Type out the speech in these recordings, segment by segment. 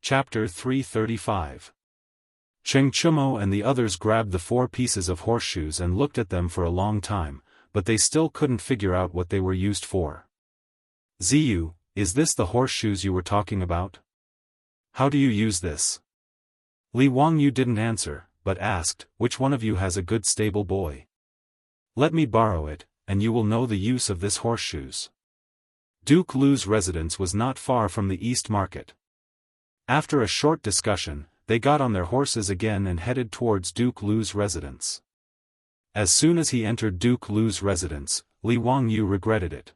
Chapter 335. Cheng Chumo and the others grabbed the 4 pieces of horseshoes and looked at them for a long time, but they still couldn't figure out what they were used for. Ziyu, is this the horseshoes you were talking about? How do you use this? Li Wangyu didn't answer, but asked, which one of you has a good stable boy? Let me borrow it, and you will know the use of this horseshoes. Duke Lu's residence was not far from the East Market. After a short discussion, they got on their horses again and headed towards Duke Lu's residence. As soon as he entered Duke Lu's residence, Li Wangyu regretted it.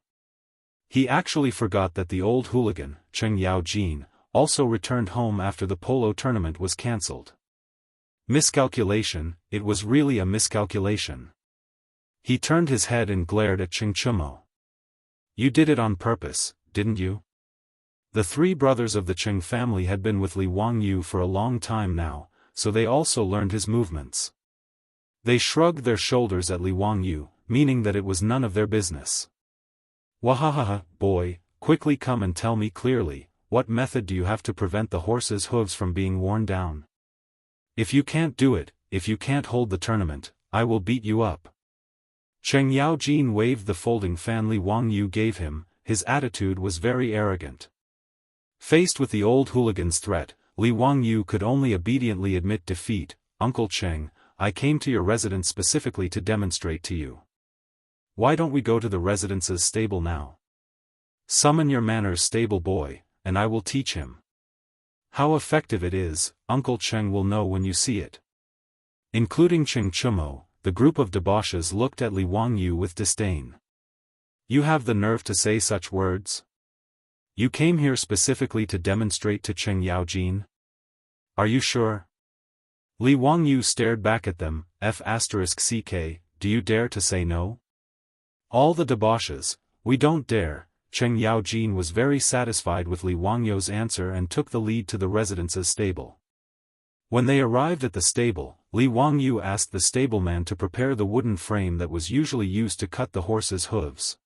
He actually forgot that the old hooligan, Cheng Yaojin, also returned home after the polo tournament was cancelled. Miscalculation, it was really a miscalculation. He turned his head and glared at Cheng Chumo. You did it on purpose, didn't you? The 3 brothers of the Cheng family had been with Li Wangyu for a long time now, so they also learned his movements. They shrugged their shoulders at Li Wangyu, meaning that it was none of their business. Wahahaha, boy, quickly come and tell me clearly, what method do you have to prevent the horse's hooves from being worn down? If you can't do it, if you can't hold the tournament, I will beat you up. Cheng Yaojin waved the folding fan Li Wangyu gave him. His attitude was very arrogant. Faced with the old hooligan's threat, Li Wangyu could only obediently admit defeat. Uncle Cheng, I came to your residence specifically to demonstrate to you. Why don't we go to the residence's stable now? Summon your manners stable boy, and I will teach him. How effective it is, Uncle Cheng will know when you see it. Including Cheng Chumo, the group of debauches looked at Li Wangyu with disdain. You have the nerve to say such words? You came here specifically to demonstrate to Cheng Yaojin? Are you sure? Li Wangyu stared back at them. F***ck, do you dare to say no? All the debauches, we don't dare. Cheng Yaojin was very satisfied with Li Wangyu's answer and took the lead to the residence's stable. When they arrived at the stable, Li Wangyu asked the stableman to prepare the wooden frame that was usually used to cut the horse's hooves.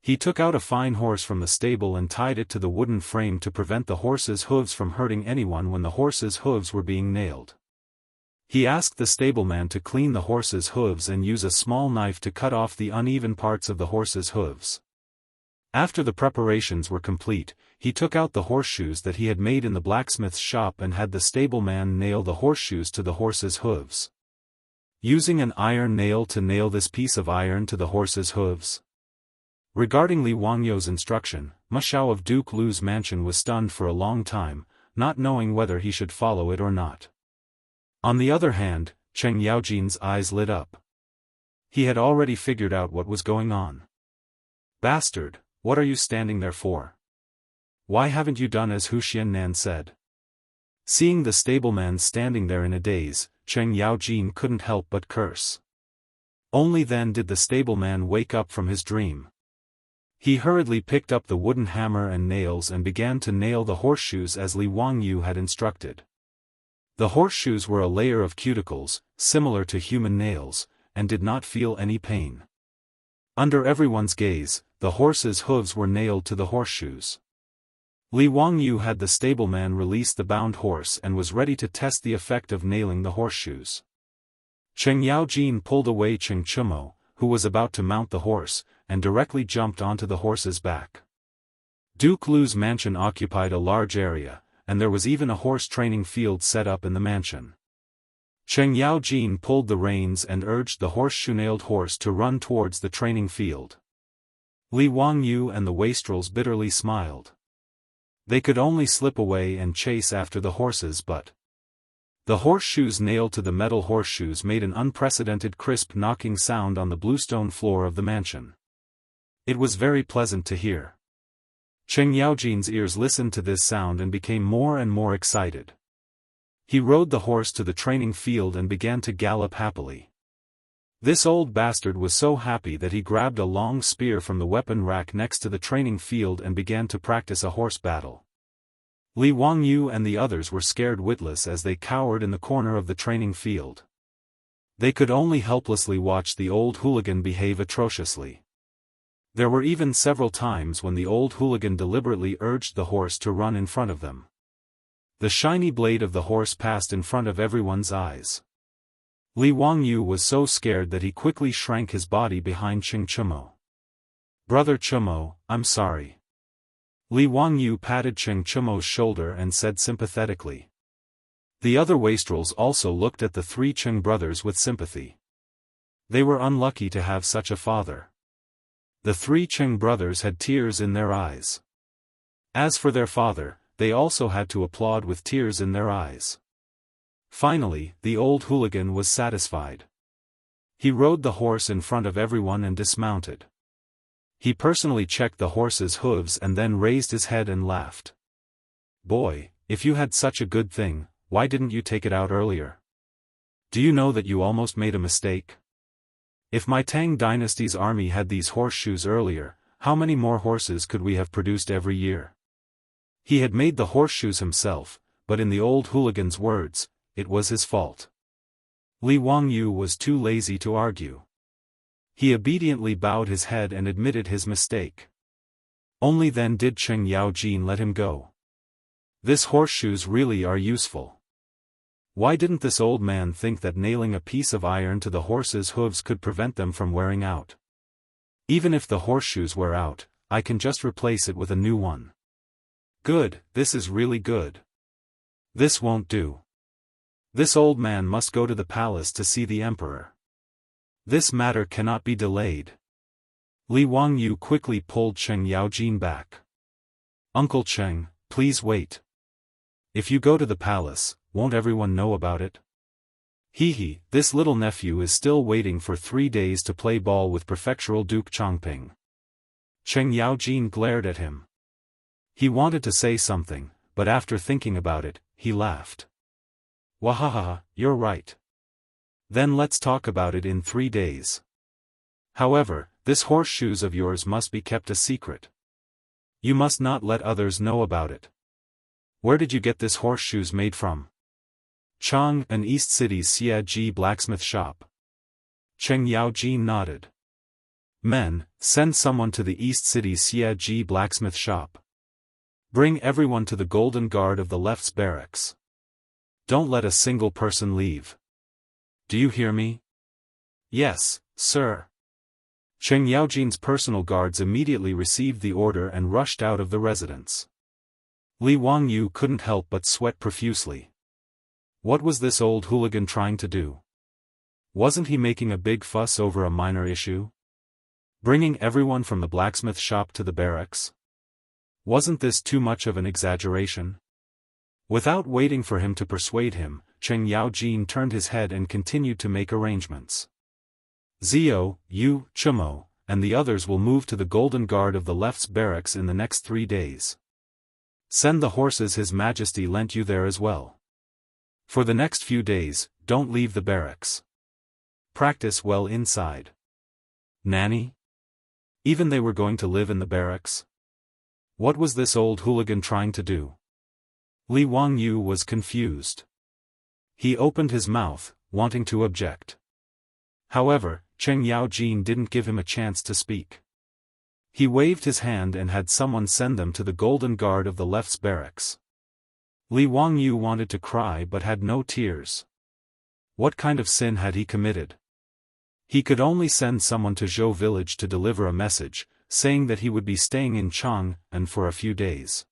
He took out a fine horse from the stable and tied it to the wooden frame to prevent the horse's hooves from hurting anyone when the horse's hooves were being nailed. He asked the stableman to clean the horse's hooves and use a small knife to cut off the uneven parts of the horse's hooves. After the preparations were complete, he took out the horseshoes that he had made in the blacksmith's shop and had the stableman nail the horseshoes to the horse's hooves. Using an iron nail to nail this piece of iron to the horse's hooves. Regarding Li Wangyu's instruction, Ma Xiao of Duke Lu's mansion was stunned for a long time, not knowing whether he should follow it or not. On the other hand, Cheng Yaojin's eyes lit up. He had already figured out what was going on. Bastard, what are you standing there for? Why haven't you done as Hu Xiannan said? Seeing the stableman standing there in a daze, Cheng Yaojin couldn't help but curse. Only then did the stableman wake up from his dream. He hurriedly picked up the wooden hammer and nails and began to nail the horseshoes as Li Wangyu had instructed. The horseshoes were a layer of cuticles, similar to human nails, and did not feel any pain. Under everyone's gaze, the horse's hooves were nailed to the horseshoes. Li Wangyu had the stableman release the bound horse and was ready to test the effect of nailing the horseshoes. Cheng Yaojin pulled away Cheng Chumo, who was about to mount the horse, and directly jumped onto the horse's back. Duke Lu's mansion occupied a large area, and there was even a horse training field set up in the mansion. Cheng Yaojin pulled the reins and urged the horseshoe-nailed horse to run towards the training field. Li Wangyu and the wastrels bitterly smiled. They could only slip away and chase after the horses, but the horseshoes nailed to the metal horseshoes made an unprecedented crisp knocking sound on the bluestone floor of the mansion. It was very pleasant to hear. Cheng Yaojin's ears listened to this sound and became more and more excited. He rode the horse to the training field and began to gallop happily. This old bastard was so happy that he grabbed a long spear from the weapon rack next to the training field and began to practice a horse battle. Li Wangyu and the others were scared witless as they cowered in the corner of the training field. They could only helplessly watch the old hooligan behave atrociously. There were even several times when the old hooligan deliberately urged the horse to run in front of them. The shiny blade of the horse passed in front of everyone's eyes. Li Wangyu was so scared that he quickly shrank his body behind Qing Chumo. "Brother Chumo, I'm sorry." Li Wangyu patted Qing Chumo's shoulder and said sympathetically. The other wastrels also looked at the three Qing brothers with sympathy. They were unlucky to have such a father. The three Qing brothers had tears in their eyes. As for their father, they also had to applaud with tears in their eyes. Finally, the old hooligan was satisfied. He rode the horse in front of everyone and dismounted. He personally checked the horse's hooves and then raised his head and laughed. "Boy, if you had such a good thing, why didn't you take it out earlier? Do you know that you almost made a mistake? If my Tang dynasty's army had these horseshoes earlier, how many more horses could we have produced every year?" He had made the horseshoes himself, but in the old hooligan's words, it was his fault. Li Wangyu was too lazy to argue. He obediently bowed his head and admitted his mistake. Only then did Cheng Yaojin let him go. "This horseshoes really are useful. Why didn't this old man think that nailing a piece of iron to the horse's hooves could prevent them from wearing out? Even if the horseshoes wear out, I can just replace it with a new one. Good, this is really good. This won't do. This old man must go to the palace to see the emperor. This matter cannot be delayed." Li Wangyu quickly pulled Cheng Yaojin back. "Uncle Cheng, please wait. If you go to the palace, won't everyone know about it? Hee, this little nephew is still waiting for 3 days to play ball with Prefectural Duke Chongping." Cheng Yaojin glared at him. He wanted to say something, but after thinking about it, he laughed. "Wahaha, you're right. Then let's talk about it in 3 days. However, this horseshoes of yours must be kept a secret. You must not let others know about it. Where did you get this horseshoes made from?" "Chang, an East City's Xia Ji blacksmith shop." Cheng Yaojin nodded. "Men, send someone to the East City's Xia Ji blacksmith shop. Bring everyone to the Golden Guard of the Left's barracks. Don't let a single person leave. Do you hear me?" "Yes, sir." Cheng Yaojin's personal guards immediately received the order and rushed out of the residence. Li Wangyu couldn't help but sweat profusely. What was this old hooligan trying to do? Wasn't he making a big fuss over a minor issue? Bringing everyone from the blacksmith shop to the barracks? Wasn't this too much of an exaggeration? Without waiting for him to persuade him, Cheng Yaojin turned his head and continued to make arrangements. "Zio, Yu, Chumo, and the others will move to the Golden Guard of the Left's barracks in the next 3 days. Send the horses His Majesty lent you there as well. For the next few days, don't leave the barracks. Practice well inside." Nanny? Even they were going to live in the barracks? What was this old hooligan trying to do? Li Wangyu was confused. He opened his mouth, wanting to object. However, Cheng Yaojin didn't give him a chance to speak. He waved his hand and had someone send them to the Golden Guard of the Left's barracks. Li Wangyu wanted to cry but had no tears. What kind of sin had he committed? He could only send someone to Zhou village to deliver a message, saying that he would be staying in Chang, and for a few days.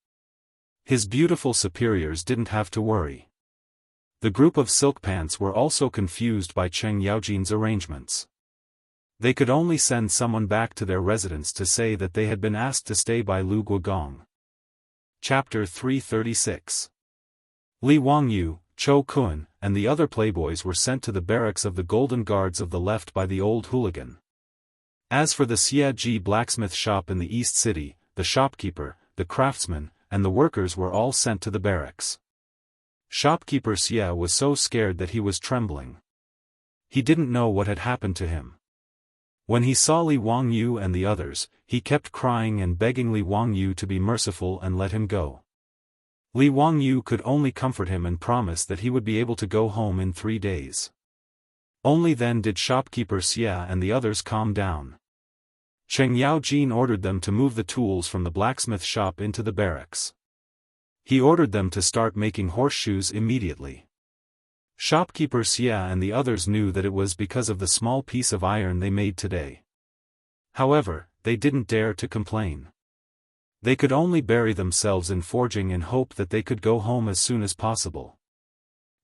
His beautiful superiors didn't have to worry. The group of silk pants were also confused by Cheng Yaojin's arrangements. They could only send someone back to their residence to say that they had been asked to stay by Lu Guogong. Chapter 336. Li Wangyu, Cho Kun, and the other playboys were sent to the barracks of the Golden Guards of the Left by the old hooligan. As for the Xia Ji blacksmith shop in the East City, the shopkeeper, the craftsman, and the workers were all sent to the barracks. Shopkeeper Xia was so scared that he was trembling. He didn't know what had happened to him. When he saw Li Wangyu and the others, he kept crying and begging Li Wangyu to be merciful and let him go. Li Wangyu could only comfort him and promise that he would be able to go home in 3 days. Only then did shopkeeper Xia and the others calm down. Cheng Yaojin ordered them to move the tools from the blacksmith shop into the barracks. He ordered them to start making horseshoes immediately. Shopkeeper Xia and the others knew that it was because of the small piece of iron they made today. However, they didn't dare to complain. They could only bury themselves in forging in hope that they could go home as soon as possible.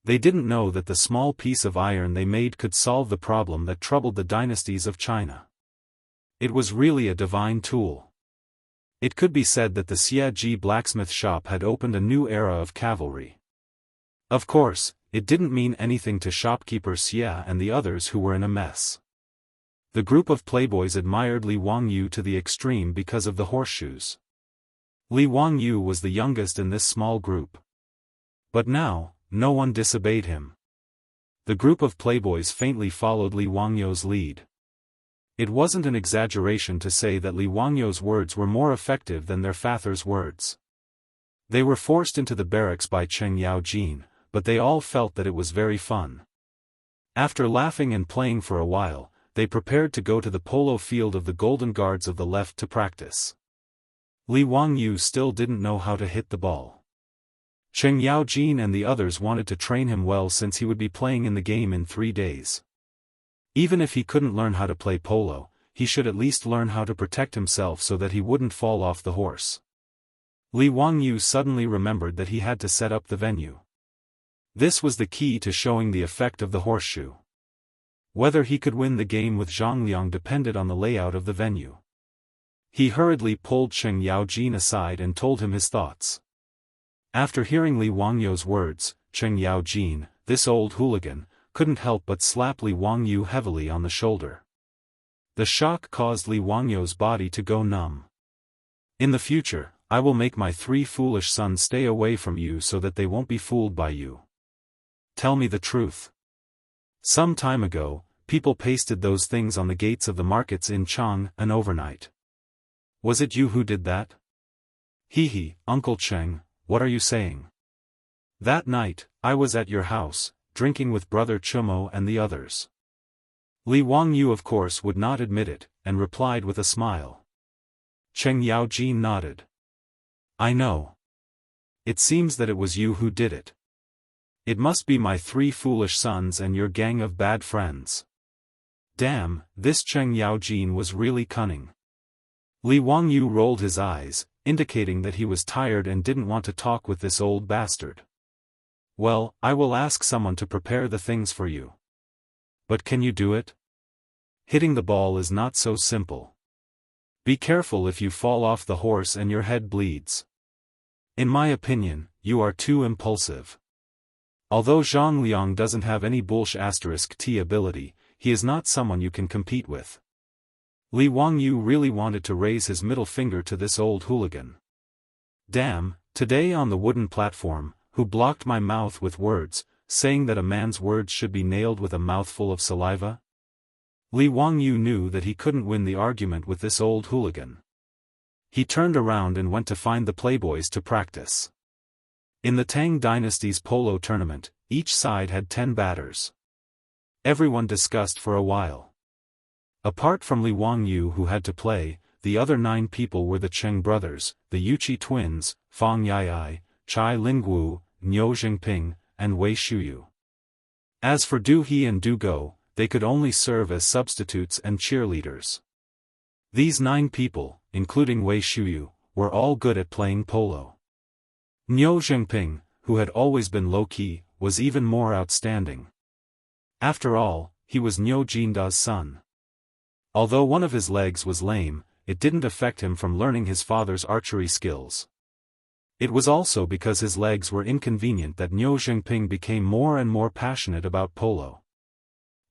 They didn't know that the small piece of iron they made could solve the problem that troubled the dynasties of China. It was really a divine tool. It could be said that the Xia blacksmith shop had opened a new era of cavalry. Of course, it didn't mean anything to shopkeeper Xia and the others who were in a mess. The group of playboys admired Li Wangyu to the extreme because of the horseshoes. Li Wangyu was the youngest in this small group. But now, no one disobeyed him. The group of playboys faintly followed Li Wangyu's lead. It wasn't an exaggeration to say that Li Wangyu's words were more effective than their father's words. They were forced into the barracks by Cheng Yaojin, but they all felt that it was very fun. After laughing and playing for a while, they prepared to go to the polo field of the Golden Guards of the left to practice. Li Wangyu still didn't know how to hit the ball. Cheng Yaojin and the others wanted to train him well since he would be playing in the game in 3 days. Even if he couldn't learn how to play polo, he should at least learn how to protect himself so that he wouldn't fall off the horse. Li Wangyu suddenly remembered that he had to set up the venue. This was the key to showing the effect of the horseshoe. Whether he could win the game with Zhang Liang depended on the layout of the venue. He hurriedly pulled Cheng Yaojin aside and told him his thoughts. After hearing Li Wangyu's words, Cheng Yaojin, this old hooligan, couldn't help but slap Li Wangyu heavily on the shoulder. The shock caused Li Wangyu's body to go numb. In the future, I will make my 3 foolish sons stay away from you so that they won't be fooled by you. Tell me the truth. Some time ago, people pasted those things on the gates of the markets in Chang'an overnight. Was it you who did that? Hee, Uncle Cheng, what are you saying? That night, I was at your house, drinking with Brother Chumo and the others. Li Wangyu of course would not admit it, and replied with a smile. Cheng Yaojin nodded. I know. It seems that it was you who did it. It must be my 3 foolish sons and your gang of bad friends. Damn, this Cheng Yaojin was really cunning. Li Wangyu rolled his eyes, indicating that he was tired and didn't want to talk with this old bastard. Well, I will ask someone to prepare the things for you. But can you do it? Hitting the ball is not so simple. Be careful if you fall off the horse and your head bleeds. In my opinion, you are too impulsive. Although Zhang Liang doesn't have any *T ability, he is not someone you can compete with. Li Wangyu really wanted to raise his middle finger to this old hooligan. Damn, today on the wooden platform, who blocked my mouth with words, saying that a man's words should be nailed with a mouthful of saliva? Li Wangyu knew that he couldn't win the argument with this old hooligan. He turned around and went to find the playboys to practice. In the Tang dynasty's polo tournament, each side had 10 batters. Everyone discussed for a while. Apart from Li Wangyu who had to play, the other 9 people were the Cheng brothers, the Yuqi twins, Fang Yai, Chai Lingwu, Niu Jingping, and Wei Shuyu. As for Du He and Du Go, they could only serve as substitutes and cheerleaders. These 9 people, including Wei Shuyu, were all good at playing polo. Niu Jingping, who had always been low-key, was even more outstanding. After all, he was Niu Jinda's son. Although one of his legs was lame, it didn't affect him from learning his father's archery skills. It was also because his legs were inconvenient that Niu Jingping became more and more passionate about polo.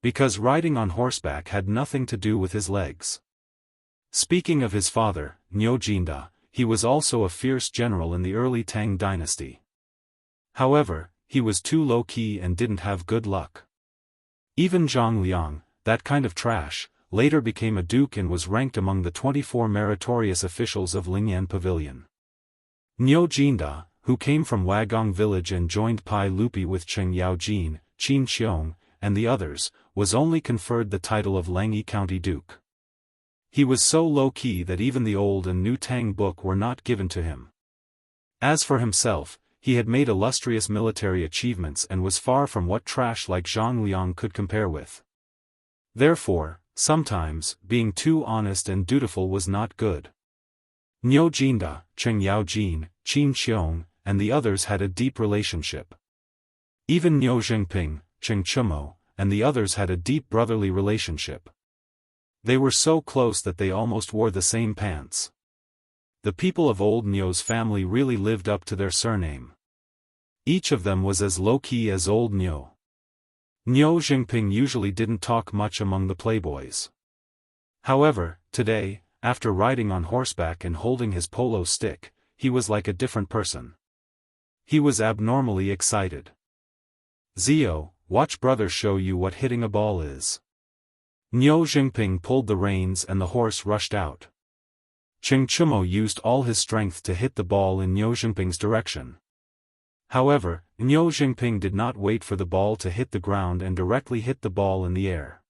Because riding on horseback had nothing to do with his legs. Speaking of his father, Niu Jinda, he was also a fierce general in the early Tang dynasty. However, he was too low-key and didn't have good luck. Even Zhang Liang, that kind of trash, later became a duke and was ranked among the 24 meritorious officials of Lingyan Pavilion. Niu Jinda, who came from Wagong village and joined Pai Lupi with Cheng Yaojin, Qin Xiong, and the others, was only conferred the title of Langyi County Duke. He was so low-key that even the old and new Tang book were not given to him. As for himself, he had made illustrious military achievements and was far from what trash like Zhang Liang could compare with. Therefore, sometimes, being too honest and dutiful was not good. Niu Jinda, Cheng Yaojin, Qin Xiong, and the others had a deep relationship. Even Niu Jingping, Cheng Chumo, and the others had a deep brotherly relationship. They were so close that they almost wore the same pants. The people of old Niu's family really lived up to their surname. Each of them was as low-key as old Niu. Niu Jingping usually didn't talk much among the playboys. However, today, after riding on horseback and holding his polo stick, he was like a different person. He was abnormally excited. Zio, watch brother show you what hitting a ball is. Niu Jingping pulled the reins and the horse rushed out. Cheng Chumo used all his strength to hit the ball in Niu Jingping's direction. However, Niu Jingping did not wait for the ball to hit the ground and directly hit the ball in the air.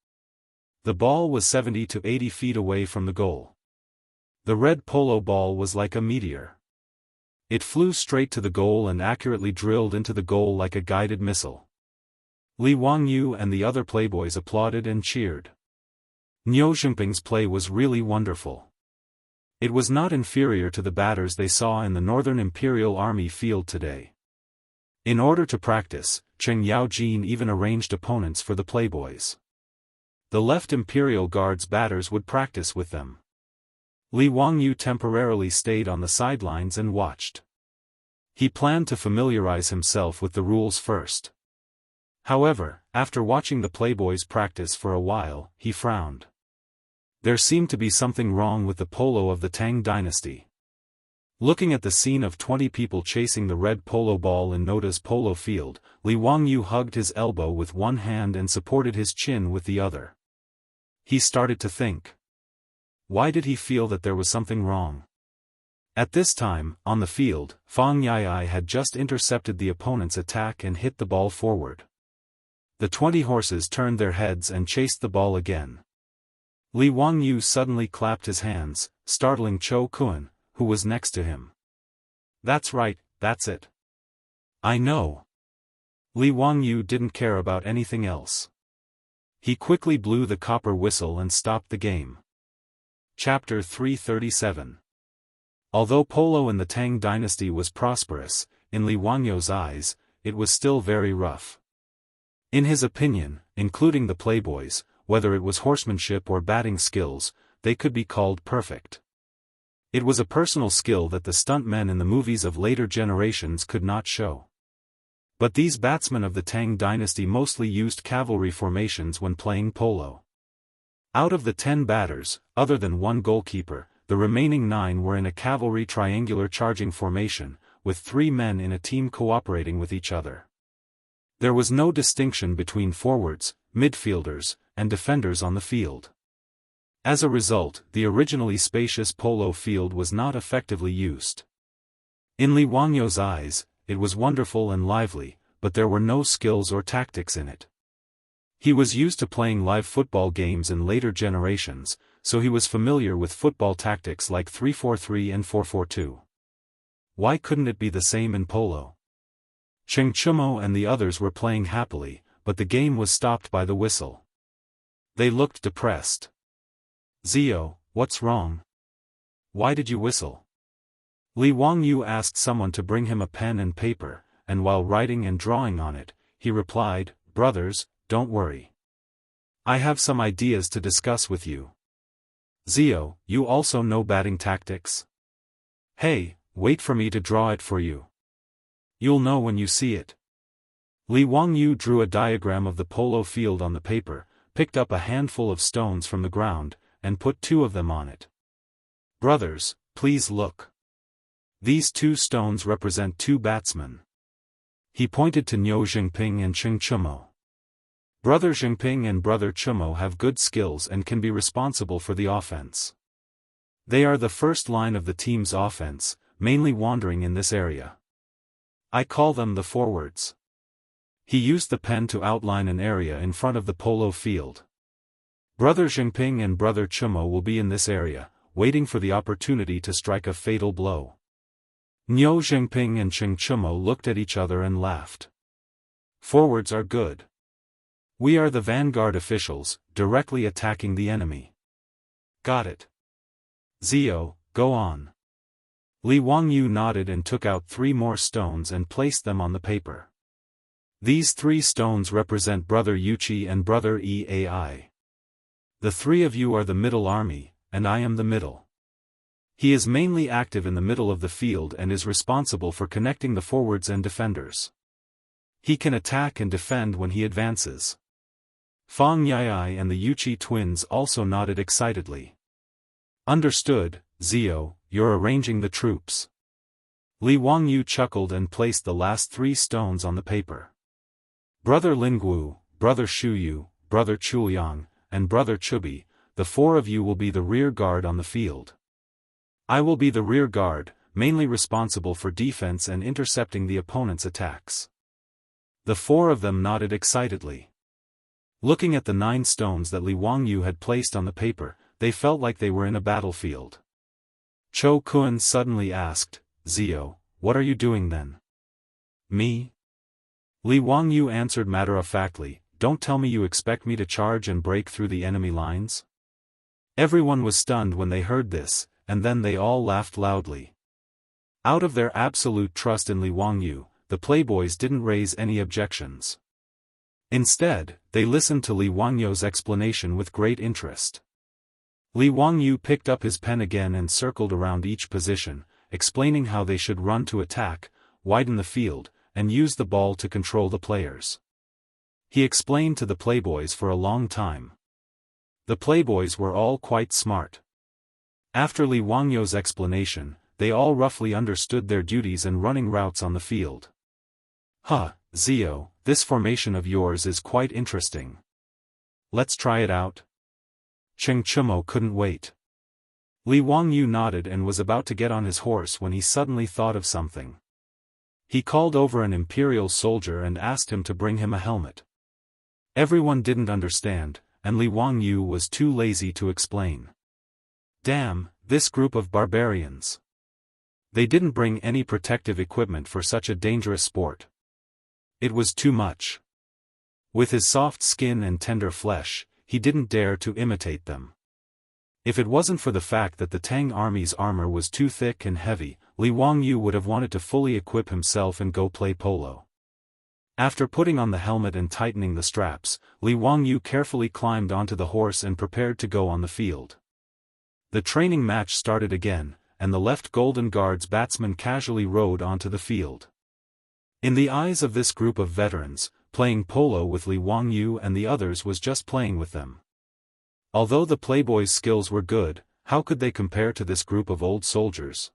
The ball was 70 to 80 feet away from the goal. The red polo ball was like a meteor. It flew straight to the goal and accurately drilled into the goal like a guided missile. Li Wangyu and the other playboys applauded and cheered. Niu Jingping's play was really wonderful. It was not inferior to the batters they saw in the Northern Imperial Army field today. In order to practice, Cheng Yaojin even arranged opponents for the playboys. The left Imperial Guard's batters would practice with them. Li Wangyu temporarily stayed on the sidelines and watched. He planned to familiarize himself with the rules first. However, after watching the playboys practice for a while, he frowned. There seemed to be something wrong with the polo of the Tang dynasty. Looking at the scene of 20 people chasing the red polo ball in Noda's polo field, Li Wangyu hugged his elbow with one hand and supported his chin with the other. He started to think. Why did he feel that there was something wrong? At this time, on the field, Fang Yai had just intercepted the opponent's attack and hit the ball forward. The 20 horses turned their heads and chased the ball again. Li Wangyu suddenly clapped his hands, startling Chou Kun, who was next to him. That's right, that's it. I know. Li Wangyu didn't care about anything else. He quickly blew the copper whistle and stopped the game. Chapter 337. Although polo in the Tang dynasty was prosperous, in Li Wangyu's eyes, it was still very rough. In his opinion, including the playboys, whether it was horsemanship or batting skills, they could be called perfect. It was a personal skill that the stuntmen in the movies of later generations could not show. But these batsmen of the Tang dynasty mostly used cavalry formations when playing polo. Out of the 10 batters, other than one goalkeeper, the remaining 9 were in a cavalry triangular charging formation, with 3 men in a team cooperating with each other. There was no distinction between forwards, midfielders, and defenders on the field. As a result, the originally spacious polo field was not effectively used. In Li Wangyu's eyes, it was wonderful and lively, but there were no skills or tactics in it. He was used to playing live football games in later generations, so he was familiar with football tactics like 3-4-3 and 4-4-2. Why couldn't it be the same in polo? Cheng Chumo and the others were playing happily, but the game was stopped by the whistle. They looked depressed. Zio, what's wrong? Why did you whistle? Li Wangyu asked someone to bring him a pen and paper, and while writing and drawing on it, he replied, "Brothers, don't worry. I have some ideas to discuss with you." Zio, you also know batting tactics? Hey, wait for me to draw it for you. You'll know when you see it. Li Wangyu drew a diagram of the polo field on the paper, picked up a handful of stones from the ground, and put 2 of them on it. Brothers, please look. These 2 stones represent 2 batsmen. He pointed to Niu Jingping and Cheng Chumo. Brother Jingping and Brother Chumo have good skills and can be responsible for the offense. They are the first line of the team's offense, mainly wandering in this area. I call them the forwards. He used the pen to outline an area in front of the polo field. Brother Jingping and Brother Chumo will be in this area, waiting for the opportunity to strike a fatal blow. Niu Zhengping and Cheng Chumo looked at each other and laughed. Forwards are good. We are the vanguard officials, directly attacking the enemy. Got it. Zio, go on. Li Wangyu nodded and took out 3 more stones and placed them on the paper. These 3 stones represent Brother Yuqi and Brother Eai. The 3 of you are the middle army, and I am the middle. He is mainly active in the middle of the field and is responsible for connecting the forwards and defenders. He can attack and defend when he advances. Fang Yai and the Yuqi twins also nodded excitedly. Understood, Zio, you're arranging the troops. Li Wangyu chuckled and placed the last 3 stones on the paper. Brother Lingwu, Brother Shuyu, Brother Chuliang, and Brother Chubi, the 4 of you will be the rear guard on the field. I will be the rear guard, mainly responsible for defense and intercepting the opponent's attacks. The 4 of them nodded excitedly. Looking at the 9 stones that Li Wangyu had placed on the paper, they felt like they were in a battlefield. Cho Kun suddenly asked, Zio, what are you doing then? Me? Li Wangyu answered matter-of-factly, don't tell me you expect me to charge and break through the enemy lines? Everyone was stunned when they heard this, and then they all laughed loudly. Out of their absolute trust in Li Wangyu, the playboys didn't raise any objections. Instead, they listened to Li Wangyu's explanation with great interest. Li Wangyu picked up his pen again and circled around each position, explaining how they should run to attack, widen the field, and use the ball to control the players. He explained to the playboys for a long time. The playboys were all quite smart. After Li Wangyu's explanation, they all roughly understood their duties and running routes on the field. Zio, this formation of yours is quite interesting. Let's try it out. Cheng Chumo couldn't wait. Li Wangyu nodded and was about to get on his horse when he suddenly thought of something. He called over an imperial soldier and asked him to bring him a helmet. Everyone didn't understand, and Li Wangyu was too lazy to explain. Damn, this group of barbarians. They didn't bring any protective equipment for such a dangerous sport. It was too much. With his soft skin and tender flesh, he didn't dare to imitate them. If it wasn't for the fact that the Tang army's armor was too thick and heavy, Li Wangyu would have wanted to fully equip himself and go play polo. After putting on the helmet and tightening the straps, Li Wangyu carefully climbed onto the horse and prepared to go on the field. The training match started again, and the left Golden Guard's batsman casually rode onto the field. In the eyes of this group of veterans, playing polo with Li Wangyu and the others was just playing with them. Although the playboys' skills were good, how could they compare to this group of old soldiers?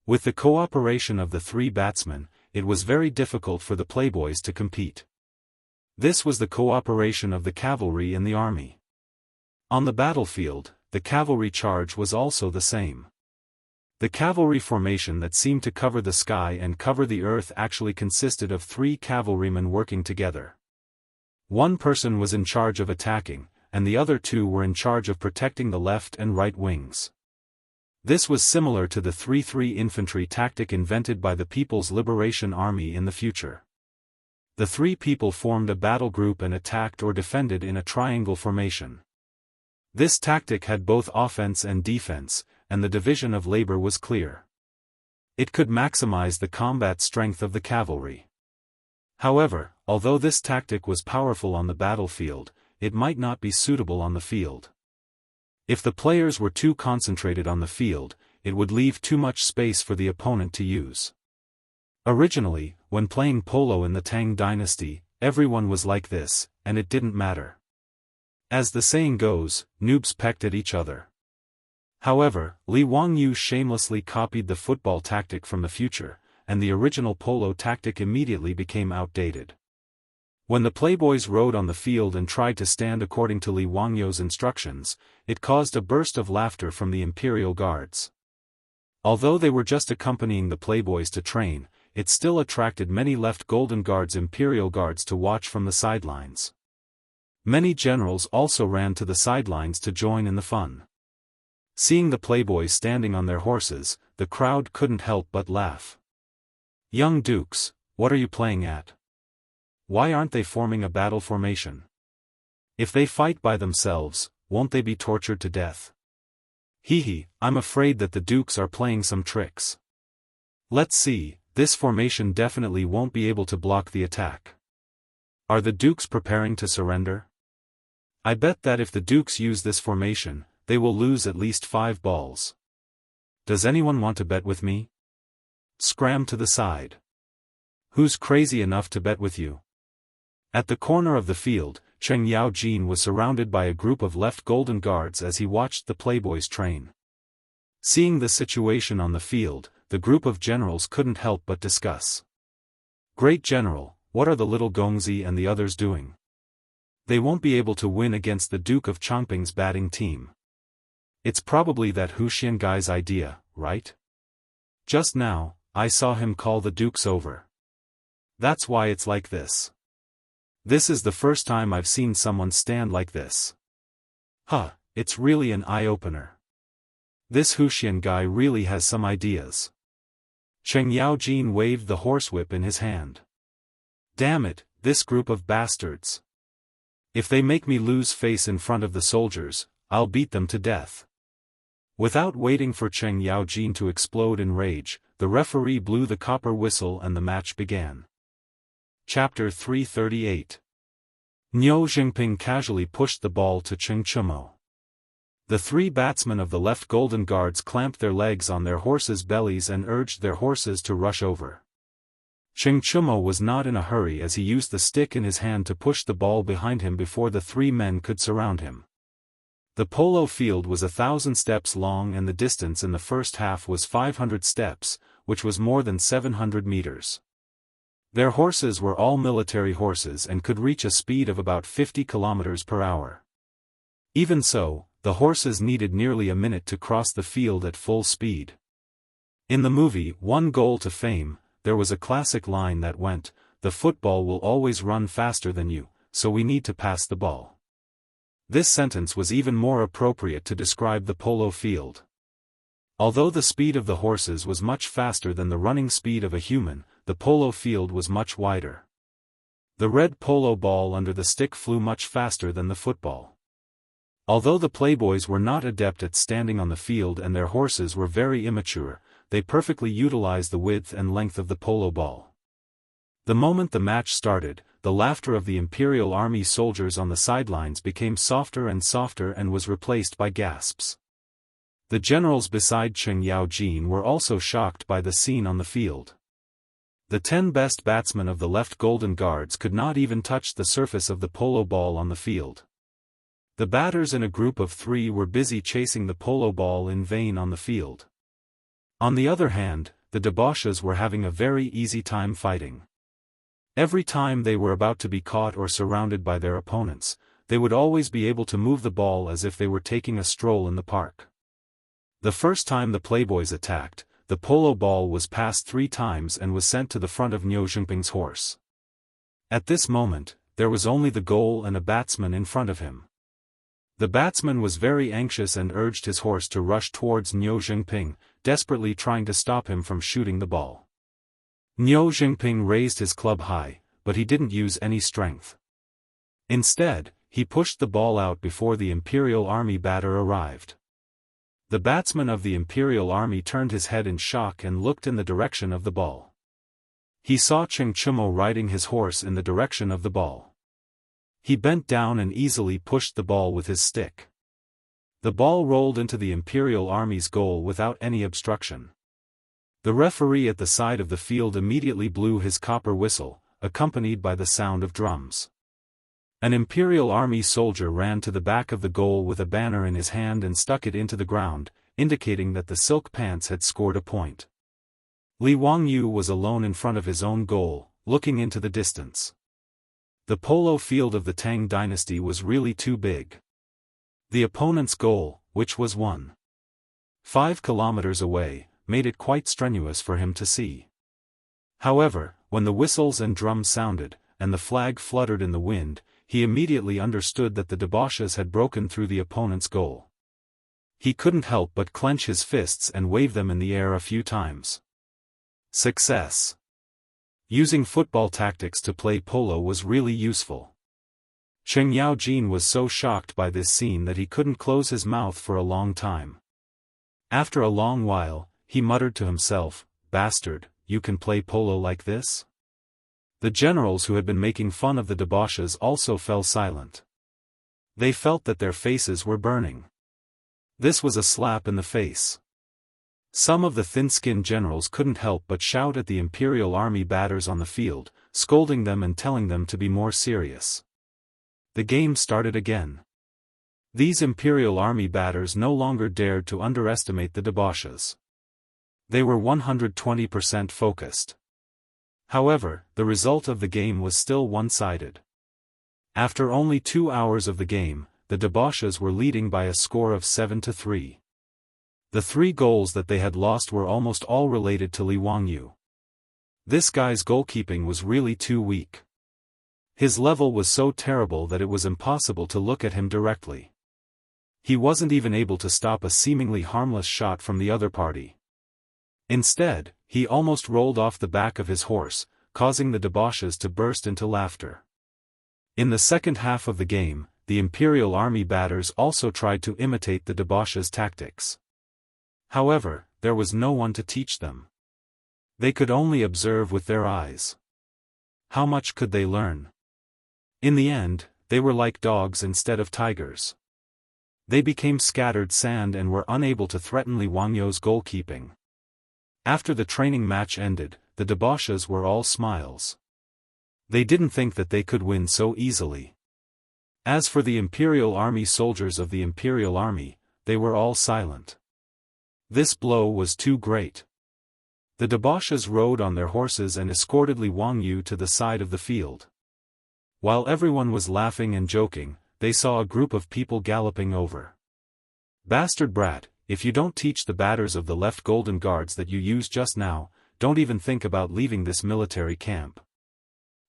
With the cooperation of the 3 batsmen, it was very difficult for the playboys to compete. This was the cooperation of the cavalry in the army. On the battlefield, the cavalry charge was also the same. The cavalry formation that seemed to cover the sky and cover the earth actually consisted of 3 cavalrymen working together. One person was in charge of attacking, and the other 2 were in charge of protecting the left and right wings. This was similar to the 3-3 infantry tactic invented by the People's Liberation Army in the future. The 3 people formed a battle group and attacked or defended in a triangle formation. This tactic had both offense and defense, and the division of labor was clear. It could maximize the combat strength of the cavalry. However, although this tactic was powerful on the battlefield, it might not be suitable on the field. If the players were too concentrated on the field, it would leave too much space for the opponent to use. Originally, when playing polo in the Tang dynasty, everyone was like this, and it didn't matter. As the saying goes, noobs pecked at each other. However, Li Wangyu shamelessly copied the football tactic from the future, and the original polo tactic immediately became outdated. When the playboys rode on the field and tried to stand according to Li Wangyu's instructions, it caused a burst of laughter from the imperial guards. Although they were just accompanying the playboys to train, it still attracted many left Golden Guard's imperial guards to watch from the sidelines. Many generals also ran to the sidelines to join in the fun. Seeing the playboys standing on their horses, the crowd couldn't help but laugh. Young dukes, what are you playing at? Why aren't they forming a battle formation? If they fight by themselves, won't they be tortured to death? Hee, I'm afraid that the dukes are playing some tricks. Let's see, this formation definitely won't be able to block the attack. Are the dukes preparing to surrender? I bet that if the dukes use this formation, they will lose at least 5 balls. Does anyone want to bet with me? Scram to the side. Who's crazy enough to bet with you? At the corner of the field, Cheng Yaojin was surrounded by a group of left golden guards as he watched the playboys train. Seeing the situation on the field, the group of generals couldn't help but discuss. Great General, what are the little Gongzi and the others doing? They won't be able to win against the Duke of Chongping's batting team. It's probably that Hu Xiangai's idea, right? Just now, I saw him call the dukes over. That's why it's like this. This is the first time I've seen someone stand like this. Huh, it's really an eye-opener. This Hu Xiangai really has some ideas. Cheng Yaojin waved the horsewhip in his hand. Damn it, this group of bastards. If they make me lose face in front of the soldiers, I'll beat them to death. Without waiting for Cheng Yaojin to explode in rage, the referee blew the copper whistle and the match began. Chapter 338. Niu Jingping casually pushed the ball to Cheng Chumo. The 3 batsmen of the left golden guards clamped their legs on their horses' bellies and urged their horses to rush over. Cheng Chumo was not in a hurry as he used the stick in his hand to push the ball behind him before the 3 men could surround him. The polo field was 1,000 steps long and the distance in the first half was 500 steps, which was more than 700 meters. Their horses were all military horses and could reach a speed of about 50 kilometers per hour. Even so, the horses needed nearly a minute to cross the field at full speed. In the movie One Goal to Fame, there was a classic line that went, "The football will always run faster than you, so we need to pass the ball." This sentence was even more appropriate to describe the polo field. Although the speed of the horses was much faster than the running speed of a human, the polo field was much wider. The red polo ball under the stick flew much faster than the football. Although the playboys were not adept at standing on the field and their horses were very immature, they perfectly utilized the width and length of the polo ball. The moment the match started, the laughter of the Imperial Army soldiers on the sidelines became softer and was replaced by gasps. The generals beside Cheng Yaojin were also shocked by the scene on the field. The 10 best batsmen of the left golden guards could not even touch the surface of the polo ball on the field. The batters in a group of 3 were busy chasing the polo ball in vain on the field. On the other hand, the debauches were having a very easy time fighting. Every time they were about to be caught or surrounded by their opponents, they would always be able to move the ball as if they were taking a stroll in the park. The first time the playboys attacked, the polo ball was passed 3 times and was sent to the front of Niu Jingping's horse. At this moment, there was only the goal and a batsman in front of him. The batsman was very anxious and urged his horse to rush towards Niu Jingping, desperately trying to stop him from shooting the ball. Niu Jingping raised his club high, but he didn't use any strength. Instead, he pushed the ball out before the Imperial Army batter arrived. The batsman of the Imperial Army turned his head in shock and looked in the direction of the ball. He saw Cheng Chumo riding his horse in the direction of the ball. He bent down and easily pushed the ball with his stick. The ball rolled into the Imperial Army's goal without any obstruction. The referee at the side of the field immediately blew his copper whistle, accompanied by the sound of drums. An Imperial Army soldier ran to the back of the goal with a banner in his hand and stuck it into the ground, indicating that the silk pants had scored a point. Li Wangyu was alone in front of his own goal, looking into the distance. The polo field of the Tang dynasty was really too big. The opponent's goal, which was 1.5 kilometers away, made it quite strenuous for him to see. However, when the whistles and drums sounded, and the flag fluttered in the wind, he immediately understood that the debauches had broken through the opponent's goal. He couldn't help but clench his fists and wave them in the air a few times. Success. Using football tactics to play polo was really useful. Cheng Yaojin was so shocked by this scene that he couldn't close his mouth for a long time. After a long while, he muttered to himself, "Bastard, you can play polo like this?" The generals who had been making fun of the debauches also fell silent. They felt that their faces were burning. This was a slap in the face. Some of the thin-skinned generals couldn't help but shout at the Imperial Army batters on the field, scolding them and telling them to be more serious. The game started again. These Imperial Army batters no longer dared to underestimate the debauches. They were 120% focused. However, the result of the game was still one-sided. After only 2 hours of the game, the debauches were leading by a score of 7-3. The 3 goals that they had lost were almost all related to Li Wangyu. This guy's goalkeeping was really too weak. His level was so terrible that it was impossible to look at him directly. He wasn't even able to stop a seemingly harmless shot from the other party. Instead, he almost rolled off the back of his horse, causing the debauches to burst into laughter. In the second half of the game, the Imperial Army batters also tried to imitate the debauches' tactics. However, there was no one to teach them. They could only observe with their eyes. How much could they learn? In the end, they were like dogs instead of tigers. They became scattered sand and were unable to threaten Li Wangyu's goalkeeping. After the training match ended, the debauches were all smiles. They didn't think that they could win so easily. As for the Imperial Army soldiers of the Imperial Army, they were all silent. This blow was too great. The debauches rode on their horses and escorted Li Wangyu to the side of the field. While everyone was laughing and joking, they saw a group of people galloping over. "Bastard brat, if you don't teach the batters of the left Golden Guards that you used just now, don't even think about leaving this military camp."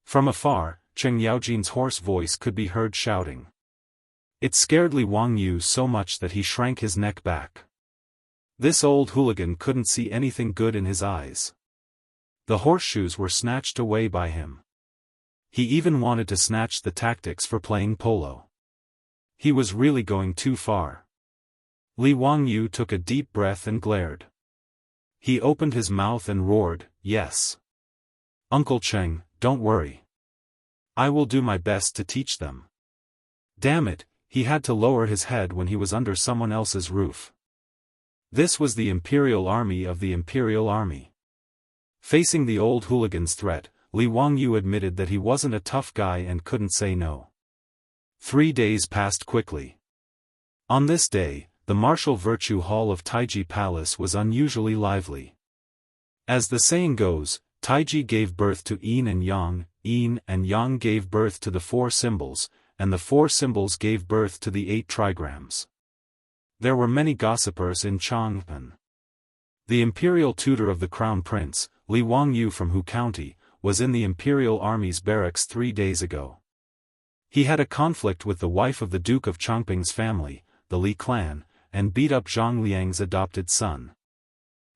From afar, Cheng Yaojin's hoarse voice could be heard shouting. It scared Li Wangyu so much that he shrank his neck back. This old hooligan couldn't see anything good in his eyes. The horseshoes were snatched away by him. He even wanted to snatch the tactics for playing polo. He was really going too far. Li Wangyu took a deep breath and glared. He opened his mouth and roared, "Yes. Uncle Cheng, don't worry. I will do my best to teach them." Damn it, he had to lower his head when he was under someone else's roof. This was the Imperial Army of the Imperial Army. Facing the old hooligan's threat, Li Wangyu admitted that he wasn't a tough guy and couldn't say no. 3 days passed quickly. On this day, the martial virtue hall of Taiji Palace was unusually lively. As the saying goes, Taiji gave birth to Yin and Yang gave birth to the 4 symbols, and the 4 symbols gave birth to the 8 trigrams. There were many gossipers in Chang'an. The imperial tutor of the crown prince, Li Wangyu from Hu County, was in the Imperial Army's barracks 3 days ago. He had a conflict with the wife of the Duke of Chongping's family, the Li clan, and beat up Zhang Liang's adopted son.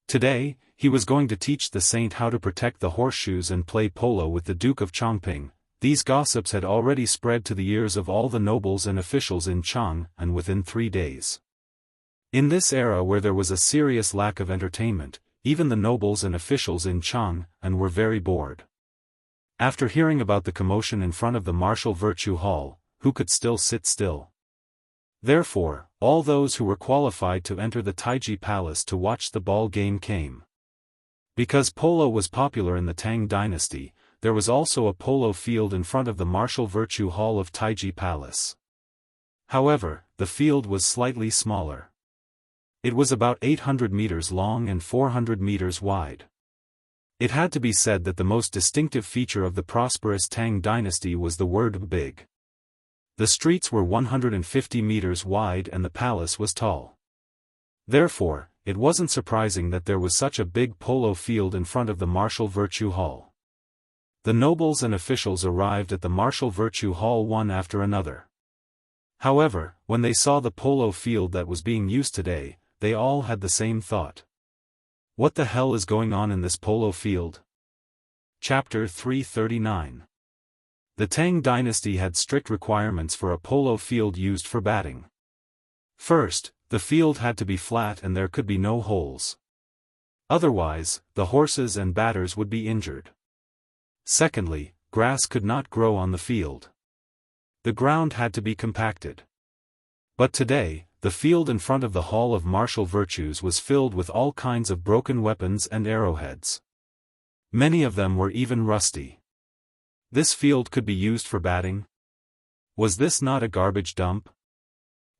Today, he was going to teach the saint how to protect the horseshoes and play polo with the Duke of Chongping. These gossips had already spread to the ears of all the nobles and officials in Chang, and within 3 days. In this era where there was a serious lack of entertainment, even the nobles and officials in Chang, were very bored. After hearing about the commotion in front of the Martial Virtue Hall, who could still sit still? Therefore, all those who were qualified to enter the Taiji Palace to watch the ball game came. Because polo was popular in the Tang dynasty, there was also a polo field in front of the Martial Virtue Hall of Taiji Palace. However, the field was slightly smaller. It was about 800 meters long and 400 meters wide. It had to be said that the most distinctive feature of the prosperous Tang dynasty was the word big. The streets were 150 meters wide and the palace was tall. Therefore, it wasn't surprising that there was such a big polo field in front of the Martial Virtue Hall. The nobles and officials arrived at the Martial Virtue Hall one after another. However, when they saw the polo field that was being used today, they all had the same thought. What the hell is going on in this polo field? Chapter 339. The Tang dynasty had strict requirements for a polo field used for batting. First, the field had to be flat and there could be no holes. Otherwise, the horses and batters would be injured. Secondly, grass could not grow on the field. The ground had to be compacted. But today, the field in front of the Hall of Martial Virtues was filled with all kinds of broken weapons and arrowheads. Many of them were even rusty. This field could be used for batting? Was this not a garbage dump?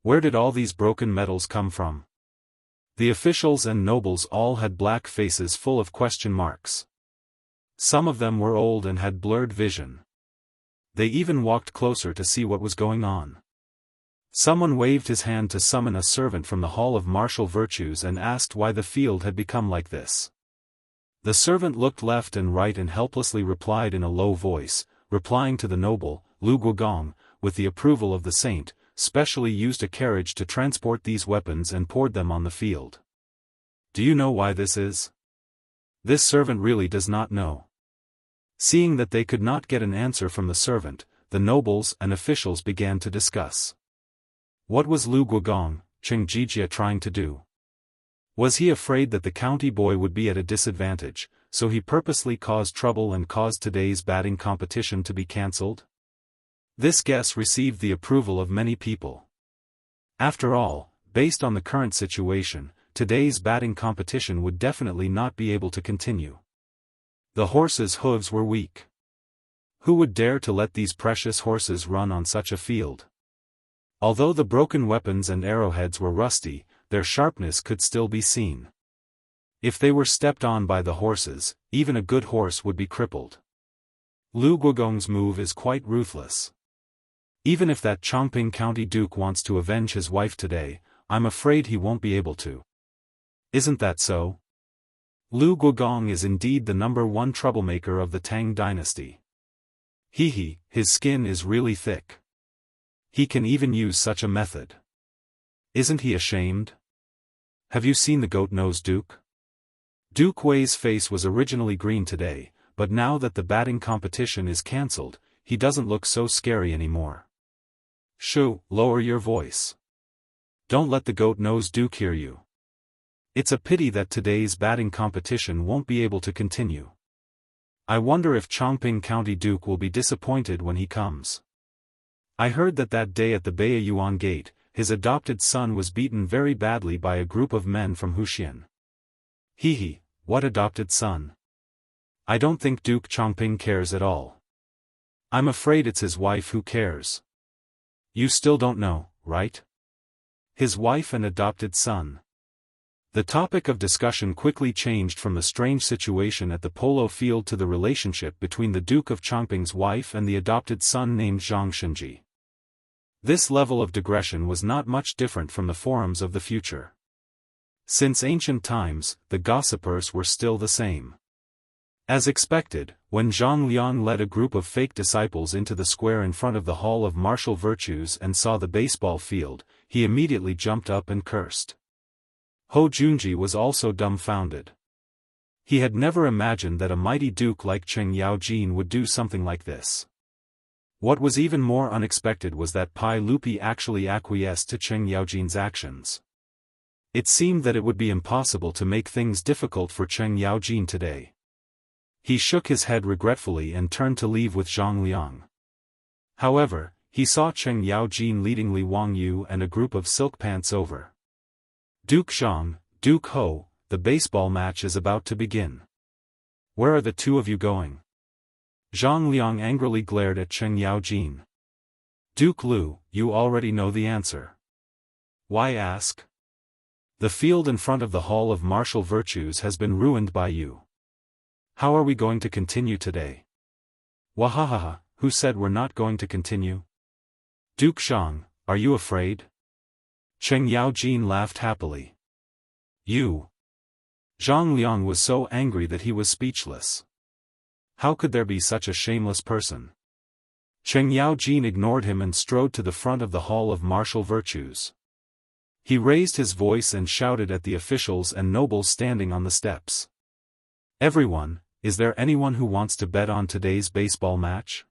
Where did all these broken metals come from? The officials and nobles all had black faces full of question marks. Some of them were old and had blurred vision. They even walked closer to see what was going on. Someone waved his hand to summon a servant from the Hall of Martial Virtues and asked why the field had become like this. The servant looked left and right and helplessly replied in a low voice, replying to the noble, Lu Guogong, with the approval of the saint, specially used a carriage to transport these weapons and poured them on the field. Do you know why this is? This servant really does not know. Seeing that they could not get an answer from the servant, the nobles and officials began to discuss. What was Lu Guogong, Qianxia trying to do? Was he afraid that the county boy would be at a disadvantage, so he purposely caused trouble and caused today's batting competition to be cancelled? This guess received the approval of many people. After all, based on the current situation, today's batting competition would definitely not be able to continue. The horses' hooves were weak. Who would dare to let these precious horses run on such a field? Although the broken weapons and arrowheads were rusty, their sharpness could still be seen. If they were stepped on by the horses, even a good horse would be crippled. Lu Guogong's move is quite ruthless. Even if that Chongping County Duke wants to avenge his wife today, I'm afraid he won't be able to. Isn't that so? Lu Guogong is indeed the #1 troublemaker of the Tang dynasty. His skin is really thick. He can even use such a method. Isn't he ashamed? Have you seen the goat-nosed Duke? Duke Wei's face was originally green today, but now that the batting competition is cancelled, he doesn't look so scary anymore. Shoo, lower your voice. Don't let the goat-nosed Duke hear you. It's a pity that today's batting competition won't be able to continue. I wonder if Chongping County Duke will be disappointed when he comes. I heard that day at the Beiyuan Gate, his adopted son was beaten very badly by a group of men from Huxian. What adopted son? I don't think Duke Chongping cares at all. I'm afraid it's his wife who cares. You still don't know, right? His wife and adopted son. The topic of discussion quickly changed from the strange situation at the polo field to the relationship between the Duke of Chongping's wife and the adopted son named Zhang Shenji. This level of digression was not much different from the forums of the future. Since ancient times, the gossipers were still the same. As expected, when Zhang Liang led a group of fake disciples into the square in front of the Hall of Martial Virtues and saw the baseball field, he immediately jumped up and cursed. Ho Junji was also dumbfounded. He had never imagined that a mighty duke like Cheng Yaojin would do something like this. What was even more unexpected was that Pai Lupi actually acquiesced to Cheng Yaojin's actions. It seemed that it would be impossible to make things difficult for Cheng Yaojin today. He shook his head regretfully and turned to leave with Zhang Liang. However, he saw Cheng Yaojin leading Li Wangyu and a group of silk pants over. Duke Zhang, Duke Ho, the baseball match is about to begin. Where are the two of you going? Zhang Liang angrily glared at Cheng Yaojin. Duke Lu, you already know the answer. Why ask? The field in front of the Hall of Martial Virtues has been ruined by you. How are we going to continue today? Wahahaha, who said we're not going to continue? Duke Zhang, are you afraid? Cheng Yaojin laughed happily. You. Zhang Liang was so angry that he was speechless. How could there be such a shameless person? Cheng Yaojin ignored him and strode to the front of the Hall of Martial Virtues. He raised his voice and shouted at the officials and nobles standing on the steps. "Everyone, is there anyone who wants to bet on today's baseball match?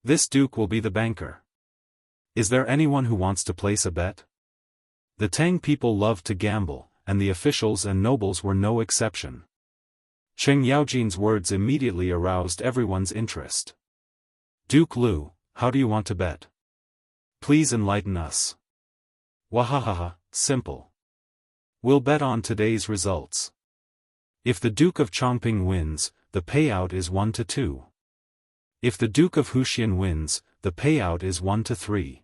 This duke will be the banker. Is there anyone who wants to place a bet?" The Tang people loved to gamble, and the officials and nobles were no exception. Cheng Yaojin's words immediately aroused everyone's interest. "Duke Lu, how do you want to bet? Please enlighten us." "Wahahaha, simple. We'll bet on today's results. If the Duke of Chongping wins, the payout is 1-2. If the Duke of Huxian wins, the payout is 1-3.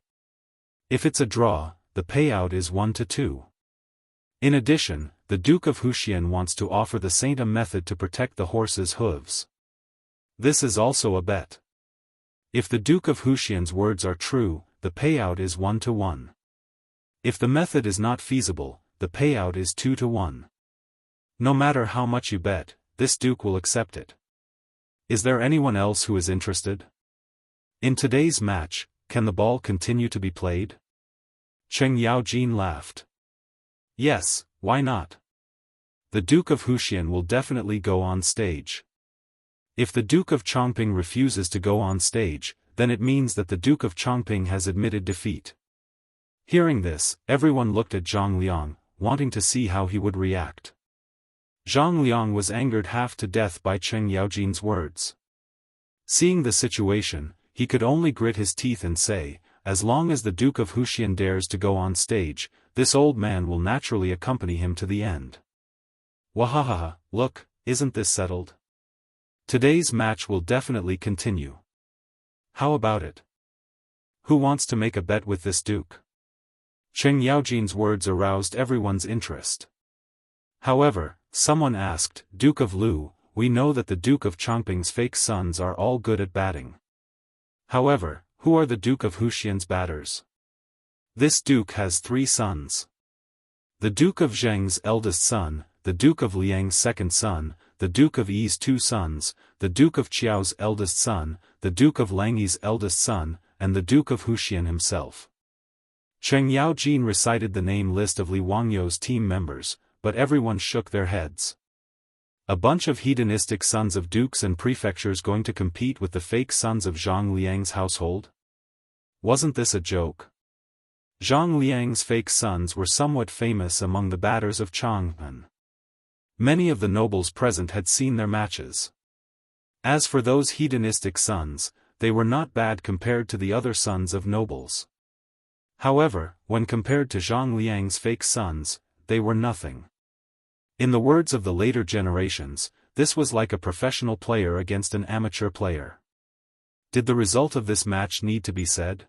If it's a draw, the payout is 1-2. In addition, the Duke of Huxian wants to offer the Saint a method to protect the horse's hooves. This is also a bet. If the Duke of Huxian's words are true, the payout is 1-1. If the method is not feasible, the payout is 2-1. No matter how much you bet, this duke will accept it. Is there anyone else who is interested? In today's match, can the ball continue to be played?" Cheng Yaojin laughed. "Yes, why not? The Duke of Huxian will definitely go on stage. If the Duke of Chongping refuses to go on stage, then it means that the Duke of Chongping has admitted defeat." Hearing this, everyone looked at Zhang Liang, wanting to see how he would react. Zhang Liang was angered half to death by Cheng Yaojin's words. Seeing the situation, he could only grit his teeth and say, as long as the Duke of Huxian dares to go on stage, this old man will naturally accompany him to the end. Wahahaha, look, isn't this settled? Today's match will definitely continue. How about it? Who wants to make a bet with this duke? Cheng Yaojin's words aroused everyone's interest. However, someone asked, "Duke of Lu, we know that the Duke of Chongping's fake sons are all good at batting. However, who are the Duke of Huxian's batters? This duke has 3 sons. The Duke of Zheng's eldest son, the Duke of Liang's second son, the Duke of Yi's 2 sons, the Duke of Qiao's eldest son, the Duke of Langyi's eldest son, and the Duke of Huxian himself." Cheng Yaojin recited the name list of Li Wangyou's team members, but everyone shook their heads. A bunch of hedonistic sons of dukes and prefectures going to compete with the fake sons of Zhang Liang's household? Wasn't this a joke? Zhang Liang's fake sons were somewhat famous among the batters of Chang'an. Many of the nobles present had seen their matches. As for those hedonistic sons, they were not bad compared to the other sons of nobles. However, when compared to Zhang Liang's fake sons, they were nothing. In the words of the later generations, this was like a professional player against an amateur player. Did the result of this match need to be said?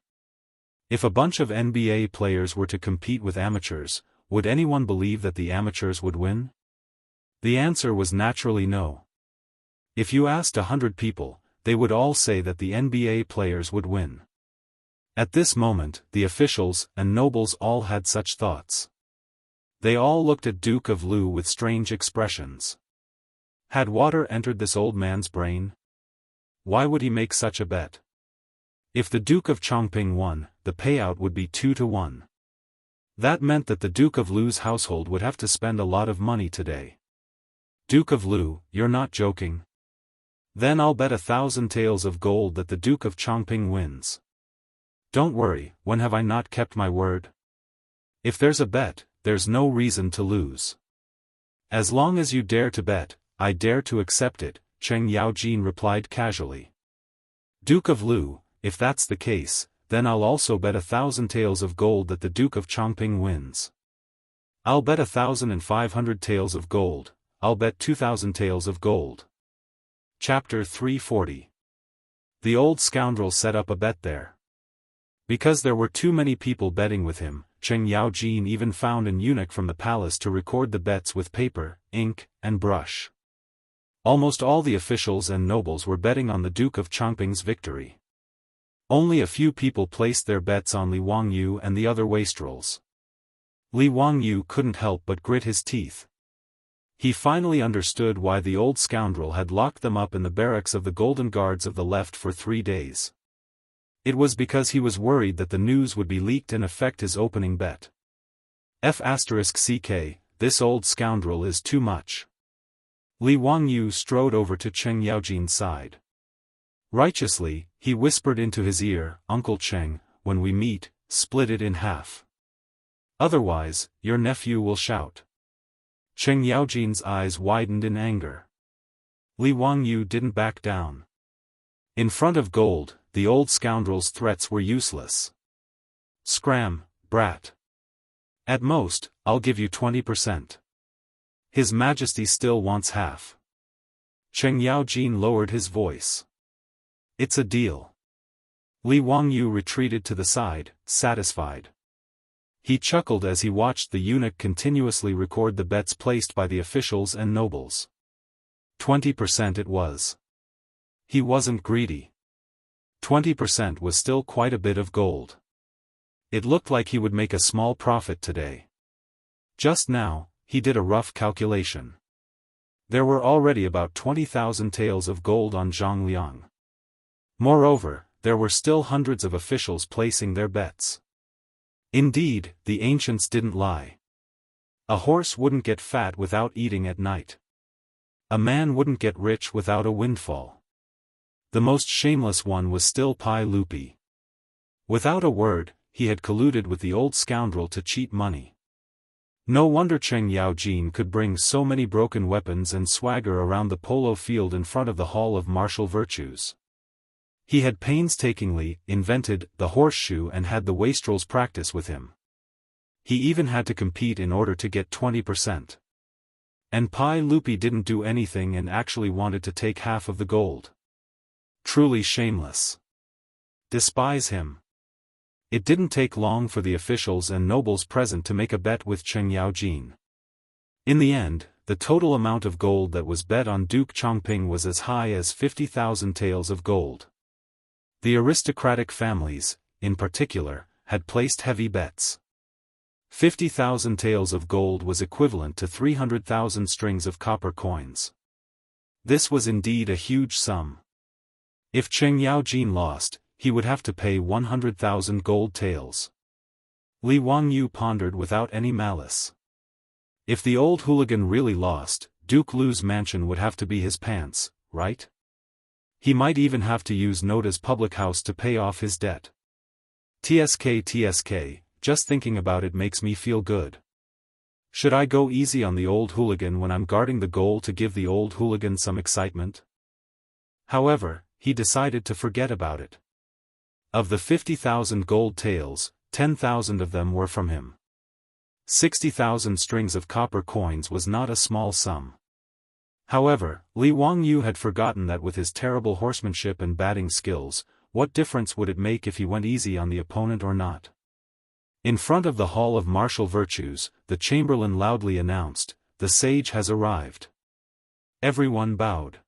If a bunch of NBA players were to compete with amateurs, would anyone believe that the amateurs would win? The answer was naturally no. If you asked 100 people, they would all say that the NBA players would win. At this moment, the officials and nobles all had such thoughts. They all looked at Duke of Lu with strange expressions. Had water entered this old man's brain? Why would he make such a bet? If the Duke of Chongping won, the payout would be 2-1. That meant that the Duke of Lu's household would have to spend a lot of money today. Duke of Lu, you're not joking? Then I'll bet 1,000 taels of gold that the Duke of Chongping wins. Don't worry, when have I not kept my word? If there's a bet, there's no reason to lose. As long as you dare to bet, I dare to accept it, Cheng Yaojin replied casually. Duke of Lu, if that's the case, then I'll also bet 1,000 taels of gold that the Duke of Chongping wins. I'll bet 1,500 taels of gold, I'll bet 2,000 taels of gold. Chapter 340. The old scoundrel set up a bet there. Because there were too many people betting with him, Cheng Yaojin even found an eunuch from the palace to record the bets with paper, ink, and brush. Almost all the officials and nobles were betting on the Duke of Chongping's victory. Only a few people placed their bets on Li Wangyu and the other wastrels. Li Wangyu couldn't help but grit his teeth. He finally understood why the old scoundrel had locked them up in the barracks of the Golden Guards of the left for 3 days. It was because he was worried that the news would be leaked and affect his opening bet. F***ck, this old scoundrel is too much. Li Wangyu strode over to Cheng Yaojin's side. Righteously, he whispered into his ear, Uncle Cheng, when we meet, split it in half. Otherwise, your nephew will shout. Cheng Yaojin's eyes widened in anger. Li Wangyu didn't back down. In front of gold, the old scoundrel's threats were useless. Scram, brat. At most, I'll give you 20%. His Majesty still wants half. Cheng Yaojin lowered his voice. It's a deal. Li Wangyu retreated to the side, satisfied. He chuckled as he watched the eunuch continuously record the bets placed by the officials and nobles. 20% it was. He wasn't greedy. 20% was still quite a bit of gold. It looked like he would make a small profit today. Just now, he did a rough calculation. There were already about 20,000 taels of gold on Zhongliang. Moreover, there were still hundreds of officials placing their bets. Indeed, the ancients didn't lie. A horse wouldn't get fat without eating at night. A man wouldn't get rich without a windfall. The most shameless one was still Pai Lupi. Without a word, he had colluded with the old scoundrel to cheat money. No wonder Cheng Yaojin could bring so many broken weapons and swagger around the polo field in front of the Hall of Martial Virtues. He had painstakingly invented the horseshoe and had the wastrels practice with him. He even had to compete in order to get 20%. And Pai Lupi didn't do anything and actually wanted to take half of the gold. Truly shameless. Despise him. It didn't take long for the officials and nobles present to make a bet with Cheng Yaojin. In the end, the total amount of gold that was bet on Duke Chongping was as high as 50,000 taels of gold. The aristocratic families, in particular, had placed heavy bets. 50,000 taels of gold was equivalent to 300,000 strings of copper coins. This was indeed a huge sum. If Cheng Yaojin lost, he would have to pay 100,000 gold taels. Li Wangyu pondered without any malice. If the old hooligan really lost, Duke Lu's mansion would have to be his pants, right? He might even have to use Noda's public house to pay off his debt. TSK, just thinking about it makes me feel good. Should I go easy on the old hooligan when I'm guarding the goal to give the old hooligan some excitement? However, he decided to forget about it. Of the 50,000 gold taels, 10,000 of them were from him. 60,000 strings of copper coins was not a small sum. However, Li Wangyu had forgotten that with his terrible horsemanship and batting skills, what difference would it make if he went easy on the opponent or not? In front of the Hall of Martial Virtues, the chamberlain loudly announced, "The sage has arrived." Everyone bowed.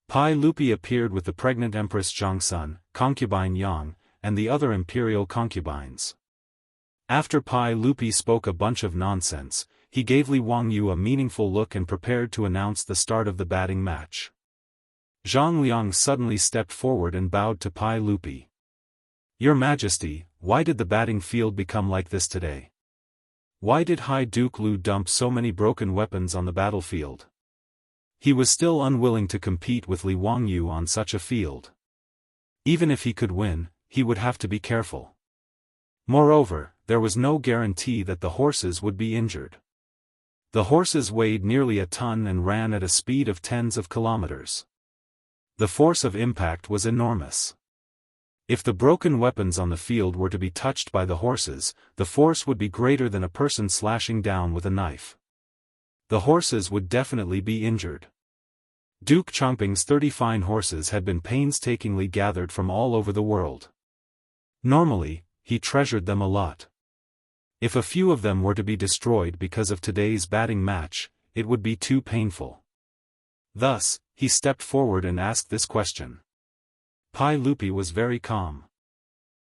Pai Lupi appeared with the pregnant Empress Zhangsun, concubine Yang, and the other imperial concubines. After Pai Lupi spoke a bunch of nonsense, he gave Li Wangyu a meaningful look and prepared to announce the start of the batting match. Zhang Liang suddenly stepped forward and bowed to Pai Lupi. "Your Majesty, why did the batting field become like this today? Why did High Duke Lu dump so many broken weapons on the battlefield?" He was still unwilling to compete with Li Wangyu on such a field. Even if he could win, he would have to be careful. Moreover, there was no guarantee that the horses would be injured. The horses weighed nearly a ton and ran at a speed of tens of kilometers. The force of impact was enormous. If the broken weapons on the field were to be touched by the horses, the force would be greater than a person slashing down with a knife. The horses would definitely be injured. Duke Chongping's 30 fine horses had been painstakingly gathered from all over the world. Normally, he treasured them a lot. If a few of them were to be destroyed because of today's batting match, it would be too painful. Thus, he stepped forward and asked this question. Pai Lupi was very calm.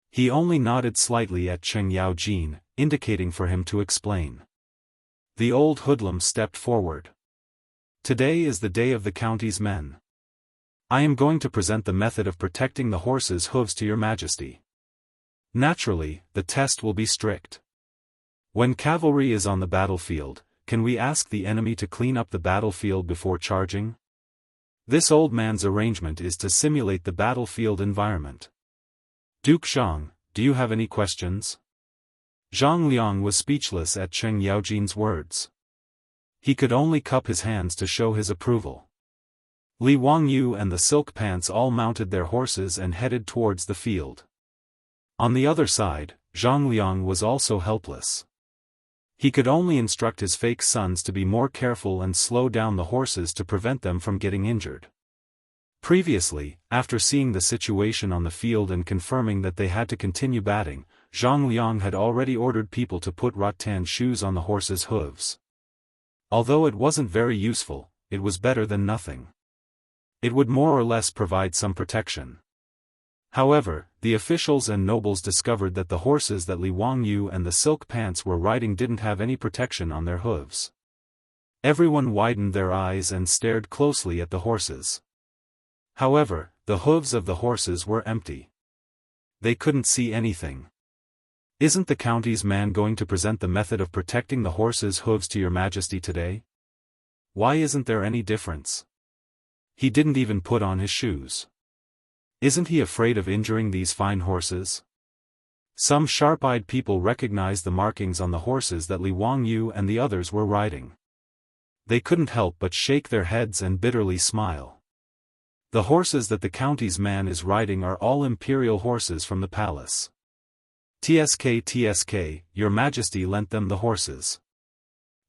He only nodded slightly at Cheng Yaojin, indicating for him to explain. The old hoodlum stepped forward. "Today is the day of the county's men. I am going to present the method of protecting the horse's hooves to your majesty. Naturally, the test will be strict. When cavalry is on the battlefield, can we ask the enemy to clean up the battlefield before charging? This old man's arrangement is to simulate the battlefield environment. Duke Zhang, do you have any questions? Zhang Liang was speechless at Cheng Yaojin's words. He could only cup his hands to show his approval. Li Wangyu and the Silk Pants all mounted their horses and headed towards the field. On the other side, Zhang Liang was also helpless. He could only instruct his fake sons to be more careful and slow down the horses to prevent them from getting injured. Previously, after seeing the situation on the field and confirming that they had to continue batting, Zhang Liang had already ordered people to put rattan shoes on the horses' hooves. Although it wasn't very useful, it was better than nothing. It would more or less provide some protection. However, the officials and nobles discovered that the horses that Li Wangyu and the Silk Pants were riding didn't have any protection on their hooves. Everyone widened their eyes and stared closely at the horses. However, the hooves of the horses were empty. They couldn't see anything. Isn't the county's man going to present the method of protecting the horses' hooves to your majesty today? Why isn't there any difference? He didn't even put on his shoes. Isn't he afraid of injuring these fine horses? Some sharp-eyed people recognized the markings on the horses that Li Wangyu and the others were riding. They couldn't help but shake their heads and bitterly smile. The horses that the county's man is riding are all imperial horses from the palace. TSK, your majesty lent them the horses.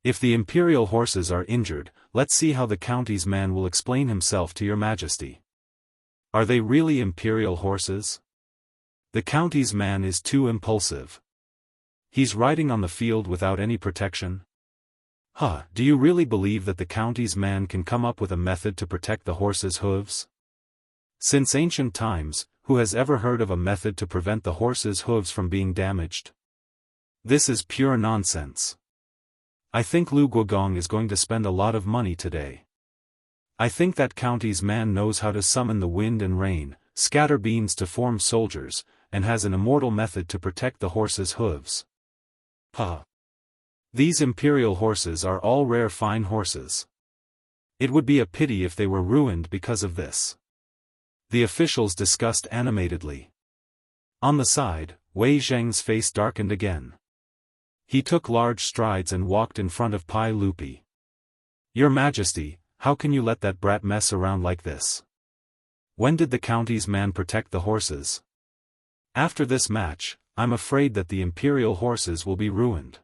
If the imperial horses are injured, let's see how the county's man will explain himself to your majesty. Are they really imperial horses? The county's man is too impulsive. He's riding on the field without any protection. Do you really believe that the county's man can come up with a method to protect the horse's hooves? Since ancient times, who has ever heard of a method to prevent the horse's hooves from being damaged? This is pure nonsense. I think Lu Guogong is going to spend a lot of money today. I think that county's man knows how to summon the wind and rain, scatter beans to form soldiers, and has an immortal method to protect the horse's hooves. These imperial horses are all rare fine horses. It would be a pity if they were ruined because of this. The officials discussed animatedly. On the side, Wei Zheng's face darkened again. He took large strides and walked in front of Pai Lupi. Your Majesty, how can you let that brat mess around like this? When did the county's man protect the horses? After this match, I'm afraid that the imperial horses will be ruined.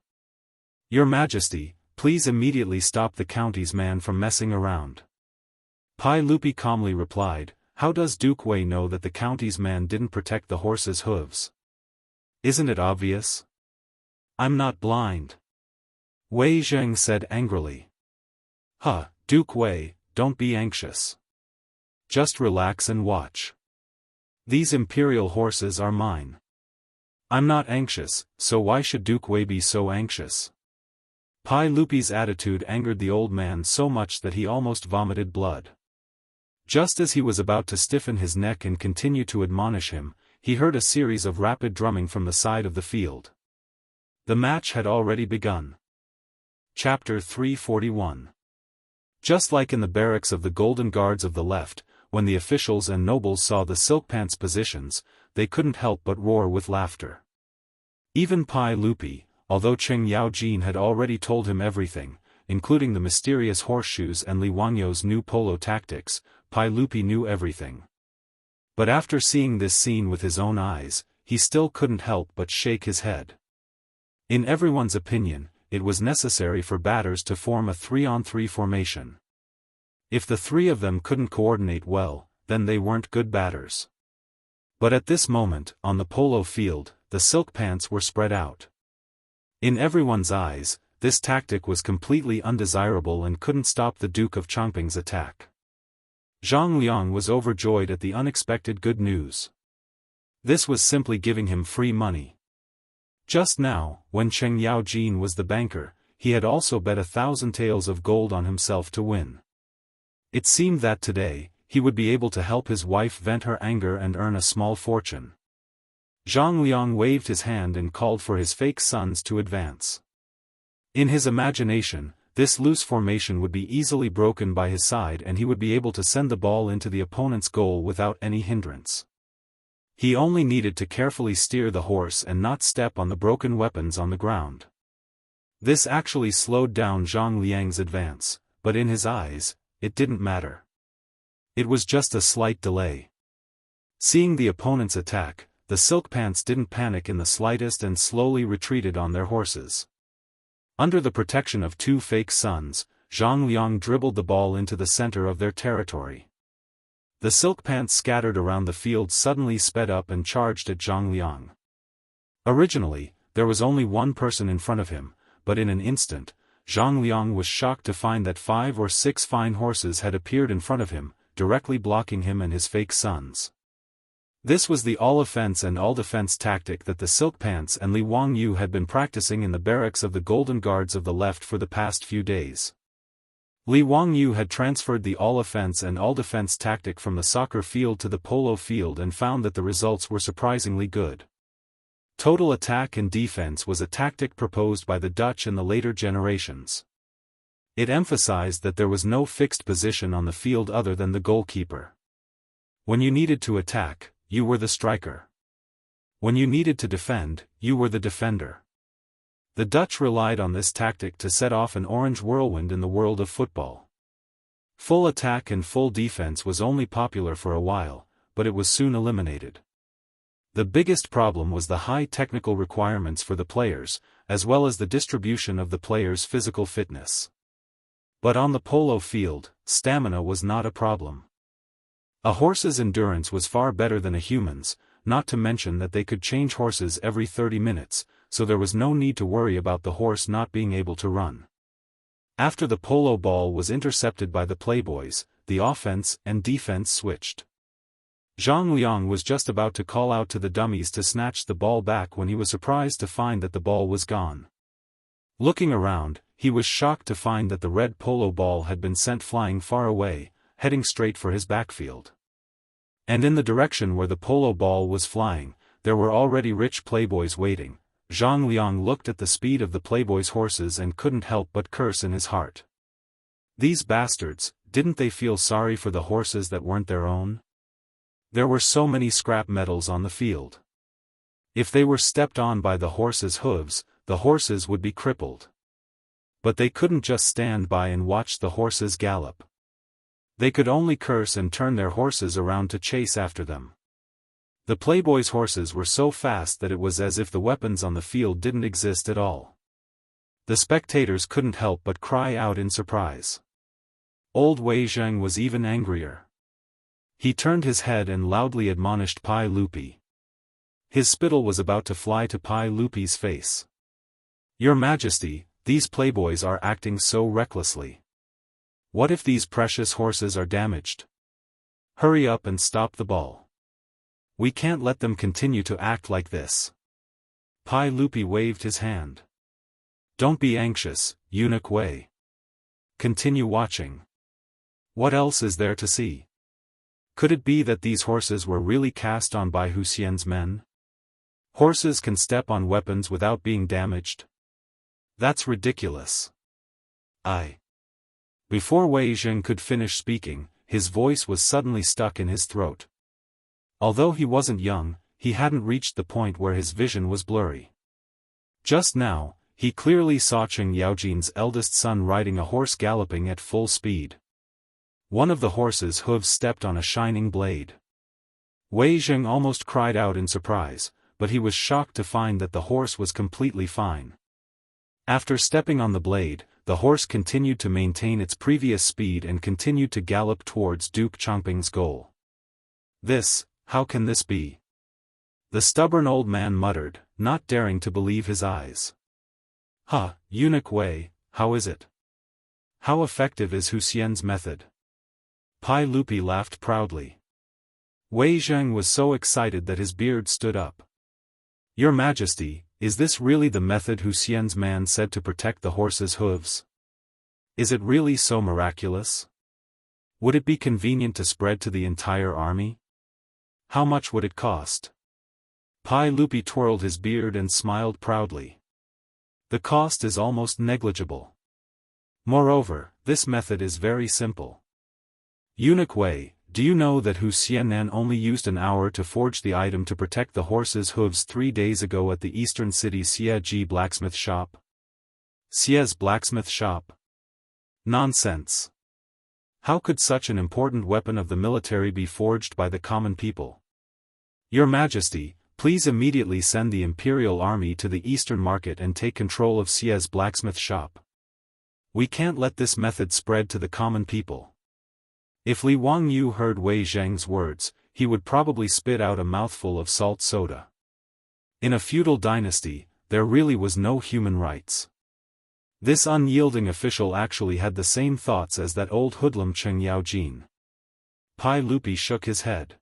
Your Majesty, please immediately stop the county's man from messing around. Pai Lupi calmly replied, how does Duke Wei know that the county's man didn't protect the horse's hooves? Isn't it obvious? I'm not blind. Wei Zheng said angrily. Duke Wei, don't be anxious. Just relax and watch. These imperial horses are mine. I'm not anxious, so why should Duke Wei be so anxious? Pai Lupi's attitude angered the old man so much that he almost vomited blood. Just as he was about to stiffen his neck and continue to admonish him, he heard a series of rapid drumming from the side of the field. The match had already begun. Chapter 341. Just like in the barracks of the Golden Guards of the left, when the officials and nobles saw the Silk Pants' positions, they couldn't help but roar with laughter. Even Pai Lupi, although Cheng Yaojin had already told him everything, including the mysterious horseshoes and Li Wangyu's new polo tactics, Pai Lupi knew everything. But after seeing this scene with his own eyes, he still couldn't help but shake his head. In everyone's opinion, it was necessary for batters to form a 3-on-3 formation. If the three of them couldn't coordinate well, then they weren't good batters. But at this moment, on the polo field, the Silk Pants were spread out. In everyone's eyes, this tactic was completely undesirable and couldn't stop the Duke of Chongping's attack. Zhang Liang was overjoyed at the unexpected good news. This was simply giving him free money. Just now, when Cheng Yaojin was the banker, he had also bet 1,000 taels of gold on himself to win. It seemed that today, he would be able to help his wife vent her anger and earn a small fortune. Zhang Liang waved his hand and called for his fake sons to advance. In his imagination, this loose formation would be easily broken by his side and he would be able to send the ball into the opponent's goal without any hindrance. He only needed to carefully steer the horse and not step on the broken weapons on the ground. This actually slowed down Zhang Liang's advance, but in his eyes, it didn't matter. It was just a slight delay. Seeing the opponent's attack, the silk pants didn't panic in the slightest and slowly retreated on their horses. Under the protection of two fake sons, Zhang Liang dribbled the ball into the center of their territory. The silk pants scattered around the field suddenly sped up and charged at Zhang Liang. Originally, there was only one person in front of him, but in an instant, Zhang Liang was shocked to find that 5 or 6 fine horses had appeared in front of him, directly blocking him and his fake sons. This was the all-offense and all-defense tactic that the Silk Pants and Li Wangyu had been practicing in the barracks of the Golden Guards of the left for the past few days. Li Wangyu had transferred the all-offense and all-defense tactic from the soccer field to the polo field and found that the results were surprisingly good. Total attack and defense was a tactic proposed by the Dutch in the later generations. It emphasized that there was no fixed position on the field other than the goalkeeper. When you needed to attack, you were the striker. When you needed to defend, you were the defender. The Dutch relied on this tactic to set off an orange whirlwind in the world of football. Full attack and full defense was only popular for a while, but it was soon eliminated. The biggest problem was the high technical requirements for the players, as well as the distribution of the players' physical fitness. But on the polo field, stamina was not a problem. A horse's endurance was far better than a human's, not to mention that they could change horses every 30 minutes, so there was no need to worry about the horse not being able to run. After the polo ball was intercepted by the playboys, the offense and defense switched. Zhang Liang was just about to call out to the dummies to snatch the ball back when he was surprised to find that the ball was gone. Looking around, he was shocked to find that the red polo ball had been sent flying far away, heading straight for his backfield. And in the direction where the polo ball was flying, there were already rich playboys waiting. Zhang Liang looked at the speed of the playboys' horses and couldn't help but curse in his heart. These bastards, didn't they feel sorry for the horses that weren't their own? There were so many scrap metals on the field. If they were stepped on by the horses' hooves, the horses would be crippled. But they couldn't just stand by and watch the horses gallop. They could only curse and turn their horses around to chase after them. The playboys' horses were so fast that it was as if the weapons on the field didn't exist at all. The spectators couldn't help but cry out in surprise. Old Wei Zheng was even angrier. He turned his head and loudly admonished Pai Lupi. His spittle was about to fly to Pai Lupi's face. "Your Majesty, these playboys are acting so recklessly. What if these precious horses are damaged? Hurry up and stop the ball. We can't let them continue to act like this." Pai Lupi waved his hand. "Don't be anxious, Eunuch Wei. Continue watching. What else is there to see? Could it be that these horses were really cast on by Hu Xian's men? Horses can step on weapons without being damaged? That's ridiculous." Before Wei Zheng could finish speaking, his voice was suddenly stuck in his throat. Although he wasn't young, he hadn't reached the point where his vision was blurry. Just now, he clearly saw Cheng Yaojin's eldest son riding a horse galloping at full speed. One of the horse's hooves stepped on a shining blade. Wei Zheng almost cried out in surprise, but he was shocked to find that the horse was completely fine. After stepping on the blade, the horse continued to maintain its previous speed and continued to gallop towards Duke Changping's goal. How can this be?" the stubborn old man muttered, not daring to believe his eyes. Eunuch Wei, how is it? How effective is Hu Xian's method?" Pai Lupi laughed proudly. Wei Zheng was so excited that his beard stood up. "Your Majesty, is this really the method Hu Xian's man said to protect the horse's hooves? Is it really so miraculous?" Would it be convenient to spread to the entire army? How much would it cost? Pai Lupi twirled his beard and smiled proudly. The cost is almost negligible. Moreover, this method is very simple. Eunuch Wei, do you know that Hu Xiannan only used an hour to forge the item to protect the horse's hooves 3 days ago at the eastern city's Xie blacksmith shop? Xie's blacksmith shop? Nonsense. How could such an important weapon of the military be forged by the common people? Your Majesty, please immediately send the Imperial Army to the Eastern Market and take control of Xie's blacksmith shop. We can't let this method spread to the common people. If Li Wangyu heard Wei Zheng's words, he would probably spit out a mouthful of salt soda. In a feudal dynasty, there really was no human rights. This unyielding official actually had the same thoughts as that old hoodlum Cheng Yaojin. Pai Lupi shook his head.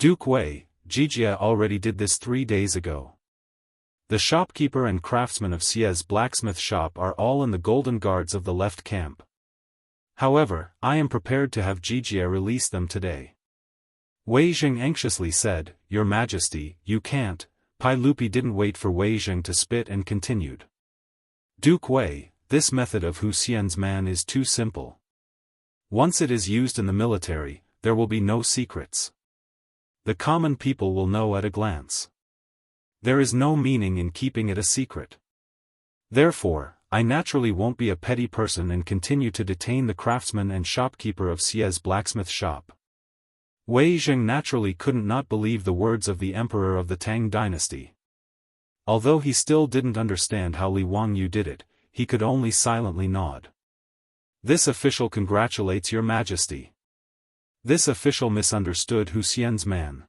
Duke Wei, Jijia already did this 3 days ago. The shopkeeper and craftsmen of Xie's blacksmith shop are all in the golden guards of the left camp. However, I am prepared to have Jijia release them today. Wei Zheng anxiously said, Your Majesty, you can't. Pai Lupi didn't wait for Wei Zheng to spit and continued. Duke Wei, this method of Hu Xian's man is too simple. Once it is used in the military, there will be no secrets. The common people will know at a glance. There is no meaning in keeping it a secret. Therefore, I naturally won't be a petty person and continue to detain the craftsman and shopkeeper of Xie's blacksmith shop. Wei Zheng naturally couldn't not believe the words of the emperor of the Tang dynasty. Although he still didn't understand how Li Wangyu did it, he could only silently nod. This official congratulates Your Majesty. This official misunderstood Hu Xian's man.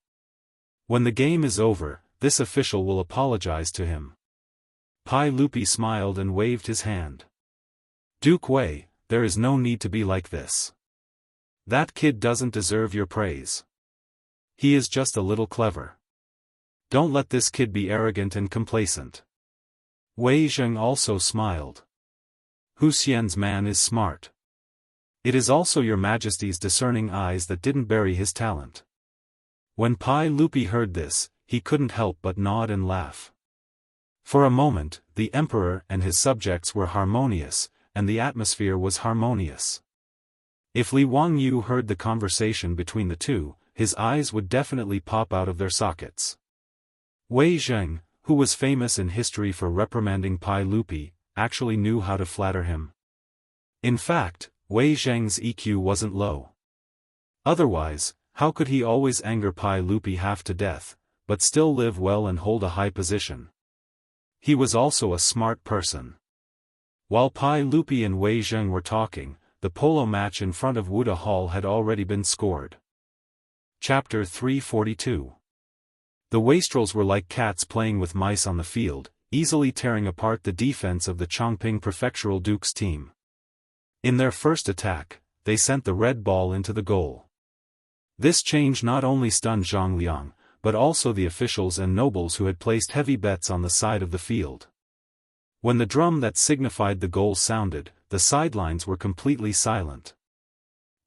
When the game is over, this official will apologize to him. Pai Lupi smiled and waved his hand. Duke Wei, there is no need to be like this. That kid doesn't deserve your praise. He is just a little clever. Don't let this kid be arrogant and complacent. Wei Zheng also smiled. Hu Xian's man is smart. It is also Your Majesty's discerning eyes that didn't bury his talent. When Pai Lupi heard this, he couldn't help but nod and laugh. For a moment, the emperor and his subjects were harmonious, and the atmosphere was harmonious. If Li Wangyu heard the conversation between the two, his eyes would definitely pop out of their sockets. Wei Zheng, who was famous in history for reprimanding Pai Lupi, actually knew how to flatter him. In fact, Wei Zheng's EQ wasn't low. Otherwise, how could he always anger Pai Lupi half to death, but still live well and hold a high position? He was also a smart person. While Pai Lupi and Wei Zheng were talking, the polo match in front of Wuda Hall had already been scored. Chapter 342. The wastrels were like cats playing with mice on the field, easily tearing apart the defense of the Chongping Prefectural Dukes team. In their first attack, they sent the red ball into the goal. This change not only stunned Zhang Liang, but also the officials and nobles who had placed heavy bets on the side of the field. When the drum that signified the goal sounded, the sidelines were completely silent.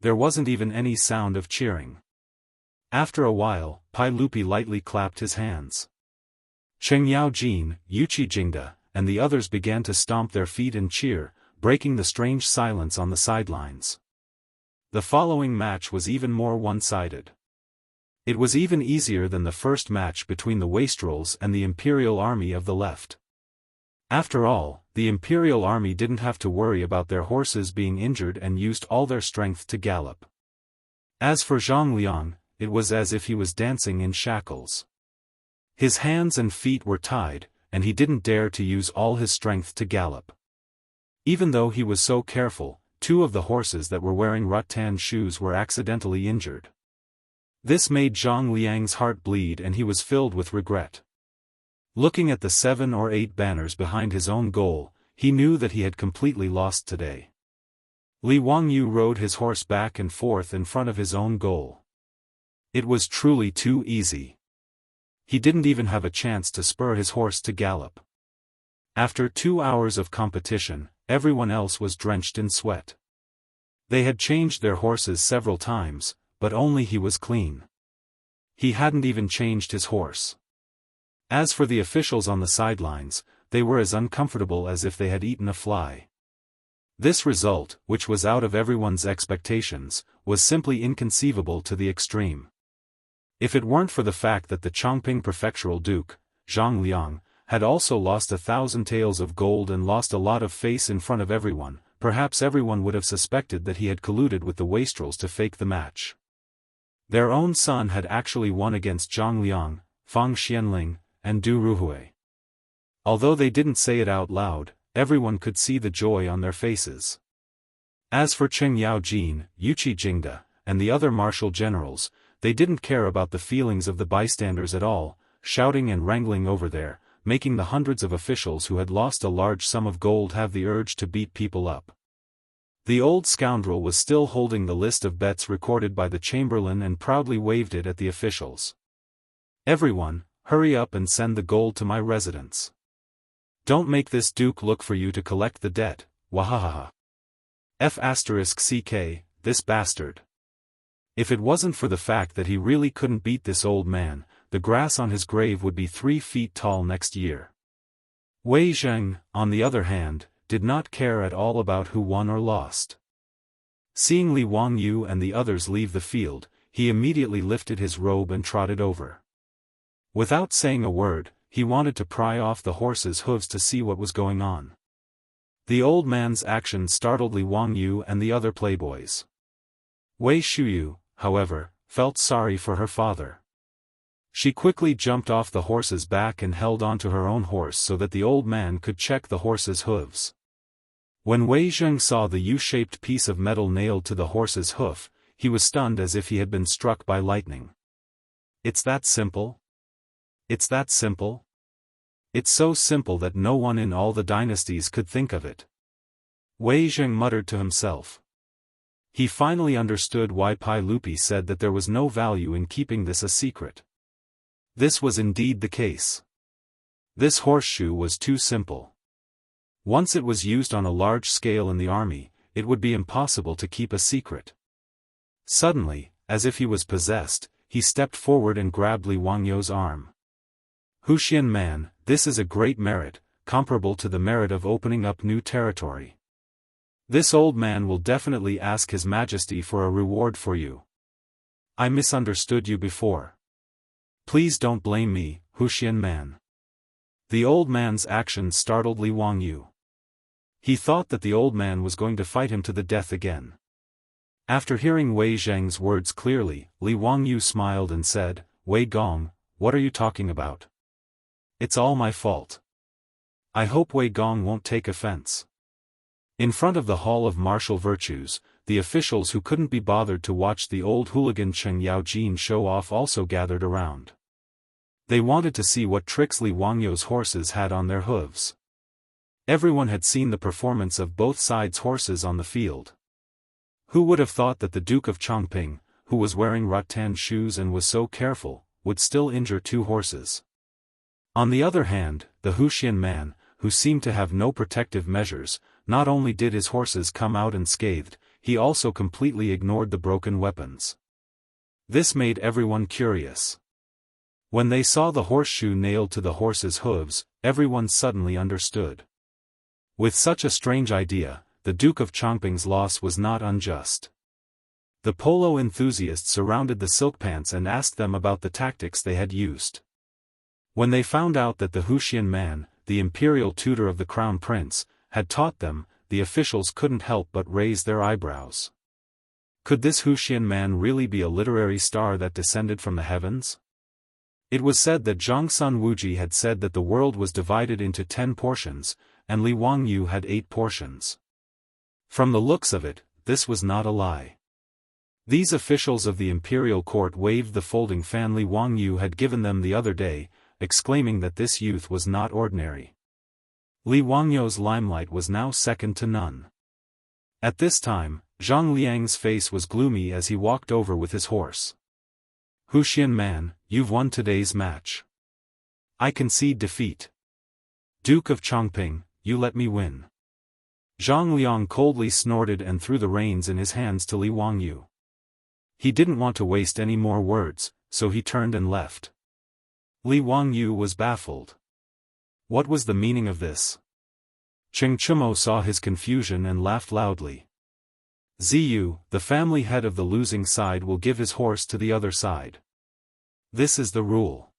There wasn't even any sound of cheering. After a while, Pai Lupi lightly clapped his hands. Cheng Yaojin, Yuqi Jingda, and the others began to stomp their feet and cheer, breaking the strange silence on the sidelines. The following match was even more one-sided. It was even easier than the first match between the wastrels and the Imperial Army of the left. After all, the Imperial Army didn't have to worry about their horses being injured and used all their strength to gallop. As for Zhang Liang, it was as if he was dancing in shackles. His hands and feet were tied, and he didn't dare to use all his strength to gallop. Even though he was so careful, 2 of the horses that were wearing rattan shoes were accidentally injured. This made Zhang Liang's heart bleed and he was filled with regret. Looking at the 7 or 8 banners behind his own goal, he knew that he had completely lost today. Li Wangyu rode his horse back and forth in front of his own goal. It was truly too easy. He didn't even have a chance to spur his horse to gallop. After 2 hours of competition, everyone else was drenched in sweat. They had changed their horses several times, but only he was clean. He hadn't even changed his horse. As for the officials on the sidelines, they were as uncomfortable as if they had eaten a fly. This result, which was out of everyone's expectations, was simply inconceivable to the extreme. If it weren't for the fact that the Chongqing prefectural duke, Zhang Liang, had also lost 1,000 taels of gold and lost a lot of face in front of everyone, perhaps everyone would have suspected that he had colluded with the wastrels to fake the match. Their own son had actually won against Zhang Liang, Fang Xianling, and Du Ruhui. Although they didn't say it out loud, everyone could see the joy on their faces. As for Cheng Yaojin, Yuqi Jingda, and the other martial generals, they didn't care about the feelings of the bystanders at all, shouting and wrangling over there, making the hundreds of officials who had lost a large sum of gold have the urge to beat people up. The old scoundrel was still holding the list of bets recorded by the chamberlain and proudly waved it at the officials. "Everyone, hurry up and send the gold to my residence. Don't make this duke look for you to collect the debt, wahahaha. F***ck, this bastard. If it wasn't for the fact that he really couldn't beat this old man, the grass on his grave would be 3 feet tall next year." Wei Zheng, on the other hand, did not care at all about who won or lost. Seeing Li Wangyu and the others leave the field, he immediately lifted his robe and trotted over. Without saying a word, he wanted to pry off the horse's hooves to see what was going on. The old man's action startled Li Wangyu and the other playboys. Wei Shuyu, however, felt sorry for her father. She quickly jumped off the horse's back and held onto her own horse so that the old man could check the horse's hooves. When Wei Zheng saw the U-shaped piece of metal nailed to the horse's hoof, he was stunned as if he had been struck by lightning. "It's that simple? It's that simple? It's so simple that no one in all the dynasties could think of it." Wei Zheng muttered to himself. He finally understood why Pai Lupi said that there was no value in keeping this a secret. This was indeed the case. This horseshoe was too simple. Once it was used on a large scale in the army, it would be impossible to keep a secret. Suddenly, as if he was possessed, he stepped forward and grabbed Li Wangyu's arm. "Huxian man, this is a great merit, comparable to the merit of opening up new territory. This old man will definitely ask His Majesty for a reward for you. I misunderstood you before. Please don't blame me, Huxian man." The old man's actions startled Li Wangyu. He thought that the old man was going to fight him to the death again. After hearing Wei Zheng's words clearly, Li Wangyu smiled and said, "Wei Gong, what are you talking about? It's all my fault. I hope Wei Gong won't take offense." In front of the Hall of Martial Virtues, the officials who couldn't be bothered to watch the old hooligan Cheng Yaojin show off also gathered around. They wanted to see what tricks Li Wangyu's horses had on their hooves. Everyone had seen the performance of both sides' horses on the field. Who would have thought that the Duke of Chongqing, who was wearing rattan shoes and was so careful, would still injure 2 horses? On the other hand, the Huxian man, who seemed to have no protective measures, not only did his horses come out unscathed, he also completely ignored the broken weapons. This made everyone curious. When they saw the horseshoe nailed to the horse's hooves, everyone suddenly understood. With such a strange idea, the Duke of Chongqing's loss was not unjust. The polo enthusiasts surrounded the silk pants and asked them about the tactics they had used. When they found out that the Huxian man, the imperial tutor of the crown prince, had taught them, the officials couldn't help but raise their eyebrows. Could this Huxian man really be a literary star that descended from the heavens? It was said that Zhangsun Wuji had said that the world was divided into 10 portions, and Li Wangyu had 8 portions. From the looks of it, this was not a lie. These officials of the imperial court waved the folding fan Li Wangyu had given them the other day, exclaiming that this youth was not ordinary. Li Wangyu's limelight was now second to none. At this time, Zhang Liang's face was gloomy as he walked over with his horse. "Huxian man, you've won today's match. I concede defeat. Duke of Chongqing, you let me win." Zhang Liang coldly snorted and threw the reins in his hands to Li Wangyu. He didn't want to waste any more words, so he turned and left. Li Wangyu was baffled. What was the meaning of this? Cheng Chumo saw his confusion and laughed loudly. Ziyu, the family head of the losing side, will give his horse to the other side. This is the rule.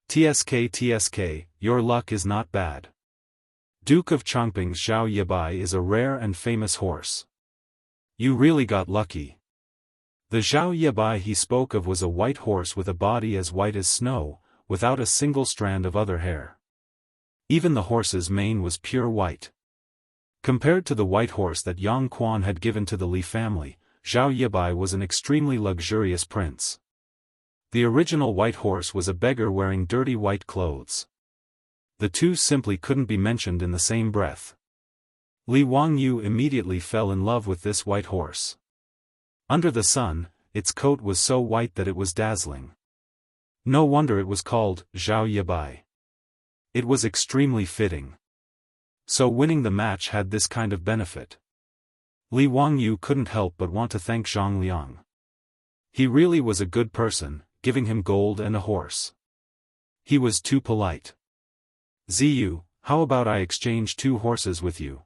TSK, your luck is not bad. Duke of Chongping's Zhao Yabai is a rare and famous horse. You really got lucky. The Zhao Yabai he spoke of was a white horse with a body as white as snow, without a single strand of other hair. Even the horse's mane was pure white. Compared to the white horse that Yang Quan had given to the Li family, Zhao Yabai was an extremely luxurious prince. The original white horse was a beggar wearing dirty white clothes. The two simply couldn't be mentioned in the same breath. Li Wangyu immediately fell in love with this white horse. Under the sun, its coat was so white that it was dazzling. No wonder it was called Zhao Yabai. It was extremely fitting. So winning the match had this kind of benefit. Li Wangyu couldn't help but want to thank Zhang Liang. He really was a good person, giving him gold and a horse. He was too polite. Ziyu, how about I exchange 2 horses with you?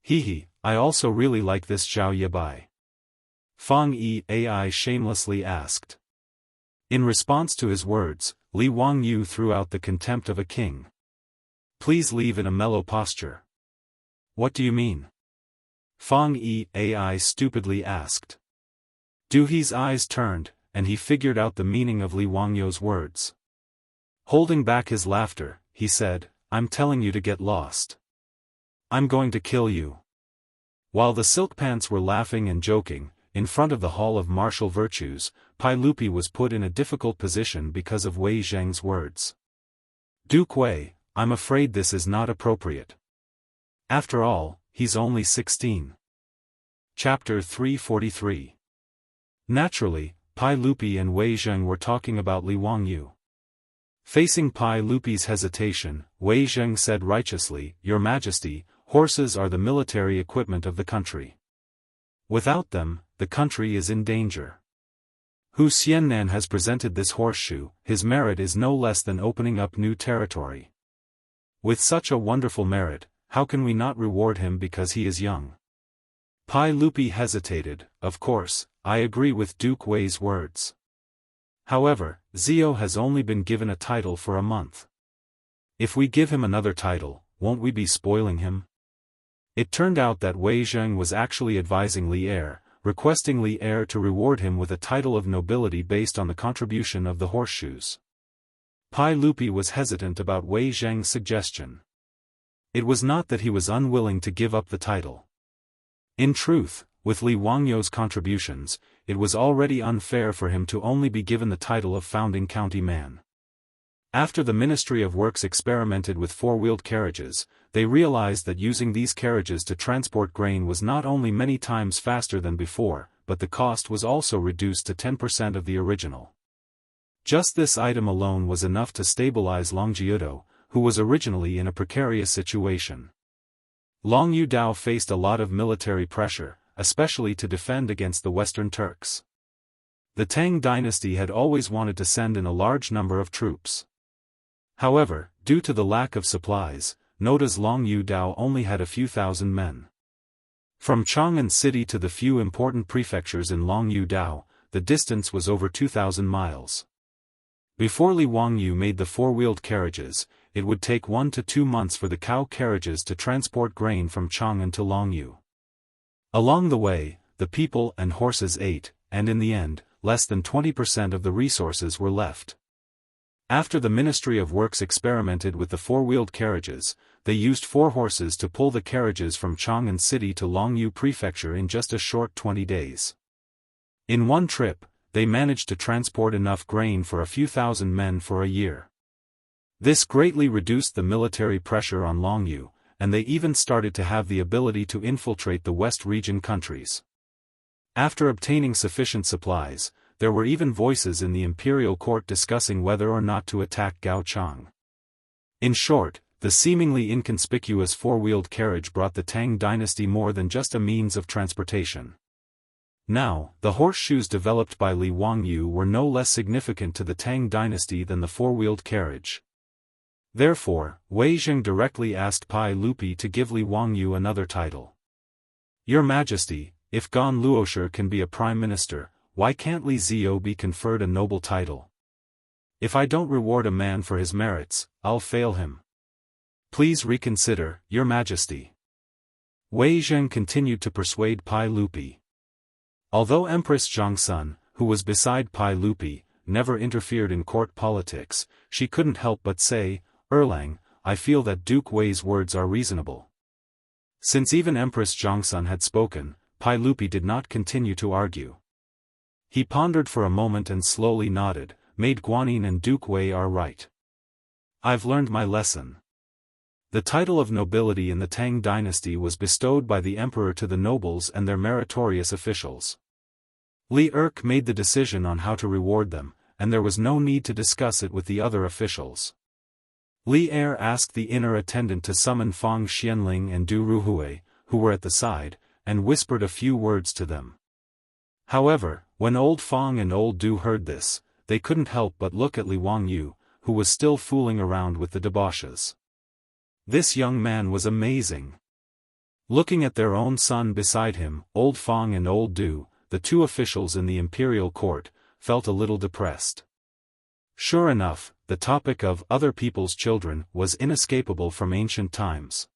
Hehe, I also really like this Zhao Yabai. Fang Yi Ai shamelessly asked. In response to his words, Li Wangyu threw out the contempt of a king. Please leave in a mellow posture. What do you mean? Fang Yi Ai stupidly asked. Du He's eyes turned, and he figured out the meaning of Li Wangyu's words. Holding back his laughter, he said, I'm telling you to get lost. I'm going to kill you. While the silk pants were laughing and joking, in front of the Hall of Martial Virtues, Pai Lupi was put in a difficult position because of Wei Zheng's words. Duke Wei, I'm afraid this is not appropriate. After all, he's only 16. Chapter 343. Naturally, Pai Lupi and Wei Zheng were talking about Li Wangyu. Facing Pai Lupi's hesitation, Wei Zheng said righteously, Your Majesty, horses are the military equipment of the country. Without them, the country is in danger. Hu Xiannan has presented this horseshoe, his merit is no less than opening up new territory. With such a wonderful merit, how can we not reward him because he is young? Pai Lupi hesitated. Of course, I agree with Duke Wei's words. However, Zio has only been given a title for a month. If we give him another title, won't we be spoiling him? It turned out that Wei Zheng was actually advising Li Er, requesting Li Er to reward him with a title of nobility based on the contribution of the horseshoes. Pai Lupi was hesitant about Wei Zheng's suggestion. It was not that he was unwilling to give up the title. In truth, with Li Wangyu's contributions, it was already unfair for him to only be given the title of founding county man. After the Ministry of Works experimented with 4-wheeled carriages, they realized that using these carriages to transport grain was not only many times faster than before, but the cost was also reduced to 10% of the original. Just this item alone was enough to stabilize Longjiudo, who was originally in a precarious situation. Long Yu Dao faced a lot of military pressure, especially to defend against the Western Turks. The Tang dynasty had always wanted to send in a large number of troops. However, due to the lack of supplies, Noda's Long Yu Dao only had a few thousand men. From Chang'an City to the few important prefectures in Long Yu Dao, the distance was over 2,000 miles. Before Li Wangyu made the 4-wheeled carriages, it would take 1 to 2 months for the cow carriages to transport grain from Chang'an to Longyu. Along the way, the people and horses ate, and in the end, less than 20% of the resources were left. After the Ministry of Works experimented with the 4-wheeled carriages, they used 4 horses to pull the carriages from Chang'an City to Longyu Prefecture in just a short 20 days. In one trip, they managed to transport enough grain for a few thousand men for a year. This greatly reduced the military pressure on Longyu, and they even started to have the ability to infiltrate the West region countries. After obtaining sufficient supplies, there were even voices in the imperial court discussing whether or not to attack Gaochang. In short, the seemingly inconspicuous four-wheeled carriage brought the Tang dynasty more than just a means of transportation. Now, the horseshoes developed by Li Wangyu were no less significant to the Tang dynasty than the four-wheeled carriage. Therefore, Wei Zheng directly asked Pai Lupi to give Li Wangyu another title. Your Majesty, if Gan Luosher can be a prime minister, why can't Li Ziyo be conferred a noble title? If I don't reward a man for his merits, I'll fail him. Please reconsider, Your Majesty. Wei Zheng continued to persuade Pai Lupi. Although Empress Zhangsun, who was beside Pai Lupi, never interfered in court politics, she couldn't help but say, Erlang, I feel that Duke Wei's words are reasonable. Since even Empress Zhangsun had spoken, Pai Lupi did not continue to argue. He pondered for a moment and slowly nodded, Maid Guanyin and Duke Wei are right. I've learned my lesson. The title of nobility in the Tang dynasty was bestowed by the emperor to the nobles and their meritorious officials. Li Erk made the decision on how to reward them, and there was no need to discuss it with the other officials. Li Er asked the inner attendant to summon Fang Xianling and Du Ruhui, who were at the side, and whispered a few words to them. However, when old Fang and old Du heard this, they couldn't help but look at Li Wangyu, who was still fooling around with the debauches. This young man was amazing. Looking at their own son beside him, old Fang and old Du, the two officials in the imperial court, felt a little depressed. Sure enough, the topic of other people's children was inescapable from ancient times.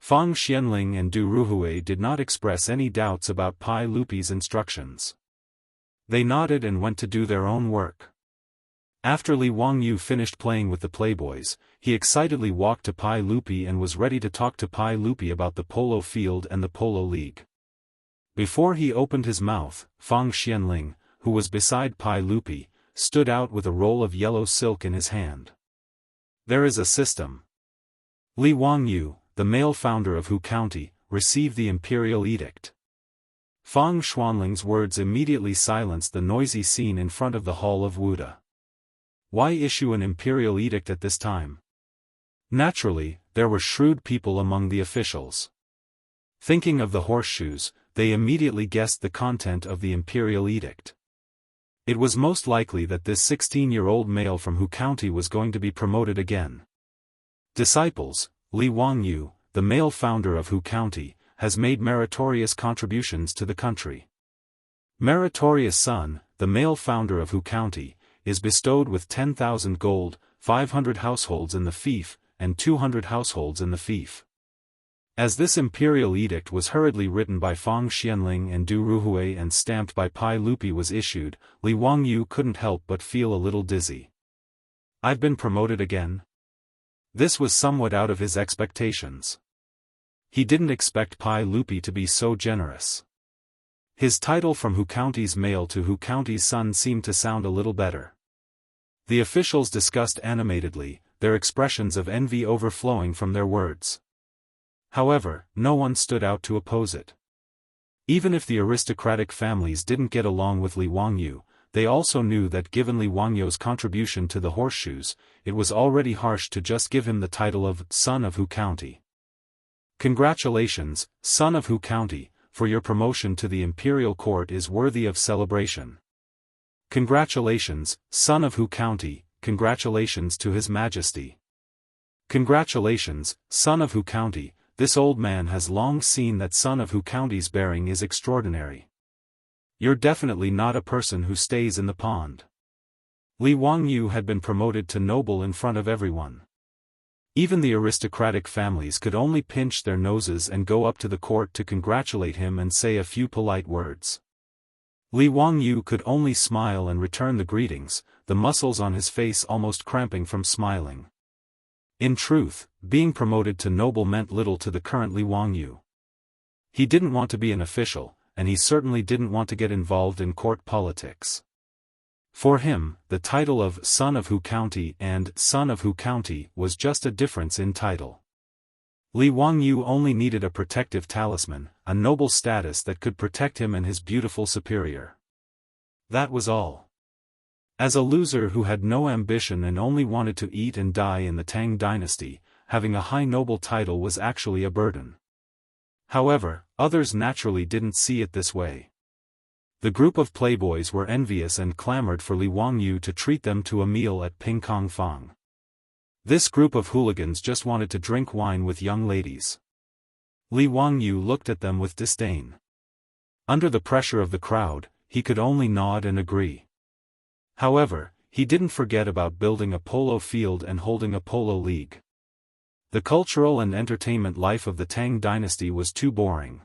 Fang Xianling and Du Ruhui did not express any doubts about Pai Lupi's instructions. They nodded and went to do their own work. After Li Wangyu finished playing with the playboys, he excitedly walked to Pai Lupi and was ready to talk to Pai Lupi about the polo field and the polo league. Before he opened his mouth, Fang Xianling, who was beside Pai Lupi, stood out with a roll of yellow silk in his hand. There is a system. Li Wangyu, the male founder of Hu County, received the imperial edict. Fang Xuanling's words immediately silenced the noisy scene in front of the hall of Wuda. Why issue an imperial edict at this time? Naturally, there were shrewd people among the officials. Thinking of the horseshoes, they immediately guessed the content of the imperial edict. It was most likely that this 16-year-old male from Hu County was going to be promoted again. Disciples, Li Wangyu, the male founder of Hu County, has made meritorious contributions to the country. Meritorious son, the male founder of Hu County, is bestowed with 10,000 gold, 500 households in the fief, and 200 households in the fief. As this imperial edict was hurriedly written by Fang Xianling and Du Ruhui and stamped by Pai Lupi was issued, Li Wangyu couldn't help but feel a little dizzy. I've been promoted again? This was somewhat out of his expectations. He didn't expect Pai Lupi to be so generous. His title from Hu County's male to Hu County's son seemed to sound a little better. The officials discussed animatedly, their expressions of envy overflowing from their words. However, no one stood out to oppose it. Even if the aristocratic families didn't get along with Li Wangyu, they also knew that given Li Wangyu's contribution to the horseshoes, it was already harsh to just give him the title of Son of Hu County. Congratulations, Son of Hu County, for your promotion to the imperial court is worthy of celebration. Congratulations, Son of Hu County, congratulations to His Majesty. Congratulations, Son of Hu County. This old man has long seen that Son of Hu County's bearing is extraordinary. You're definitely not a person who stays in the pond. Li Wangyu had been promoted to noble in front of everyone. Even the aristocratic families could only pinch their noses and go up to the court to congratulate him and say a few polite words. Li Wangyu could only smile and return the greetings, the muscles on his face almost cramping from smiling. In truth, being promoted to noble meant little to the current Li Wangyu. He didn't want to be an official, and he certainly didn't want to get involved in court politics. For him, the title of Son of Hu County and Son of Hu County was just a difference in title. Li Wangyu only needed a protective talisman, a noble status that could protect him and his beautiful superior. That was all. As a loser who had no ambition and only wanted to eat and die in the Tang dynasty, having a high noble title was actually a burden. However, others naturally didn't see it this way. The group of playboys were envious and clamored for Li Wangyu to treat them to a meal at Ping Kong Fang. This group of hooligans just wanted to drink wine with young ladies. Li Wangyu looked at them with disdain. Under the pressure of the crowd, he could only nod and agree. However, he didn't forget about building a polo field and holding a polo league. The cultural and entertainment life of the Tang dynasty was too boring.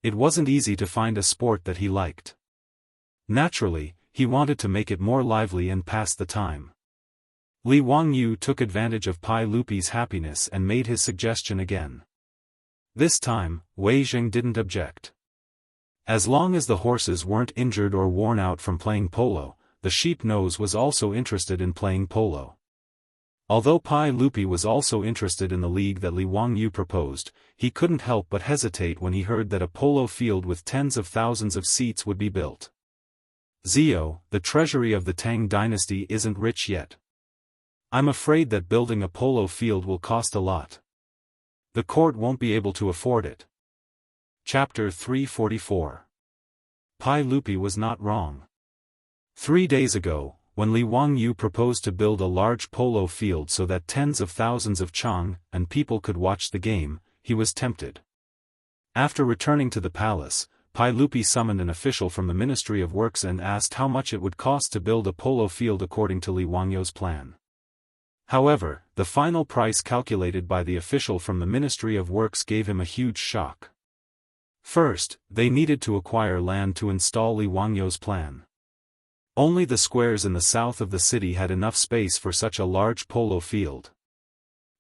It wasn't easy to find a sport that he liked. Naturally, he wanted to make it more lively and pass the time. Li Wangyu took advantage of Pai Lupi's happiness and made his suggestion again. This time, Wei Zheng didn't object. As long as the horses weren't injured or worn out from playing polo, the sheep nose was also interested in playing polo. Although Pai Lupi was also interested in the league that Li Wangyu proposed, he couldn't help but hesitate when he heard that a polo field with tens of thousands of seats would be built. Zio, the treasury of the Tang dynasty isn't rich yet. I'm afraid that building a polo field will cost a lot. The court won't be able to afford it. Chapter 344. Pai Lupi was not wrong. 3 days ago, when Li Wangyu proposed to build a large polo field so that tens of thousands of Chang and people could watch the game, he was tempted. After returning to the palace, Pai Lupi summoned an official from the Ministry of Works and asked how much it would cost to build a polo field according to Li Wangyu's plan. However, the final price calculated by the official from the Ministry of Works gave him a huge shock. First, they needed to acquire land to install Li Wangyu's plan. Only the squares in the south of the city had enough space for such a large polo field.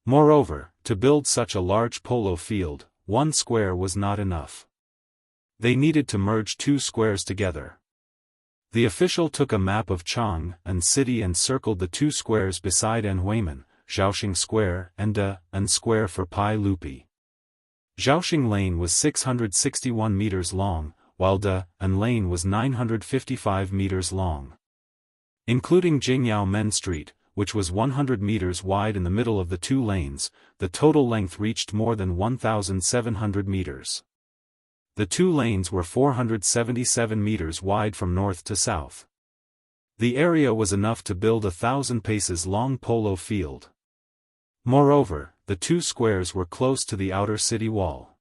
Moreover, to build such a large polo field, one square was not enough. They needed to merge 2 squares together. The official took a map of Chang and city and circled the 2 squares beside Anhuimen, Zhaoxing Square and An Square for Pai Lupi. Zhaoxing Lane was 661 meters long, while An Lane was 955 meters long. Including Jingyao Men Street, which was 100 meters wide in the middle of the 2 lanes, the total length reached more than 1,700 meters. The 2 lanes were 477 meters wide from north to south. The area was enough to build 1,000 paces long polo field. Moreover, the 2 squares were close to the outer city wall.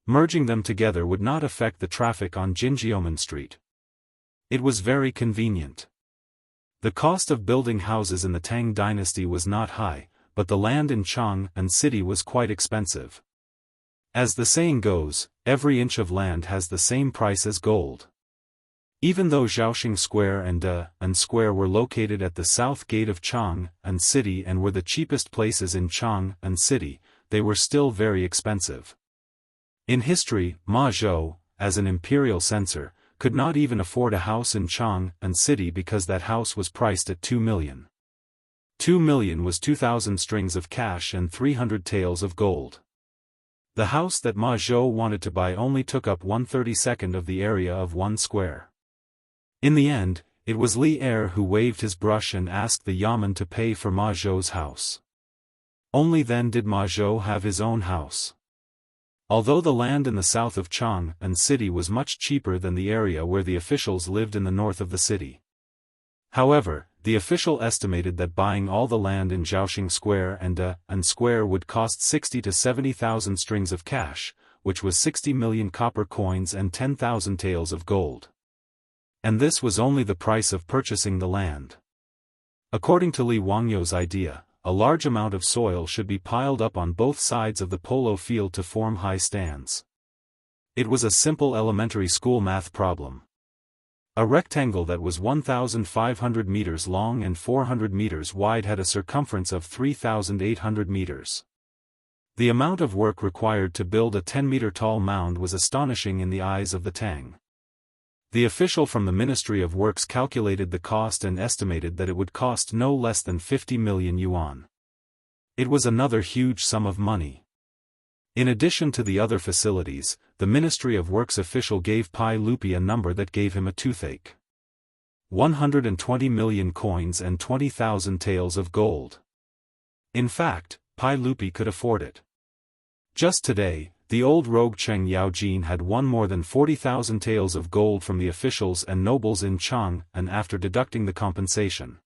Merging them together would not affect the traffic on Jinjiaomen Street. It was very convenient. The cost of building houses in the Tang dynasty was not high, but the land in Chang and city was quite expensive. As the saying goes, every inch of land has the same price as gold. Even though Zhaoxing Square and An Square were located at the south gate of Chang and city and were the cheapest places in Chang and city, they were still very expensive. In history, Ma Zhou, as an imperial censor, could not even afford a house in Chang and city because that house was priced at 2 million. 2 million was 2,000 strings of cash and 300 taels of gold. The house that Ma Zhou wanted to buy only took up 1/32 of the area of 1 square. In the end, it was Li Er who waved his brush and asked the Yamen to pay for Ma Zhou's house. Only then did Ma Zhou have his own house. Although the land in the south of Chang and city was much cheaper than the area where the officials lived in the north of the city. However, the official estimated that buying all the land in Zhaoxing Square and An Square would cost 60 to 70,000 strings of cash, which was 60 million copper coins and 10,000 taels of gold. And this was only the price of purchasing the land. According to Li Wangyu's idea, a large amount of soil should be piled up on both sides of the polo field to form high stands. It was a simple elementary school math problem. A rectangle that was 1,500 meters long and 400 meters wide had a circumference of 3,800 meters. The amount of work required to build a 10-meter-tall mound was astonishing in the eyes of the Tang. The official from the Ministry of Works calculated the cost and estimated that it would cost no less than 50 million yuan. It was another huge sum of money. In addition to the other facilities, the Ministry of Works official gave Pai Lupi a number that gave him a toothache. 120 million coins and 20,000 taels of gold. In fact, Pai Lupi could afford it. Just today, the old rogue Cheng Yaojin had won more than 40,000 taels of gold from the officials and nobles in Chang, and after deducting the compensation,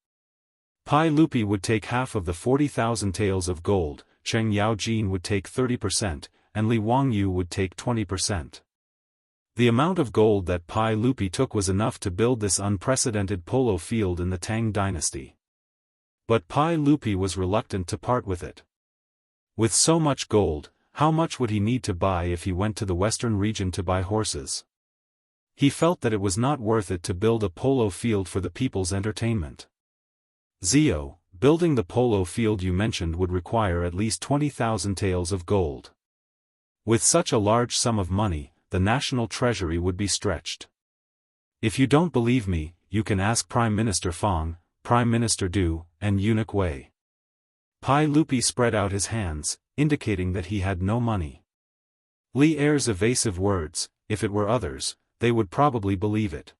Pai Lupi would take half of the 40,000 taels of gold, Cheng Yaojin would take 30%, and Li Wangyu would take 20%. The amount of gold that Pai Lupi took was enough to build this unprecedented polo field in the Tang dynasty. But Pai Lupi was reluctant to part with it. With so much gold, how much would he need to buy if he went to the western region to buy horses? He felt that it was not worth it to build a polo field for the people's entertainment. Zio, building the polo field you mentioned would require at least 20,000 taels of gold. With such a large sum of money, the national treasury would be stretched. If you don't believe me, you can ask Prime Minister Fang, Prime Minister Du, and Eunuch Wei. Pai Lupi spread out his hands, indicating that he had no money. Li Er's evasive words, if it were others, they would probably believe it.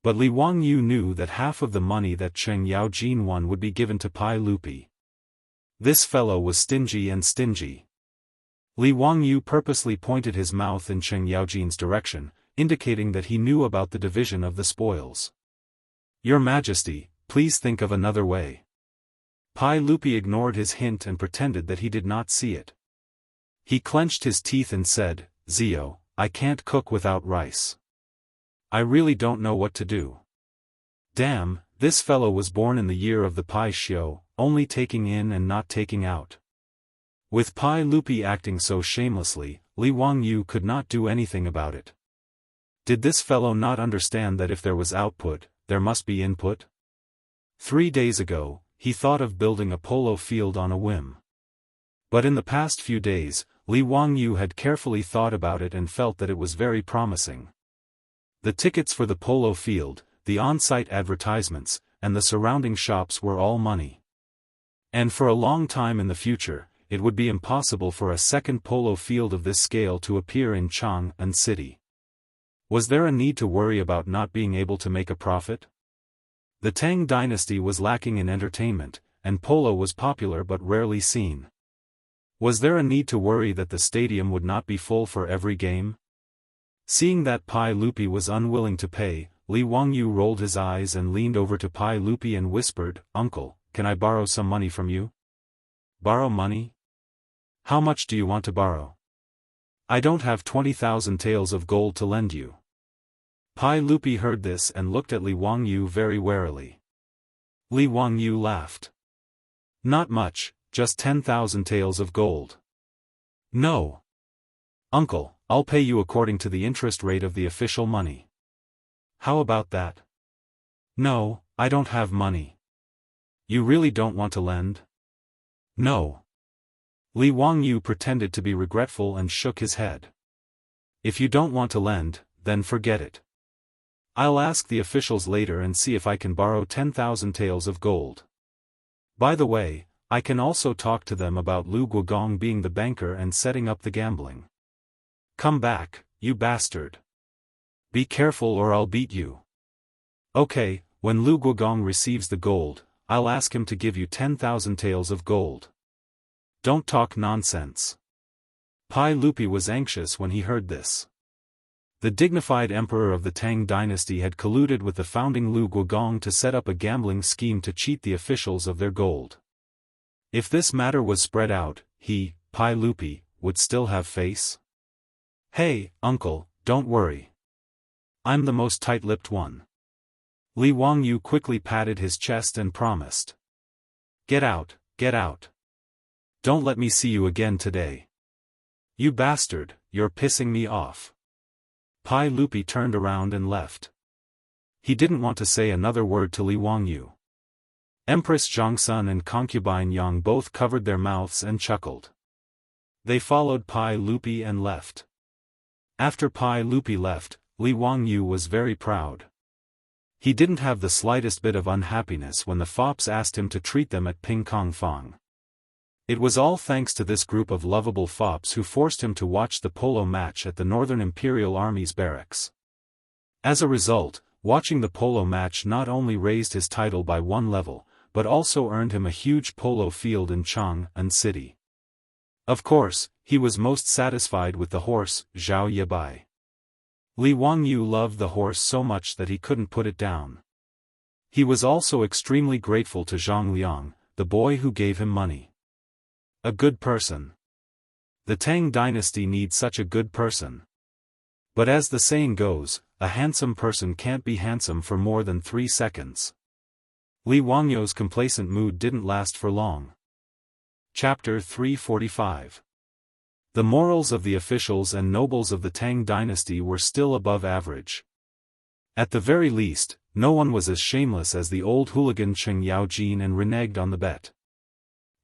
But Li Wangyu knew that half of the money that Cheng Yaojin won would be given to Pai Lupi. This fellow was stingy and stingy. Li Wangyu purposely pointed his mouth in Cheng Yaojin's direction, indicating that he knew about the division of the spoils. Your Majesty, please think of another way. Pai Lupi ignored his hint and pretended that he did not see it. He clenched his teeth and said, Zio, I can't cook without rice. I really don't know what to do. Damn, this fellow was born in the year of the Pai Xiu, only taking in and not taking out. With Pai Lupi acting so shamelessly, Li Wangyu could not do anything about it. Did this fellow not understand that if there was output, there must be input? 3 days ago, he thought of building a polo field on a whim. But in the past few days, Li Wangyu had carefully thought about it and felt that it was very promising. The tickets for the polo field, the on-site advertisements, and the surrounding shops were all money. And for a long time in the future, it would be impossible for a second polo field of this scale to appear in Chang'an City. Was there a need to worry about not being able to make a profit? The Tang dynasty was lacking in entertainment, and polo was popular but rarely seen. Was there a need to worry that the stadium would not be full for every game? Seeing that Pai Lupi was unwilling to pay, Li Wangyu rolled his eyes and leaned over to Pai Lupi and whispered, Uncle, can I borrow some money from you? Borrow money? How much do you want to borrow? I don't have 20,000 taels of gold to lend you. Pai Lupi heard this and looked at Li Wangyu very warily. Li Wangyu laughed. Not much, just 10,000 taels of gold. No. Uncle, I'll pay you according to the interest rate of the official money. How about that? No, I don't have money. You really don't want to lend? No. Li Wangyu pretended to be regretful and shook his head. If you don't want to lend, then forget it. I'll ask the officials later and see if I can borrow 10,000 taels of gold. By the way, I can also talk to them about Lu Guogong being the banker and setting up the gambling. Come back, you bastard. Be careful or I'll beat you. Okay, when Lu Guogong receives the gold, I'll ask him to give you 10,000 taels of gold. Don't talk nonsense. Pai Lupi was anxious when he heard this. The dignified emperor of the Tang dynasty had colluded with the founding Lu Guogong to set up a gambling scheme to cheat the officials of their gold. If this matter was spread out, he, Pai Lupi, would still have face? Hey, uncle, don't worry. I'm the most tight-lipped one. Li Wangyu quickly patted his chest and promised. Get out, get out. Don't let me see you again today. You bastard, you're pissing me off. Pai Lupi turned around and left. He didn't want to say another word to Li Wangyu. Empress Zhongsun and concubine Yang both covered their mouths and chuckled. They followed Pai Lupi and left. After Pai Lupi left, Li Wangyu was very proud. He didn't have the slightest bit of unhappiness when the fops asked him to treat them at Ping Kong Fang. It was all thanks to this group of lovable fops who forced him to watch the polo match at the Northern Imperial Army's barracks. As a result, watching the polo match not only raised his title by 1 level, but also earned him a huge polo field in Chang'an city. Of course, he was most satisfied with the horse, Zhao Yabai. Li Wangyu loved the horse so much that he couldn't put it down. He was also extremely grateful to Zhang Liang, the boy who gave him money. A good person. The Tang dynasty needs such a good person. But as the saying goes, a handsome person can't be handsome for more than 3 seconds. Li Wangyu's complacent mood didn't last for long. Chapter 345. The morals of the officials and nobles of the Tang dynasty were still above average. At the very least, no one was as shameless as the old hooligan Cheng Yaojin and reneged on the bet.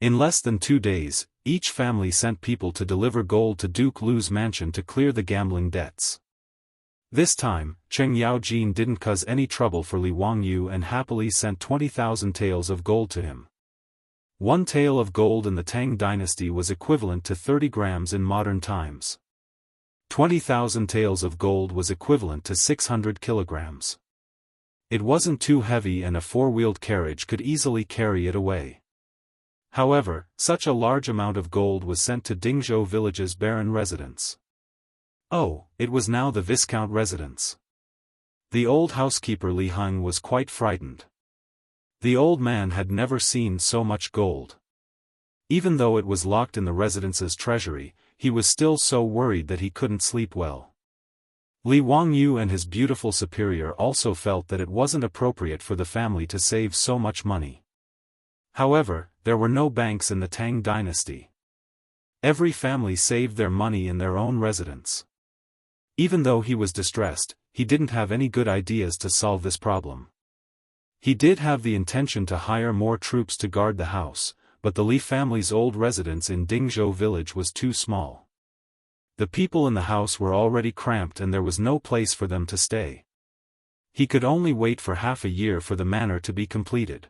In less than 2 days, each family sent people to deliver gold to Duke Lu's mansion to clear the gambling debts. This time, Cheng Yaojin didn't cause any trouble for Li Wangyu and happily sent 20,000 taels of gold to him. 1 tael of gold in the Tang dynasty was equivalent to 30 grams in modern times. 20,000 taels of gold was equivalent to 600 kilograms. It wasn't too heavy and a 4-wheeled carriage could easily carry it away. However, such a large amount of gold was sent to Dingzhou village's barren residence. Oh, it was now the Viscount residence. The old housekeeper Li Heng was quite frightened. The old man had never seen so much gold. Even though it was locked in the residence's treasury, he was still so worried that he couldn't sleep well. Li Wangyu and his beautiful superior also felt that it wasn't appropriate for the family to save so much money. However, there were no banks in the Tang dynasty. Every family saved their money in their own residence. Even though he was distressed, he didn't have any good ideas to solve this problem. He did have the intention to hire more troops to guard the house, but the Li family's old residence in Dingzhou village was too small. The people in the house were already cramped and there was no place for them to stay. He could only wait for half a year for the manor to be completed.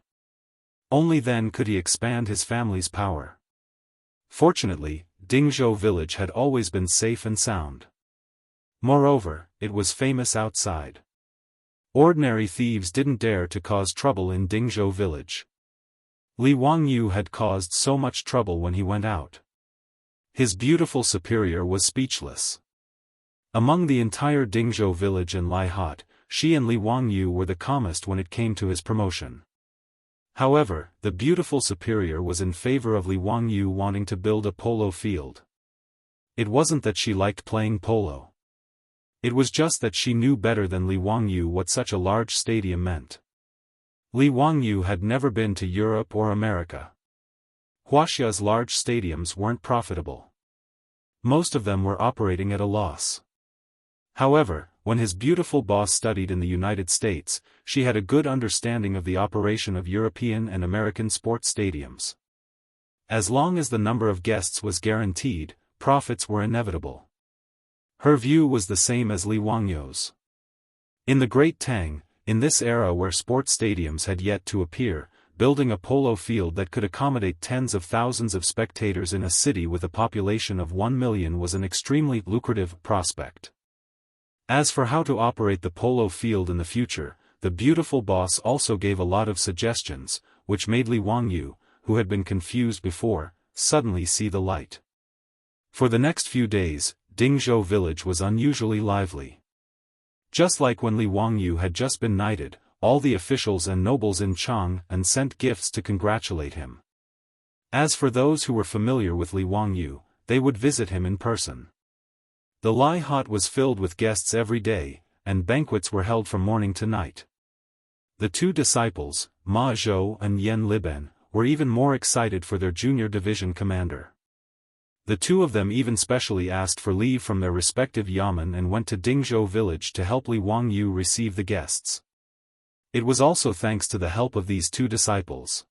Only then could he expand his family's power. Fortunately, Dingzhou village had always been safe and sound. Moreover, it was famous outside. Ordinary thieves didn't dare to cause trouble in Dingzhou village. Li Wangyu had caused so much trouble when he went out. His beautiful superior was speechless. Among the entire Dingzhou village and Laihat, she and Li Wangyu were the calmest when it came to his promotion. However, the beautiful superior was in favor of Li Wangyu wanting to build a polo field. It wasn't that she liked playing polo. It was just that she knew better than Li Wangyu what such a large stadium meant. Li Wangyu had never been to Europe or America. Huaxia's large stadiums weren't profitable. Most of them were operating at a loss. However, when his beautiful boss studied in the United States, she had a good understanding of the operation of European and American sports stadiums. As long as the number of guests was guaranteed, profits were inevitable. Her view was the same as Li Wangyu's. In the Great Tang, in this era where sports stadiums had yet to appear, building a polo field that could accommodate tens of thousands of spectators in a city with a population of 1 million was an extremely lucrative prospect. As for how to operate the polo field in the future, the beautiful boss also gave a lot of suggestions, which made Li Wangyu, who had been confused before, suddenly see the light. For the next few days, Dingzhou village was unusually lively. Just like when Li Wangyu had just been knighted, all the officials and nobles in Chang'an sent gifts to congratulate him. As for those who were familiar with Li Wangyu, they would visit him in person. The Laihat was filled with guests every day, and banquets were held from morning to night. The 2 disciples, Ma Zhou and Yan Liben, were even more excited for their junior division commander. The 2 of them even specially asked for leave from their respective yamen and went to Dingzhou village to help Li Wangyu receive the guests. It was also thanks to the help of these 2 disciples.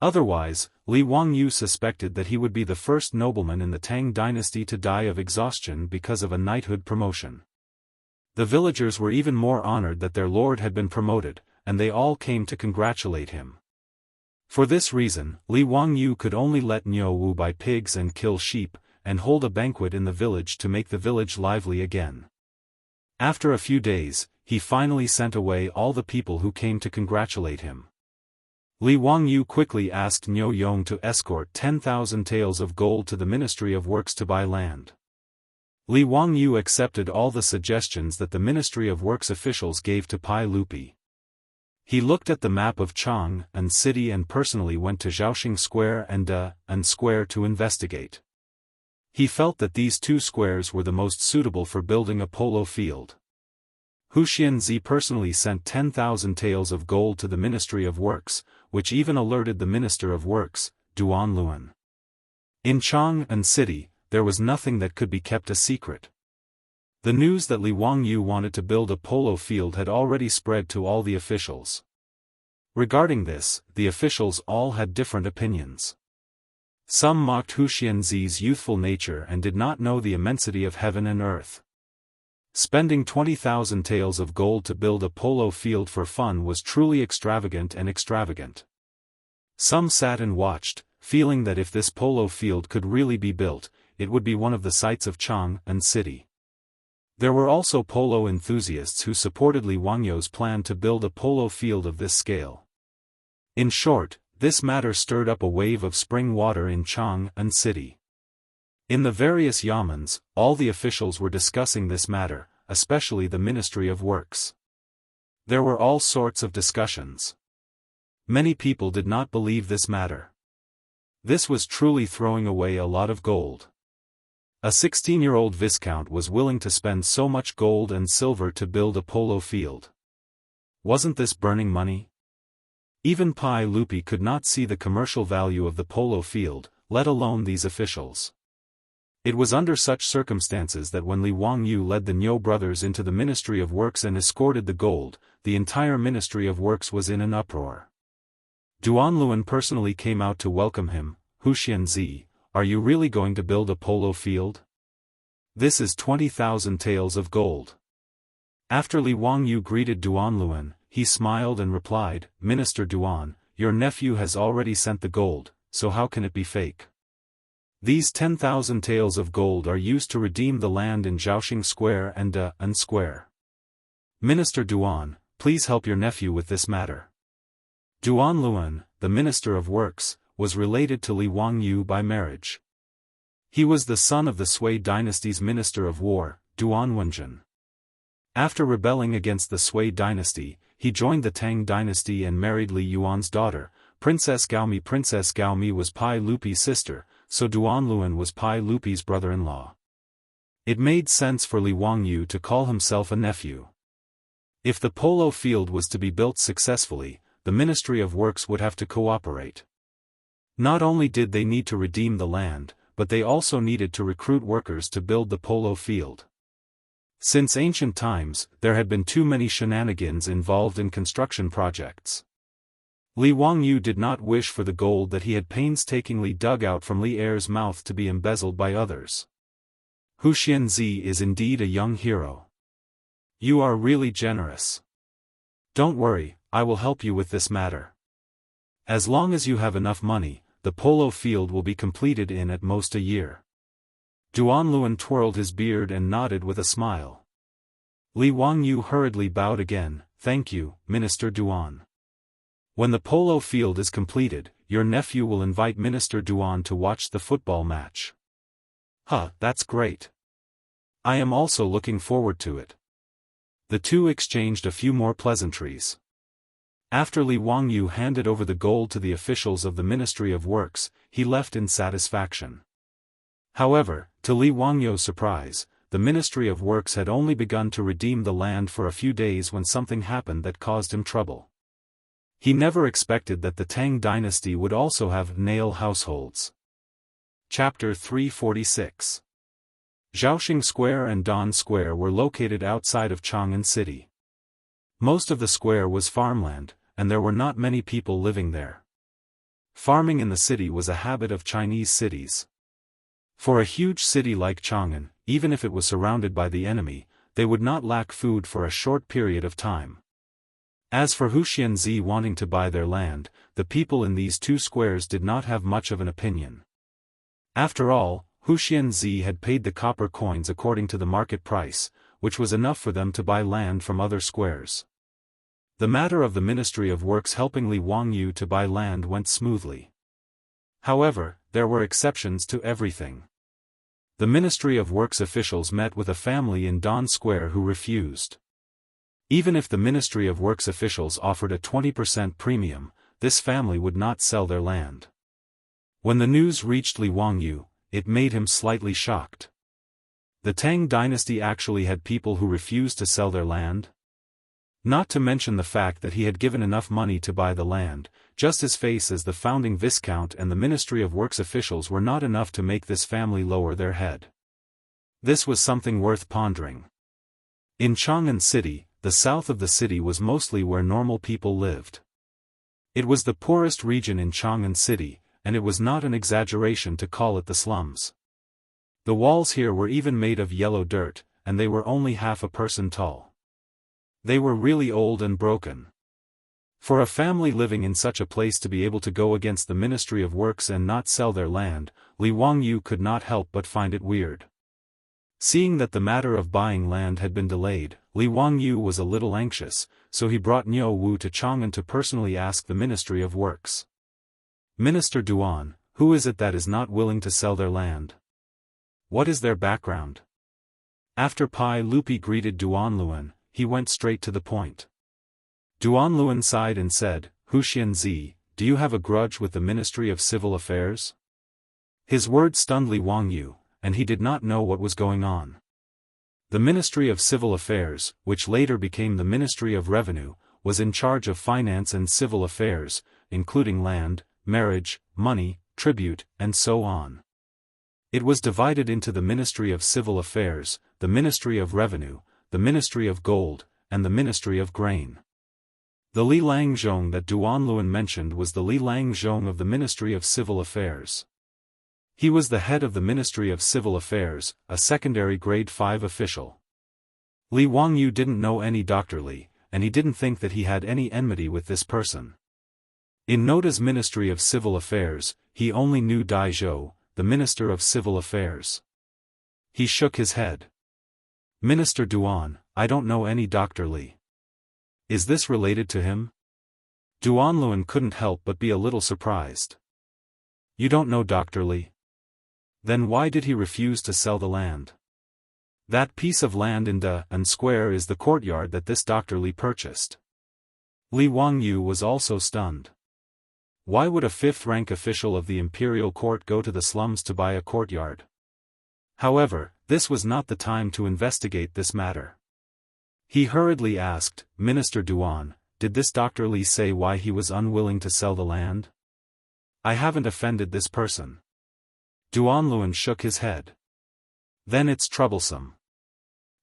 Otherwise, Li Wangyu suspected that he would be the first nobleman in the Tang dynasty to die of exhaustion because of a knighthood promotion. The villagers were even more honored that their lord had been promoted, and they all came to congratulate him. For this reason, Li Wangyu could only let Niu Wu buy pigs and kill sheep, and hold a banquet in the village to make the village lively again. After a few days, he finally sent away all the people who came to congratulate him. Li Wangyu quickly asked Niu Yong to escort 10,000 taels of gold to the Ministry of Works to buy land. Li Wangyu accepted all the suggestions that the Ministry of Works officials gave to Pai Lupi. He looked at the map of Chang'an City and personally went to Zhaoxing Square and Da'an Square to investigate. He felt that these two squares were the most suitable for building a polo field. Hu Xianxia personally sent 10,000 taels of gold to the Ministry of Works, which even alerted the Minister of Works, Duan Luan. In Chang'an City, there was nothing that could be kept a secret. The news that Li Wangyu wanted to build a polo field had already spread to all the officials. Regarding this, the officials all had different opinions. Some mocked Hu Xianxia's youthful nature and did not know the immensity of heaven and earth. Spending 20,000 taels of gold to build a polo field for fun was truly extravagant and extravagant. Some sat and watched, feeling that if this polo field could really be built, it would be one of the sights of Chang'an City. There were also polo enthusiasts who supported Li Wangyu's plan to build a polo field of this scale. In short, this matter stirred up a wave of spring water in Chang'an City. In the various yamens, all the officials were discussing this matter, especially the Ministry of Works. There were all sorts of discussions. Many people did not believe this matter. This was truly throwing away a lot of gold. A 16-year-old viscount was willing to spend so much gold and silver to build a polo field. Wasn't this burning money? Even Pai Lupi could not see the commercial value of the polo field, let alone these officials. It was under such circumstances that when Li Wangyu led the Niu brothers into the Ministry of Works and escorted the gold, the entire Ministry of Works was in an uproar. Duan Luan personally came out to welcome him. Hu Xianxia, are you really going to build a polo field? This is 20,000 taels of gold. After Li Wangyu greeted Duan Luan, he smiled and replied, Minister Duan, your nephew has already sent the gold, so how can it be fake? These 10,000 taels of gold are used to redeem the land in Zhaoxing Square and Da'an Square. Minister Duan, please help your nephew with this matter. Duan Luan, the Minister of Works, was related to Li Wangyu by marriage. He was the son of the Sui dynasty's Minister of War, Duan Wenjin. After rebelling against the Sui dynasty, he joined the Tang dynasty and married Li Yuan's daughter, Princess Gaomi. Princess Gaomi was Pai Lupi's sister, so Duan Luan was Pai Lupi's brother-in-law. It made sense for Li Wangyu to call himself a nephew. If the polo field was to be built successfully, the Ministry of Works would have to cooperate. Not only did they need to redeem the land, but they also needed to recruit workers to build the polo field. Since ancient times, there had been too many shenanigans involved in construction projects. Li Wangyu did not wish for the gold that he had painstakingly dug out from Li Er's mouth to be embezzled by others. Hu Xianxia is indeed a young hero. You are really generous. Don't worry, I will help you with this matter. As long as you have enough money, the polo field will be completed in at most a year. Duan Luan twirled his beard and nodded with a smile. Li Wangyu hurriedly bowed again, thank you, Minister Duan. When the polo field is completed, your nephew will invite Minister Duan to watch the football match. Huh, that's great. I am also looking forward to it. The two exchanged a few more pleasantries. After Li Wangyu handed over the gold to the officials of the Ministry of Works, he left in satisfaction. However, to Li Wangyu's surprise, the Ministry of Works had only begun to redeem the land for a few days when something happened that caused him trouble. He never expected that the Tang dynasty would also have nail households. Chapter 346. Zhaoxing Square and Da'an Square were located outside of Chang'an City. Most of the square was farmland, and there were not many people living there. Farming in the city was a habit of Chinese cities. For a huge city like Chang'an, even if it was surrounded by the enemy, they would not lack food for a short period of time. As for Hu Xianxia wanting to buy their land, the people in these two squares did not have much of an opinion. After all, Hu Xianxia had paid the copper coins according to the market price, which was enough for them to buy land from other squares. The matter of the Ministry of Works helping Li Wangyu to buy land went smoothly. However, there were exceptions to everything. The Ministry of Works officials met with a family in Don Square who refused. Even if the Ministry of Works officials offered a 20% premium, this family would not sell their land. When the news reached Li Wangyu, it made him slightly shocked. The Tang dynasty actually had people who refused to sell their land? Not to mention the fact that he had given enough money to buy the land, just his face as the founding Viscount and the Ministry of Works officials were not enough to make this family lower their head. This was something worth pondering. In Chang'an City, the south of the city was mostly where normal people lived. It was the poorest region in Chang'an City, and it was not an exaggeration to call it the slums. The walls here were even made of yellow dirt, and they were only half a person tall. They were really old and broken. For a family living in such a place to be able to go against the Ministry of Works and not sell their land, Li Wangyu could not help but find it weird. Seeing that the matter of buying land had been delayed, Li Wangyu was a little anxious, so he brought Niu Wu to Chang'an to personally ask the Ministry of Works. Minister Duan, who is it that is not willing to sell their land? What is their background? After Pai Lupi greeted Duanluan, he went straight to the point. Duanluan sighed and said, Hu Xianzi, do you have a grudge with the Ministry of Civil Affairs? His words stunned Li Wangyu, and he did not know what was going on. The Ministry of Civil Affairs, which later became the Ministry of Revenue, was in charge of finance and civil affairs, including land, marriage, money, tribute, and so on. It was divided into the Ministry of Civil Affairs, the Ministry of Revenue, the Ministry of Gold, and the Ministry of Grain. The Li Langzhong that Duanluan mentioned was the Li Langzhong of the Ministry of Civil Affairs. He was the head of the Ministry of Civil Affairs, a secondary grade 5 official. Li Wangyu didn't know any Dr. Li, and he didn't think that he had any enmity with this person. In Noda's Ministry of Civil Affairs, he only knew Dai Zhou, the Minister of Civil Affairs. He shook his head. Minister Duan, I don't know any Dr. Li. Is this related to him? Duanluan couldn't help but be a little surprised. You don't know Dr. Li? Then why did he refuse to sell the land? That piece of land in Daoist Square is the courtyard that this Dr. Li purchased. Li Wangyu was also stunned. Why would a fifth-rank official of the imperial court go to the slums to buy a courtyard? However, this was not the time to investigate this matter. He hurriedly asked, Minister Duan, did this Dr. Li say why he was unwilling to sell the land? I haven't offended this person. Duanluan shook his head. Then it's troublesome.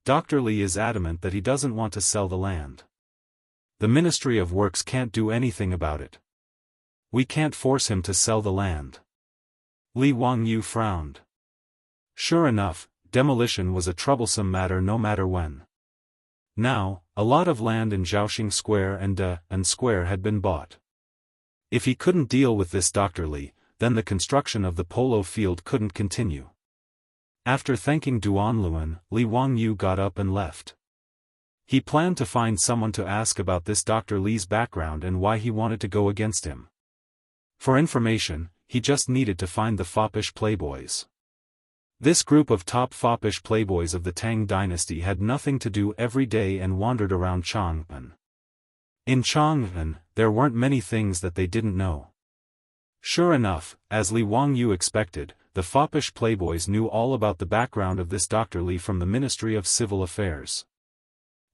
Dr. Li is adamant that he doesn't want to sell the land. The Ministry of Works can't do anything about it. We can't force him to sell the land. Li Wangyu frowned. Sure enough, demolition was a troublesome matter no matter when. Now, a lot of land in Zhaoxing Square and Daoist Square had been bought. If he couldn't deal with this Dr. Li, then the construction of the polo field couldn't continue. After thanking Duanluan, Li Wangyu got up and left. He planned to find someone to ask about this Dr. Li's background and why he wanted to go against him. For information, he just needed to find the foppish playboys. This group of top foppish playboys of the Tang dynasty had nothing to do every day and wandered around Chang'an. In Chang'an, there weren't many things that they didn't know. Sure enough, as Li Wangyu expected, the foppish playboys knew all about the background of this Dr. Li from the Ministry of Civil Affairs.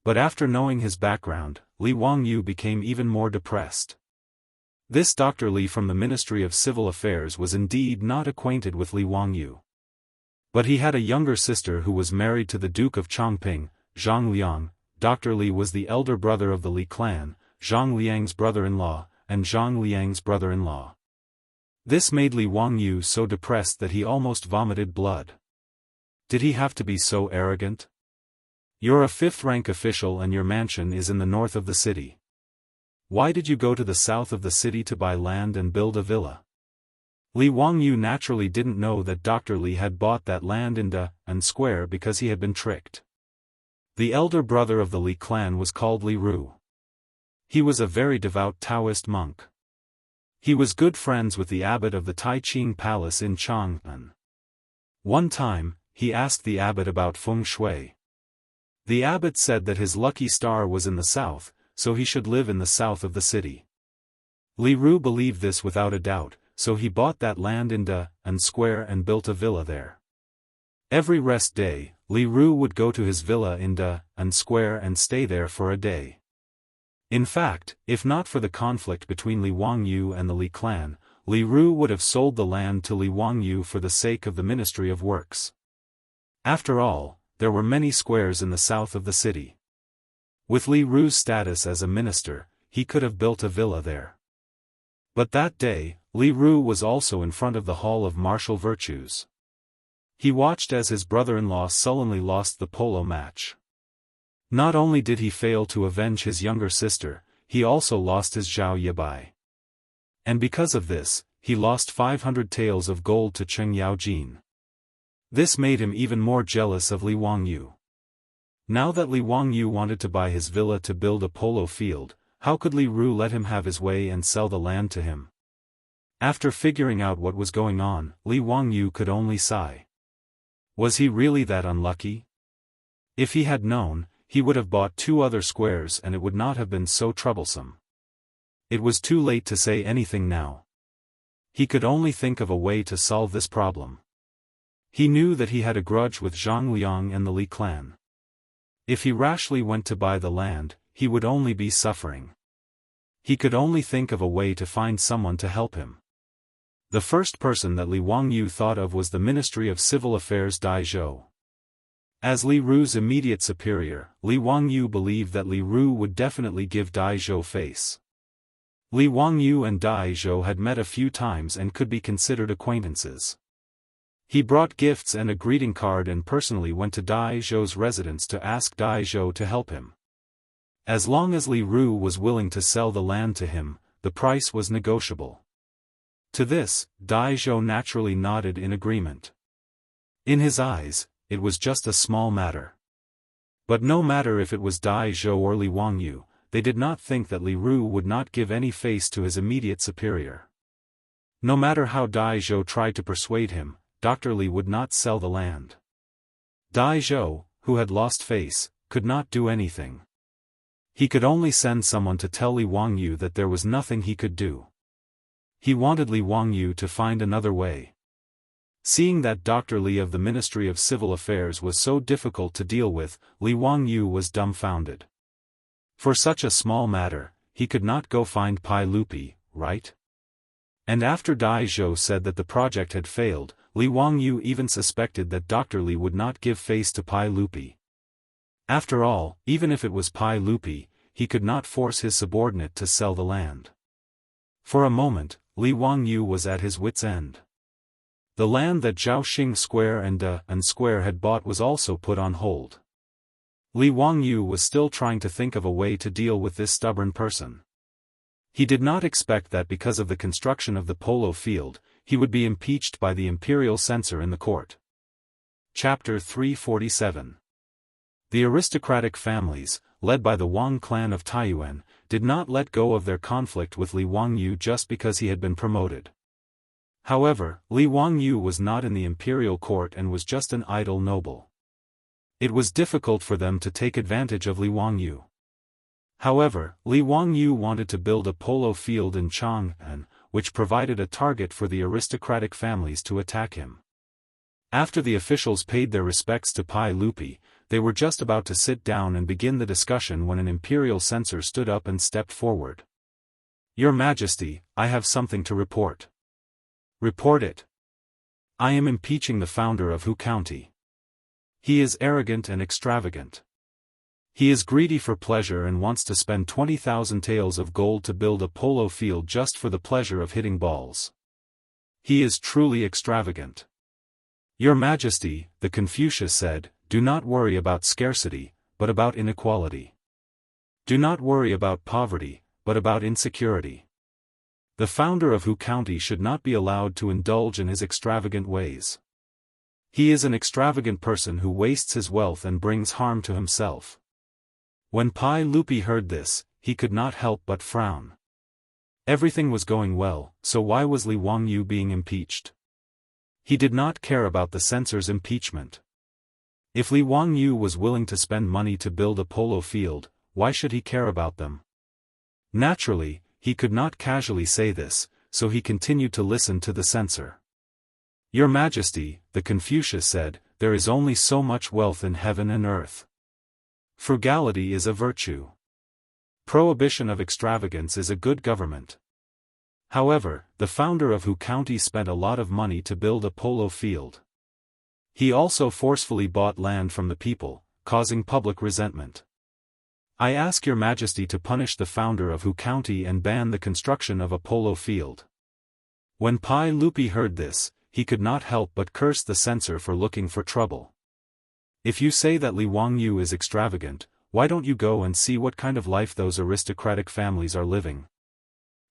But after knowing his background, Li Wangyu became even more depressed. This Dr. Li from the Ministry of Civil Affairs was indeed not acquainted with Li Wangyu. But he had a younger sister who was married to the Duke of Chongping, Zhang Liang. Dr. Li was the elder brother of the Li clan, Zhang Liang's brother-in-law, and Zhang Liang's brother-in-law. This made Li Wangyu so depressed that he almost vomited blood. Did he have to be so arrogant? You're a fifth-rank official and your mansion is in the north of the city. Why did you go to the south of the city to buy land and build a villa? Li Wangyu naturally didn't know that Dr. Li had bought that land in Daoist Square because he had been tricked. The elder brother of the Li clan was called Li Ru. He was a very devout Taoist monk. He was good friends with the abbot of the Taiqing Palace in Chang'an. One time, he asked the abbot about feng shui. The abbot said that his lucky star was in the south, so he should live in the south of the city. Li Ru believed this without a doubt, so he bought that land in Daoist Square and built a villa there. Every rest day, Li Ru would go to his villa in Daoist Square and stay there for a day. In fact, if not for the conflict between Li Wangyu and the Li clan, Li Ru would have sold the land to Li Wangyu for the sake of the Ministry of Works. After all, there were many squares in the south of the city. With Li Ru's status as a minister, he could have built a villa there. But that day, Li Ru was also in front of the Hall of Martial Virtues. He watched as his brother-in-law sullenly lost the polo match. Not only did he fail to avenge his younger sister, he also lost his Zhao Yabai. And because of this, he lost 500 taels of gold to Cheng Yaojin. This made him even more jealous of Li Wangyu. Now that Li Wangyu wanted to buy his villa to build a polo field, how could Li Ru let him have his way and sell the land to him? After figuring out what was going on, Li Wangyu could only sigh. Was he really that unlucky? If he had known, he would have bought 2 other squares and it would not have been so troublesome. It was too late to say anything now. He could only think of a way to solve this problem. He knew that he had a grudge with Zhang Liang and the Li clan. If he rashly went to buy the land, he would only be suffering. He could only think of a way to find someone to help him. The first person that Li Wangyu thought of was the Ministry of Civil Affairs Dai Zhou. As Li Ru's immediate superior, Li Wangyu believed that Li Ru would definitely give Dai Zhou face. Li Wangyu and Dai Zhou had met a few times and could be considered acquaintances. He brought gifts and a greeting card and personally went to Dai Zhou's residence to ask Dai Zhou to help him. As long as Li Ru was willing to sell the land to him, the price was negotiable. To this, Dai Zhou naturally nodded in agreement. In his eyes, it was just a small matter. But no matter if it was Dai Zhou or Li Wangyu, they did not think that Li Ru would not give any face to his immediate superior. No matter how Dai Zhou tried to persuade him, Dr. Li would not sell the land. Dai Zhou, who had lost face, could not do anything. He could only send someone to tell Li Wangyu that there was nothing he could do. He wanted Li Wangyu to find another way. Seeing that Dr. Li of the Ministry of Civil Affairs was so difficult to deal with, Li Wangyu was dumbfounded. For such a small matter, he could not go find Pai Lupi, right? And after Dai Zhou said that the project had failed, Li Wangyu even suspected that Dr. Li would not give face to Pai Lupi. After all, even if it was Pai Lupi, he could not force his subordinate to sell the land. For a moment, Li Wangyu was at his wits' end. The land that Zhaoxing Square and Daoist Square had bought was also put on hold. Li Wangyu was still trying to think of a way to deal with this stubborn person. He did not expect that because of the construction of the polo field, he would be impeached by the imperial censor in the court. Chapter 347. The aristocratic families, led by the Wang clan of Taiyuan, did not let go of their conflict with Li Wangyu just because he had been promoted. However, Li Wangyu was not in the imperial court and was just an idle noble. It was difficult for them to take advantage of Li Wangyu. However, Li Wangyu wanted to build a polo field in Chang'an, which provided a target for the aristocratic families to attack him. After the officials paid their respects to Pai Lupi, they were just about to sit down and begin the discussion when an imperial censor stood up and stepped forward. "Your Majesty, I have something to report." "Report it." "I am impeaching the founder of Hu County. He is arrogant and extravagant. He is greedy for pleasure and wants to spend 20,000 taels of gold to build a polo field just for the pleasure of hitting balls. He is truly extravagant." "Your Majesty," the Confucius said, "do not worry about scarcity, but about inequality. Do not worry about poverty, but about insecurity. The founder of Hu County should not be allowed to indulge in his extravagant ways. He is an extravagant person who wastes his wealth and brings harm to himself." When Pai Lupi heard this, he could not help but frown. Everything was going well, so why was Li Wangyu being impeached? He did not care about the censor's impeachment. If Li Wangyu was willing to spend money to build a polo field, why should he care about them? Naturally, he could not casually say this, so he continued to listen to the censor. Your Majesty, the Confucius said, there is only so much wealth in heaven and earth. Frugality is a virtue. Prohibition of extravagance is a good government. However, the founder of Hu County spent a lot of money to build a polo field. He also forcefully bought land from the people, causing public resentment. I ask Your Majesty to punish the founder of Hu County and ban the construction of a polo field. When Pai Lupi heard this, he could not help but curse the censor for looking for trouble. If you say that Li Wangyu is extravagant, why don't you go and see what kind of life those aristocratic families are living?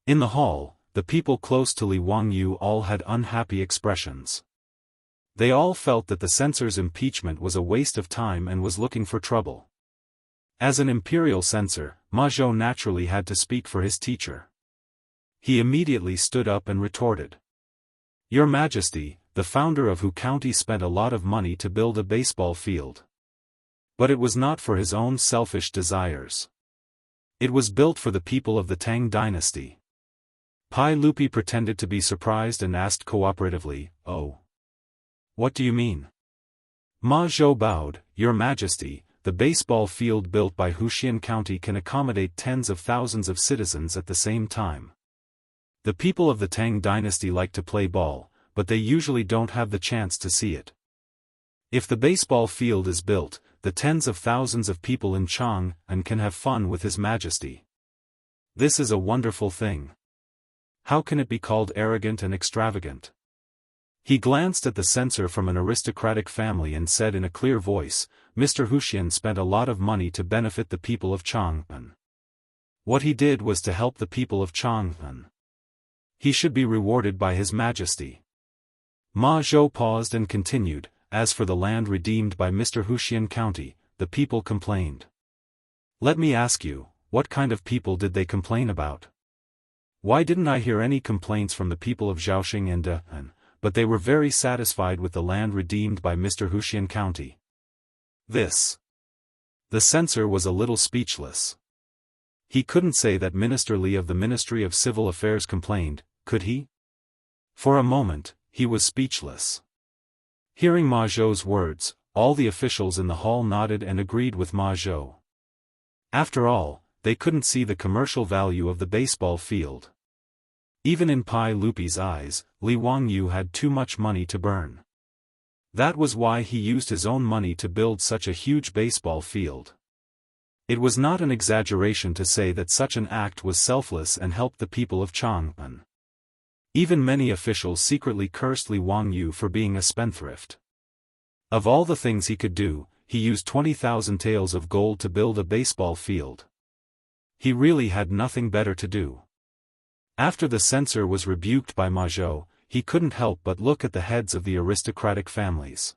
In the hall, the people close to Li Wangyu all had unhappy expressions. They all felt that the censor's impeachment was a waste of time and was looking for trouble. As an imperial censor, Ma Zhou naturally had to speak for his teacher. He immediately stood up and retorted. Your Majesty, the founder of Hu County spent a lot of money to build a baseball field. But it was not for his own selfish desires. It was built for the people of the Tang dynasty. Pai Lupi pretended to be surprised and asked cooperatively, Oh. What do you mean? Ma Zhou bowed, Your Majesty, the baseball field built by Huxian County can accommodate tens of thousands of citizens at the same time. The people of the Tang dynasty like to play ball, but they usually don't have the chance to see it. If the baseball field is built, the tens of thousands of people in Jianghu can have fun with His Majesty. This is a wonderful thing. How can it be called arrogant and extravagant? He glanced at the censor from an aristocratic family and said in a clear voice, Mr. Huxian spent a lot of money to benefit the people of Jianghu. What he did was to help the people of Jianghu. He should be rewarded by His Majesty. Ma Zhou paused and continued, as for the land redeemed by Mr. Huxian County, the people complained. Let me ask you, what kind of people did they complain about? Why didn't I hear any complaints from the people of Zhaoxing and Dahan, but they were very satisfied with the land redeemed by Mr. Huxian County? This. The censor was a little speechless. He couldn't say that Minister Li of the Ministry of Civil Affairs complained, could he? For a moment, he was speechless. Hearing Ma Zhou's words, all the officials in the hall nodded and agreed with Ma Zhou. After all, they couldn't see the commercial value of the baseball field. Even in Pai Lupi's eyes, Li Wangyu had too much money to burn. That was why he used his own money to build such a huge baseball field. It was not an exaggeration to say that such an act was selfless and helped the people of Jianghu. Even many officials secretly cursed Li Wangyu for being a spendthrift. Of all the things he could do, he used 20,000 taels of gold to build a baseball field. He really had nothing better to do. After the censor was rebuked by Ma Zhou, he couldn't help but look at the heads of the aristocratic families.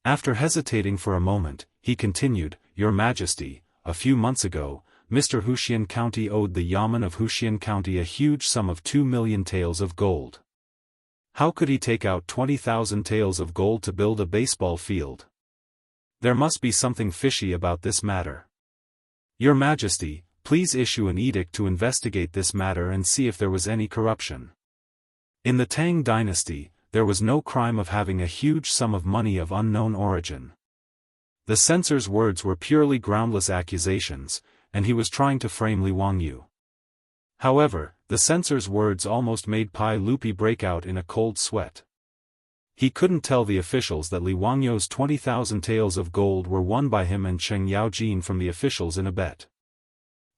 After hesitating for a moment, he continued, Your Majesty, a few months ago, Mr. Huxian County owed the Yamen of Huxian County a huge sum of 2 million taels of gold. How could he take out 20,000 taels of gold to build a baseball field? There must be something fishy about this matter. Your Majesty, please issue an edict to investigate this matter and see if there was any corruption. In the Tang dynasty, there was no crime of having a huge sum of money of unknown origin. The censor's words were purely groundless accusations, and he was trying to frame Li Wangyu. However, the censor's words almost made Pai Lupi break out in a cold sweat. He couldn't tell the officials that Li Wangyu's 20,000 taels of gold were won by him and Cheng Yaojin from the officials in a bet.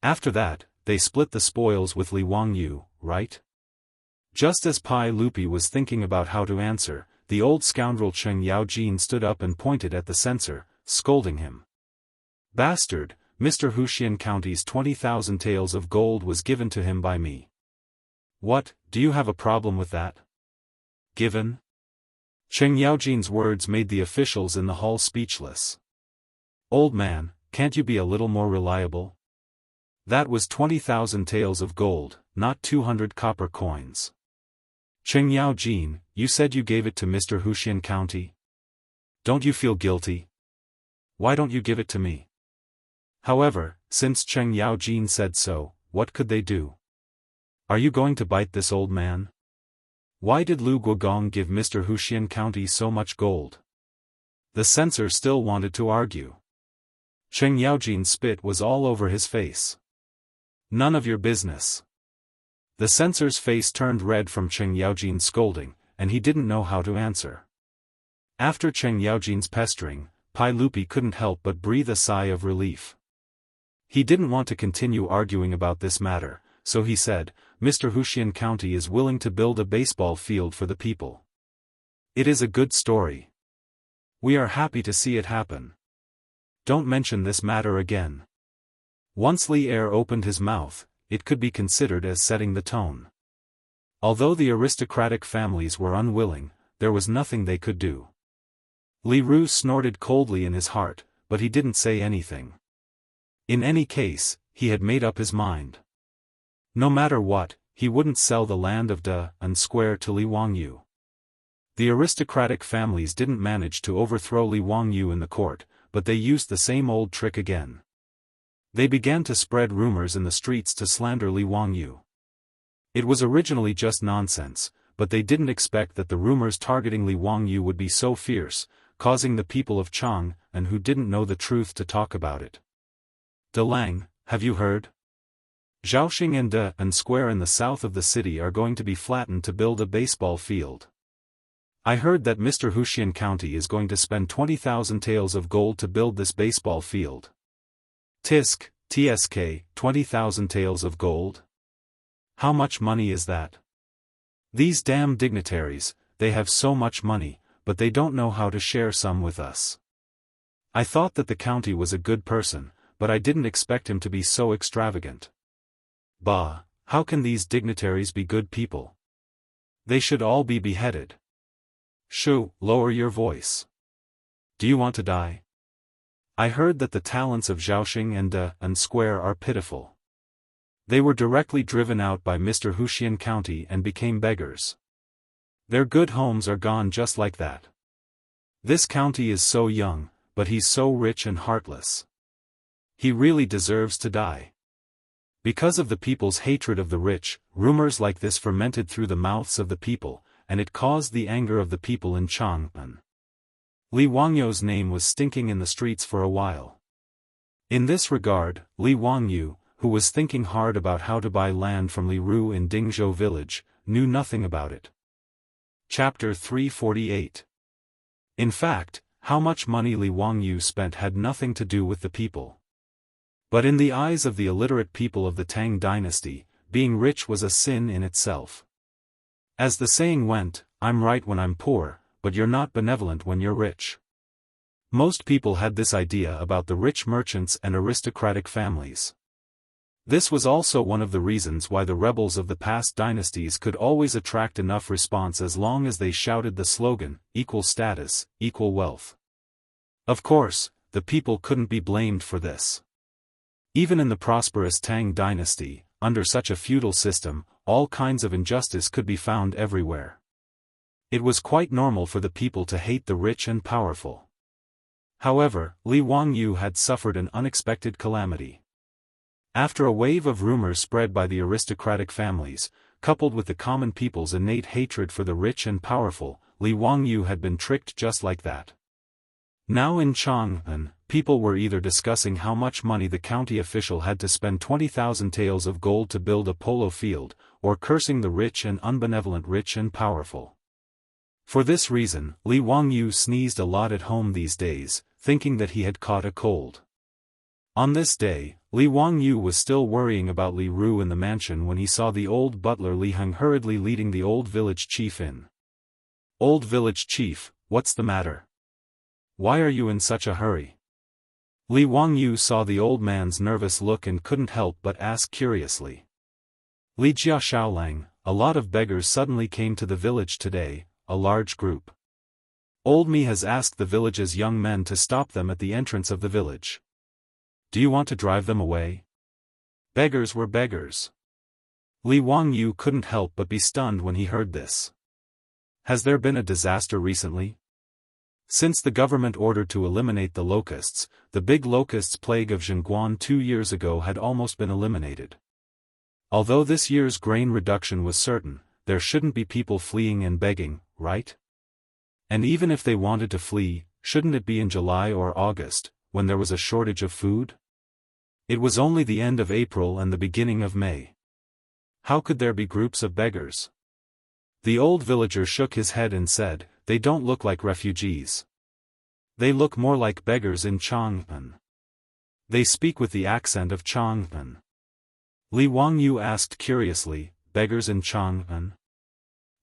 After that, they split the spoils with Li Wangyu, right? Just as Pai Lupi was thinking about how to answer, the old scoundrel Cheng Yaojin stood up and pointed at the censor, scolding him. Bastard, Mr. Huxian County's 20,000 taels of gold was given to him by me. What, do you have a problem with that? Given? Cheng Yaojin's words made the officials in the hall speechless. Old man, can't you be a little more reliable? That was 20,000 taels of gold, not 200 copper coins. Cheng Yaojin, you said you gave it to Mr. Huxian County? Don't you feel guilty? Why don't you give it to me? However, since Cheng Yaojin said so, what could they do? Are you going to bite this old man? Why did Lu Guogong give Mr. Huxian County so much gold? The censor still wanted to argue. Cheng Yaojin's spit was all over his face. None of your business. The censor's face turned red from Cheng Yaojin's scolding, and he didn't know how to answer. After Cheng Yaojin's pestering, Pai Lupi couldn't help but breathe a sigh of relief. He didn't want to continue arguing about this matter, so he said, Mr. Huxian County is willing to build a baseball field for the people. It is a good story. We are happy to see it happen. Don't mention this matter again. Once Li Er opened his mouth, it could be considered as setting the tone. Although the aristocratic families were unwilling, there was nothing they could do. Li Ru snorted coldly in his heart, but he didn't say anything. In any case, he had made up his mind. No matter what, he wouldn't sell the land of Daoist Square to Li Wangyu. The aristocratic families didn't manage to overthrow Li Wangyu in the court, but they used the same old trick again. They began to spread rumors in the streets to slander Li Wangyu. It was originally just nonsense, but they didn't expect that the rumors targeting Li Wangyu would be so fierce, causing the people of Chang, and who didn't know the truth to talk about it. De Lang, have you heard? Zhaoxing and Daoist Square in the south of the city are going to be flattened to build a baseball field. I heard that Mr. Huxian County is going to spend 20,000 taels of gold to build this baseball field. TSK, 20,000 taels of gold? How much money is that? These damn dignitaries, they have so much money, but they don't know how to share some with us. I thought that the county was a good person, but I didn't expect him to be so extravagant. Bah, how can these dignitaries be good people? They should all be beheaded. Shoo, lower your voice. Do you want to die? I heard that the talents of Zhaoxing and Daoist Square are pitiful. They were directly driven out by Mr. Huxian County and became beggars. Their good homes are gone just like that. This county is so young, but he's so rich and heartless. He really deserves to die. Because of the people's hatred of the rich, rumors like this fermented through the mouths of the people, and it caused the anger of the people in Chang'an. Li Wangyu's name was stinking in the streets for a while. In this regard, Li Wangyu, who was thinking hard about how to buy land from Li Ru in Dingzhou village, knew nothing about it. Chapter 348. In fact, how much money Li Wangyu spent had nothing to do with the people. But in the eyes of the illiterate people of the Tang dynasty, being rich was a sin in itself. As the saying went, I'm right when I'm poor, but you're not benevolent when you're rich. Most people had this idea about the rich merchants and aristocratic families. This was also one of the reasons why the rebels of the past dynasties could always attract enough response as long as they shouted the slogan, equal status, equal wealth. Of course, the people couldn't be blamed for this. Even in the prosperous Tang dynasty, under such a feudal system, all kinds of injustice could be found everywhere. It was quite normal for the people to hate the rich and powerful. However, Li Wangyu had suffered an unexpected calamity. After a wave of rumors spread by the aristocratic families, coupled with the common people's innate hatred for the rich and powerful, Li Wangyu had been tricked just like that. Now in Chang'an, people were either discussing how much money the county official had to spend 20,000 taels of gold to build a polo field, or cursing the rich and unbenevolent rich and powerful. For this reason, Li Wangyu sneezed a lot at home these days, thinking that he had caught a cold. On this day, Li Wangyu was still worrying about Li Ru in the mansion when he saw the old butler Li Heng hurriedly leading the old village chief in. Old village chief, what's the matter? Why are you in such a hurry? Li Wangyu saw the old man's nervous look and couldn't help but ask curiously. Li Jia Shaolang, a lot of beggars suddenly came to the village today, a large group. Old Me has asked the village's young men to stop them at the entrance of the village. Do you want to drive them away? Beggars were beggars. Li Wangyu couldn't help but be stunned when he heard this. Has there been a disaster recently? Since the government ordered to eliminate the locusts, the big locusts plague of Zhengguan 2 years ago had almost been eliminated. Although this year's grain reduction was certain, there shouldn't be people fleeing and begging, right? And even if they wanted to flee, shouldn't it be in July or August, when there was a shortage of food? It was only the end of April and the beginning of May. How could there be groups of beggars? The old villager shook his head and said, "They don't look like refugees. They look more like beggars in Chang'an. They speak with the accent of Chang'an." Li Wangyu asked curiously, "Beggars in Chang'an?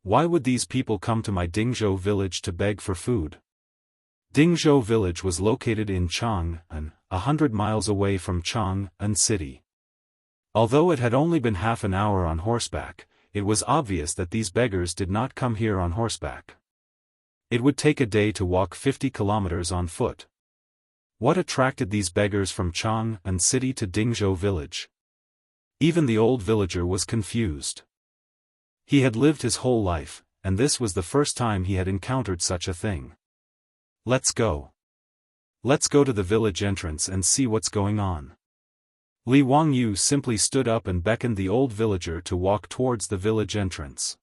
Why would these people come to my Dingzhou village to beg for food?" Dingzhou village was located in Chang'an, 100 miles away from Chang'an city. Although it had only been half an hour on horseback, it was obvious that these beggars did not come here on horseback. It would take a day to walk 50 kilometers on foot. What attracted these beggars from Chang'an city to Dingzhou village? Even the old villager was confused. He had lived his whole life, and this was the first time he had encountered such a thing. Let's go. Let's go to the village entrance and see what's going on. Li Wangyu simply stood up and beckoned the old villager to walk towards the village entrance.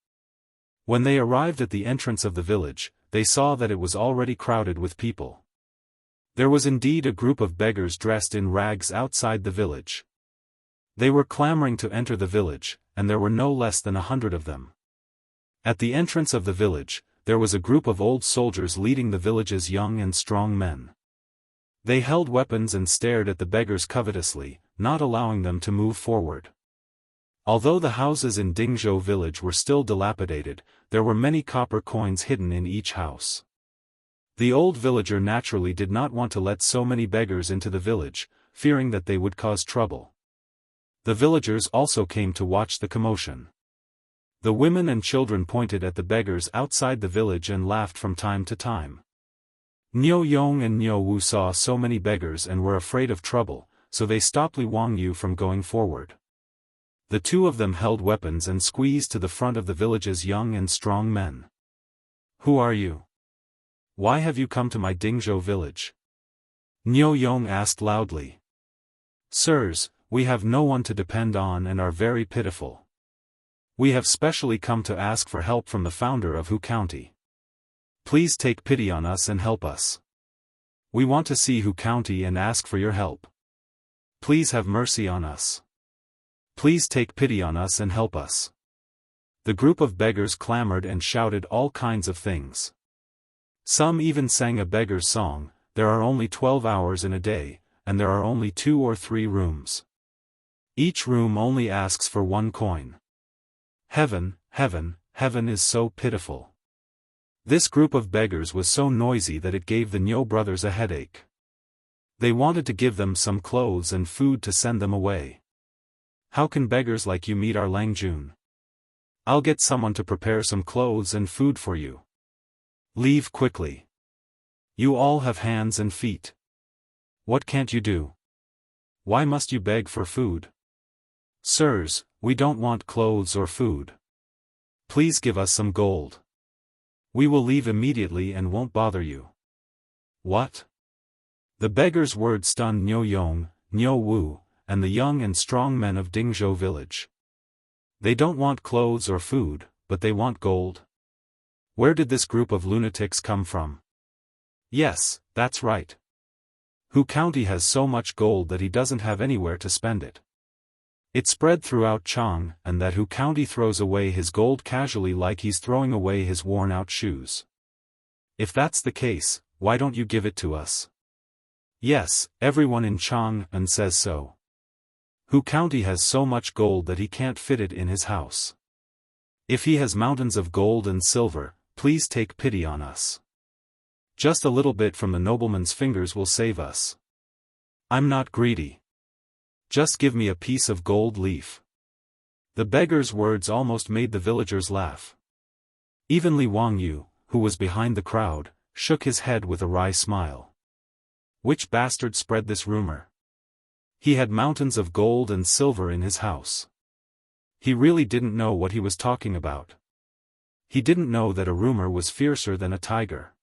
When they arrived at the entrance of the village, they saw that it was already crowded with people. There was indeed a group of beggars dressed in rags outside the village. They were clamoring to enter the village, and there were no less than 100 of them. At the entrance of the village, there was a group of old soldiers leading the village's young and strong men. They held weapons and stared at the beggars covetously, not allowing them to move forward. Although the houses in Dingzhou village were still dilapidated, there were many copper coins hidden in each house. The old villager naturally did not want to let so many beggars into the village, fearing that they would cause trouble. The villagers also came to watch the commotion. The women and children pointed at the beggars outside the village and laughed from time to time. Niu Yong and Niu Wu saw so many beggars and were afraid of trouble, so they stopped Li Wangyu from going forward. The two of them held weapons and squeezed to the front of the village's young and strong men. "Who are you? Why have you come to my Dingzhou village?" Niu Yong asked loudly. "Sirs, we have no one to depend on and are very pitiful. We have specially come to ask for help from the founder of Hu County. Please take pity on us and help us. We want to see Hu County and ask for your help. Please have mercy on us. Please take pity on us and help us." The group of beggars clamored and shouted all kinds of things. Some even sang a beggar's song, "There are only 12 hours in a day, and there are only 2 or 3 rooms. Each room only asks for 1 coin. Heaven, heaven, heaven is so pitiful." This group of beggars was so noisy that it gave the Niu brothers a headache. They wanted to give them some clothes and food to send them away. "How can beggars like you meet our Langjun? I'll get someone to prepare some clothes and food for you. Leave quickly. You all have hands and feet. What can't you do? Why must you beg for food? Sirs, we don't want clothes or food. Please give us some gold. We will leave immediately and won't bother you." What? The beggar's words stunned Niu Yong, Niu Wu, and the young and strong men of Dingzhou village. They don't want clothes or food, but they want gold? Where did this group of lunatics come from? Yes, that's right. Hu County has so much gold that he doesn't have anywhere to spend it. It's spread throughout Chang, and that Hu County throws away his gold casually like he's throwing away his worn-out shoes. If that's the case, why don't you give it to us? Yes, everyone in Chang'an says so. Hu County has so much gold that he can't fit it in his house. If he has mountains of gold and silver, please take pity on us. Just a little bit from the nobleman's fingers will save us. I'm not greedy. Just give me a piece of gold leaf. The beggar's words almost made the villagers laugh. Even Li Wangyu, who was behind the crowd, shook his head with a wry smile. Which bastard spread this rumor? He had mountains of gold and silver in his house. He really didn't know what he was talking about. He didn't know that a rumor was fiercer than a tiger.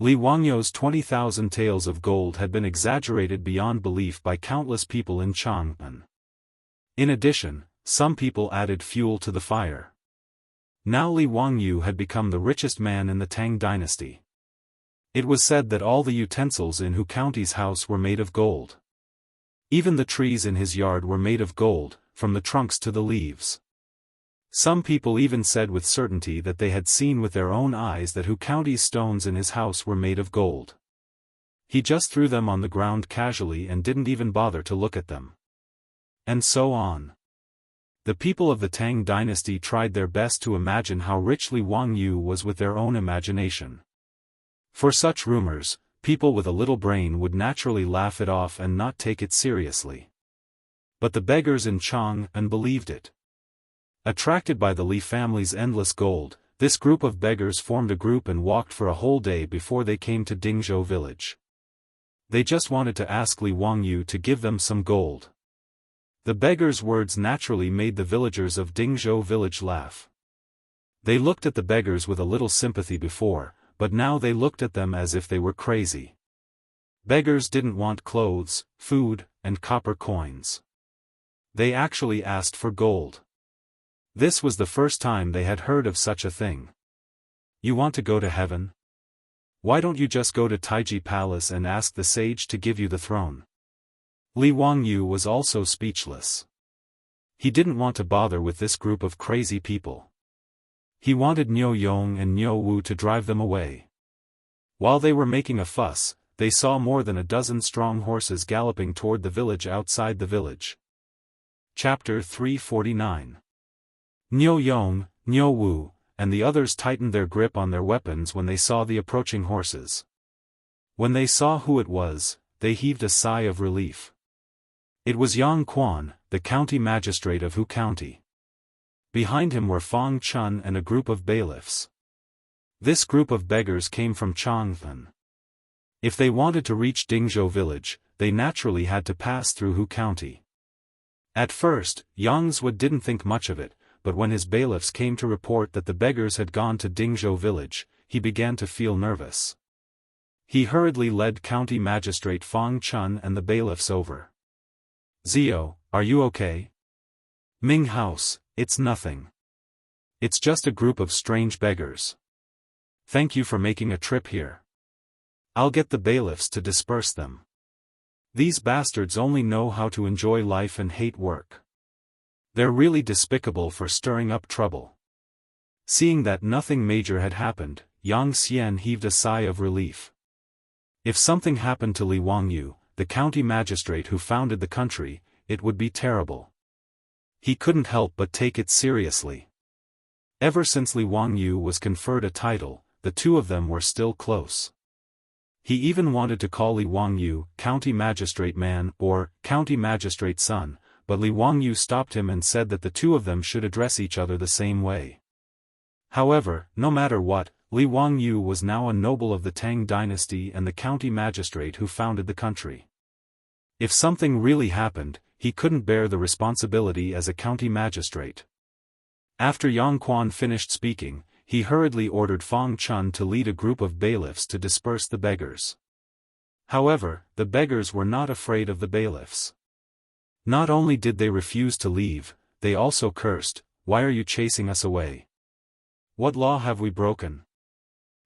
Li Wangyou's 20,000 taels of gold had been exaggerated beyond belief by countless people in Chang'an. In addition, some people added fuel to the fire. Now Li Wangyu had become the richest man in the Tang dynasty. It was said that all the utensils in Hu County's house were made of gold. Even the trees in his yard were made of gold, from the trunks to the leaves. Some people even said with certainty that they had seen with their own eyes that Hu County's stones in his house were made of gold. He just threw them on the ground casually and didn't even bother to look at them. And so on. The people of the Tang dynasty tried their best to imagine how rich Li Wangyu was with their own imagination. For such rumors, people with a little brain would naturally laugh it off and not take it seriously. But the beggars in Chang'an believed it. Attracted by the Li family's endless gold, this group of beggars formed a group and walked for a whole day before they came to Dingzhou village. They just wanted to ask Li Wangyu to give them some gold. The beggars' words naturally made the villagers of Dingzhou village laugh. They looked at the beggars with a little sympathy before, but now they looked at them as if they were crazy. Beggars didn't want clothes, food, and copper coins. They actually asked for gold. This was the first time they had heard of such a thing. You want to go to heaven? Why don't you just go to Taiji Palace and ask the sage to give you the throne? Li Wangyu was also speechless. He didn't want to bother with this group of crazy people. He wanted Niu Yong and Niu Wu to drive them away. While they were making a fuss, they saw more than a dozen strong horses galloping toward the village outside the village. Chapter 349. Niu Yong, Niu Wu, and the others tightened their grip on their weapons when they saw the approaching horses. When they saw who it was, they heaved a sigh of relief. It was Yang Quan, the county magistrate of Hu County. Behind him were Fang Chun and a group of bailiffs. This group of beggars came from Chang'an. If they wanted to reach Dingzhou village, they naturally had to pass through Hu County. At first, Yang Zwa didn't think much of it, but when his bailiffs came to report that the beggars had gone to Dingzhou village, he began to feel nervous. He hurriedly led County Magistrate Fang Chun and the bailiffs over. Zio, are you okay? Ming House, it's nothing. It's just a group of strange beggars. Thank you for making a trip here. I'll get the bailiffs to disperse them. These bastards only know how to enjoy life and hate work. They're really despicable for stirring up trouble. Seeing that nothing major had happened, Yang Xian heaved a sigh of relief. If something happened to Li Wangyu, the county magistrate who founded the country, it would be terrible. He couldn't help but take it seriously. Ever since Li Wangyu was conferred a title, the two of them were still close. He even wanted to call Li Wangyu County Magistrate Man or County Magistrate Son, but Li Wangyu stopped him and said that the two of them should address each other the same way. However, no matter what, Li Wangyu was now a noble of the Tang dynasty and the county magistrate who founded the country. If something really happened, he couldn't bear the responsibility as a county magistrate. After Yang Quan finished speaking, he hurriedly ordered Fang Chun to lead a group of bailiffs to disperse the beggars. However, the beggars were not afraid of the bailiffs. Not only did they refuse to leave, they also cursed, "Why are you chasing us away? What law have we broken?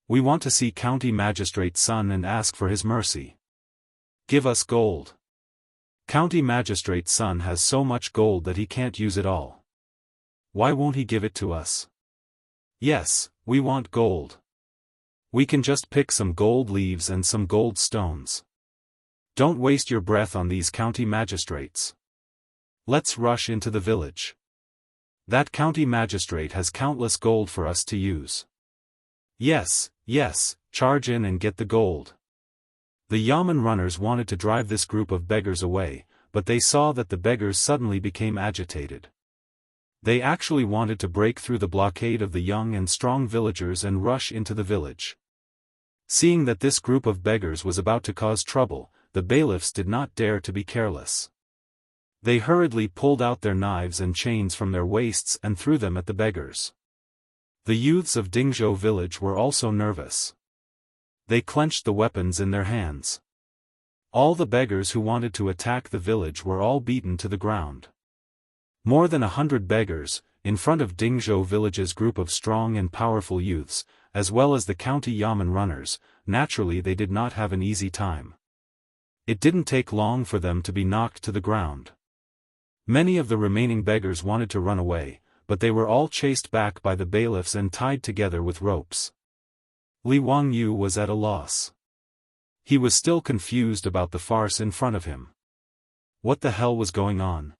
We want to see County Magistrate's son and ask for his mercy. Give us gold. County Magistrate's son has so much gold that he can't use it all. Why won't he give it to us? Yes, we want gold. We can just pick some gold leaves and some gold stones. Don't waste your breath on these county magistrates. Let's rush into the village. That county magistrate has countless gold for us to use. Yes, yes, charge in and get the gold." The Yamen runners wanted to drive this group of beggars away, but they saw that the beggars suddenly became agitated. They actually wanted to break through the blockade of the young and strong villagers and rush into the village. Seeing that this group of beggars was about to cause trouble, the bailiffs did not dare to be careless. They hurriedly pulled out their knives and chains from their waists and threw them at the beggars. The youths of Dingzhou village were also nervous. They clenched the weapons in their hands. All the beggars who wanted to attack the village were all beaten to the ground. More than 100 beggars, in front of Dingzhou village's group of strong and powerful youths, as well as the county yamen runners. Naturally they did not have an easy time. It didn't take long for them to be knocked to the ground. Many of the remaining beggars wanted to run away, but they were all chased back by the bailiffs and tied together with ropes. Li Wangyu was at a loss. He was still confused about the farce in front of him. What the hell was going on?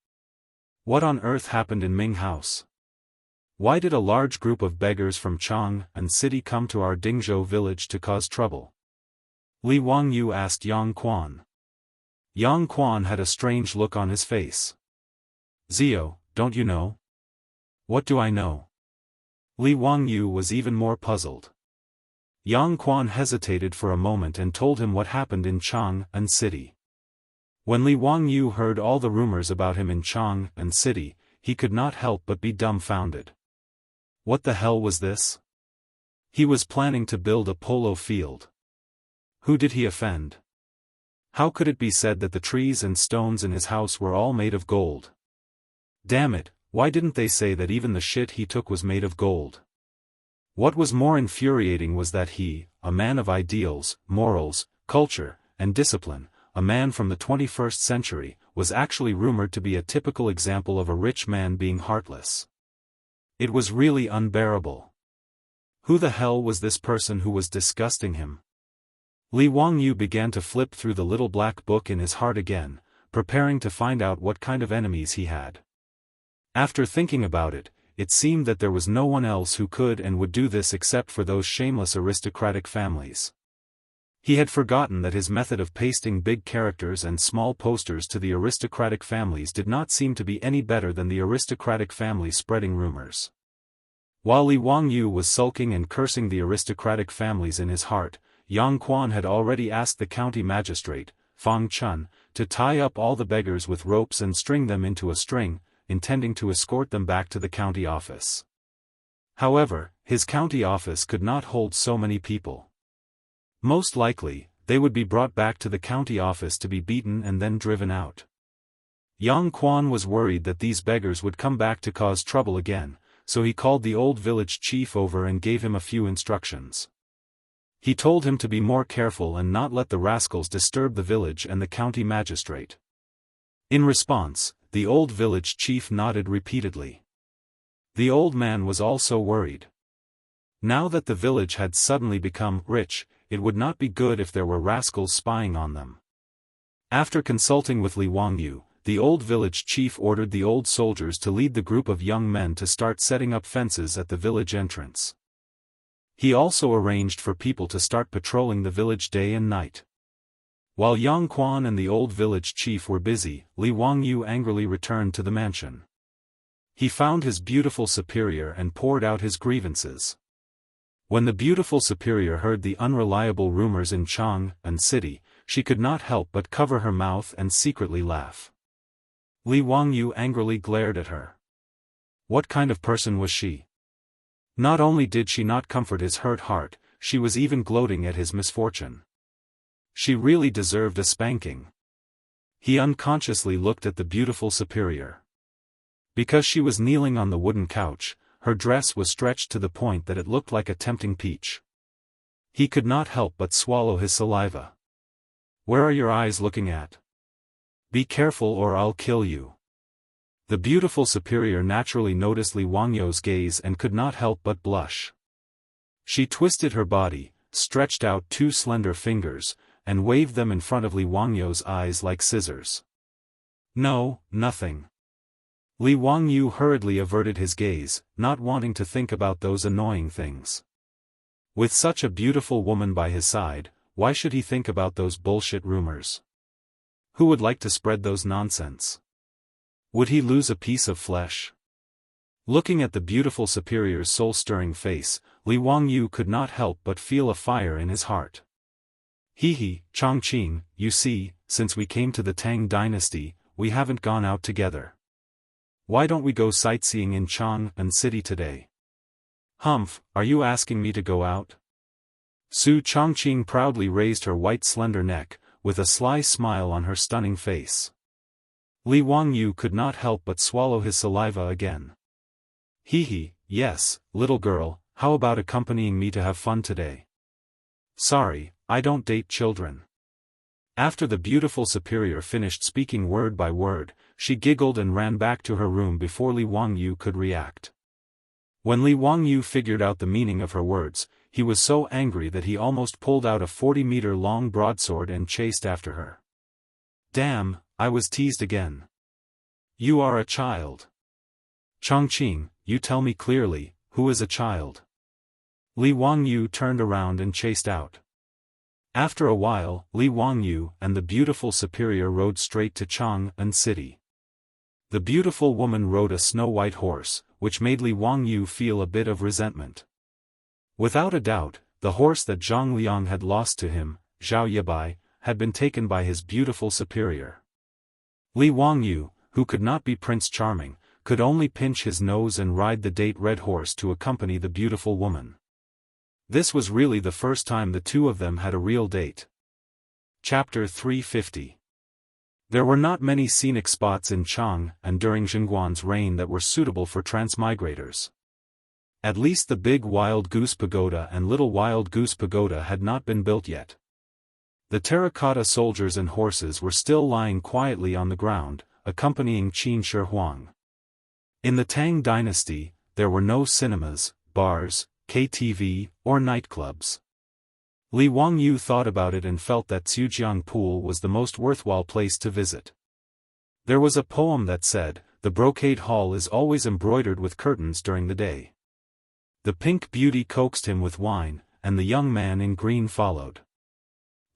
What on earth happened in Ming House? Why did a large group of beggars from Chang and city come to our Dingzhou village to cause trouble? Li Wangyu asked Yang Quan. Yang Quan had a strange look on his face. Zio, don't you know? What do I know? Li Wangyu was even more puzzled. Yang Quan hesitated for a moment and told him what happened in Chang and city. When Li Wangyu heard all the rumors about him in Chang and city, he could not help but be dumbfounded. What the hell was this? He was planning to build a polo field. Who did he offend? How could it be said that the trees and stones in his house were all made of gold? Damn it, why didn't they say that even the shit he took was made of gold? What was more infuriating was that he, a man of ideals, morals, culture, and discipline, a man from the 21st century, was actually rumored to be a typical example of a rich man being heartless. It was really unbearable. Who the hell was this person who was disgusting him? Li Wangyu began to flip through the little black book in his heart again, preparing to find out what kind of enemies he had. After thinking about it, it seemed that there was no one else who could and would do this except for those shameless aristocratic families. He had forgotten that his method of pasting big characters and small posters to the aristocratic families did not seem to be any better than the aristocratic families spreading rumors. While Li Wangyu was sulking and cursing the aristocratic families in his heart, Yang Quan had already asked the county magistrate, Fang Chun, to tie up all the beggars with ropes and string them into a string, intending to escort them back to the county office. However, his county office could not hold so many people. Most likely, they would be brought back to the county office to be beaten and then driven out. Yang Quan was worried that these beggars would come back to cause trouble again, so he called the old village chief over and gave him a few instructions. He told him to be more careful and not let the rascals disturb the village and the county magistrate. In response, the old village chief nodded repeatedly. The old man was also worried. Now that the village had suddenly become rich, it would not be good if there were rascals spying on them. After consulting with Li Wangyu, the old village chief ordered the old soldiers to lead the group of young men to start setting up fences at the village entrance. He also arranged for people to start patrolling the village day and night. While Yang Quan and the old village chief were busy, Li Wangyu angrily returned to the mansion. He found his beautiful superior and poured out his grievances. When the beautiful superior heard the unreliable rumors in Chang and city, she could not help but cover her mouth and secretly laugh. Li Wangyu angrily glared at her. What kind of person was she? Not only did she not comfort his hurt heart, she was even gloating at his misfortune. She really deserved a spanking. He unconsciously looked at the beautiful superior. Because she was kneeling on the wooden couch, her dress was stretched to the point that it looked like a tempting peach. He could not help but swallow his saliva. Where are your eyes looking at? Be careful or I'll kill you. The beautiful superior naturally noticed Li Wangyu's gaze and could not help but blush. She twisted her body, stretched out two slender fingers, and waved them in front of Li Wangyu's eyes like scissors. No, nothing. Li Wangyu hurriedly averted his gaze, not wanting to think about those annoying things. With such a beautiful woman by his side, why should he think about those bullshit rumors? Who would like to spread those nonsense? Would he lose a piece of flesh? Looking at the beautiful superior's soul-stirring face, Li Wangyu could not help but feel a fire in his heart. Chongqing, you see, since we came to the Tang dynasty, we haven't gone out together. Why don't we go sightseeing in Chang'an City today? Humph, are you asking me to go out? Su Chongqing proudly raised her white slender neck, with a sly smile on her stunning face. Li Wangyu could not help but swallow his saliva again. Hee, yes, little girl, how about accompanying me to have fun today? Sorry, I don't date children. After the beautiful superior finished speaking word by word, she giggled and ran back to her room before Li Wangyu could react. When Li Wangyu figured out the meaning of her words, he was so angry that he almost pulled out a 40-meter-long broadsword and chased after her. Damn, I was teased again. You are a child. Chongqing, you tell me clearly, who is a child? Li Wangyu turned around and chased out. After a while, Li Wangyu and the beautiful superior rode straight to Chang'an City. The beautiful woman rode a snow-white horse, which made Li Wangyu feel a bit of resentment. Without a doubt, the horse that Zhang Liang had lost to him, Zhao Yabai, had been taken by his beautiful superior. Li Wangyu, who could not be Prince Charming, could only pinch his nose and ride the date red horse to accompany the beautiful woman. This was really the first time the two of them had a real date. Chapter 350. There were not many scenic spots in Chang'an during Zhenguan's reign that were suitable for transmigrators. At least the big Wild Goose Pagoda and Little Wild Goose Pagoda had not been built yet. The terracotta soldiers and horses were still lying quietly on the ground, accompanying Qin Shi Huang. In the Tang dynasty, there were no cinemas, bars, KTV, or nightclubs. Li Wangyu thought about it and felt that Zhujiang Pool was the most worthwhile place to visit. There was a poem that said, "The brocade hall is always embroidered with curtains during the day." The pink beauty coaxed him with wine, and the young man in green followed.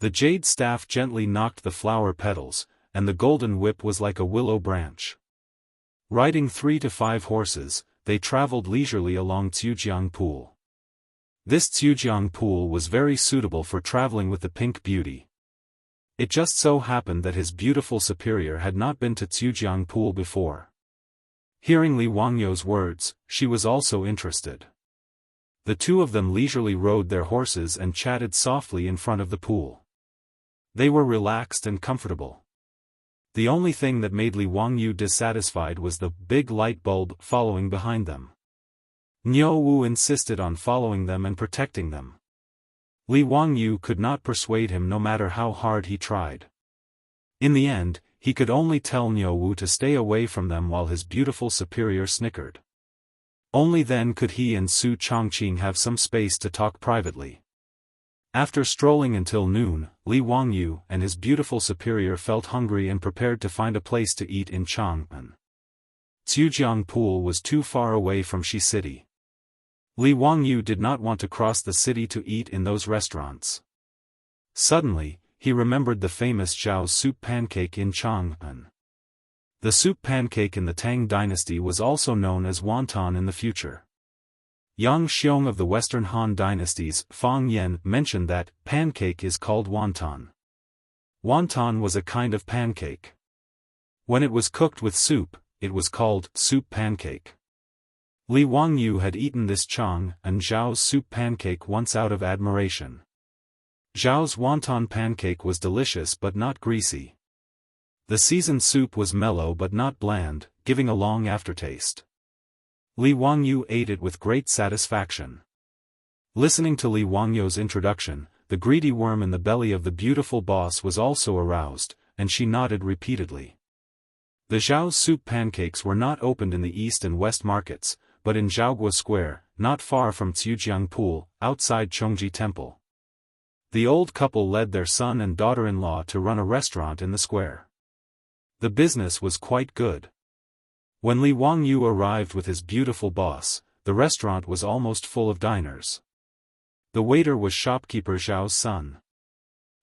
The jade staff gently knocked the flower petals, and the golden whip was like a willow branch. Riding 3 to 5 horses, they traveled leisurely along Zhujiang Pool. This Zhujiang Pool was very suitable for traveling with the pink beauty. It just so happened that his beautiful superior had not been to Zhujiang Pool before. Hearing Li Wangyu's words, she was also interested. The two of them leisurely rode their horses and chatted softly in front of the pool. They were relaxed and comfortable. The only thing that made Li Wangyu dissatisfied was the big light bulb following behind them. Niu Wu insisted on following them and protecting them. Li Wangyu could not persuade him no matter how hard he tried. In the end, he could only tell Niu Wu to stay away from them while his beautiful superior snickered. Only then could he and Su Chongqing have some space to talk privately. After strolling until noon, Li Wangyu and his beautiful superior felt hungry and prepared to find a place to eat in Chang'an. Zhujiang Pool was too far away from Shi City. Li Wangyu did not want to cross the city to eat in those restaurants. Suddenly, he remembered the famous Zhao's soup pancake in Chang'an. The soup pancake in the Tang dynasty was also known as wonton in the future. Yang Xiong of the Western Han dynasties, Fang Yan, mentioned that pancake is called wonton. Wonton was a kind of pancake. When it was cooked with soup, it was called soup pancake. Li Wangyu had eaten this Chang and Zhao's soup pancake once out of admiration. Zhao's wonton pancake was delicious but not greasy. The seasoned soup was mellow but not bland, giving a long aftertaste. Li Wangyu ate it with great satisfaction. Listening to Li Wangyu's introduction, the greedy worm in the belly of the beautiful boss was also aroused, and she nodded repeatedly. The Zhao's soup pancakes were not opened in the east and west markets, but in Zhaogua Square, not far from Zhujiang Pool, outside Chongji Temple. The old couple led their son and daughter-in-law to run a restaurant in the square. The business was quite good. When Li Wangyu arrived with his beautiful boss, the restaurant was almost full of diners. The waiter was shopkeeper Zhao's son.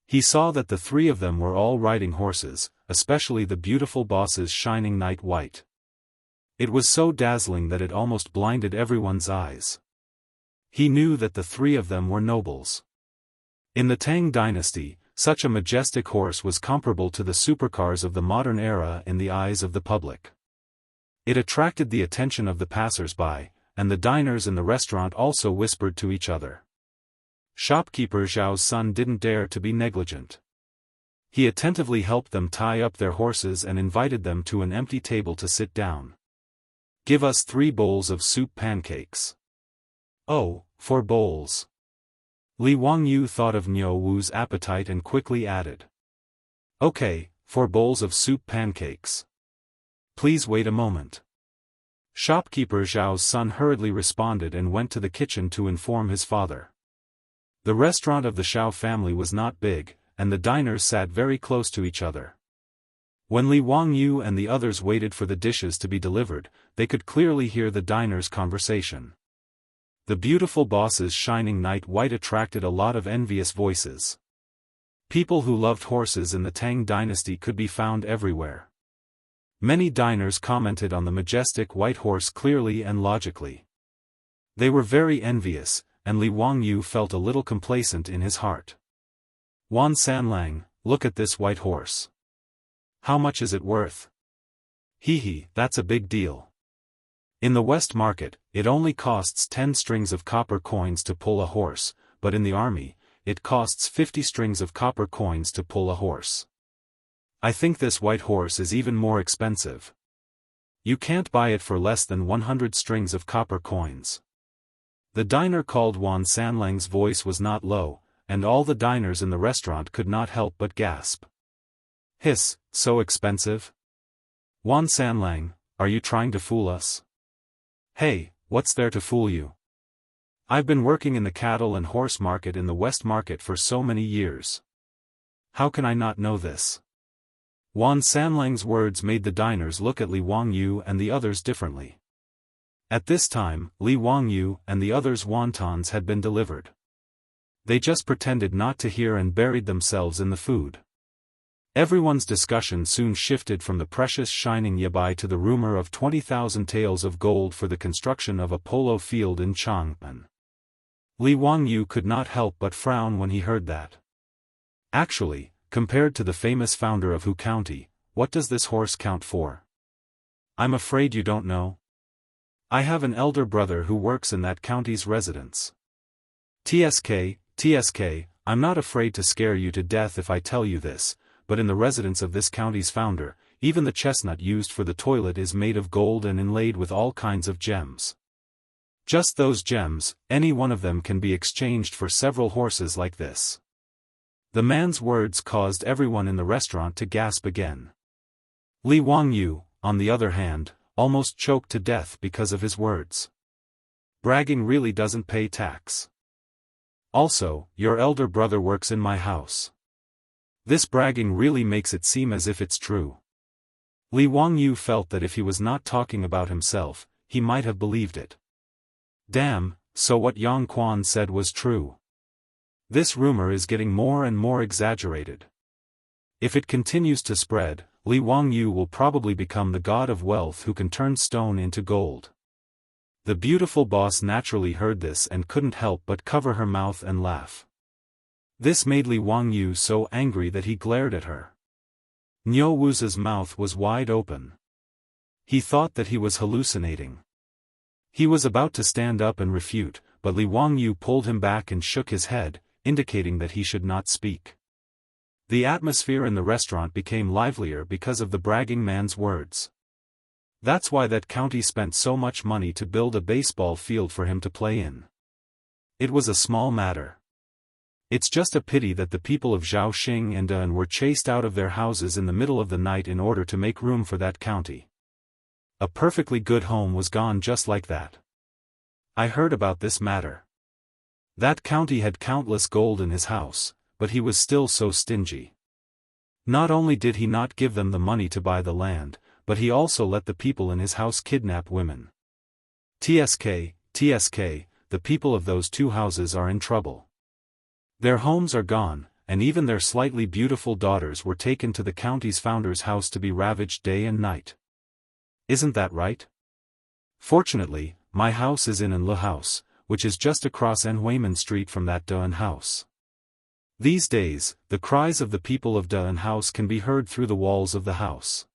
He saw that the three of them were all riding horses, especially the beautiful boss's shining night white. It was so dazzling that it almost blinded everyone's eyes. He knew that the three of them were nobles. In the Tang dynasty, Such a majestic horse was comparable to the supercars of the modern era in the eyes of the public. It attracted the attention of the passers-by, and the diners in the restaurant also whispered to each other. Shopkeeper Zhao's son didn't dare to be negligent. He attentively helped them tie up their horses and invited them to an empty table to sit down. "Give us 3 bowls of soup pancakes." "Oh, 4 bowls." Li Wangyu thought of Niu Wu's appetite and quickly added. "Okay, 4 bowls of soup pancakes. Please wait a moment." Shopkeeper Zhao's son hurriedly responded and went to the kitchen to inform his father. The restaurant of the Xiao family was not big, and the diners sat very close to each other. When Li Wangyu and the others waited for the dishes to be delivered, they could clearly hear the diners' conversation. The beautiful boss's shining night white attracted a lot of envious voices. People who loved horses in the Tang dynasty could be found everywhere. Many diners commented on the majestic white horse clearly and logically. They were very envious, and Li Wangyu felt a little complacent in his heart. "Wan Sanlang, look at this white horse. How much is it worth?" "Hee, that's a big deal. In the West Market, it only costs 10 strings of copper coins to pull a horse, but in the army, it costs 50 strings of copper coins to pull a horse. I think this white horse is even more expensive. You can't buy it for less than 100 strings of copper coins." The diner called Wan Sanlang's voice was not low, and all the diners in the restaurant could not help but gasp. "Hiss, so expensive? Wan Sanlang, are you trying to fool us?" "Hey, what's there to fool you? I've been working in the cattle and horse market in the West Market for so many years. How can I not know this?" Wan Sanlang's words made the diners look at Li Wangyu and the others differently. At this time, Li Wangyu and the others' wontons had been delivered. They just pretended not to hear and buried themselves in the food. Everyone's discussion soon shifted from the precious shining yabai to the rumor of 20,000 taels of gold for the construction of a polo field in Chang'an. Li Wangyu could not help but frown when he heard that. Actually, compared to the famous founder of Hu County, what does this horse count for? I'm afraid you don't know. I have an elder brother who works in that county's residence. TSK, I'm not afraid to scare you to death if I tell you this, but in the residence of this county's founder, even the chestnut used for the toilet is made of gold and inlaid with all kinds of gems. Just those gems, any one of them can be exchanged for several horses like this. The man's words caused everyone in the restaurant to gasp again. Li Wangyu, on the other hand, almost choked to death because of his words. Bragging really doesn't pay tax. Also, your elder brother works in my house. This bragging really makes it seem as if it's true. Li Wangyu felt that if he was not talking about himself, he might have believed it. Damn, so what Yang Quan said was true. This rumor is getting more and more exaggerated. If it continues to spread, Li Wangyu will probably become the god of wealth who can turn stone into gold. The beautiful boss naturally heard this and couldn't help but cover her mouth and laugh. This made Li Wangyu so angry that he glared at her. Niu Wu's mouth was wide open. He thought that he was hallucinating. He was about to stand up and refute, but Li Wangyu pulled him back and shook his head, indicating that he should not speak. The atmosphere in the restaurant became livelier because of the bragging man's words. That's why that county spent so much money to build a baseball field for him to play in. It was a small matter. It's just a pity that the people of Zhaoxing and Dan were chased out of their houses in the middle of the night in order to make room for that county. A perfectly good home was gone just like that. I heard about this matter. That county had countless gold in his house, but he was still so stingy. Not only did he not give them the money to buy the land, but he also let the people in his house kidnap women. TSK, the people of those 2 houses are in trouble. Their homes are gone, and even their slightly beautiful daughters were taken to the county's founder's house to be ravaged day and night. Isn't that right? Fortunately, my house is in Anle House, which is just across Enhuimen Street from that Dan house. These days, the cries of the people of Da and house can be heard through the walls of the house.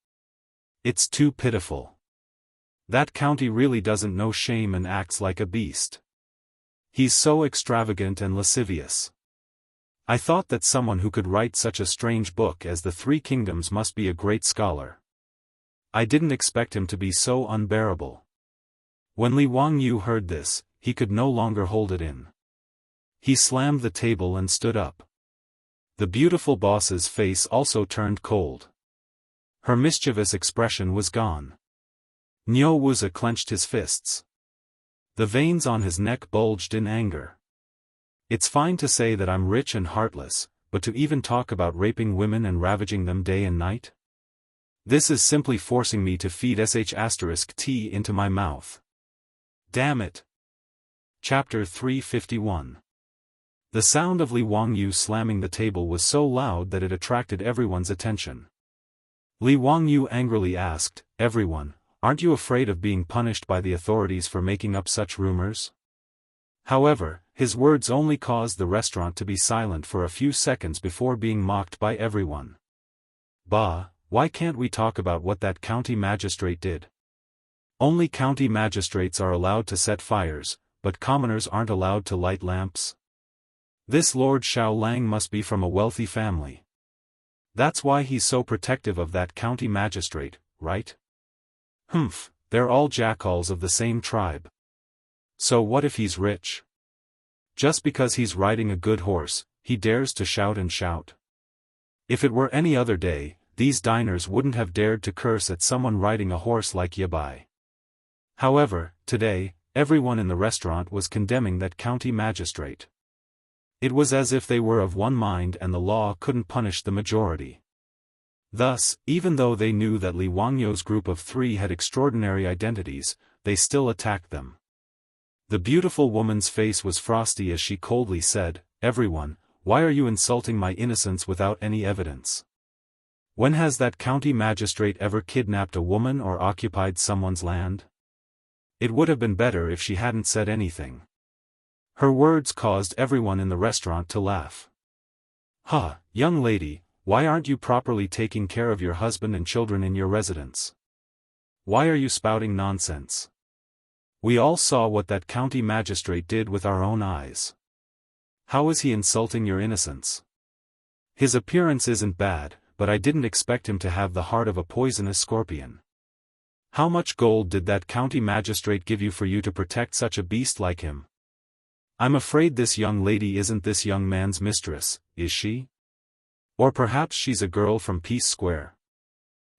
It's too pitiful. That county really doesn't know shame and acts like a beast. He's so extravagant and lascivious. I thought that someone who could write such a strange book as The Three Kingdoms must be a great scholar. I didn't expect him to be so unbearable. When Li Wangyu heard this, he could no longer hold it in. He slammed the table and stood up. The beautiful boss's face also turned cold. Her mischievous expression was gone. Niu Wuxia clenched his fists. The veins on his neck bulged in anger. It's fine to say that I'm rich and heartless, but to even talk about raping women and ravaging them day and night? This is simply forcing me to feed *T into my mouth. Damn it! Chapter 351. The sound of Li Wangyu slamming the table was so loud that it attracted everyone's attention. Li Wangyu angrily asked, "Everyone, aren't you afraid of being punished by the authorities for making up such rumors?" However, his words only caused the restaurant to be silent for a few seconds before being mocked by everyone. "Bah, why can't we talk about what that county magistrate did? Only county magistrates are allowed to set fires, but commoners aren't allowed to light lamps. This Lord Xiao Lang must be from a wealthy family. That's why he's so protective of that county magistrate, right? Humph, they're all jackals of the same tribe. So what if he's rich? Just because he's riding a good horse, he dares to shout and shout. If it were any other day, these diners wouldn't have dared to curse at someone riding a horse like Yabai. However, today, everyone in the restaurant was condemning that county magistrate. It was as if they were of one mind and the law couldn't punish the majority. Thus, even though they knew that Li Wangyu's group of three had extraordinary identities, they still attacked them. The beautiful woman's face was frosty as she coldly said, "Everyone, why are you insulting my innocence without any evidence? When has that county magistrate ever kidnapped a woman or occupied someone's land?" It would have been better if she hadn't said anything. Her words caused everyone in the restaurant to laugh. "Ha, young lady, why aren't you properly taking care of your husband and children in your residence? Why are you spouting nonsense? We all saw what that county magistrate did with our own eyes. How is he insulting your innocence? His appearance isn't bad, but I didn't expect him to have the heart of a poisonous scorpion. How much gold did that county magistrate give you for you to protect such a beast like him? I'm afraid this young lady isn't this young man's mistress, is she? Or perhaps she's a girl from Peace Square."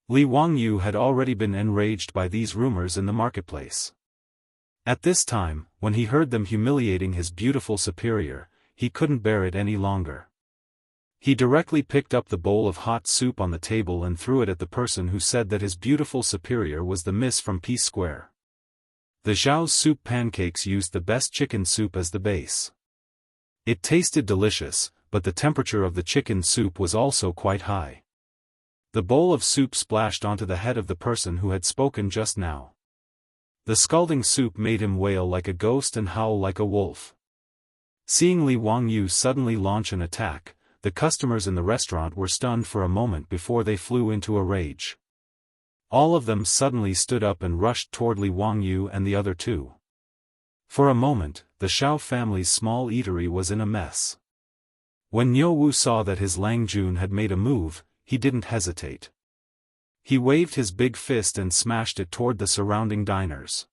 Li Wangyu had already been enraged by these rumors in the marketplace. At this time, when he heard them humiliating his beautiful superior, he couldn't bear it any longer. He directly picked up the bowl of hot soup on the table and threw it at the person who said that his beautiful superior was the miss from Peace Square. The Zhao's soup pancakes used the best chicken soup as the base. It tasted delicious, but the temperature of the chicken soup was also quite high. The bowl of soup splashed onto the head of the person who had spoken just now. The scalding soup made him wail like a ghost and howl like a wolf. Seeing Li Wangyu suddenly launch an attack, the customers in the restaurant were stunned for a moment before they flew into a rage. All of them suddenly stood up and rushed toward Li Wangyu and the other two. For a moment, the Xiao family's small eatery was in a mess. When Niu Wu saw that his Lang Jun had made a move, he didn't hesitate. He waved his big fist and smashed it toward the surrounding diners.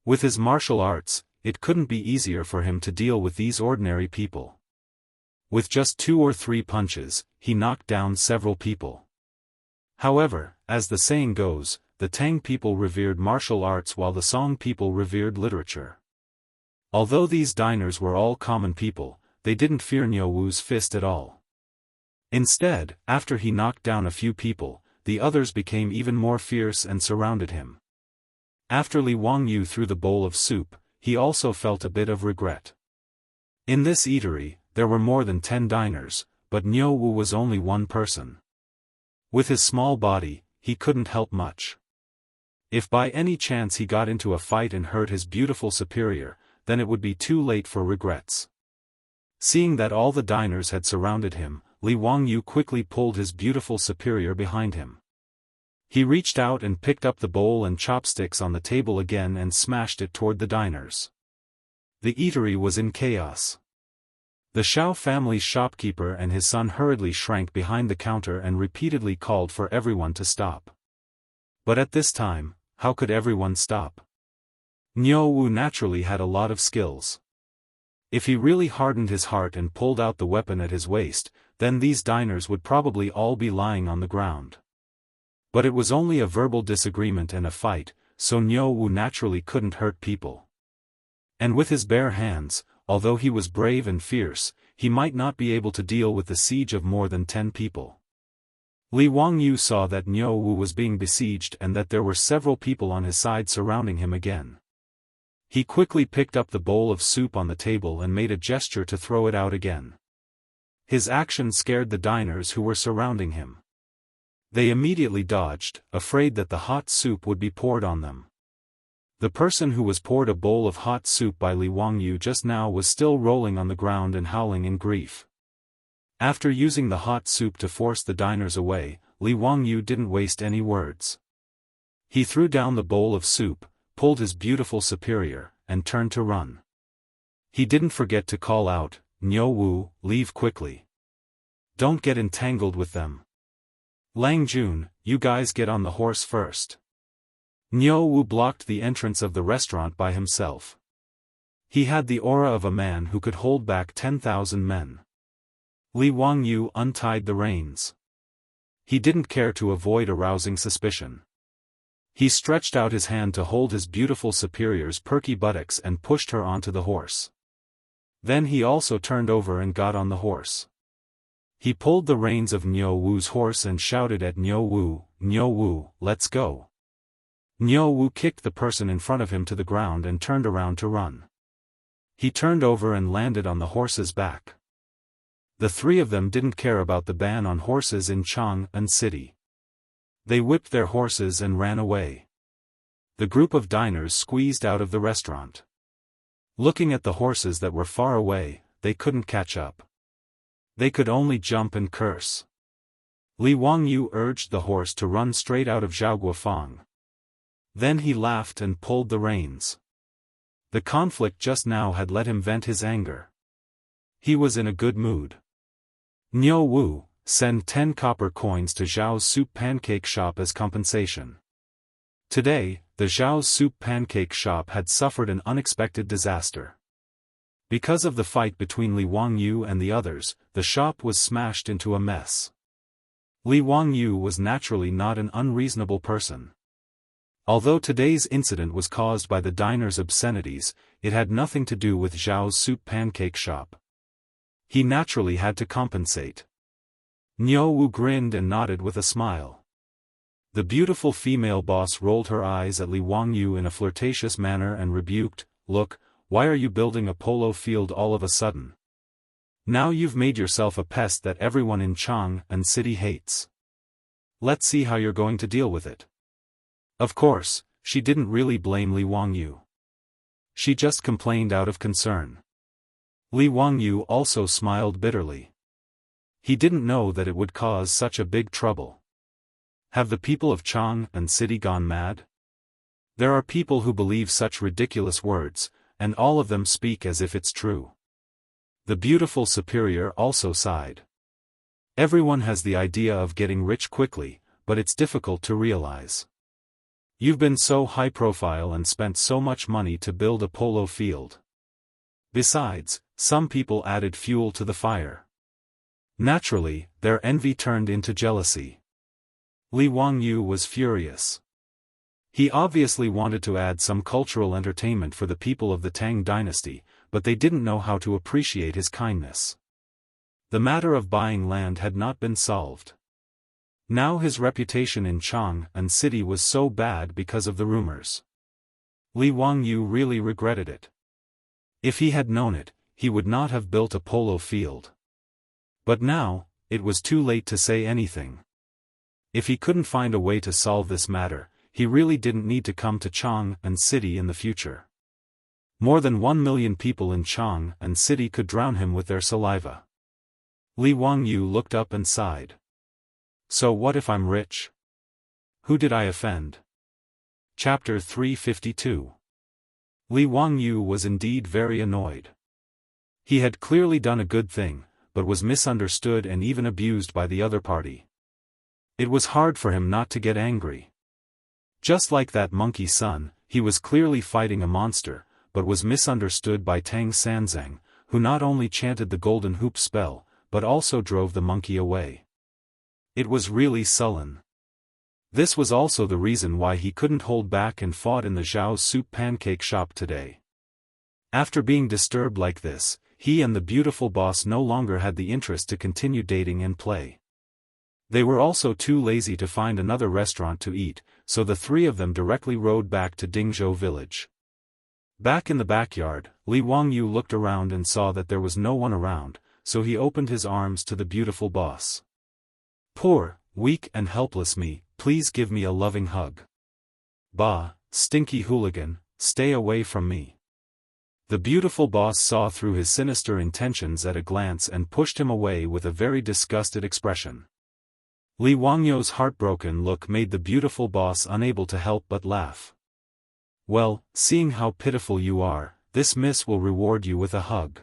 With his martial arts, it couldn't be easier for him to deal with these ordinary people. With just 2 or 3 punches, he knocked down several people. However, as the saying goes, the Tang people revered martial arts while the Song people revered literature. Although these diners were all common people, they didn't fear Niu Wu's fist at all. Instead, after he knocked down a few people, the others became even more fierce and surrounded him. After Li Wangyu threw the bowl of soup, he also felt a bit of regret. In this eatery, there were more than 10 diners, but Niu Wu was only one person. With his small body, he couldn't help much. If by any chance he got into a fight and hurt his beautiful superior, then it would be too late for regrets. Seeing that all the diners had surrounded him, Li Wangyu quickly pulled his beautiful superior behind him. He reached out and picked up the bowl and chopsticks on the table again and smashed it toward the diners. The eatery was in chaos. The Xiao family's shopkeeper and his son hurriedly shrank behind the counter and repeatedly called for everyone to stop. But at this time, how could everyone stop? Niu Wu naturally had a lot of skills. If he really hardened his heart and pulled out the weapon at his waist, then these diners would probably all be lying on the ground. But it was only a verbal disagreement and a fight, so Niu Wu naturally couldn't hurt people. And with his bare hands, although he was brave and fierce, he might not be able to deal with the siege of more than 10 people. Li Wangyu saw that Niu Wu was being besieged and that there were several people on his side surrounding him again. He quickly picked up the bowl of soup on the table and made a gesture to throw it out again. His action scared the diners who were surrounding him. They immediately dodged, afraid that the hot soup would be poured on them. The person who was poured a bowl of hot soup by Li Wangyu just now was still rolling on the ground and howling in grief. After using the hot soup to force the diners away, Li Wangyu didn't waste any words. He threw down the bowl of soup, pulled his beautiful superior, and turned to run. He didn't forget to call out, "Niu Wu, leave quickly. Don't get entangled with them. Lang Jun, you guys get on the horse first." Niu Wu blocked the entrance of the restaurant by himself. He had the aura of a man who could hold back 10,000 men. Li Wangyu untied the reins. He didn't care to avoid arousing suspicion. He stretched out his hand to hold his beautiful superior's perky buttocks and pushed her onto the horse. Then he also turned over and got on the horse. He pulled the reins of Niu Wu's horse and shouted at Niu Wu, let's go. Niu Wu kicked the person in front of him to the ground and turned around to run. He turned over and landed on the horse's back. The three of them didn't care about the ban on horses in Jianghu city. They whipped their horses and ran away. The group of diners squeezed out of the restaurant. Looking at the horses that were far away, they couldn't catch up. They could only jump and curse. Li Wangyu urged the horse to run straight out of Zhaoguofang. Then he laughed and pulled the reins. The conflict just now had let him vent his anger. He was in a good mood. Niu Wu, send 10 copper coins to Zhao's soup pancake shop as compensation. Today, the Zhao's soup pancake shop had suffered an unexpected disaster. Because of the fight between Li Wangyu and the others, the shop was smashed into a mess. Li Wangyu was naturally not an unreasonable person. Although today's incident was caused by the diner's obscenities, it had nothing to do with Zhao's soup pancake shop. He naturally had to compensate. Niu Wu grinned and nodded with a smile. The beautiful female boss rolled her eyes at Li Wangyu in a flirtatious manner and rebuked, "Look, why are you building a polo field all of a sudden? Now you've made yourself a pest that everyone in Jianghu city hates. Let's see how you're going to deal with it." Of course, she didn't really blame Li Wangyu. She just complained out of concern. Li Wangyu also smiled bitterly. He didn't know that it would cause such a big trouble. Have the people of Jianghu city gone mad? There are people who believe such ridiculous words, and all of them speak as if it's true. The beautiful superior also sighed. Everyone has the idea of getting rich quickly, but it's difficult to realize. You've been so high profile and spent so much money to build a polo field. Besides, some people added fuel to the fire. Naturally, their envy turned into jealousy. Li Wangyu was furious. He obviously wanted to add some cultural entertainment for the people of the Tang dynasty, but they didn't know how to appreciate his kindness. The matter of buying land had not been solved. Now his reputation in Jianghu city was so bad because of the rumors. Li Wangyu really regretted it. If he had known it, he would not have built a polo field. But now, it was too late to say anything. If he couldn't find a way to solve this matter, he really didn't need to come to Jianghu city in the future. More than 1 million people in Chang and city could drown him with their saliva. Li Wangyu looked up and sighed. So what if I'm rich? Who did I offend? Chapter 352. Li Wangyu was indeed very annoyed. He had clearly done a good thing, but was misunderstood and even abused by the other party. It was hard for him not to get angry. Just like that monkey son, he was clearly fighting a monster, but was misunderstood by Tang Sanzang, who not only chanted the golden hoop spell, but also drove the monkey away. It was really sullen. This was also the reason why he couldn't hold back and fought in the Zhao's soup pancake shop today. After being disturbed like this, he and the beautiful boss no longer had the interest to continue dating and play. They were also too lazy to find another restaurant to eat, so the three of them directly rode back to Dingzhou village. Back in the backyard, Li Wangyu looked around and saw that there was no one around, so he opened his arms to the beautiful boss. Poor, weak and helpless me, please give me a loving hug. Bah, stinky hooligan, stay away from me. The beautiful boss saw through his sinister intentions at a glance and pushed him away with a very disgusted expression. Li Wangyu's heartbroken look made the beautiful boss unable to help but laugh. Well, seeing how pitiful you are, this miss will reward you with a hug.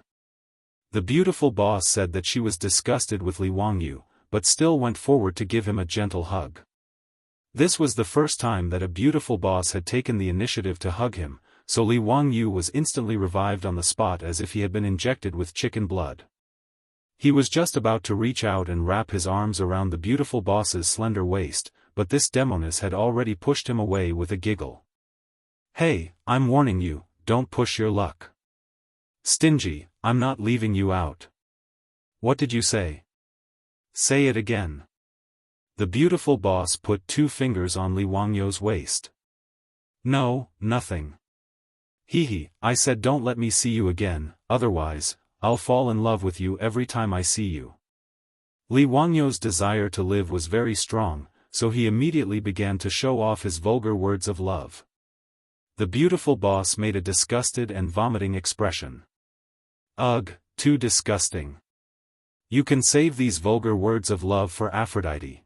The beautiful boss said that she was disgusted with Li Wangyu, but still went forward to give him a gentle hug. This was the first time that a beautiful boss had taken the initiative to hug him, so Li Wangyu was instantly revived on the spot as if he had been injected with chicken blood. He was just about to reach out and wrap his arms around the beautiful boss's slender waist, but this demoness had already pushed him away with a giggle. Hey, I'm warning you, don't push your luck. Stingy, I'm not leaving you out. What did you say? Say it again. The beautiful boss put 2 fingers on Li Wangyu's waist. No, nothing. Hee, I said don't let me see you again, otherwise, I'll fall in love with you every time I see you. Li Wangyu's desire to live was very strong, so he immediately began to show off his vulgar words of love. The beautiful boss made a disgusted and vomiting expression. Ugh, too disgusting. You can save these vulgar words of love for Aphrodite.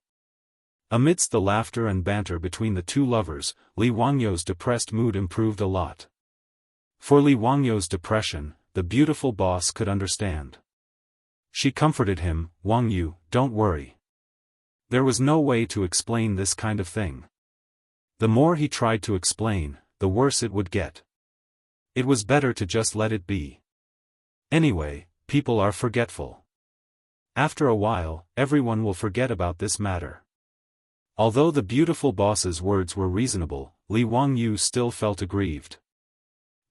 Amidst the laughter and banter between the two lovers, Li Wangyu's depressed mood improved a lot. For Li Wangyu's depression, the beautiful boss could understand. She comforted him, Wangyu, don't worry. There was no way to explain this kind of thing. The more he tried to explain, the worse it would get. It was better to just let it be. Anyway, people are forgetful. After a while, everyone will forget about this matter. Although the beautiful boss's words were reasonable, Li Wangyu still felt aggrieved.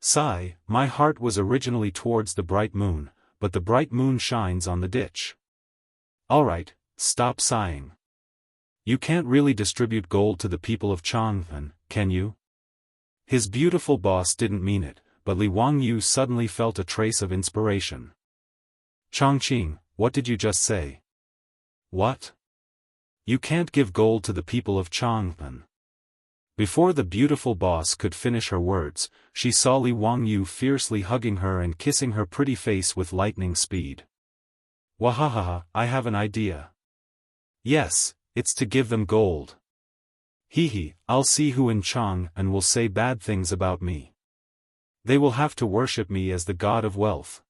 Sigh, my heart was originally towards the bright moon, but the bright moon shines on the ditch. Alright, stop sighing. You can't really distribute gold to the people of Chang'an, can you? His beautiful boss didn't mean it, but Li Wangyu suddenly felt a trace of inspiration. Chongqing, what did you just say? What? You can't give gold to the people of Chang'an. Before the beautiful boss could finish her words, she saw Li Wangyu fiercely hugging her and kissing her pretty face with lightning speed. Wahahaha, I have an idea. Yes, it's to give them gold. Hee, I'll see who in Chang'an will say bad things about me. They will have to worship me as the god of wealth.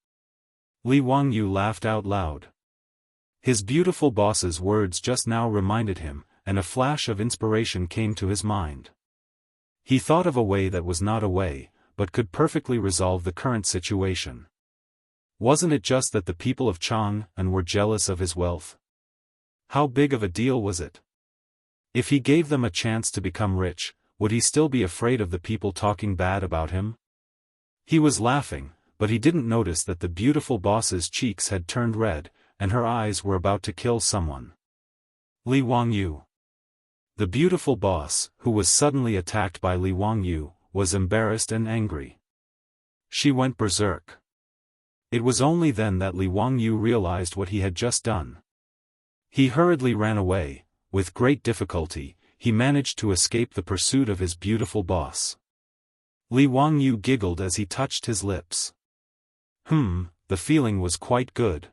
Li Wangyu laughed out loud. His beautiful boss's words just now reminded him, and a flash of inspiration came to his mind. He thought of a way that was not a way, but could perfectly resolve the current situation. Wasn't it just that the people of Chang'an were jealous of his wealth? How big of a deal was it? If he gave them a chance to become rich, would he still be afraid of the people talking bad about him? He was laughing, but he didn't notice that the beautiful boss's cheeks had turned red, and her eyes were about to kill someone. Li Wangyu. The beautiful boss, who was suddenly attacked by Li Wangyu, was embarrassed and angry. She went berserk. It was only then that Li Wangyu realized what he had just done. He hurriedly ran away. With great difficulty, he managed to escape the pursuit of his beautiful boss. Li Wangyu giggled as he touched his lips. The feeling was quite good.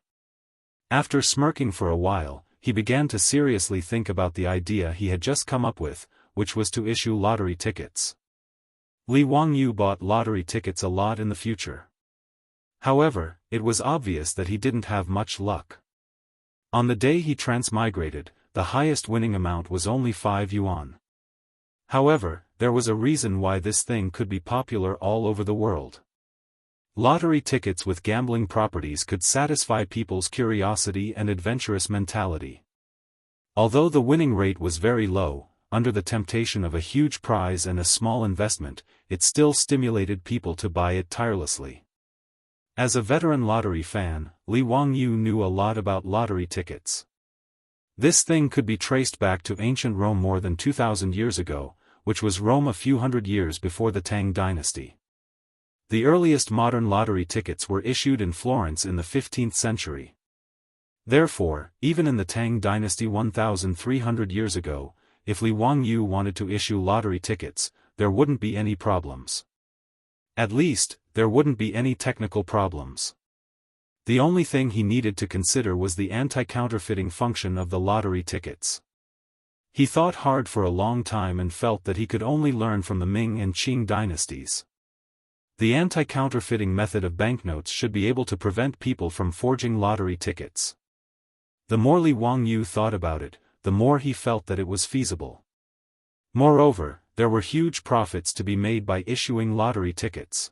After smirking for a while, he began to seriously think about the idea he had just come up with, which was to issue lottery tickets. Li Wangyu bought lottery tickets a lot in the future. However, it was obvious that he didn't have much luck. On the day he transmigrated, the highest winning amount was only 5 yuan. However, there was a reason why this thing could be popular all over the world. Lottery tickets with gambling properties could satisfy people's curiosity and adventurous mentality. Although the winning rate was very low, under the temptation of a huge prize and a small investment, it still stimulated people to buy it tirelessly. As a veteran lottery fan, Li Wangyu knew a lot about lottery tickets. This thing could be traced back to ancient Rome more than 2,000 years ago, which was Rome a few hundred years before the Tang dynasty. The earliest modern lottery tickets were issued in Florence in the 15th century. Therefore, even in the Tang dynasty 1,300 years ago, if Li Wangyu wanted to issue lottery tickets, there wouldn't be any problems. At least, there wouldn't be any technical problems. The only thing he needed to consider was the anti-counterfeiting function of the lottery tickets. He thought hard for a long time and felt that he could only learn from the Ming and Qing dynasties. The anti-counterfeiting method of banknotes should be able to prevent people from forging lottery tickets. The more Li Wangyu thought about it, the more he felt that it was feasible. Moreover, there were huge profits to be made by issuing lottery tickets.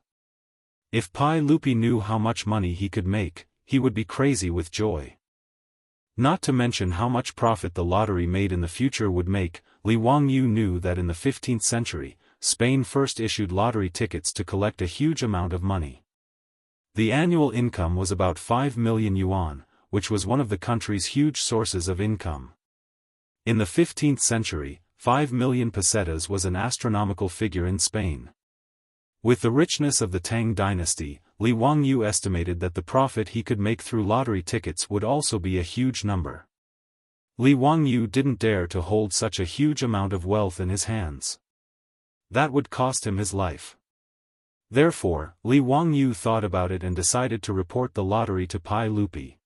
If Pai Lupi knew how much money he could make, he would be crazy with joy. Not to mention how much profit the lottery made in the future would make. Li Wangyu knew that in the 15th century, Spain first issued lottery tickets to collect a huge amount of money. The annual income was about 5 million yuan, which was one of the country's huge sources of income. In the 15th century, 5 million pesetas was an astronomical figure in Spain. With the richness of the Tang dynasty, Li Wangyu estimated that the profit he could make through lottery tickets would also be a huge number. Li Wangyu didn't dare to hold such a huge amount of wealth in his hands. That would cost him his life. Therefore, Li Wangyu thought about it and decided to report the lottery to Pai Lupi.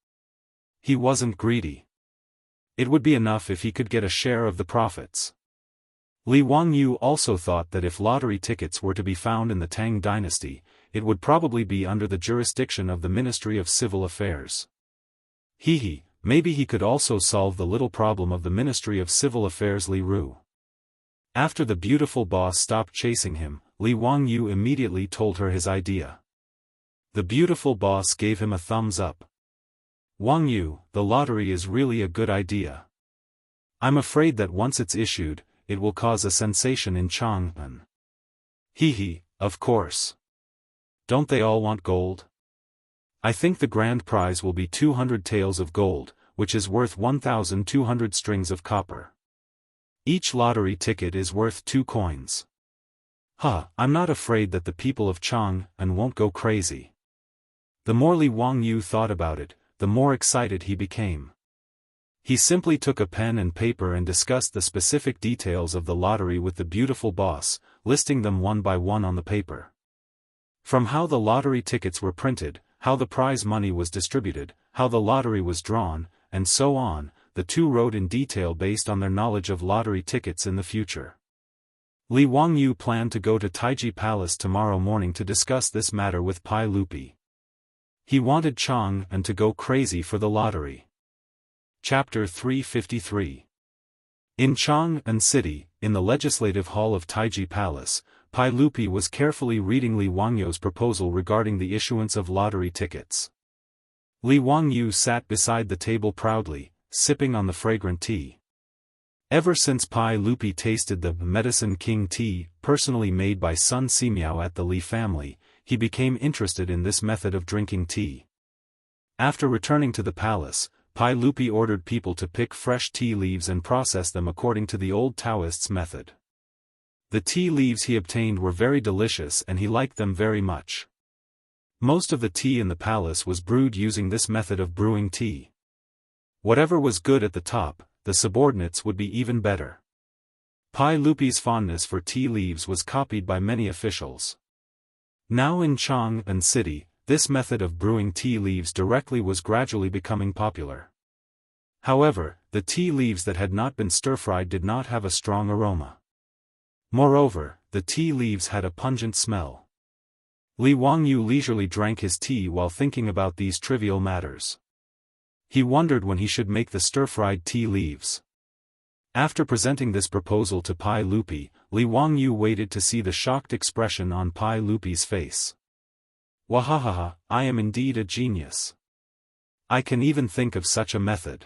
He wasn't greedy. It would be enough if he could get a share of the profits. Li Wangyu also thought that if lottery tickets were to be found in the Tang dynasty, it would probably be under the jurisdiction of the Ministry of Civil Affairs. Maybe he could also solve the little problem of the Ministry of Civil Affairs Li Ru. After the beautiful boss stopped chasing him, Li Wangyu immediately told her his idea. The beautiful boss gave him a thumbs up. Wangyu, the lottery is really a good idea. I'm afraid that once it's issued, it will cause a sensation in Chang'an. Of course. Don't they all want gold? I think the grand prize will be 200 taels of gold, which is worth 1,200 strings of copper. Each lottery ticket is worth 2 coins. I'm not afraid that the people of Chang'an won't go crazy. The more Li Wangyu thought about it, the more excited he became. He simply took a pen and paper and discussed the specific details of the lottery with the beautiful boss, listing them one by one on the paper. From how the lottery tickets were printed, how the prize money was distributed, how the lottery was drawn, and so on, the two wrote in detail based on their knowledge of lottery tickets in the future. Li Wangyu planned to go to Taiji Palace tomorrow morning to discuss this matter with Pai Lupi. He wanted Chang'an to go crazy for the lottery. Chapter 353. In Chang'an City, in the Legislative Hall of Taiji Palace, Pai Lupi was carefully reading Li Wangyu's proposal regarding the issuance of lottery tickets. Li Wangyu sat beside the table proudly, sipping on the fragrant tea. Ever since Pai Lupi tasted the Medicine King tea, personally made by Sun Simiao at the Li family, he became interested in this method of drinking tea. After returning to the palace, Pai Lupi ordered people to pick fresh tea leaves and process them according to the old Daoists' method. The tea leaves he obtained were very delicious and he liked them very much. Most of the tea in the palace was brewed using this method of brewing tea. Whatever was good at the top, the subordinates would be even better. Pai Lupi's fondness for tea leaves was copied by many officials. Now in Chang'an City, this method of brewing tea leaves directly was gradually becoming popular. However, the tea leaves that had not been stir-fried did not have a strong aroma. Moreover, the tea leaves had a pungent smell. Li Wangyu leisurely drank his tea while thinking about these trivial matters. He wondered when he should make the stir-fried tea leaves. After presenting this proposal to Pai Lupi, Li Wangyu waited to see the shocked expression on Pai Lupi's face. Wahahaha, I am indeed a genius. I can even think of such a method.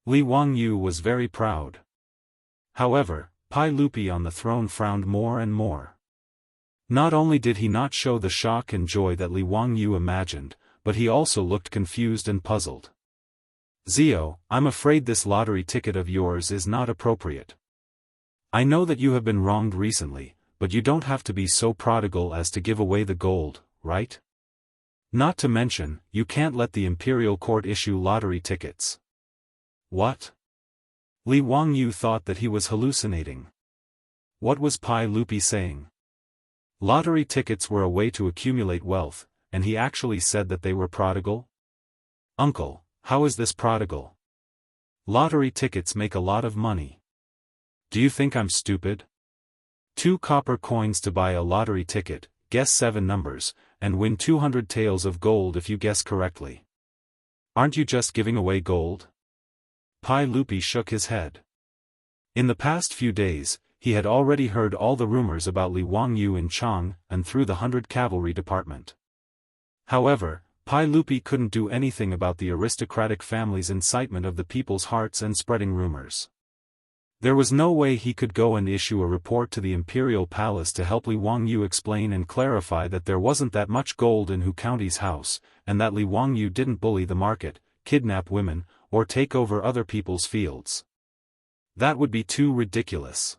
Li Wangyu was very proud. However, Pai Lupi on the throne frowned more and more. Not only did he not show the shock and joy that Li Wangyu imagined, but he also looked confused and puzzled. Zio, I'm afraid this lottery ticket of yours is not appropriate. I know that you have been wronged recently, but you don't have to be so prodigal as to give away the gold, right? Not to mention, you can't let the imperial court issue lottery tickets. What? Li Wangyu thought that he was hallucinating. What was Pai Lupi saying? Lottery tickets were a way to accumulate wealth, and he actually said that they were prodigal? Uncle, how is this prodigal? Lottery tickets make a lot of money. Do you think I'm stupid? 2 copper coins to buy a lottery ticket, guess 7 numbers, and win 200 taels of gold if you guess correctly. Aren't you just giving away gold? Pai Lupi shook his head. In the past few days, he had already heard all the rumors about Li Wangyu in Chang and through the 100 Cavalry Department. However, Pai Lupi couldn't do anything about the aristocratic family's incitement of the people's hearts and spreading rumors. There was no way he could go and issue a report to the imperial palace to help Li Wangyu explain and clarify that there wasn't that much gold in Hu County's house, and that Li Wangyu didn't bully the market, kidnap women, or take over other people's fields. That would be too ridiculous.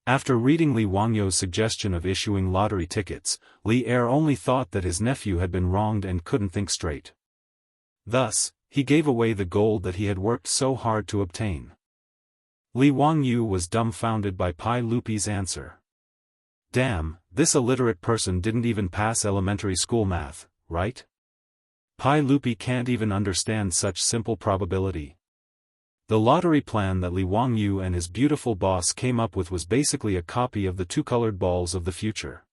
After reading Li Wangyu's suggestion of issuing lottery tickets, Li Er only thought that his nephew had been wronged and couldn't think straight. Thus, he gave away the gold that he had worked so hard to obtain. Li Wangyu was dumbfounded by Pai Lupi's answer. Damn, this illiterate person didn't even pass elementary school math, right? Pai Lupi can't even understand such simple probability. The lottery plan that Li Wangyu and his beautiful boss came up with was basically a copy of the 2 colored balls of the future.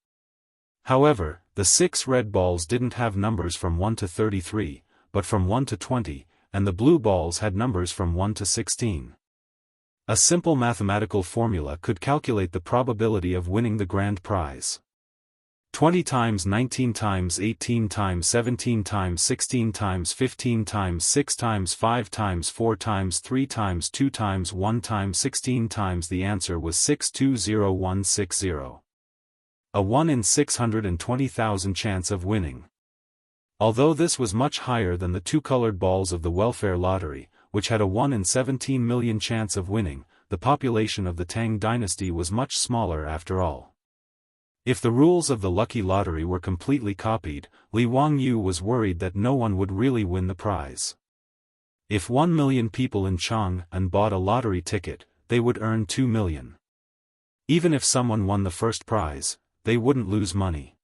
However, the 6 red balls didn't have numbers from 1 to 33, but from 1 to 20, and the blue balls had numbers from 1 to 16. A simple mathematical formula could calculate the probability of winning the grand prize. 20 times 19 times 18 times 17 times 16 times 15 times 6 times 5 times 4 times 3 times 2 times 1 times 16 times. The answer was 620160. A 1 in 620,000 chance of winning. Although this was much higher than the 2 colored balls of the welfare lottery, which had a 1 in 17 million chance of winning, the population of the Tang dynasty was much smaller after all. If the rules of the lucky lottery were completely copied, Li Wangyu was worried that no one would really win the prize. If 1 million people in Chang'an bought a lottery ticket, they would earn 2 million. Even if someone won the first prize, they wouldn't lose money.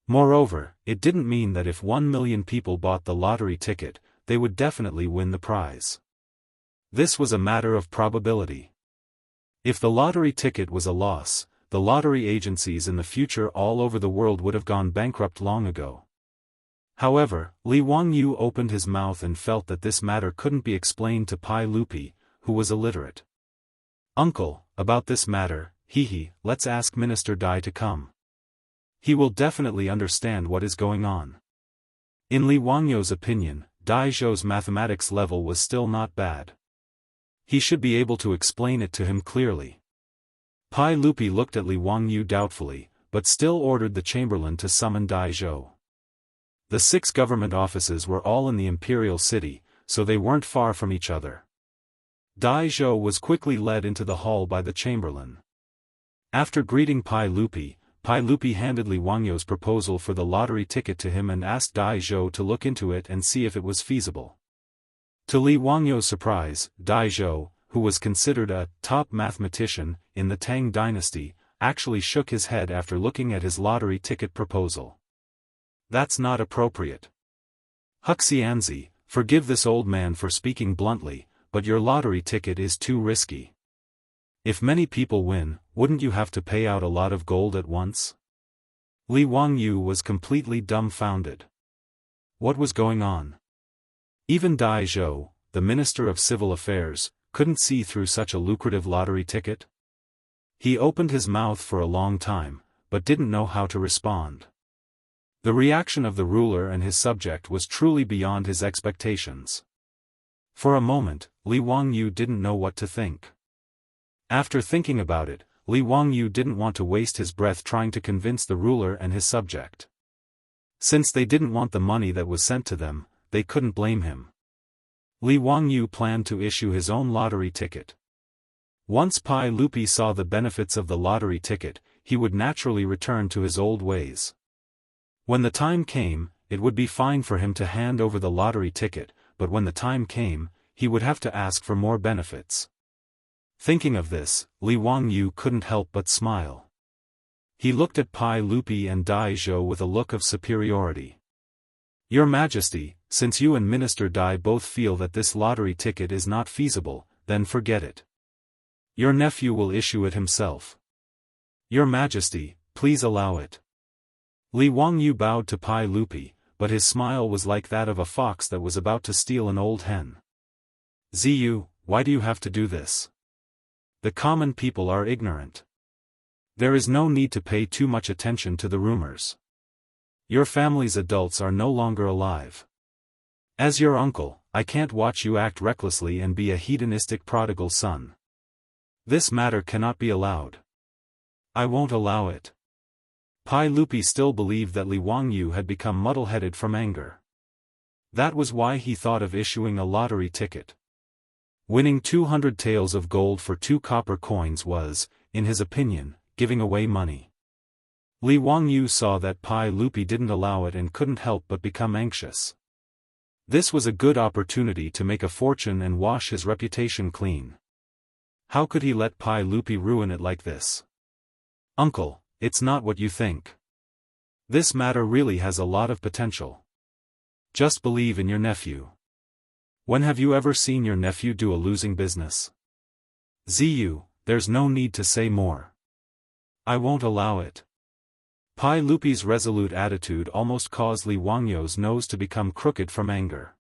Moreover, it didn't mean that if 1 million people bought the lottery ticket, they would definitely win the prize. This was a matter of probability. If the lottery ticket was a loss, the lottery agencies in the future all over the world would have gone bankrupt long ago. However, Li Wangyu opened his mouth and felt that this matter couldn't be explained to Pai Lupi, who was illiterate. Uncle, about this matter, let's ask Minister Dai to come. He will definitely understand what is going on. In Li Wangyu's opinion, Dai Zhou's mathematics level was still not bad. He should be able to explain it to him clearly. Pai Lupi looked at Li Wangyu doubtfully, but still ordered the chamberlain to summon Dai Zhou. The 6 government offices were all in the imperial city, so they weren't far from each other. Dai Zhou was quickly led into the hall by the chamberlain. After greeting Pai Lupi handed Li Wangyu's proposal for the lottery ticket to him and asked Dai Zhou to look into it and see if it was feasible. To Li Wangyu's surprise, Dai Zhou, who was considered a top mathematician in the Tang dynasty, actually shook his head after looking at his lottery ticket proposal. That's not appropriate. Wuxia Xianxia, forgive this old man for speaking bluntly, but your lottery ticket is too risky. If many people win, wouldn't you have to pay out a lot of gold at once? Li Wangyu was completely dumbfounded. What was going on? Even Dai Zhou, the Minister of Civil Affairs, couldn't see through such a lucrative lottery ticket. He opened his mouth for a long time, but didn't know how to respond. The reaction of the ruler and his subject was truly beyond his expectations. For a moment, Li Wangyu didn't know what to think. After thinking about it, Li Wangyu didn't want to waste his breath trying to convince the ruler and his subject. Since they didn't want the money that was sent to them, they couldn't blame him. Li Wangyu planned to issue his own lottery ticket. Once Pai Lupi saw the benefits of the lottery ticket, he would naturally return to his old ways. When the time came, it would be fine for him to hand over the lottery ticket, but when the time came, he would have to ask for more benefits. Thinking of this, Li Wangyu couldn't help but smile. He looked at Pai Lupi and Dai Zhou with a look of superiority. Your Majesty, since you and Minister Dai both feel that this lottery ticket is not feasible, then forget it. Your nephew will issue it himself. Your Majesty, please allow it. Li Wangyu bowed to Pai Lupi, but his smile was like that of a fox that was about to steal an old hen. Ziyu, why do you have to do this? The common people are ignorant. There is no need to pay too much attention to the rumors. Your family's adults are no longer alive. As your uncle, I can't watch you act recklessly and be a hedonistic prodigal son. This matter cannot be allowed. I won't allow it. Pai Lupi still believed that Li Wangyu had become muddle-headed from anger. That was why he thought of issuing a lottery ticket. Winning 200 taels of gold for 2 copper coins was, in his opinion, giving away money. Li Wangyu saw that Pai Lupi didn't allow it and couldn't help but become anxious. This was a good opportunity to make a fortune and wash his reputation clean. How could he let Pai Lupi ruin it like this? Uncle, it's not what you think. This matter really has a lot of potential. Just believe in your nephew. When have you ever seen your nephew do a losing business? Ziyu, there's no need to say more. I won't allow it. Pai Lupi's resolute attitude almost caused Li Wangyu's nose to become crooked from anger.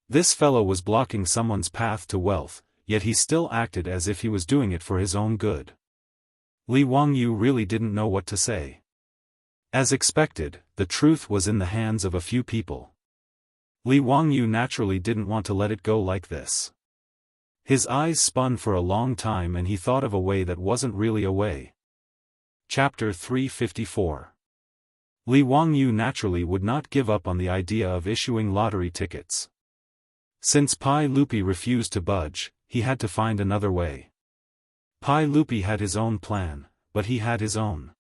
This fellow was blocking someone's path to wealth, yet he still acted as if he was doing it for his own good. Li Wangyu really didn't know what to say. As expected, the truth was in the hands of a few people. Li Wangyu naturally didn't want to let it go like this. His eyes spun for a long time and he thought of a way that wasn't really a way. Chapter 354. Li Wangyu naturally would not give up on the idea of issuing lottery tickets. Since Pai Lupi refused to budge, he had to find another way. Pai Lupi had his own plan, but he had his own.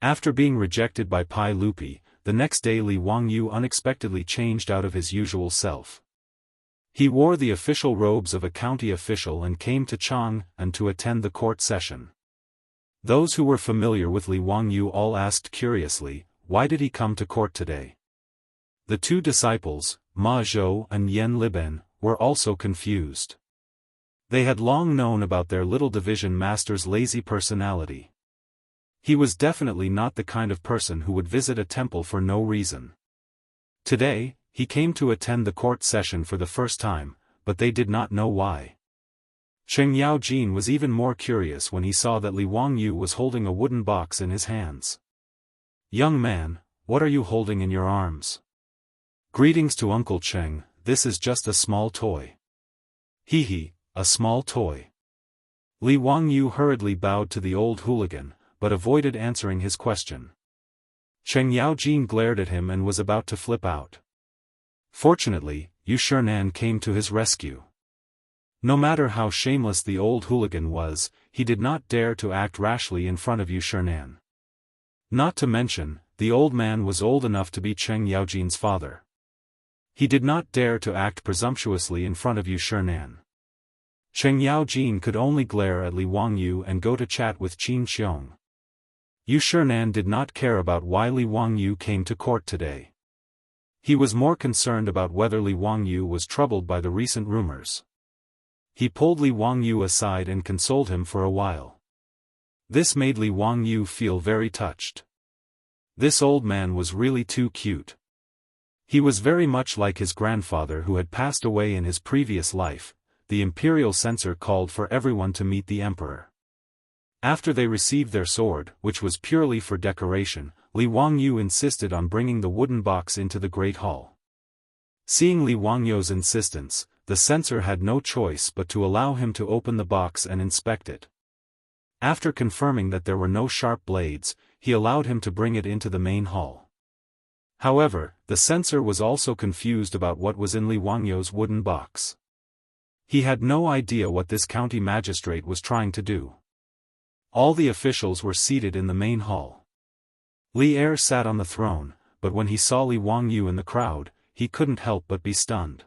After being rejected by Pai Lupi, the next day Li Wangyu unexpectedly changed out of his usual self. He wore the official robes of a county official and came to Jianghu to attend the court session. Those who were familiar with Li Wangyu all asked curiously, why did he come to court today? The 2 disciples, Ma Zhou and Yan Liben, were also confused. They had long known about their little division master's lazy personality. He was definitely not the kind of person who would visit a temple for no reason. Today, he came to attend the court session for the first time, but they did not know why. Cheng Yaojin was even more curious when he saw that Li Wangyu was holding a wooden box in his hands. Young man, what are you holding in your arms? Greetings to Uncle Cheng, this is just a small toy. Hee, a small toy. Li Wangyu hurriedly bowed to the old hooligan, but avoided answering his question. Cheng Yaojin glared at him and was about to flip out. Fortunately, Yu Shernan came to his rescue. No matter how shameless the old hooligan was, he did not dare to act rashly in front of Yu Shernan. Not to mention, the old man was old enough to be Cheng Yaojin's father. He did not dare to act presumptuously in front of Yu Shernan. Cheng Yaojin could only glare at Li Wangyu and go to chat with Qin Xiong. Yu Shinan did not care about why Li Wangyu came to court today. He was more concerned about whether Li Wangyu was troubled by the recent rumors. He pulled Li Wangyu aside and consoled him for a while. This made Li Wangyu feel very touched. This old man was really too cute. He was very much like his grandfather who had passed away in his previous life. The imperial censor called for everyone to meet the emperor. After they received their sword, which was purely for decoration, Li Wangyu insisted on bringing the wooden box into the great hall. Seeing Li Wangyu's insistence, the censor had no choice but to allow him to open the box and inspect it. After confirming that there were no sharp blades, he allowed him to bring it into the main hall. However, the censor was also confused about what was in Li Wangyu's wooden box. He had no idea what this county magistrate was trying to do. All the officials were seated in the main hall. Li Er sat on the throne, but when he saw Li Wangyu in the crowd, he couldn't help but be stunned.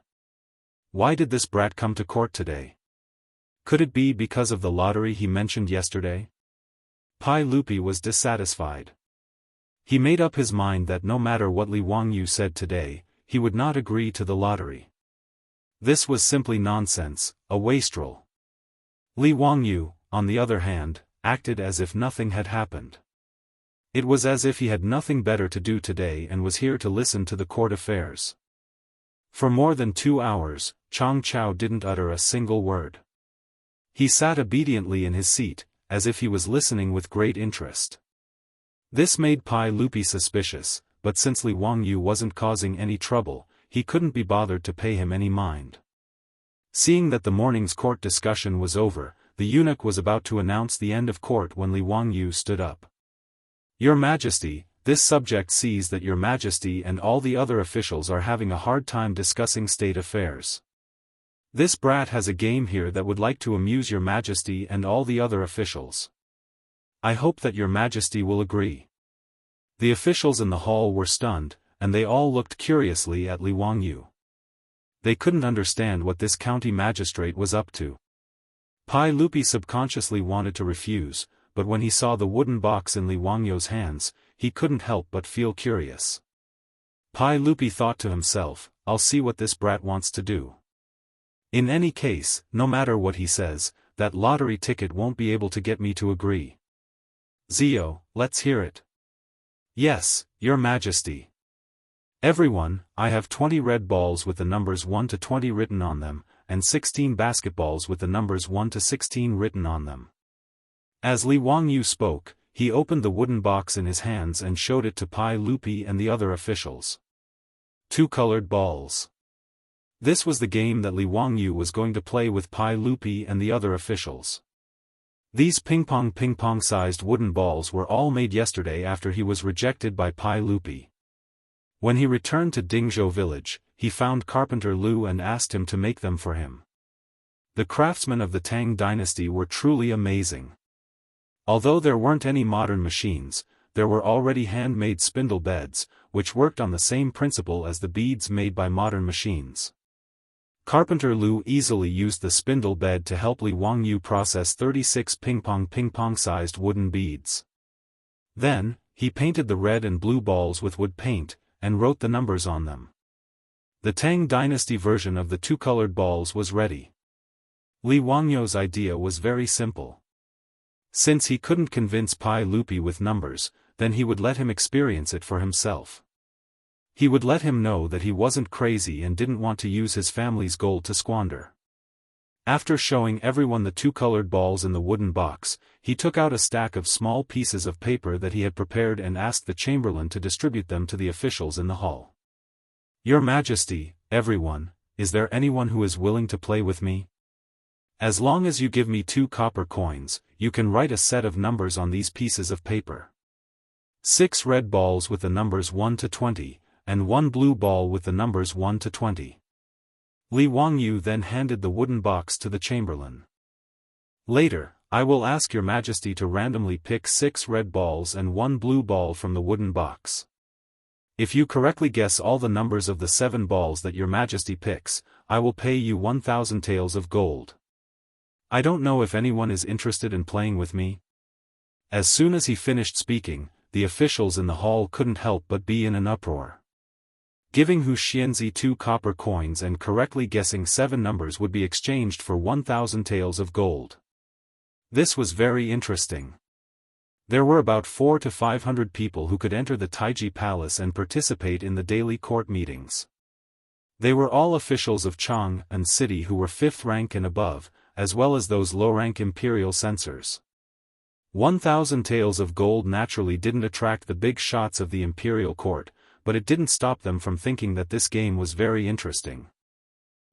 Why did this brat come to court today? Could it be because of the lottery he mentioned yesterday? Pai Lupi was dissatisfied. He made up his mind that no matter what Li Wangyu said today, he would not agree to the lottery. This was simply nonsense, a wastrel. Li Wangyu, on the other hand, acted as if nothing had happened. It was as if he had nothing better to do today and was here to listen to the court affairs. For more than 2 hours, Chang Chao didn't utter a single word. He sat obediently in his seat, as if he was listening with great interest. This made Pai Lupi suspicious, but since Li Wangyu wasn't causing any trouble, he couldn't be bothered to pay him any mind. Seeing that the morning's court discussion was over, the eunuch was about to announce the end of court when Li Wangyu stood up. Your Majesty, this subject sees that Your Majesty and all the other officials are having a hard time discussing state affairs. This brat has a game here that would like to amuse Your Majesty and all the other officials. I hope that Your Majesty will agree. The officials in the hall were stunned, and they all looked curiously at Li Wangyu. They couldn't understand what this county magistrate was up to. Pai Lupi subconsciously wanted to refuse, but when he saw the wooden box in Li Wangyu's hands, he couldn't help but feel curious. Pai Lupi thought to himself, I'll see what this brat wants to do. In any case, no matter what he says, that lottery ticket won't be able to get me to agree. Zio, let's hear it. Yes, Your Majesty. Everyone, I have 20 red balls with the numbers 1 to 20 written on them, and 16 basketballs with the numbers 1 to 16 written on them. As Li Wangyu spoke, he opened the wooden box in his hands and showed it to Pai Lupi and the other officials. 2 colored balls. This was the game that Li Wangyu was going to play with Pai Lupi and the other officials. These ping-pong sized wooden balls were all made yesterday after he was rejected by Pai Lupi. When he returned to Dingzhou village, he found Carpenter Lu and asked him to make them for him. The craftsmen of the Tang dynasty were truly amazing. Although there weren't any modern machines, there were already handmade spindle beds, which worked on the same principle as the beads made by modern machines. Carpenter Lu easily used the spindle bed to help Li Wangyu process 36 ping-pong sized wooden beads. Then, he painted the red and blue balls with wood paint, and wrote the numbers on them. The Tang dynasty version of the 2-colored balls was ready. Li Wangyu's idea was very simple. Since he couldn't convince Pai Lupi with numbers, then he would let him experience it for himself. He would let him know that he wasn't crazy and didn't want to use his family's gold to squander. After showing everyone the 2-colored balls in the wooden box, he took out a stack of small pieces of paper that he had prepared and asked the chamberlain to distribute them to the officials in the hall. Your Majesty, everyone, is there anyone who is willing to play with me? As long as you give me 2 copper coins, you can write a set of numbers on these pieces of paper. 6 red balls with the numbers 1 to 20, and 1 blue ball with the numbers 1 to 20. Li Wangyu then handed the wooden box to the chamberlain. Later, I will ask Your Majesty to randomly pick 6 red balls and 1 blue ball from the wooden box. If you correctly guess all the numbers of the 7 balls that Your Majesty picks, I will pay you 1,000 taels of gold. I don't know if anyone is interested in playing with me. As soon as he finished speaking, the officials in the hall couldn't help but be in an uproar. Giving Hu Xianxia 2 copper coins and correctly guessing 7 numbers would be exchanged for 1,000 taels of gold. This was very interesting. There were about 400 to 500 people who could enter the Taiji Palace and participate in the daily court meetings. They were all officials of Chang'an City who were 5th rank and above, as well as those low-rank imperial censors. 1,000 taels of gold naturally didn't attract the big shots of the imperial court, but it didn't stop them from thinking that this game was very interesting.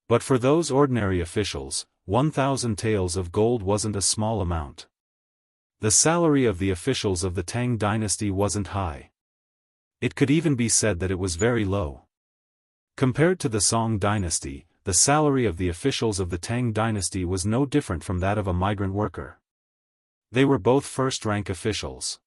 But for those ordinary officials, 1,000 taels of gold wasn't a small amount. The salary of the officials of the Tang dynasty wasn't high. It could even be said that it was very low. Compared to the Song dynasty, the salary of the officials of the Tang dynasty was no different from that of a migrant worker. They were both first-rank officials.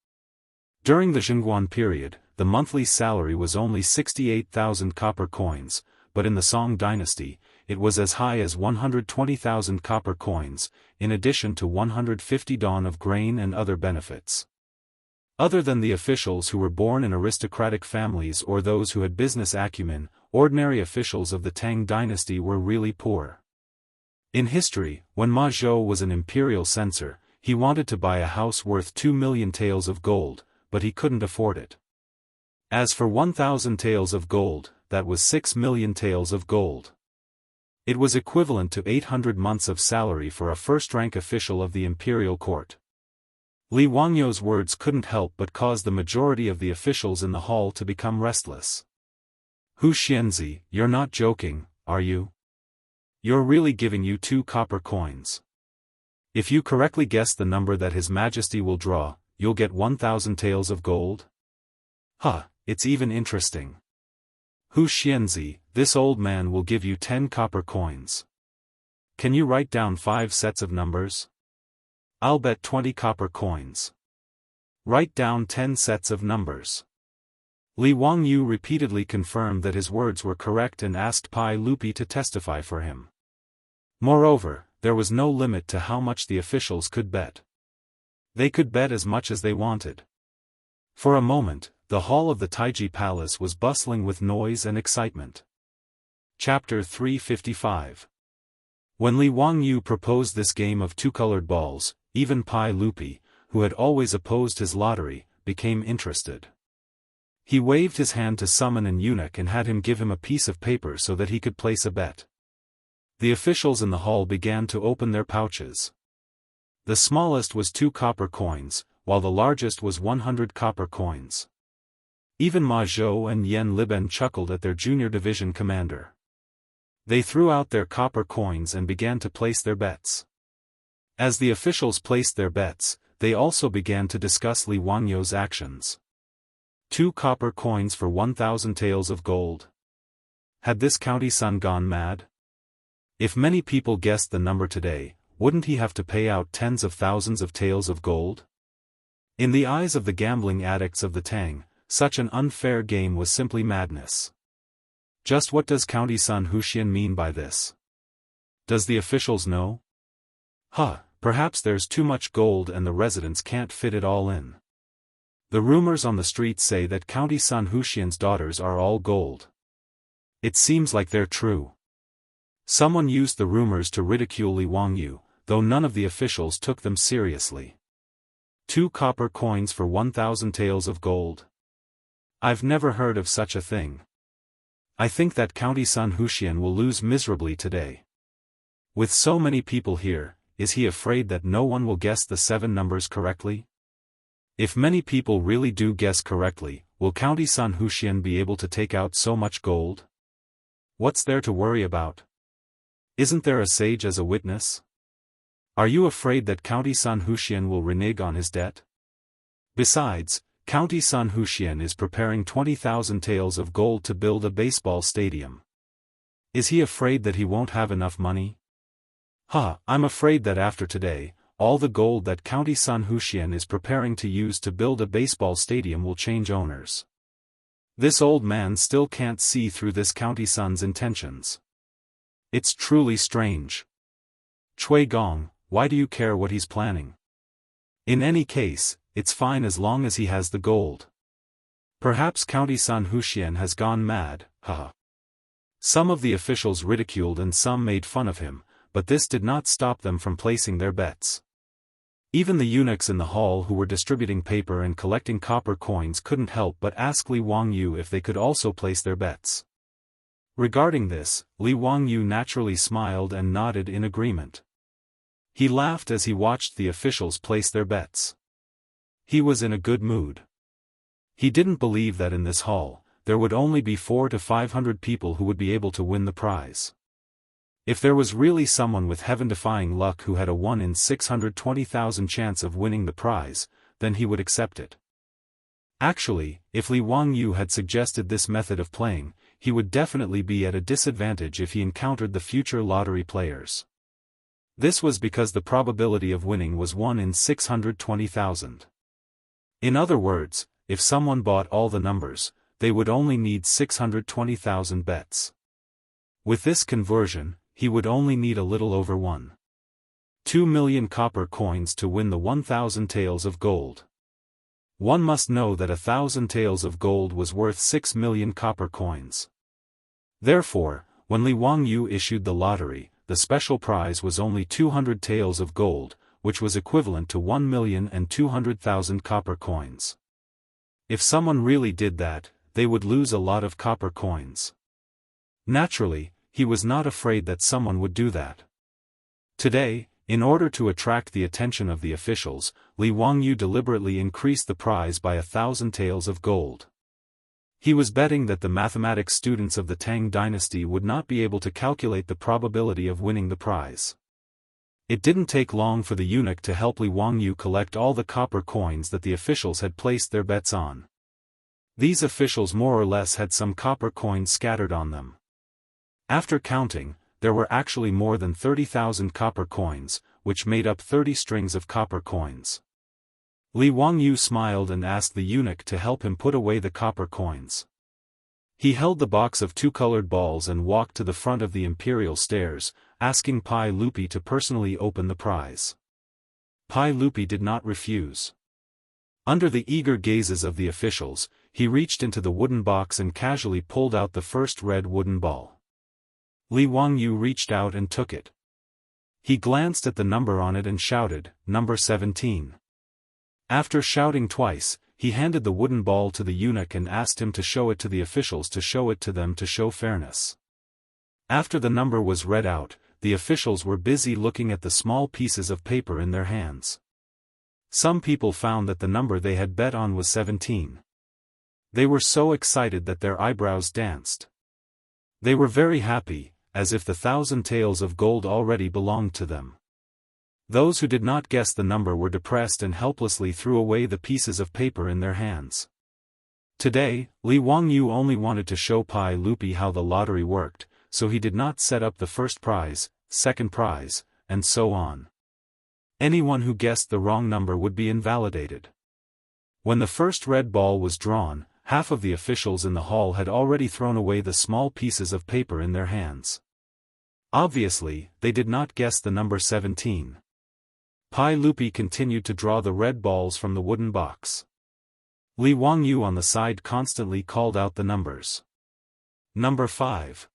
During the Jianghu period, the monthly salary was only 68,000 copper coins, but in the Song dynasty, it was as high as 120,000 copper coins, in addition to 150 dawn of grain and other benefits. Other than the officials who were born in aristocratic families or those who had business acumen, ordinary officials of the Tang dynasty were really poor. In history, when Ma Zhou was an imperial censor, he wanted to buy a house worth 2 million taels of gold, but he couldn't afford it. As for 1,000 taels of gold, that was 6 million taels of gold. It was equivalent to 800 months of salary for a first-rank official of the imperial court. Li Wangyou's words couldn't help but cause the majority of the officials in the hall to become restless. Hu Xianxia, you're not joking, are you? You're really giving you 2 copper coins. If you correctly guess the number that His Majesty will draw, you'll get 1,000 taels of gold? Huh, it's even interesting. Hu Xianxia, this old man will give you 10 copper coins. Can you write down 5 sets of numbers? I'll bet 20 copper coins. Write down 10 sets of numbers. Li Wangyu repeatedly confirmed that his words were correct and asked Pai Lupi to testify for him. Moreover, there was no limit to how much the officials could bet. They could bet as much as they wanted. For a moment, the hall of the Taiji Palace was bustling with noise and excitement. Chapter 355. When Li Wangyu proposed this game of 2-colored balls, even Pai Lupi, who had always opposed his lottery, became interested. He waved his hand to summon an eunuch and had him give him a piece of paper so that he could place a bet. The officials in the hall began to open their pouches. The smallest was 2 copper coins, while the largest was 100 copper coins. Even Ma Zhou and Yan Liben chuckled at their junior division commander. They threw out their copper coins and began to place their bets. As the officials placed their bets, they also began to discuss Li Wangyou's actions. 2 copper coins for 1,000 taels of gold. Had this county son gone mad? If many people guessed the number today, wouldn't he have to pay out tens of thousands of taels of gold? In the eyes of the gambling addicts of the Tang, such an unfair game was simply madness. Just what does County Son Huxian mean by this? Does the officials know? Perhaps there's too much gold and the residents can't fit it all in. The rumors on the street say that County Son Huxian's daughters are all gold. It seems like they're true. Someone used the rumors to ridicule Li Wangyu, though none of the officials took them seriously. 2 copper coins for 1,000 taels of gold. I've never heard of such a thing. I think that County Son Huxian will lose miserably today. With so many people here, is he afraid that no one will guess the 7 numbers correctly? If many people really do guess correctly, will County Son Huxian be able to take out so much gold? What's there to worry about? Isn't there a sage as a witness? Are you afraid that County Son Huxian will renege on his debt? Besides, County Son Huxian is preparing 20,000 taels of gold to build a baseball stadium. Is he afraid that he won't have enough money? I'm afraid that after today, all the gold that County Son Huxian is preparing to use to build a baseball stadium will change owners. This old man still can't see through this County Son's intentions. It's truly strange. Cui Gong, why do you care what he's planning? In any case, it's fine as long as he has the gold. Perhaps County San Huxian has gone mad, haha. Some of the officials ridiculed and some made fun of him, but this did not stop them from placing their bets. Even the eunuchs in the hall who were distributing paper and collecting copper coins couldn't help but ask Li Wangyu if they could also place their bets. Regarding this, Li Wangyu naturally smiled and nodded in agreement. He laughed as he watched the officials place their bets. He was in a good mood. He didn't believe that in this hall, there would only be 400 to 500 people who would be able to win the prize. If there was really someone with heaven-defying luck who had a 1 in 620,000 chance of winning the prize, then he would accept it. Actually, if Li Wangyu had suggested this method of playing, he would definitely be at a disadvantage if he encountered the future lottery players. This was because the probability of winning was 1 in 620,000. In other words, if someone bought all the numbers, they would only need 620,000 bets. With this conversion, he would only need a little over 1.2 million copper coins to win the 1,000 taels of gold. One must know that 1,000 taels of gold was worth 6 million copper coins. Therefore, when Li Wangyu issued the lottery, the special prize was only 200 taels of gold, which was equivalent to 1,200,000 copper coins. If someone really did that, they would lose a lot of copper coins. Naturally, he was not afraid that someone would do that. Today, in order to attract the attention of the officials, Li Wangyu deliberately increased the prize by 1,000 taels of gold. He was betting that the mathematics students of the Tang dynasty would not be able to calculate the probability of winning the prize. It didn't take long for the eunuch to help Li Wangyu collect all the copper coins that the officials had placed their bets on. These officials more or less had some copper coins scattered on them. After counting, there were actually more than 30,000 copper coins, which made up 30 strings of copper coins. Li Wangyu smiled and asked the eunuch to help him put away the copper coins. He held the box of 2 colored balls and walked to the front of the imperial stairs, asking Pai Lupi to personally open the prize. Pai Lupi did not refuse. Under the eager gazes of the officials, he reached into the wooden box and casually pulled out the first red wooden ball. Li Wangyu reached out and took it. He glanced at the number on it and shouted, "Number 17. After shouting twice, he handed the wooden ball to the eunuch and asked him to show it to the officials to show it to them to show fairness. After the number was read out, the officials were busy looking at the small pieces of paper in their hands. Some people found that the number they had bet on was 17. They were so excited that their eyebrows danced. They were very happy, as if the 1,000 taels of gold already belonged to them. Those who did not guess the number were depressed and helplessly threw away the pieces of paper in their hands. Today, Li Wangyu only wanted to show Pai Lupi how the lottery worked, so he did not set up the first prize, second prize, and so on. Anyone who guessed the wrong number would be invalidated. When the first red ball was drawn, half of the officials in the hall had already thrown away the small pieces of paper in their hands. Obviously, they did not guess the number 17. Pai Lupi continued to draw the red balls from the wooden box. Li Wangyu on the side constantly called out the numbers. Number 5.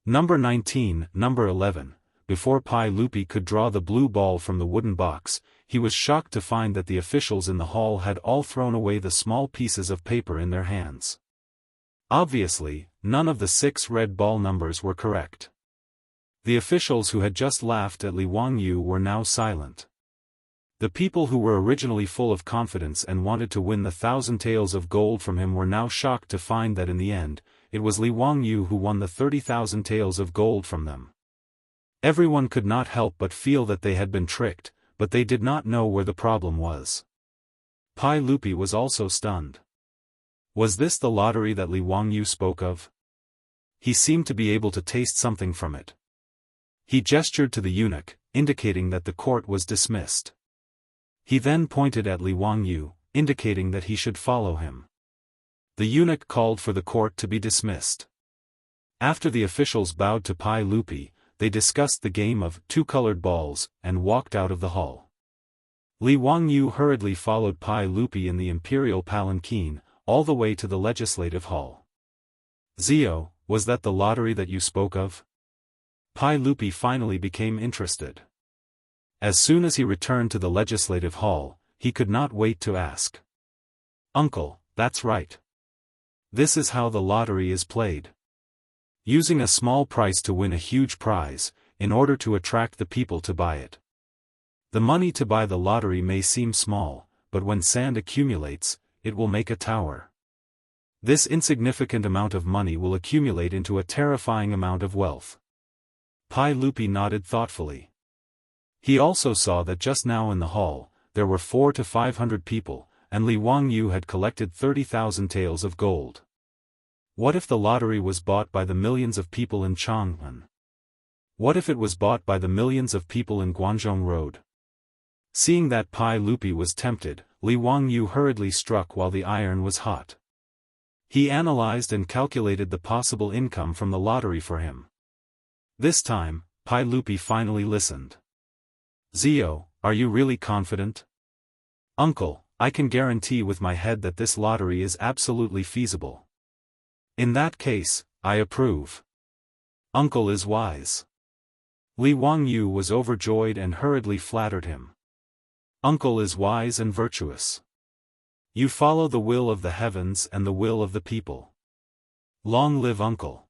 Number 19, number 11. Before Pai Lupi could draw the blue ball from the wooden box, he was shocked to find that the officials in the hall had all thrown away the small pieces of paper in their hands. Obviously, none of the 6 red ball numbers were correct. The officials who had just laughed at Li Wangyu were now silent. The people who were originally full of confidence and wanted to win the 1,000 taels of gold from him were now shocked to find that in the end, it was Li Wangyu who won the 30,000 taels of gold from them. Everyone could not help but feel that they had been tricked, but they did not know where the problem was. Pai Lupi was also stunned. Was this the lottery that Li Wangyu spoke of? He seemed to be able to taste something from it. He gestured to the eunuch, indicating that the court was dismissed. He then pointed at Li Wangyu, indicating that he should follow him. The eunuch called for the court to be dismissed. After the officials bowed to Pai Lupi, they discussed the game of two-colored balls, and walked out of the hall. Li Wangyu hurriedly followed Pai Lupi in the imperial palanquin, all the way to the legislative hall. Zio, was that the lottery that you spoke of? Pai Lupi finally became interested. As soon as he returned to the legislative hall, he could not wait to ask. Uncle, that's right. This is how the lottery is played. Using a small price to win a huge prize, in order to attract the people to buy it. The money to buy the lottery may seem small, but when sand accumulates, it will make a tower. This insignificant amount of money will accumulate into a terrifying amount of wealth. Pai Lupi nodded thoughtfully. He also saw that just now in the hall, there were 400 to 500 people, and Li Wangyu had collected 30,000 taels of gold. What if the lottery was bought by the millions of people in Chang'an? What if it was bought by the millions of people in Guangzhong Road? Seeing that Pai Lupi was tempted, Li Wangyu hurriedly struck while the iron was hot. He analyzed and calculated the possible income from the lottery for him. This time, Pai Lupi finally listened. Zio, are you really confident? Uncle, I can guarantee with my head that this lottery is absolutely feasible. In that case, I approve. Uncle is wise. Li Wangyu was overjoyed and hurriedly flattered him. Uncle is wise and virtuous. You follow the will of the heavens and the will of the people. Long live Uncle.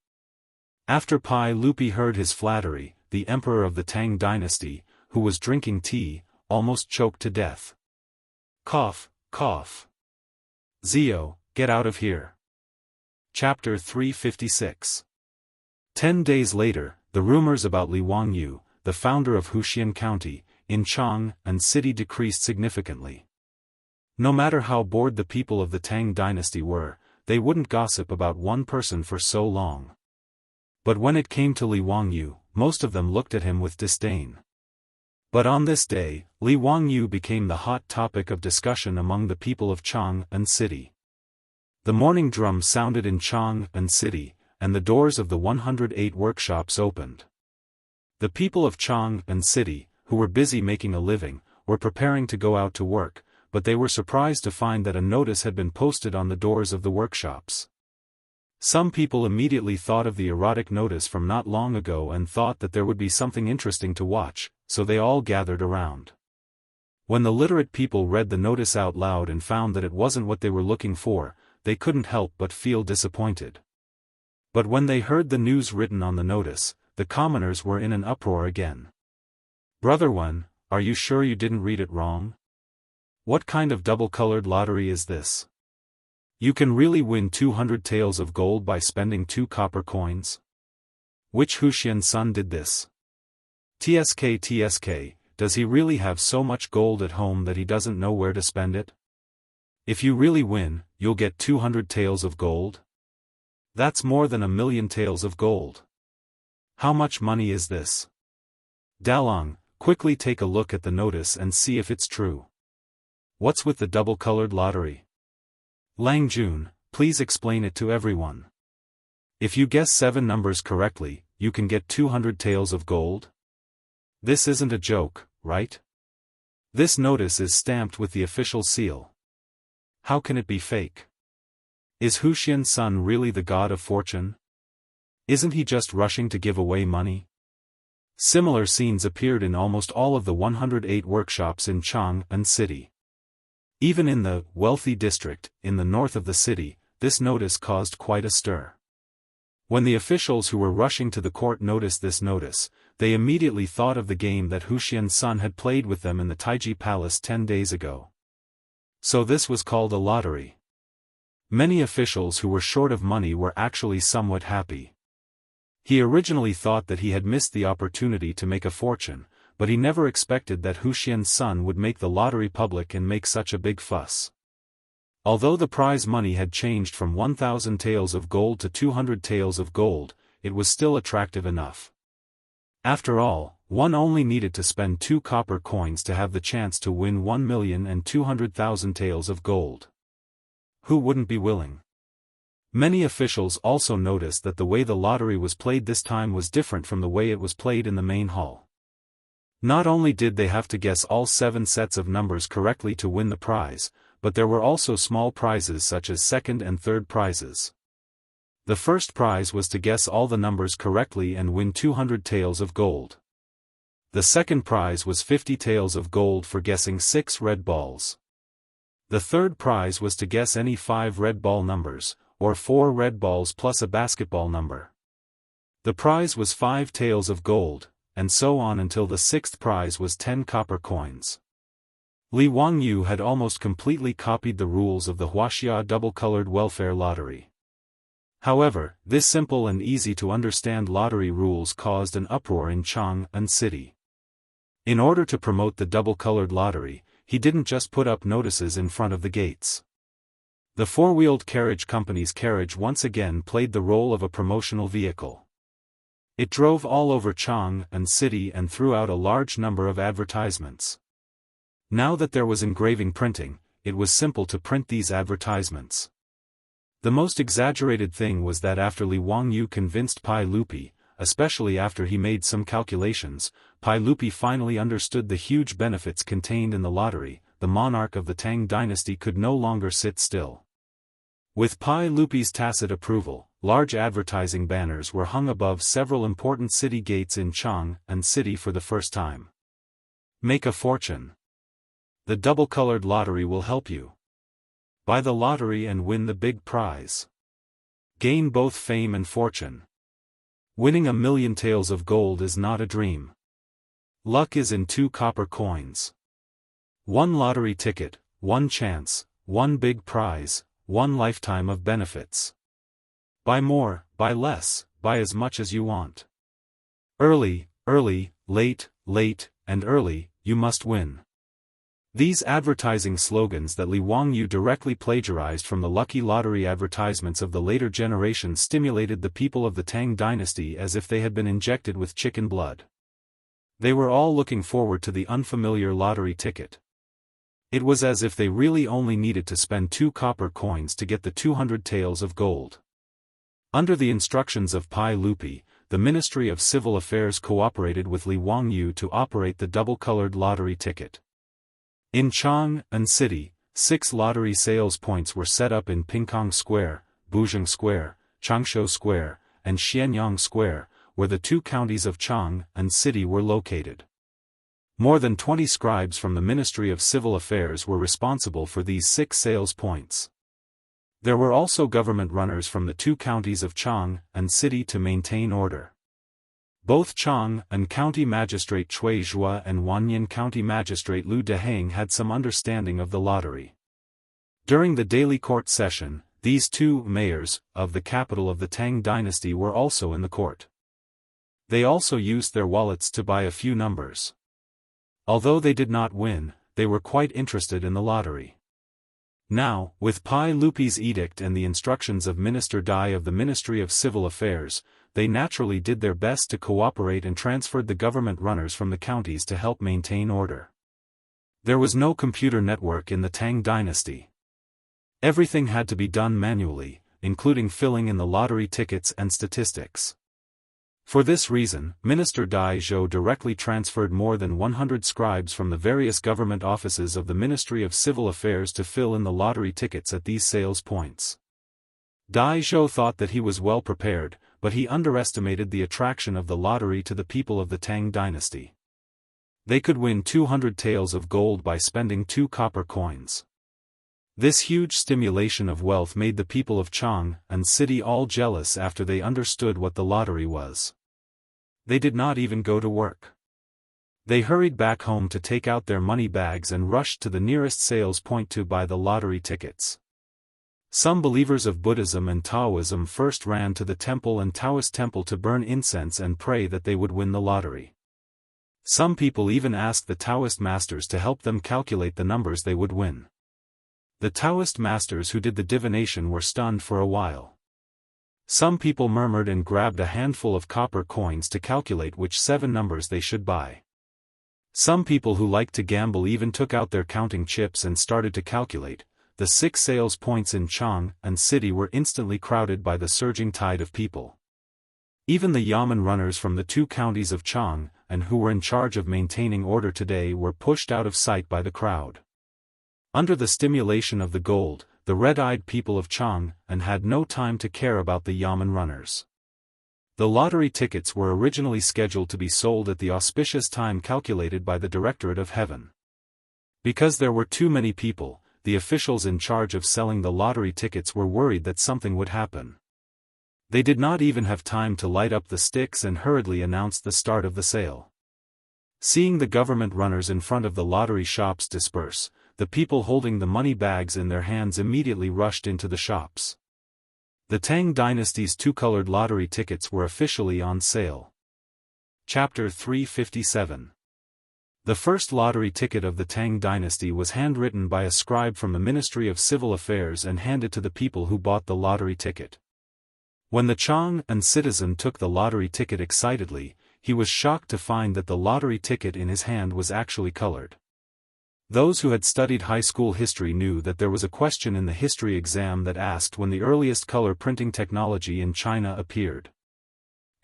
After Pai Lupi heard his flattery, the emperor of the Tang dynasty, who was drinking tea, almost choked to death. Cough, cough. Zio, get out of here. Chapter 356. 10 days later, the rumors about Li Wangyu, the founder of Huxian County, in Chang'an City decreased significantly. No matter how bored the people of the Tang dynasty were, they wouldn't gossip about one person for so long. But when it came to Li Wangyu, most of them looked at him with disdain. But on this day, Li Wangyu became the hot topic of discussion among the people of Chang'an City. The morning drum sounded in Chang'an City, and the doors of the 108 workshops opened. The people of Chang'an City, who were busy making a living, were preparing to go out to work, but they were surprised to find that a notice had been posted on the doors of the workshops. Some people immediately thought of the erotic notice from not long ago and thought that there would be something interesting to watch, so they all gathered around. When the literate people read the notice out loud and found that it wasn't what they were looking for, they couldn't help but feel disappointed. But when they heard the news written on the notice, the commoners were in an uproar again. Brother One, are you sure you didn't read it wrong? What kind of double-colored lottery is this? You can really win 200 taels of gold by spending 2 copper coins? Which Huxian son did this? TSK, does he really have so much gold at home that he doesn't know where to spend it? If you really win, you'll get 200 taels of gold? That's more than 1,000,000 taels of gold. How much money is this? Dalong, quickly take a look at the notice and see if it's true. What's with the double-colored lottery? Lang Jun, please explain it to everyone. If you guess 7 numbers correctly, you can get 200 taels of gold? This isn't a joke, right? This notice is stamped with the official seal. How can it be fake? Is Huxian Sun really the god of fortune? Isn't he just rushing to give away money? Similar scenes appeared in almost all of the 108 workshops in Chang'an City. Even in the wealthy district, in the north of the city, this notice caused quite a stir. When the officials who were rushing to the court noticed this notice, they immediately thought of the game that Huxian Sun had played with them in the Taiji Palace 10 days ago. So this was called a lottery. Many officials who were short of money were actually somewhat happy. He originally thought that he had missed the opportunity to make a fortune, but he never expected that Huxian Sun would make the lottery public and make such a big fuss. Although the prize money had changed from 1,000 taels of gold to 200 taels of gold, it was still attractive enough. After all, one only needed to spend 2 copper coins to have the chance to win 1,200,000 taels of gold. Who wouldn't be willing? Many officials also noticed that the way the lottery was played this time was different from the way it was played in the main hall. Not only did they have to guess all 7 sets of numbers correctly to win the prize, but there were also small prizes such as second and third prizes. The first prize was to guess all the numbers correctly and win 200 taels of gold. The second prize was 50 taels of gold for guessing 6 red balls. The third prize was to guess any 5 red ball numbers, or 4 red balls plus a basketball number. The prize was 5 taels of gold, and so on until the 6th prize was 10 copper coins. Li Wangyu had almost completely copied the rules of the Wuxia double-colored welfare lottery. However, this simple and easy-to-understand lottery rules caused an uproar in Jianghu city. In order to promote the double-colored lottery, he didn't just put up notices in front of the gates. The four-wheeled carriage company's carriage once again played the role of a promotional vehicle. It drove all over Jianghu city and threw out a large number of advertisements. Now that there was engraving printing, it was simple to print these advertisements. The most exaggerated thing was that after Li Wangyu convinced Pai Lupi, especially after he made some calculations, Pai Lupi finally understood the huge benefits contained in the lottery. The monarch of the Tang dynasty could no longer sit still. With Pai Lupi's tacit approval, large advertising banners were hung above several important city gates in Jianghu city for the first time. Make a fortune. The double-colored lottery will help you. Buy the lottery and win the big prize. Gain both fame and fortune. Winning 1,000,000 taels of gold is not a dream. Luck is in 2 copper coins. 1 lottery ticket, 1 chance, 1 big prize, 1 lifetime of benefits. Buy more, buy less, buy as much as you want. Early, late, and early, you must win. These advertising slogans that Li Wangyu directly plagiarized from the lucky lottery advertisements of the later generations stimulated the people of the Tang dynasty as if they had been injected with chicken blood. They were all looking forward to the unfamiliar lottery ticket. It was as if they really only needed to spend 2 copper coins to get the 200 taels of gold. Under the instructions of Pai Lupi, the Ministry of Civil Affairs cooperated with Li Wangyu to operate the double-colored lottery ticket. In Jianghu city, 6 lottery sales points were set up in Pingkong Square, Buzheng Square, Changshu Square, and Xianyang Square, where the 2 counties of Jianghu city were located. More than 20 scribes from the Ministry of Civil Affairs were responsible for these 6 sales points. There were also government runners from the 2 counties of Jianghu city to maintain order. Both Jianghu County Magistrate Cui Zhua and Wanyan County Magistrate Lu Deheng had some understanding of the lottery. During the daily court session, these 2 mayors of the capital of the Tang dynasty were also in the court. They also used their wallets to buy a few numbers. Although they did not win, they were quite interested in the lottery. Now, with Pai Lupi's edict and the instructions of Minister Dai of the Ministry of Civil Affairs, they naturally did their best to cooperate and transferred the government runners from the counties to help maintain order. There was no computer network in the Tang dynasty. Everything had to be done manually, including filling in the lottery tickets and statistics. For this reason, Minister Dai Zhou directly transferred more than 100 scribes from the various government offices of the Ministry of Civil Affairs to fill in the lottery tickets at these sales points. Dai Zhou thought that he was well prepared, but he underestimated the attraction of the lottery to the people of the Tang dynasty. They could win 200 taels of gold by spending 2 copper coins. This huge stimulation of wealth made the people of Jianghu city all jealous after they understood what the lottery was. They did not even go to work. They hurried back home to take out their money bags and rushed to the nearest sales point to buy the lottery tickets. Some believers of Buddhism and Taoism first ran to the temple and Taoist temple to burn incense and pray that they would win the lottery. Some people even asked the Taoist masters to help them calculate the numbers they would win. The Taoist masters who did the divination were stunned for a while. Some people murmured and grabbed a handful of copper coins to calculate which 7 numbers they should buy. Some people who liked to gamble even took out their counting chips and started to calculate, the 6 sales points in Chang and city were instantly crowded by the surging tide of people. Even the yamen runners from the 2 counties of Chang, and who were in charge of maintaining order today, were pushed out of sight by the crowd. Under the stimulation of the gold, the red-eyed people of Chang and had no time to care about the yamen runners. The lottery tickets were originally scheduled to be sold at the auspicious time calculated by the Directorate of Heaven. Because there were too many people, the officials in charge of selling the lottery tickets were worried that something would happen. They did not even have time to light up the sticks and hurriedly announced the start of the sale. Seeing the government runners in front of the lottery shops disperse, the people holding the money bags in their hands immediately rushed into the shops. The Tang dynasty's 2-colored lottery tickets were officially on sale. Chapter 357. The first lottery ticket of the Tang dynasty was handwritten by a scribe from the Ministry of Civil Affairs and handed to the people who bought the lottery ticket. When the Chang and citizen took the lottery ticket excitedly, he was shocked to find that the lottery ticket in his hand was actually colored. Those who had studied high school history knew that there was a question in the history exam that asked when the earliest color printing technology in China appeared.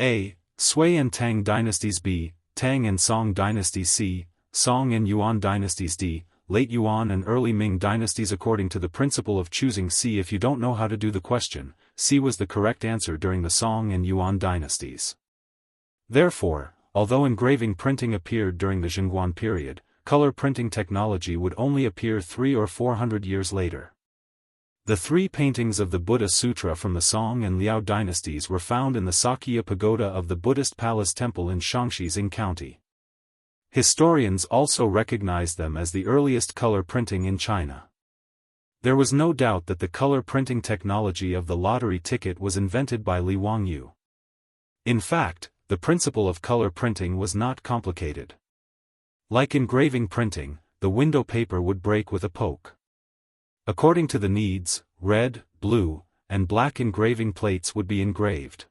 A. Sui and Tang dynasties. B. Tang and Song dynasties. C. Song and Yuan dynasties. D. Late Yuan and early Ming dynasties. According to the principle of choosing C if you don't know how to do the question, C was the correct answer during the Song and Yuan dynasties. Therefore, although engraving printing appeared during the Zhongguan period, color printing technology would only appear 300 or 400 years later. The 3 paintings of the Buddha Sutra from the Song and Liao dynasties were found in the Sakya Pagoda of the Buddhist Palace Temple in Shaanxi County. Historians also recognized them as the earliest color printing in China. There was no doubt that the color printing technology of the lottery ticket was invented by Li Wangyu. In fact, the principle of color printing was not complicated. Like engraving printing, the window paper would break with a poke. According to the needs, red, blue, and black engraving plates would be engraved.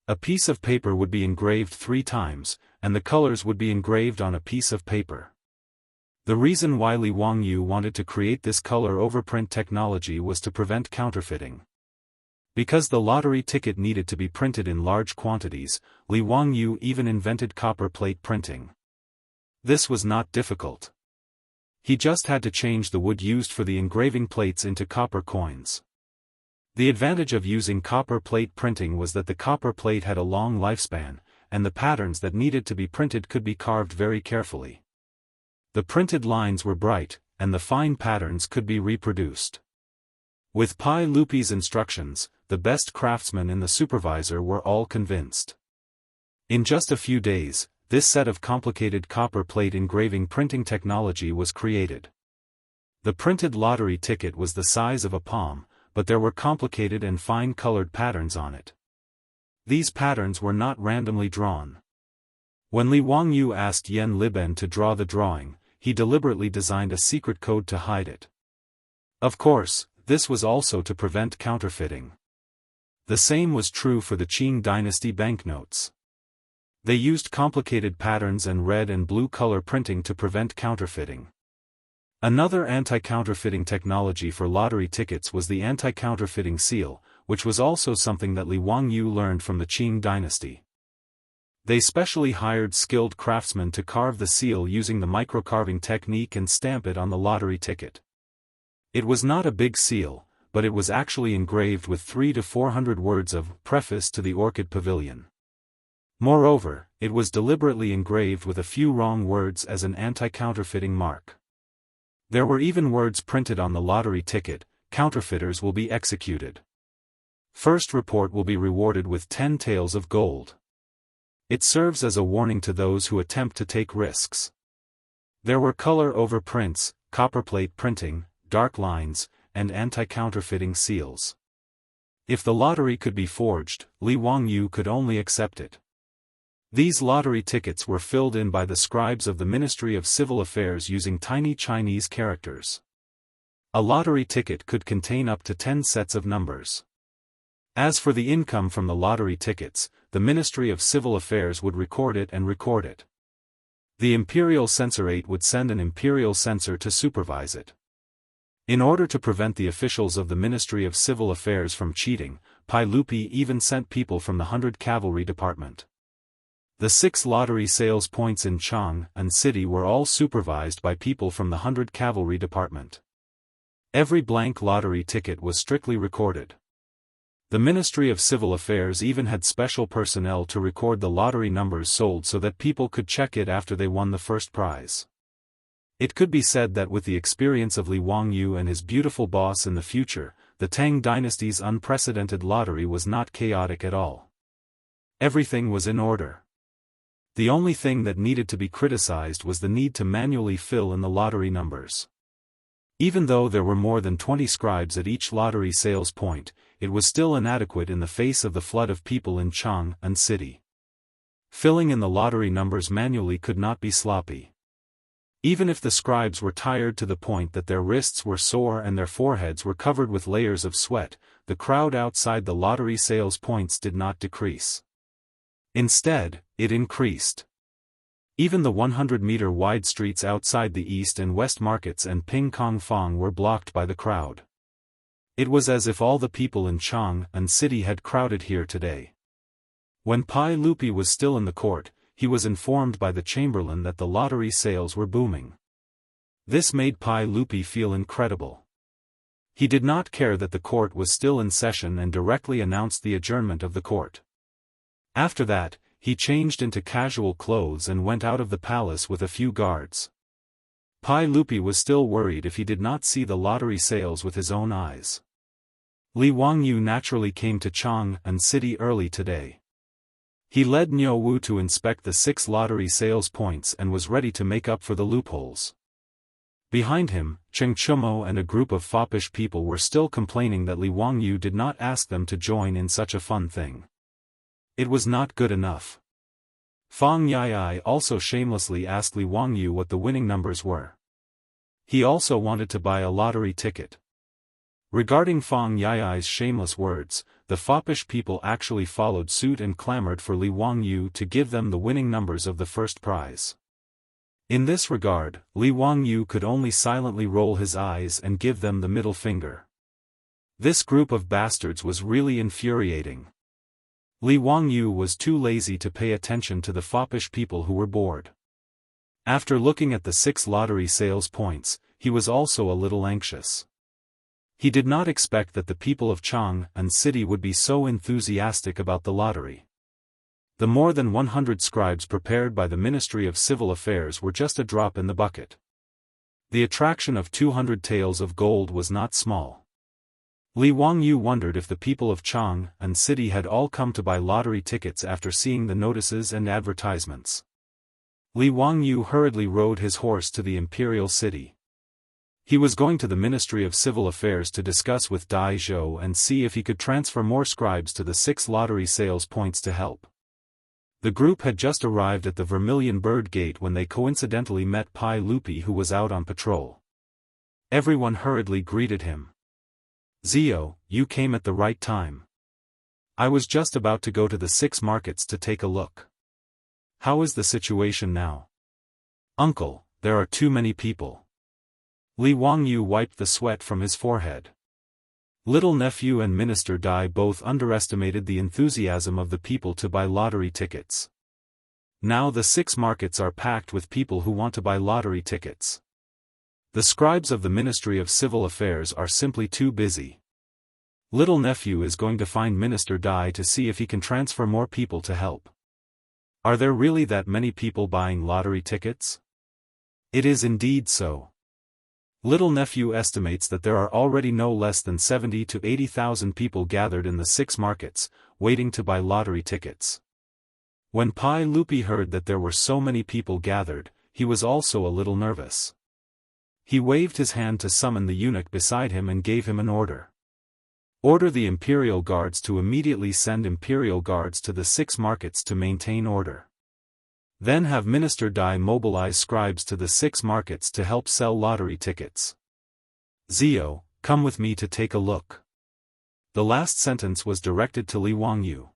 A piece of paper would be engraved 3 times, and the colors would be engraved on a piece of paper. The reason why Li Wangyu wanted to create this color overprint technology was to prevent counterfeiting. Because the lottery ticket needed to be printed in large quantities, Li Wangyu even invented copper plate printing. This was not difficult. He just had to change the wood used for the engraving plates into copper coins. The advantage of using copper plate printing was that the copper plate had a long lifespan, and the patterns that needed to be printed could be carved very carefully. The printed lines were bright, and the fine patterns could be reproduced. With Pai Lupi's instructions, the best craftsmen and the supervisor were all convinced. In just a few days, this set of complicated copper plate engraving printing technology was created. The printed lottery ticket was the size of a palm, but there were complicated and fine-colored patterns on it. These patterns were not randomly drawn. When Li Wangyu asked Yan Liben to draw the drawing, he deliberately designed a secret code to hide it. Of course, this was also to prevent counterfeiting. The same was true for the Qing dynasty banknotes. They used complicated patterns and red and blue color printing to prevent counterfeiting. Another anti-counterfeiting technology for lottery tickets was the anti-counterfeiting seal, which was also something that Li Wangyu learned from the Qing dynasty. They specially hired skilled craftsmen to carve the seal using the microcarving technique and stamp it on the lottery ticket. It was not a big seal, but it was actually engraved with 300 to 400 words of preface to the Orchid Pavilion. Moreover, it was deliberately engraved with a few wrong words as an anti-counterfeiting mark. There were even words printed on the lottery ticket: counterfeiters will be executed. First report will be rewarded with 10 taels of gold. It serves as a warning to those who attempt to take risks. There were color overprints, copperplate printing, dark lines, and anti-counterfeiting seals. If the lottery could be forged, Li Wangyu could only accept it. These lottery tickets were filled in by the scribes of the Ministry of Civil Affairs using tiny Chinese characters. A lottery ticket could contain up to 10 sets of numbers. As for the income from the lottery tickets, the Ministry of Civil Affairs would record it and record it. The Imperial Censorate would send an imperial censor to supervise it. In order to prevent the officials of the Ministry of Civil Affairs from cheating, Pai Lupi even sent people from the 100 Cavalry Department. The 6 lottery sales points in Chang and City were all supervised by people from the 100 Cavalry Department. Every blank lottery ticket was strictly recorded. The Ministry of Civil Affairs even had special personnel to record the lottery numbers sold so that people could check it after they won the first prize. It could be said that with the experience of Li Wangyu and his beautiful boss in the future, the Tang dynasty's unprecedented lottery was not chaotic at all. Everything was in order. The only thing that needed to be criticized was the need to manually fill in the lottery numbers. Even though there were more than 20 scribes at each lottery sales point, it was still inadequate in the face of the flood of people in Chang and City. Filling in the lottery numbers manually could not be sloppy. Even if the scribes were tired to the point that their wrists were sore and their foreheads were covered with layers of sweat, the crowd outside the lottery sales points did not decrease. Instead, it increased. Even the 100-meter-wide streets outside the East and West markets and Ping Kong Fong were blocked by the crowd. It was as if all the people in Chang and City had crowded here today. When Pai Lupi was still in the court, he was informed by the chamberlain that the lottery sales were booming. This made Pai Lupi feel incredible. He did not care that the court was still in session and directly announced the adjournment of the court. After that, he changed into casual clothes and went out of the palace with a few guards. Pai Lupi was still worried if he did not see the lottery sales with his own eyes. Li Wangyu naturally came to Chang and City early today. He led Niu Wu to inspect the 6 lottery sales points and was ready to make up for the loopholes. Behind him, Cheng Chumo and a group of foppish people were still complaining that Li Wangyu did not ask them to join in such a fun thing. It was not good enough. Fang Yai also shamelessly asked Li Wangyu what the winning numbers were. He also wanted to buy a lottery ticket. Regarding Fang Yai's shameless words, the foppish people actually followed suit and clamored for Li Wangyu to give them the winning numbers of the first prize. In this regard, Li Wangyu could only silently roll his eyes and give them the middle finger. This group of bastards was really infuriating. Li Wangyu was too lazy to pay attention to the foppish people who were bored. After looking at the 6 lottery sales points, he was also a little anxious. He did not expect that the people of Chang and City would be so enthusiastic about the lottery. The more than 100 scribes prepared by the Ministry of Civil Affairs were just a drop in the bucket. The attraction of 200 taels of gold was not small. Li Wangyu wondered if the people of Chang and City had all come to buy lottery tickets after seeing the notices and advertisements. Li Wangyu hurriedly rode his horse to the imperial city. He was going to the Ministry of Civil Affairs to discuss with Dai Zhou and see if he could transfer more scribes to the 6 lottery sales points to help. The group had just arrived at the Vermilion Bird Gate when they coincidentally met Pai Lupi, who was out on patrol. Everyone hurriedly greeted him. "Zio, you came at the right time. I was just about to go to the 6 markets to take a look. How is the situation now?" "Uncle, there are too many people." Li Wangyu wiped the sweat from his forehead. Little nephew and Minister Dai both underestimated the enthusiasm of the people to buy lottery tickets. Now the 6 markets are packed with people who want to buy lottery tickets. The scribes of the Ministry of Civil Affairs are simply too busy. Little nephew is going to find Minister Dai to see if he can transfer more people to help. Are there really that many people buying lottery tickets? It is indeed so. Little nephew estimates that there are already no less than 70 to 80,000 people gathered in the 6 markets, waiting to buy lottery tickets. When Pai Lupi heard that there were so many people gathered, he was also a little nervous. He waved his hand to summon the eunuch beside him and gave him an order. Order the Imperial Guards to immediately send Imperial Guards to the 6 markets to maintain order. Then have Minister Dai mobilize scribes to the 6 markets to help sell lottery tickets. Zio, come with me to take a look. The last sentence was directed to Li Wangyu.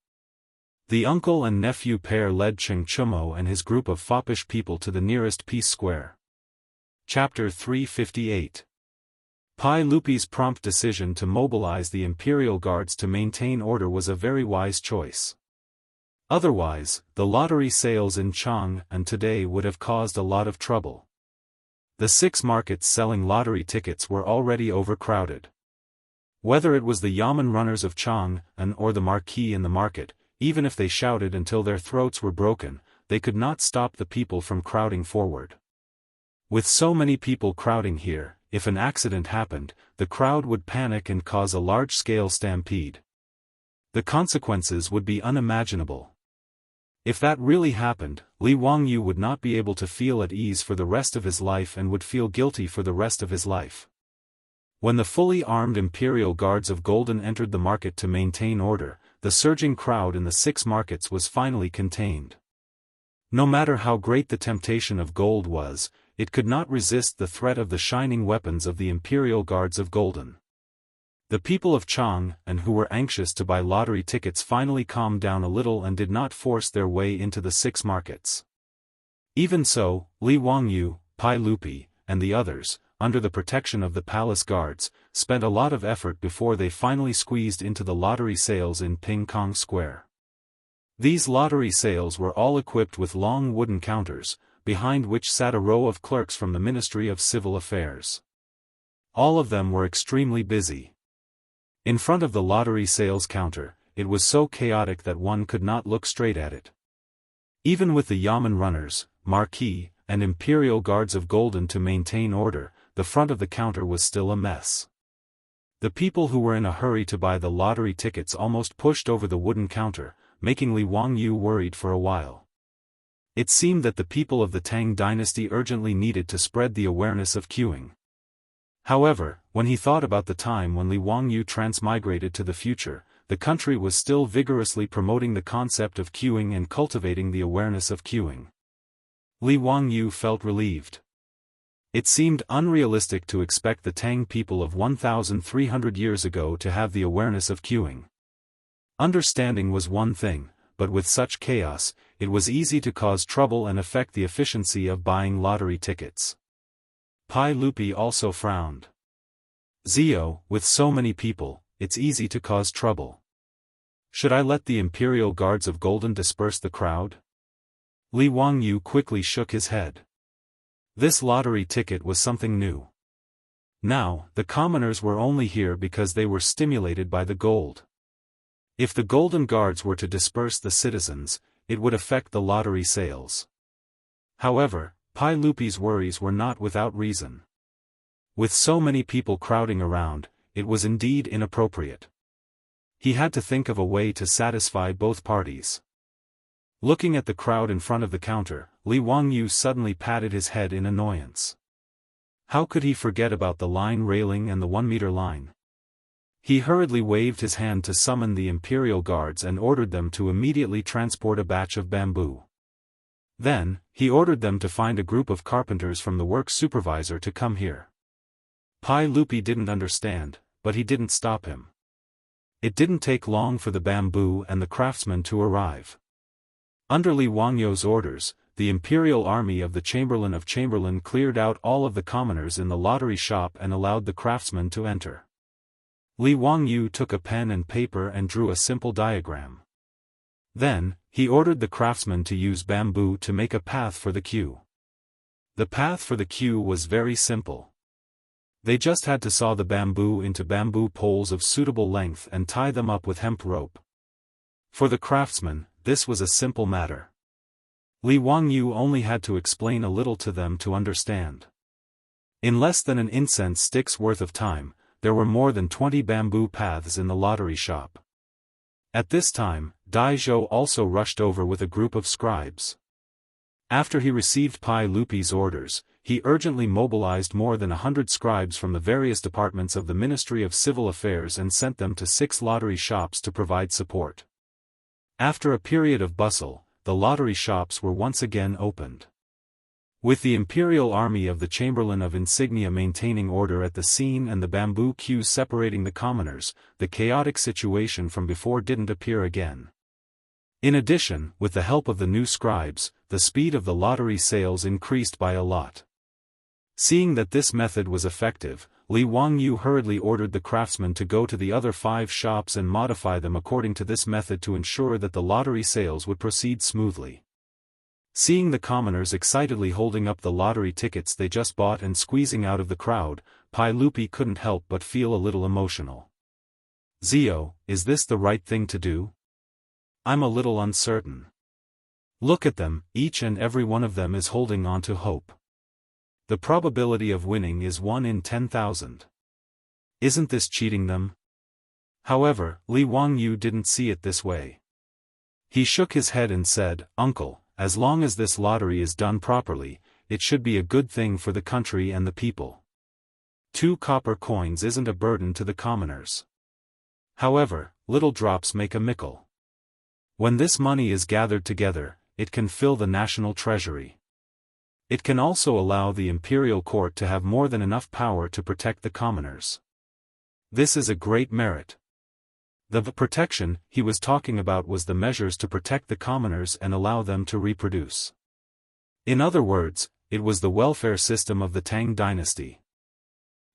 The uncle and nephew pair led Cheng Chumo and his group of foppish people to the nearest peace square. Chapter 358. Pai Lupi's prompt decision to mobilize the imperial guards to maintain order was a very wise choice. Otherwise, the lottery sales in Chang and today would have caused a lot of trouble. The 6 markets selling lottery tickets were already overcrowded. Whether it was the yamen runners of Chang and or the marquis in the market, even if they shouted until their throats were broken, they could not stop the people from crowding forward. With so many people crowding here, if an accident happened, the crowd would panic and cause a large-scale stampede. The consequences would be unimaginable. If that really happened, Li Wangyu would not be able to feel at ease for the rest of his life and would feel guilty for the rest of his life. When the fully armed imperial guards of Golden entered the market to maintain order, the surging crowd in the 6 markets was finally contained. No matter how great the temptation of gold was, it could not resist the threat of the shining weapons of the imperial guards of Golden. The people of Chang and who were anxious to buy lottery tickets finally calmed down a little and did not force their way into the 6 markets. Even so, Li Wangyu, Pai Lupi, and the others, under the protection of the palace guards, spent a lot of effort before they finally squeezed into the lottery sales in Ping Kong Square. These lottery sales were all equipped with long wooden counters, behind which sat a row of clerks from the Ministry of Civil Affairs. All of them were extremely busy. In front of the lottery sales counter, it was so chaotic that one could not look straight at it. Even with the yamen runners, marquis, and imperial guards of Golden to maintain order, the front of the counter was still a mess. The people who were in a hurry to buy the lottery tickets almost pushed over the wooden counter, making Li Wangyu worried for a while. It seemed that the people of the Tang dynasty urgently needed to spread the awareness of queuing. However, when he thought about the time when Li Wangyu transmigrated to the future, the country was still vigorously promoting the concept of queuing and cultivating the awareness of queuing. Li Wangyu felt relieved. It seemed unrealistic to expect the Tang people of 1,300 years ago to have the awareness of queuing. Understanding was one thing, but with such chaos, it was easy to cause trouble and affect the efficiency of buying lottery tickets. Pai Lupi also frowned. Zio, with so many people, it's easy to cause trouble. Should I let the imperial guards of Golden disperse the crowd? Li Wangyu quickly shook his head. This lottery ticket was something new. Now, the commoners were only here because they were stimulated by the gold. If the Golden guards were to disperse the citizens, it would affect the lottery sales. However, Pai Lupi's worries were not without reason. With so many people crowding around, it was indeed inappropriate. He had to think of a way to satisfy both parties. Looking at the crowd in front of the counter, Li Wangyu suddenly patted his head in annoyance. How could he forget about the line railing and the 1-meter line? He hurriedly waved his hand to summon the imperial guards and ordered them to immediately transport a batch of bamboo. Then, he ordered them to find a group of carpenters from the work supervisor to come here. Pai Lupi didn't understand, but he didn't stop him. It didn't take long for the bamboo and the craftsmen to arrive. Under Li Wangyu's orders, the imperial army of the Chamberlain of Chamberlain cleared out all of the commoners in the lottery shop and allowed the craftsmen to enter. Li Wangyu took a pen and paper and drew a simple diagram. Then, he ordered the craftsmen to use bamboo to make a path for the queue. The path for the queue was very simple. They just had to saw the bamboo into bamboo poles of suitable length and tie them up with hemp rope. For the craftsmen, this was a simple matter. Li Wangyu only had to explain a little to them to understand. In less than an incense stick's worth of time, there were more than 20 bamboo paths in the lottery shop. At this time, Dai Zhou also rushed over with a group of scribes. After he received Pai Lupi's orders, he urgently mobilized more than 100 scribes from the various departments of the Ministry of Civil Affairs and sent them to 6 lottery shops to provide support. After a period of bustle, the lottery shops were once again opened. With the imperial army of the Chamberlain of Insignia maintaining order at the scene and the bamboo queues separating the commoners, the chaotic situation from before didn't appear again. In addition, with the help of the new scribes, the speed of the lottery sales increased by a lot. Seeing that this method was effective, Li Wangyu hurriedly ordered the craftsman to go to the other 5 shops and modify them according to this method to ensure that the lottery sales would proceed smoothly. Seeing the commoners excitedly holding up the lottery tickets they just bought and squeezing out of the crowd, Pai Lupi couldn't help but feel a little emotional. Zio, is this the right thing to do? I'm a little uncertain. Look at them, each and every one of them is holding on to hope. The probability of winning is 1 in 10,000. Isn't this cheating them? However, Li Wangyu didn't see it this way. He shook his head and said, Uncle, as long as this lottery is done properly, it should be a good thing for the country and the people. 2 copper coins isn't a burden to the commoners. However, little drops make a mickle. When this money is gathered together, it can fill the national treasury. It can also allow the imperial court to have more than enough power to protect the commoners. This is a great merit. The protection he was talking about was the measures to protect the commoners and allow them to reproduce. In other words, it was the welfare system of the Tang dynasty.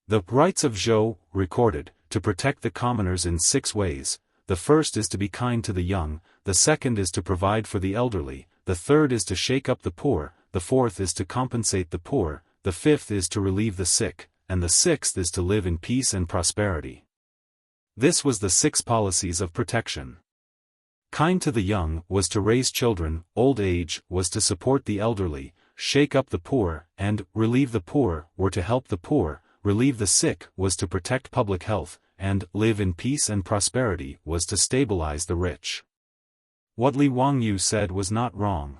The rights of Zhou, recorded, to protect the commoners in 6 ways. The first is to be kind to the young, the second is to provide for the elderly, the third is to shake up the poor, the fourth is to compensate the poor, the fifth is to relieve the sick, and the sixth is to live in peace and prosperity. This was the 6 policies of protection. Kind to the young was to raise children, old age was to support the elderly, shake up the poor, and relieve the poor were to help the poor, relieve the sick was to protect public health, and live in peace and prosperity was to stabilize the rich. What Li Wangyu said was not wrong.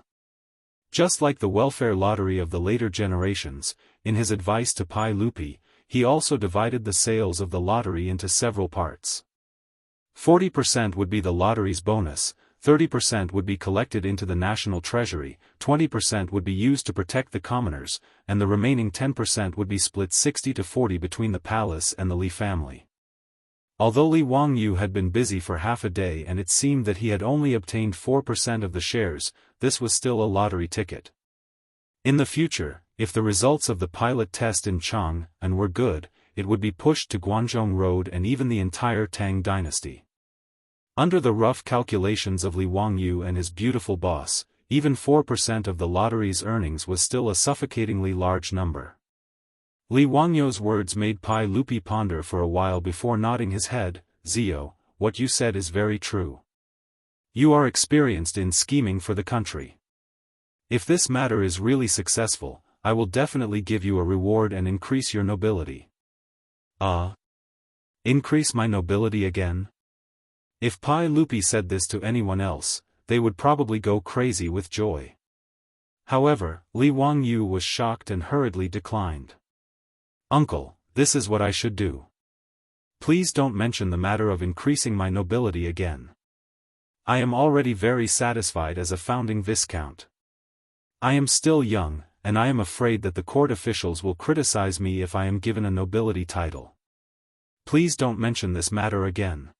Just like the welfare lottery of the later generations, in his advice to Pai Lupi, he also divided the sales of the lottery into several parts. 40% would be the lottery's bonus, 30% would be collected into the national treasury, 20% would be used to protect the commoners, and the remaining 10% would be split 60-40 between the palace and the Li family. Although Li Wangyu had been busy for half a day and it seemed that he had only obtained 4% of the shares, this was still a lottery ticket. In the future, if the results of the pilot test in Chang'an were good, it would be pushed to Guanzhong Road and even the entire Tang dynasty. Under the rough calculations of Li Wangyu and his beautiful boss, even 4% of the lottery's earnings was still a suffocatingly large number. Li Wangyu's words made Pai Lupi ponder for a while before nodding his head. Zio, what you said is very true. You are experienced in scheming for the country. If this matter is really successful, I will definitely give you a reward and increase your nobility. Increase my nobility again? If Pai Lupi said this to anyone else, they would probably go crazy with joy. However, Li Wangyu was shocked and hurriedly declined. Uncle, this is what I should do. Please don't mention the matter of increasing my nobility again. I am already very satisfied as a founding viscount. I am still young, and I am afraid that the court officials will criticize me if I am given a nobility title. Please don't mention this matter again.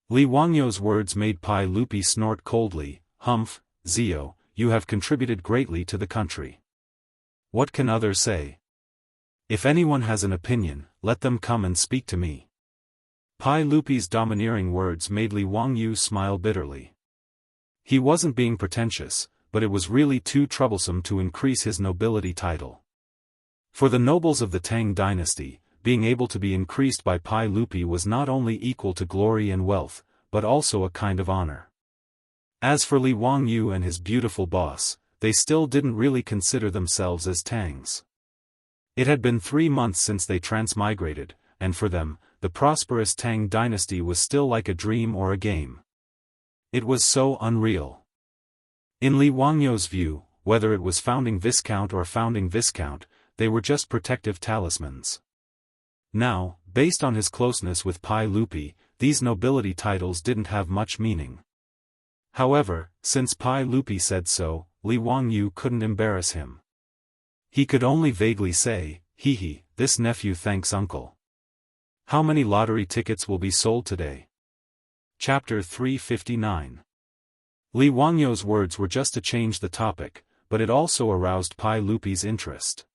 Li Wangyu's words made Pai Lupi snort coldly. Humph, Zio, you have contributed greatly to the country. What can others say? If anyone has an opinion, let them come and speak to me. Pai Lupi's domineering words made Li Wangyu smile bitterly. He wasn't being pretentious, but it was really too troublesome to increase his nobility title. For the nobles of the Tang dynasty, being able to be increased by Pai Lupi was not only equal to glory and wealth, but also a kind of honor. As for Li Wangyu and his beautiful boss, they still didn't really consider themselves as Tangs. It had been 3 months since they transmigrated, and for them, the prosperous Tang dynasty was still like a dream or a game. It was so unreal. In Li Wangyu's view, whether it was founding viscount or founding viscount, they were just protective talismans. Now, based on his closeness with Pai Lupi, these nobility titles didn't have much meaning. However, since Pai Lupi said so, Li Wangyu couldn't embarrass him. He could only vaguely say, "Hee, this nephew thanks uncle." How many lottery tickets will be sold today? Chapter 359. Li Wangyu's words were just to change the topic, but it also aroused Pai Lupi's interest.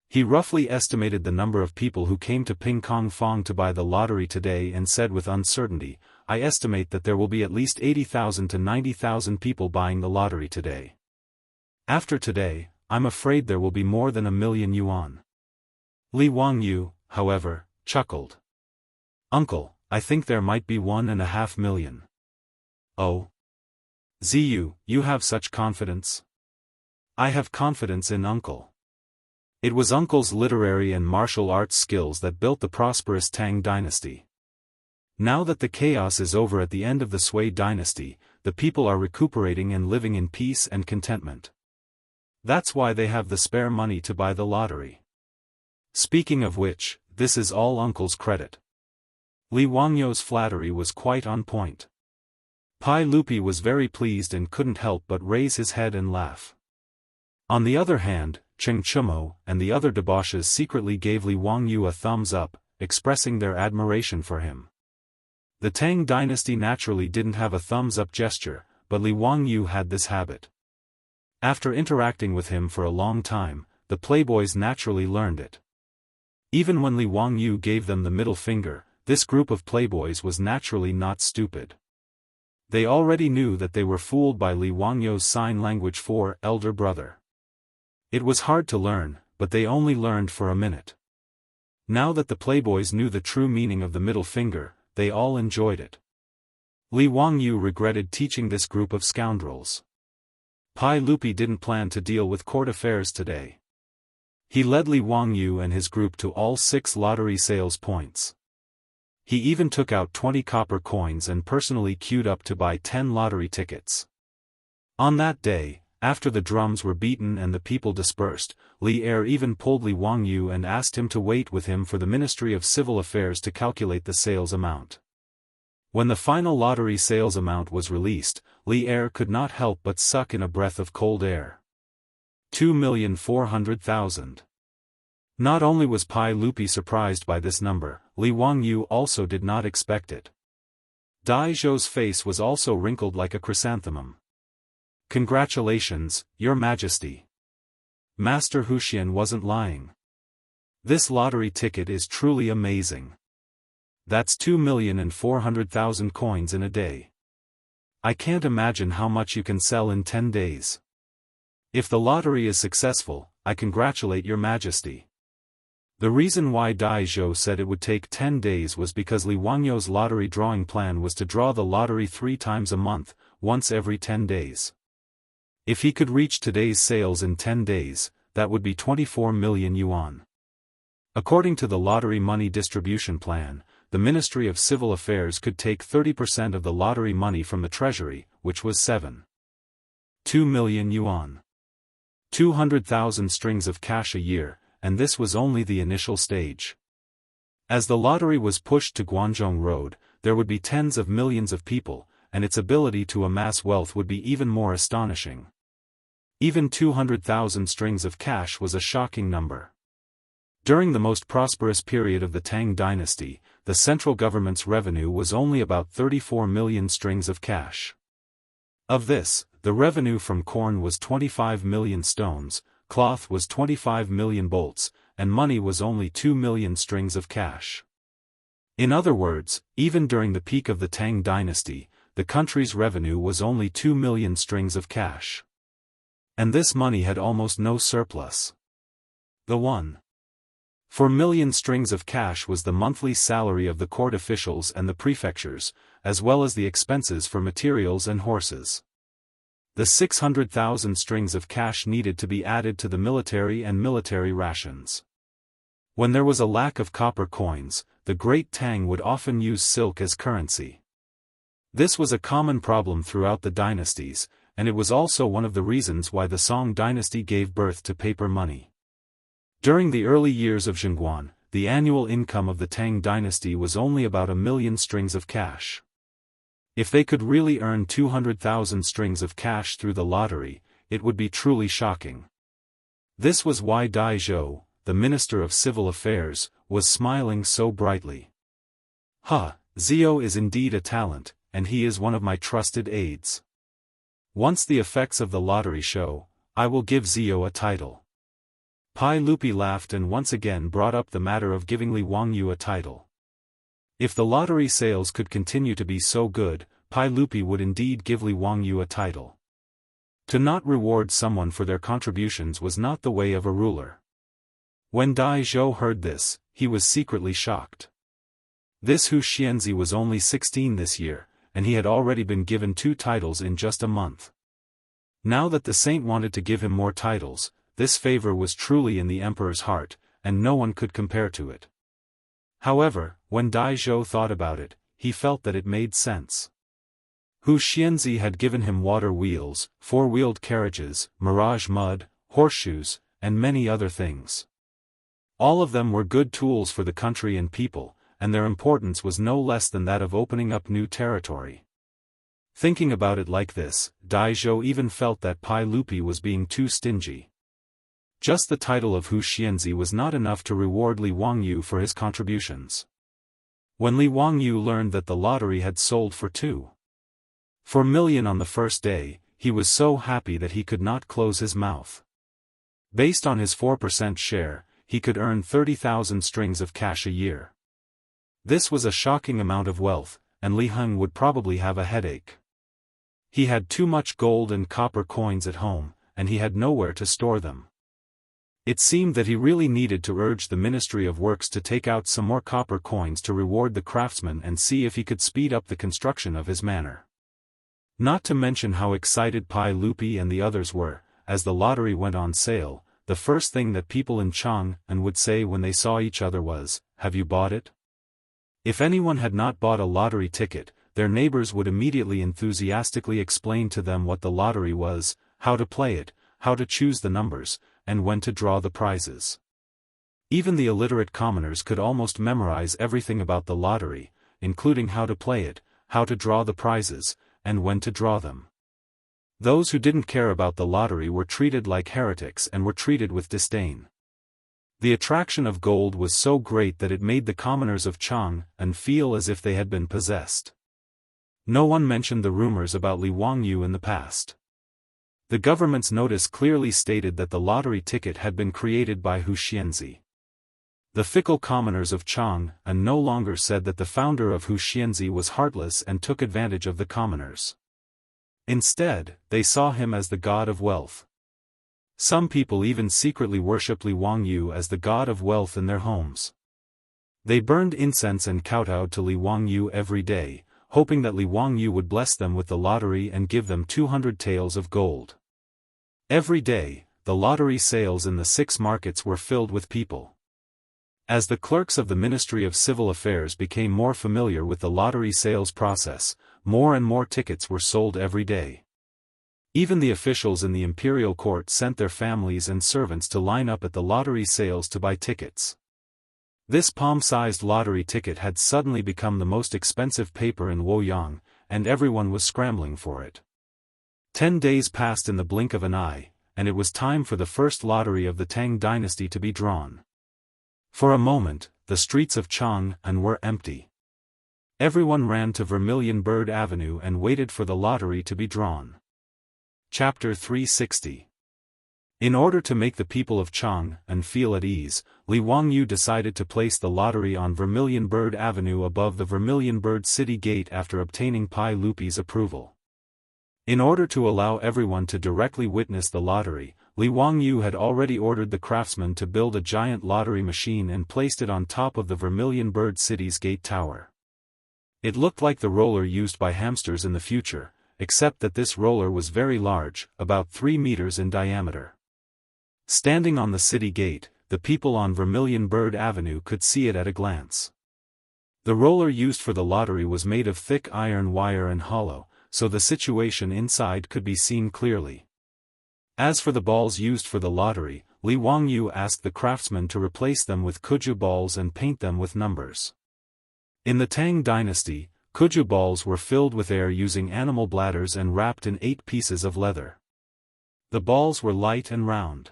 He roughly estimated the number of people who came to Ping Kong Fong to buy the lottery today and said with uncertainty, "I estimate that there will be at least 80,000 to 90,000 people buying the lottery today. After today, I'm afraid there will be more than 1,000,000 yuan." Li Wangyu, however, chuckled. "Uncle, I think there might be 1.5 million. Oh. Ziyu, you have such confidence?" "I have confidence in Uncle." It was Uncle's literary and martial arts skills that built the prosperous Tang dynasty. Now that the chaos is over at the end of the Sui dynasty, the people are recuperating and living in peace and contentment. That's why they have the spare money to buy the lottery. Speaking of which, this is all Uncle's credit. Li Wangyu's flattery was quite on point. Pai Lupi was very pleased and couldn't help but raise his head and laugh. On the other hand, Cheng Chumo and the other debauches secretly gave Li Wangyu a thumbs up, expressing their admiration for him. The Tang dynasty naturally didn't have a thumbs up gesture, but Li Wangyu had this habit. After interacting with him for a long time, the playboys naturally learned it. Even when Li Wangyu gave them the middle finger, this group of playboys was naturally not stupid. They already knew that they were fooled by Li Wangyu's sign language for elder brother. It was hard to learn, but they only learned for a minute. Now that the playboys knew the true meaning of the middle finger, they all enjoyed it. Li Wangyu regretted teaching this group of scoundrels. Pai Lupi didn't plan to deal with court affairs today. He led Li Wangyu and his group to all 6 lottery sales points. He even took out 20 copper coins and personally queued up to buy 10 lottery tickets. On that day, after the drums were beaten and the people dispersed, Li Er even pulled Li Wangyu and asked him to wait with him for the Ministry of Civil Affairs to calculate the sales amount. When the final lottery sales amount was released, Li Er could not help but suck in a breath of cold air. 2,400,000. Not only was Pai Lupi surprised by this number, Li Wangyu also did not expect it. Dai Zhou's face was also wrinkled like a chrysanthemum. "Congratulations, Your Majesty. Master Huxian wasn't lying. This lottery ticket is truly amazing. That's 2,400,000 coins in a day. I can't imagine how much you can sell in 10 days. If the lottery is successful, I congratulate Your Majesty." The reason why Dai Zhou said it would take 10 days was because Li Wangyu's lottery drawing plan was to draw the lottery 3 times a month, once every 10 days. If he could reach today's sales in 10 days, that would be 24 million yuan. According to the lottery money distribution plan, the Ministry of Civil Affairs could take 30% of the lottery money from the treasury, which was 7.2 million yuan. 200,000 strings of cash a year, and this was only the initial stage. As the lottery was pushed to Guangzhong Road, there would be tens of millions of people, and its ability to amass wealth would be even more astonishing. Even 200,000 strings of cash was a shocking number. During the most prosperous period of the Tang dynasty, the central government's revenue was only about 34 million strings of cash. Of this, the revenue from corn was 25 million stones, cloth was 25 million bolts, and money was only 2 million strings of cash. In other words, even during the peak of the Tang dynasty, the country's revenue was only 2 million strings of cash. And this money had almost no surplus. The 1.4 million strings of cash was the monthly salary of the court officials and the prefectures, as well as the expenses for materials and horses. The 600,000 strings of cash needed to be added to the military and military rations. When there was a lack of copper coins, the Great Tang would often use silk as currency. This was a common problem throughout the dynasties, and it was also one of the reasons why the Song dynasty gave birth to paper money. During the early years of Zhengguan, the annual income of the Tang dynasty was only about 1 million strings of cash. If they could really earn 200,000 strings of cash through the lottery, it would be truly shocking. This was why Dai Zhou, the Minister of Civil Affairs, was smiling so brightly. Zio is indeed a talent, and he is one of my trusted aides. Once the effects of the lottery show, I will give Zio a title. Pai Lupi laughed and once again brought up the matter of giving Li Wangyu a title. If the lottery sales could continue to be so good, Pai Lupi would indeed give Li Wangyu a title. To not reward someone for their contributions was not the way of a ruler. When Dai Zhou heard this, he was secretly shocked. This Hu Xianxia was only 16 this year, and he had already been given 2 titles in just a month. Now that the saint wanted to give him more titles, this favor was truly in the emperor's heart, and no one could compare to it. However, when Dai Zhou thought about it, he felt that it made sense. Hu Xianxia had given him water wheels, 4-wheeled carriages, mirage mud, horseshoes, and many other things. All of them were good tools for the country and people, and their importance was no less than that of opening up new territory. Thinking about it like this, Dai Zhou even felt that Pai Lupi was being too stingy. Just the title of Hu Xianxia was not enough to reward Li Wangyu for his contributions. When Li Wangyu learned that the lottery had sold for 2.4 million on the first day, he was so happy that he could not close his mouth. Based on his 4% share, he could earn 30,000 strings of cash a year. This was a shocking amount of wealth, and Li Heng would probably have a headache. He had too much gold and copper coins at home, and he had nowhere to store them. It seemed that he really needed to urge the Ministry of Works to take out some more copper coins to reward the craftsmen and see if he could speed up the construction of his manor. Not to mention how excited Pai Lupi and the others were, as the lottery went on sale. The first thing that people in Jianghu would say when they saw each other was, "Have you bought it?" If anyone had not bought a lottery ticket, their neighbors would immediately enthusiastically explain to them what the lottery was, how to play it, how to choose the numbers, and when to draw the prizes. Even the illiterate commoners could almost memorize everything about the lottery, including how to play it, how to draw the prizes, and when to draw them. Those who didn't care about the lottery were treated like heretics and were treated with disdain. The attraction of gold was so great that it made the commoners of Jianghu feel as if they had been possessed. No one mentioned the rumors about Li Wangyu in the past. The government's notice clearly stated that the lottery ticket had been created by Hu Xianxia. The fickle commoners of Jianghu no longer said that the founder of Hu Xianxia was heartless and took advantage of the commoners. Instead, they saw him as the god of wealth. Some people even secretly worshipped Li Wangyu as the god of wealth in their homes. They burned incense and kowtowed to Li Wangyu every day, hoping that Li Wangyu would bless them with the lottery and give them 200 taels of gold. Every day, the lottery sales in the 6 markets were filled with people. As the clerks of the Ministry of Civil Affairs became more familiar with the lottery sales process, more and more tickets were sold every day. Even the officials in the imperial court sent their families and servants to line up at the lottery sales to buy tickets. This palm-sized lottery ticket had suddenly become the most expensive paper in Luoyang, and everyone was scrambling for it. 10 days passed in the blink of an eye, and it was time for the first lottery of the Tang dynasty to be drawn. For a moment, the streets of Jianghu were empty. Everyone ran to Vermilion Bird Avenue and waited for the lottery to be drawn. Chapter 360. In order to make the people of Jianghu feel at ease, Li Wangyu decided to place the lottery on Vermilion Bird Avenue above the Vermilion Bird City Gate after obtaining Pai Lupi's approval. In order to allow everyone to directly witness the lottery, Li Wangyu had already ordered the craftsmen to build a giant lottery machine and placed it on top of the Vermilion Bird City's gate tower. It looked like the roller used by hamsters in the future, except that this roller was very large, about 3 meters in diameter. Standing on the city gate, the people on Vermilion Bird Avenue could see it at a glance. The roller used for the lottery was made of thick iron wire and hollow, so the situation inside could be seen clearly. As for the balls used for the lottery, Li Wangyu asked the craftsmen to replace them with kuju balls and paint them with numbers. In the Tang dynasty, kuju balls were filled with air using animal bladders and wrapped in 8 pieces of leather. The balls were light and round.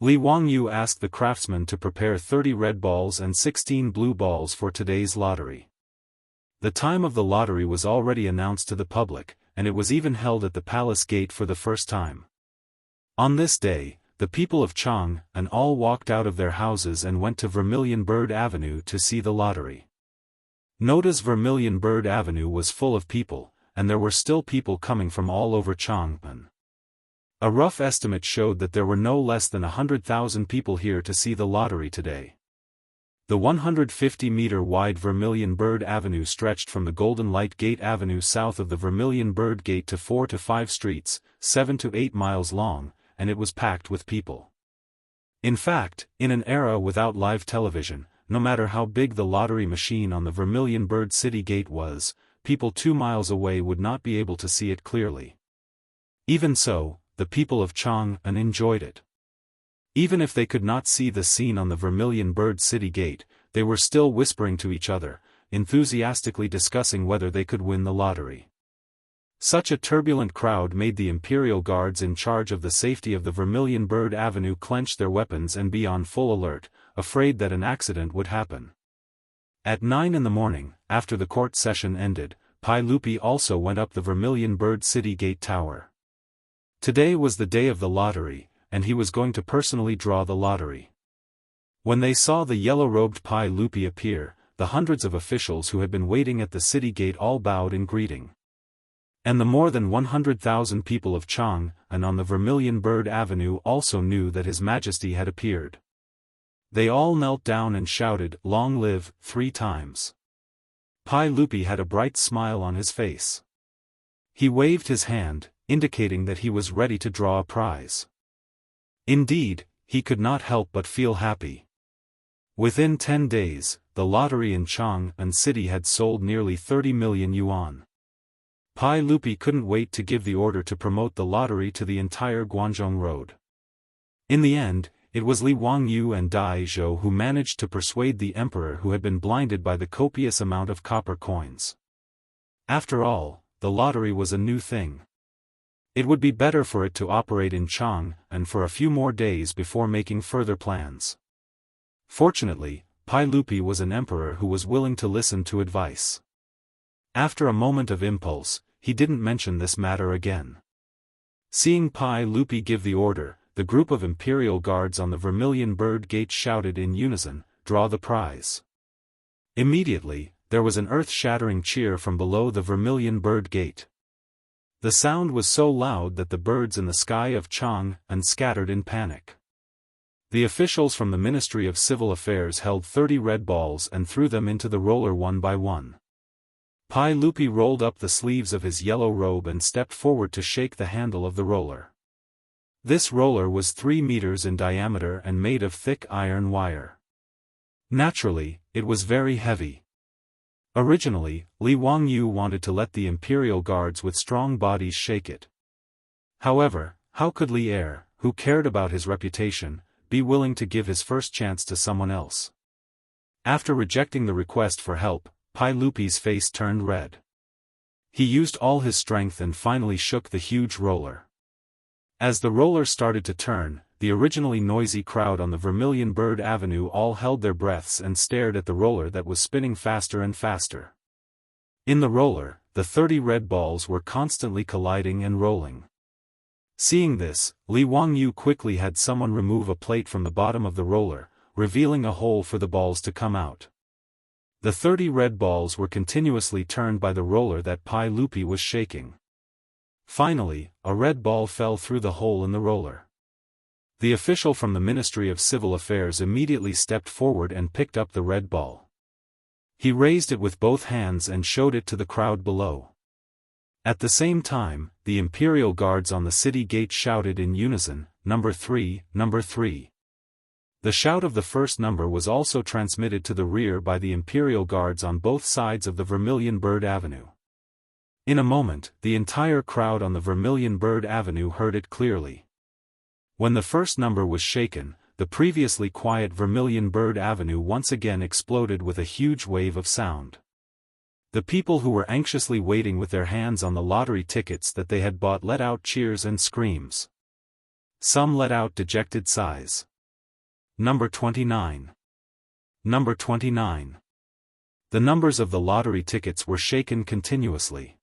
Li Wangyu asked the craftsmen to prepare 30 red balls and 16 blue balls for today's lottery. The time of the lottery was already announced to the public, and it was even held at the palace gate for the first time. On this day, the people of Chang and all walked out of their houses and went to Vermilion Bird Avenue to see the lottery. Notice Vermilion Bird Avenue was full of people, and there were still people coming from all over Chang'an. A rough estimate showed that there were no less than 100,000 people here to see the lottery today. The 150-meter-wide Vermilion Bird Avenue stretched from the Golden Light Gate Avenue south of the Vermilion Bird Gate to 4 to 5 streets, 7 to 8 miles long, and it was packed with people. In fact, in an era without live television, no matter how big the lottery machine on the Vermilion Bird City Gate was, people 2 miles away would not be able to see it clearly. Even so, the people of Chang'an enjoyed it. Even if they could not see the scene on the Vermilion Bird City Gate, they were still whispering to each other, enthusiastically discussing whether they could win the lottery. Such a turbulent crowd made the Imperial Guards in charge of the safety of the Vermilion Bird Avenue clench their weapons and be on full alert, afraid that an accident would happen. At 9 in the morning, after the court session ended, Pai Lupi also went up the Vermilion Bird City Gate Tower. Today was the day of the lottery, and he was going to personally draw the lottery. When they saw the yellow-robed Pai Lupi appear, the hundreds of officials who had been waiting at the city gate all bowed in greeting. And the more than 100,000 people of Chang'an on the Vermilion Bird Avenue also knew that His Majesty had appeared. They all knelt down and shouted, "Long live," 3 times. Pai Lupi had a bright smile on his face. He waved his hand, indicating that he was ready to draw a prize. Indeed, he could not help but feel happy. Within 10 days, the lottery in Chang'an City had sold nearly 30 million yuan. Pai Lupi couldn't wait to give the order to promote the lottery to the entire Guangzhong Road. In the end, it was Li Wangyu and Dai Zhou who managed to persuade the emperor, who had been blinded by the copious amount of copper coins. After all, the lottery was a new thing. It would be better for it to operate in Chang'an for a few more days before making further plans. Fortunately, Pai Lupi was an emperor who was willing to listen to advice. After a moment of impulse, he didn't mention this matter again. Seeing Pai Lupi give the order, the group of Imperial Guards on the Vermilion Bird Gate shouted in unison, "Draw the prize." Immediately, there was an earth-shattering cheer from below the Vermilion Bird Gate. The sound was so loud that the birds in the sky of Chang'an scattered in panic. The officials from the Ministry of Civil Affairs held 30 red balls and threw them into the roller one by one. Pai Lupi rolled up the sleeves of his yellow robe and stepped forward to shake the handle of the roller. This roller was 3 meters in diameter and made of thick iron wire. Naturally, it was very heavy. Originally, Li Wangyu wanted to let the Imperial Guards with strong bodies shake it. However, how could Li Er, who cared about his reputation, be willing to give his first chance to someone else? After rejecting the request for help, Pai Lupi's face turned red. He used all his strength and finally shook the huge roller. As the roller started to turn, the originally noisy crowd on the Vermilion Bird Avenue all held their breaths and stared at the roller that was spinning faster and faster. In the roller, the 30 red balls were constantly colliding and rolling. Seeing this, Li Wangyu quickly had someone remove a plate from the bottom of the roller, revealing a hole for the balls to come out. The 30 red balls were continuously turned by the roller that Pai Lupi was shaking. Finally, a red ball fell through the hole in the roller. The official from the Ministry of Civil Affairs immediately stepped forward and picked up the red ball. He raised it with both hands and showed it to the crowd below. At the same time, the Imperial Guards on the city gate shouted in unison, "Number 3, number 3." The shout of the first number was also transmitted to the rear by the Imperial Guards on both sides of the Vermilion Bird Avenue. In a moment, the entire crowd on the Vermilion Bird Avenue heard it clearly. When the first number was shaken, the previously quiet Vermilion Bird Avenue once again exploded with a huge wave of sound. The people who were anxiously waiting with their hands on the lottery tickets that they had bought let out cheers and screams. Some let out dejected sighs. Number 29. Number 29. The numbers of the lottery tickets were shaken continuously.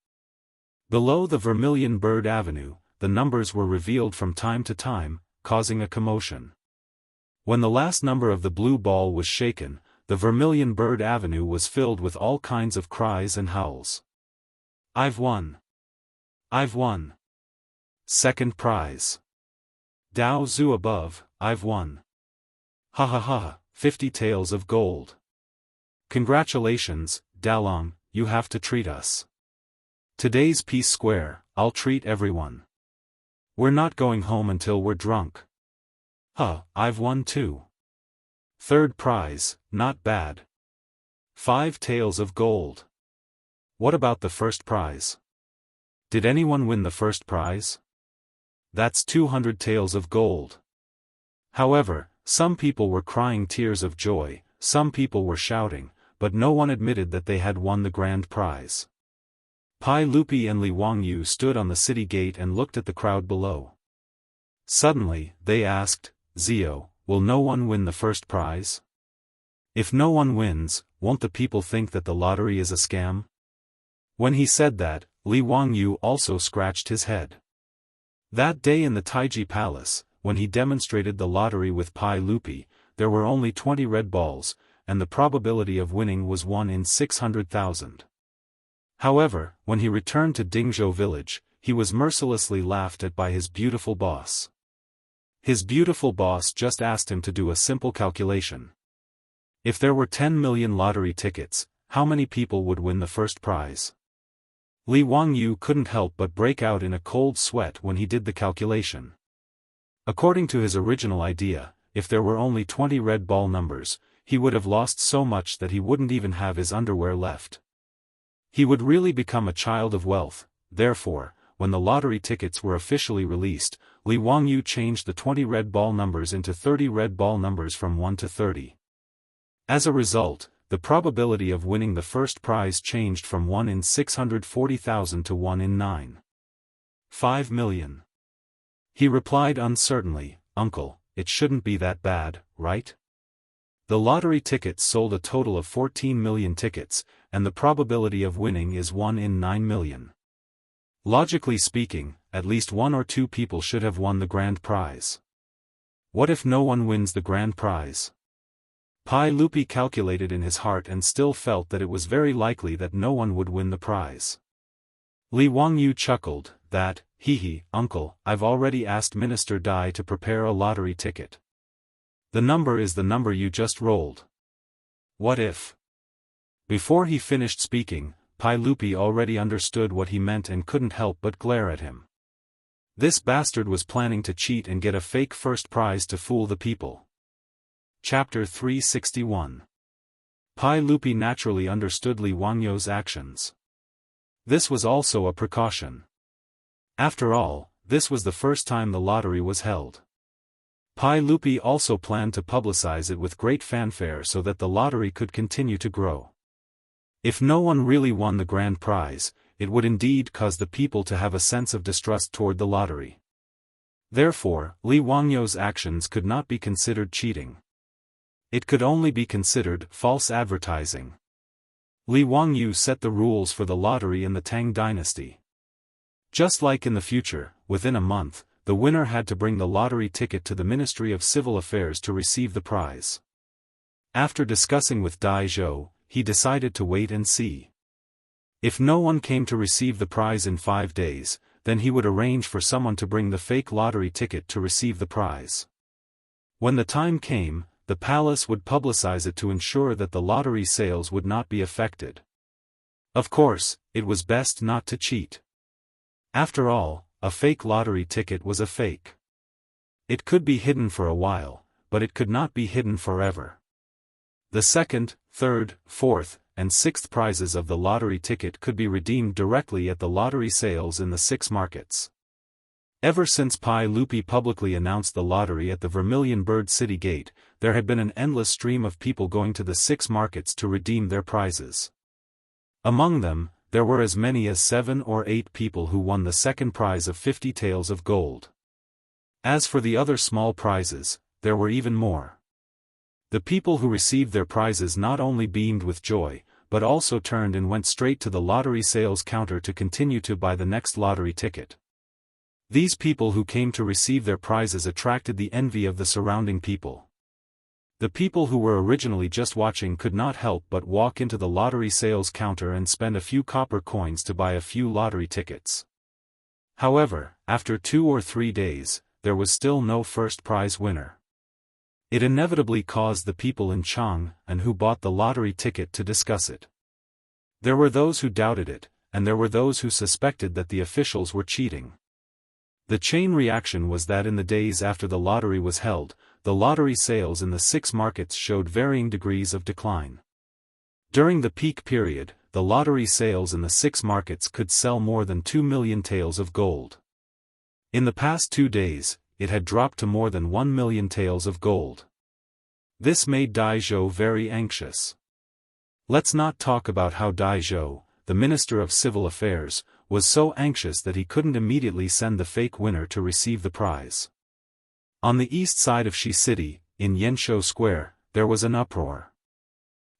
Below the Vermilion Bird Avenue, the numbers were revealed from time to time, causing a commotion. When the last number of the blue ball was shaken, the Vermilion Bird Avenue was filled with all kinds of cries and howls. "I've won! I've won! Second prize! Dao Zhu above, I've won! Ha ha ha, 50 taels of gold! Congratulations, Dalong, you have to treat us. Today's Peace Square, I'll treat everyone. We're not going home until we're drunk. Huh, I've won too. Third prize, not bad. 5 taels of gold. What about the first prize? Did anyone win the first prize? That's 200 taels of gold." However, some people were crying tears of joy, some people were shouting, but no one admitted that they had won the grand prize. Pai Lupi and Li Wangyu stood on the city gate and looked at the crowd below. Suddenly, they asked, "Zio, will no one win the first prize? If no one wins, won't the people think that the lottery is a scam?" When he said that, Li Wangyu also scratched his head. That day in the Taiji Palace, when he demonstrated the lottery with Pai Lupi, there were only 20 red balls, and the probability of winning was 1 in 600,000. However, when he returned to Dingzhou village, he was mercilessly laughed at by his beautiful boss. His beautiful boss just asked him to do a simple calculation. If there were 10 million lottery tickets, how many people would win the first prize? Li Wangyu couldn't help but break out in a cold sweat when he did the calculation. According to his original idea, if there were only 20 red ball numbers, he would have lost so much that he wouldn't even have his underwear left. He would really become a child of wealth. Therefore, when the lottery tickets were officially released, Li Wangyu changed the 20 red ball numbers into 30 red ball numbers from 1 to 30. As a result, the probability of winning the first prize changed from 1 in 640,000 to 1 in 9.5 million. He replied uncertainly, "Uncle, it shouldn't be that bad, right? The lottery tickets sold a total of 14 million tickets, and the probability of winning is 1 in 9 million. Logically speaking, at least 1 or 2 people should have won the grand prize. What if no one wins the grand prize?" Pai Lupi calculated in his heart and still felt that it was very likely that no one would win the prize. Li Wangyu chuckled, that, "Hee, uncle, I've already asked Minister Dai to prepare a lottery ticket. The number is the number you just rolled. What if?" Before he finished speaking, Pai Lupi already understood what he meant and couldn't help but glare at him. This bastard was planning to cheat and get a fake first prize to fool the people. Chapter 361. Pai Lupi naturally understood Li Wangyu's actions. This was also a precaution. After all, this was the first time the lottery was held. Pai Lupi also planned to publicize it with great fanfare so that the lottery could continue to grow. If no one really won the grand prize, it would indeed cause the people to have a sense of distrust toward the lottery. Therefore, Li Wangyu's actions could not be considered cheating. It could only be considered false advertising. Li Wangyu set the rules for the lottery in the Tang dynasty. Just like in the future, within a month, the winner had to bring the lottery ticket to the Ministry of Civil Affairs to receive the prize. After discussing with Dai Zhou, he decided to wait and see. If no one came to receive the prize in 5 days, then he would arrange for someone to bring the fake lottery ticket to receive the prize. When the time came, the palace would publicize it to ensure that the lottery sales would not be affected. Of course, it was best not to cheat. After all, a fake lottery ticket was a fake. It could be hidden for a while, but it could not be hidden forever. The second, third, fourth, and sixth prizes of the lottery ticket could be redeemed directly at the lottery sales in the 6 markets. Ever since Pai Lupi publicly announced the lottery at the Vermilion Bird City Gate, there had been an endless stream of people going to the 6 markets to redeem their prizes. Among them, there were as many as 7 or 8 people who won the second prize of 50 taels of gold. As for the other small prizes, there were even more. The people who received their prizes not only beamed with joy, but also turned and went straight to the lottery sales counter to continue to buy the next lottery ticket. These people who came to receive their prizes attracted the envy of the surrounding people. The people who were originally just watching could not help but walk into the lottery sales counter and spend a few copper coins to buy a few lottery tickets. However, after 2 or 3 days, there was still no first prize winner. It inevitably caused the people in Jianghu and who bought the lottery ticket to discuss it. There were those who doubted it, and there were those who suspected that the officials were cheating. The chain reaction was that in the days after the lottery was held, the lottery sales in the 6 markets showed varying degrees of decline. During the peak period, the lottery sales in the 6 markets could sell more than 2 million taels of gold. In the past 2 days, it had dropped to more than 1 million taels of gold. This made Dai Zhou very anxious. Let's not talk about how Dai Zhou, the Minister of Civil Affairs, was so anxious that he couldn't immediately send the fake winner to receive the prize. On the east side of Shi City, in Yanshou Square, there was an uproar.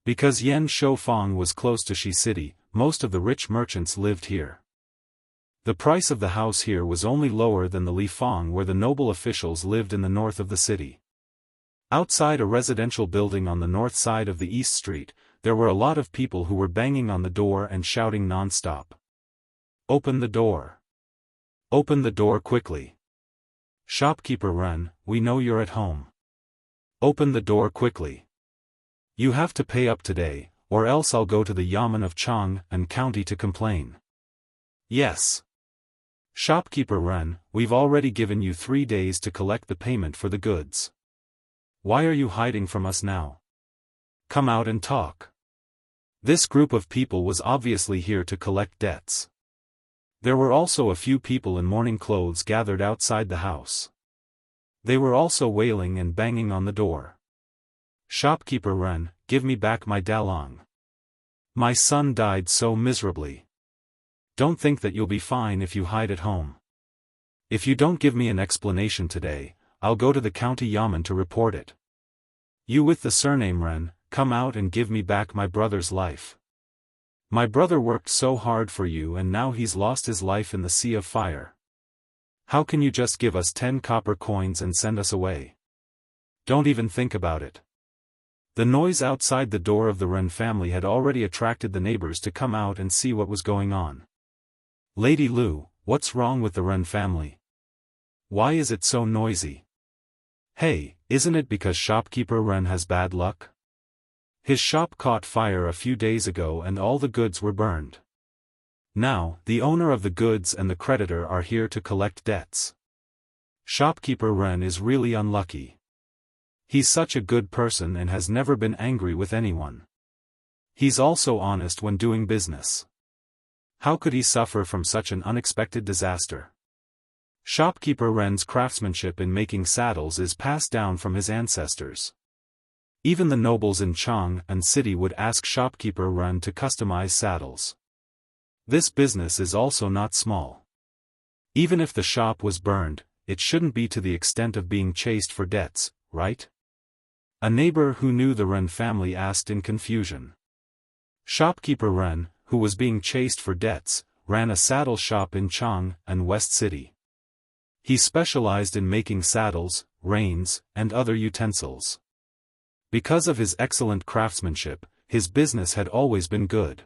Because Yanshou Fang was close to Shi City, most of the rich merchants lived here. The price of the house here was only lower than the Li Fang where the noble officials lived in the north of the city. Outside a residential building on the north side of the East Street, there were a lot of people who were banging on the door and shouting non-stop. "Open the door! Open the door quickly! Shopkeeper Ren, we know you're at home. Open the door quickly! You have to pay up today, or else I'll go to the Yamen of Chang and County to complain. Yes. Shopkeeper Ren, we've already given you 3 days to collect the payment for the goods. Why are you hiding from us now? Come out and talk." This group of people was obviously here to collect debts. There were also a few people in mourning clothes gathered outside the house. They were also wailing and banging on the door. "Shopkeeper Ren, give me back my dalong. My son died so miserably. Don't think that you'll be fine if you hide at home. If you don't give me an explanation today, I'll go to the county yamen to report it. You with the surname Ren, come out and give me back my brother's life. My brother worked so hard for you and now he's lost his life in the sea of fire. How can you just give us 10 copper coins and send us away? Don't even think about it." The noise outside the door of the Ren family had already attracted the neighbors to come out and see what was going on. "Lady Lu, what's wrong with the Ren family? Why is it so noisy? Hey, isn't it because shopkeeper Ren has bad luck? His shop caught fire a few days ago and all the goods were burned. Now, the owner of the goods and the creditor are here to collect debts. Shopkeeper Ren is really unlucky. He's such a good person and has never been angry with anyone. He's also honest when doing business. How could he suffer from such an unexpected disaster? Shopkeeper Ren's craftsmanship in making saddles is passed down from his ancestors. Even the nobles in Chang and city would ask shopkeeper Ren to customize saddles. This business is also not small. Even if the shop was burned, it shouldn't be to the extent of being chased for debts, right? A neighbor who knew the Ren family asked in confusion. Shopkeeper Ren, who was being chased for debts, ran a saddle shop in Chang and West City. He specialized in making saddles, reins, and other utensils. Because of his excellent craftsmanship, his business had always been good.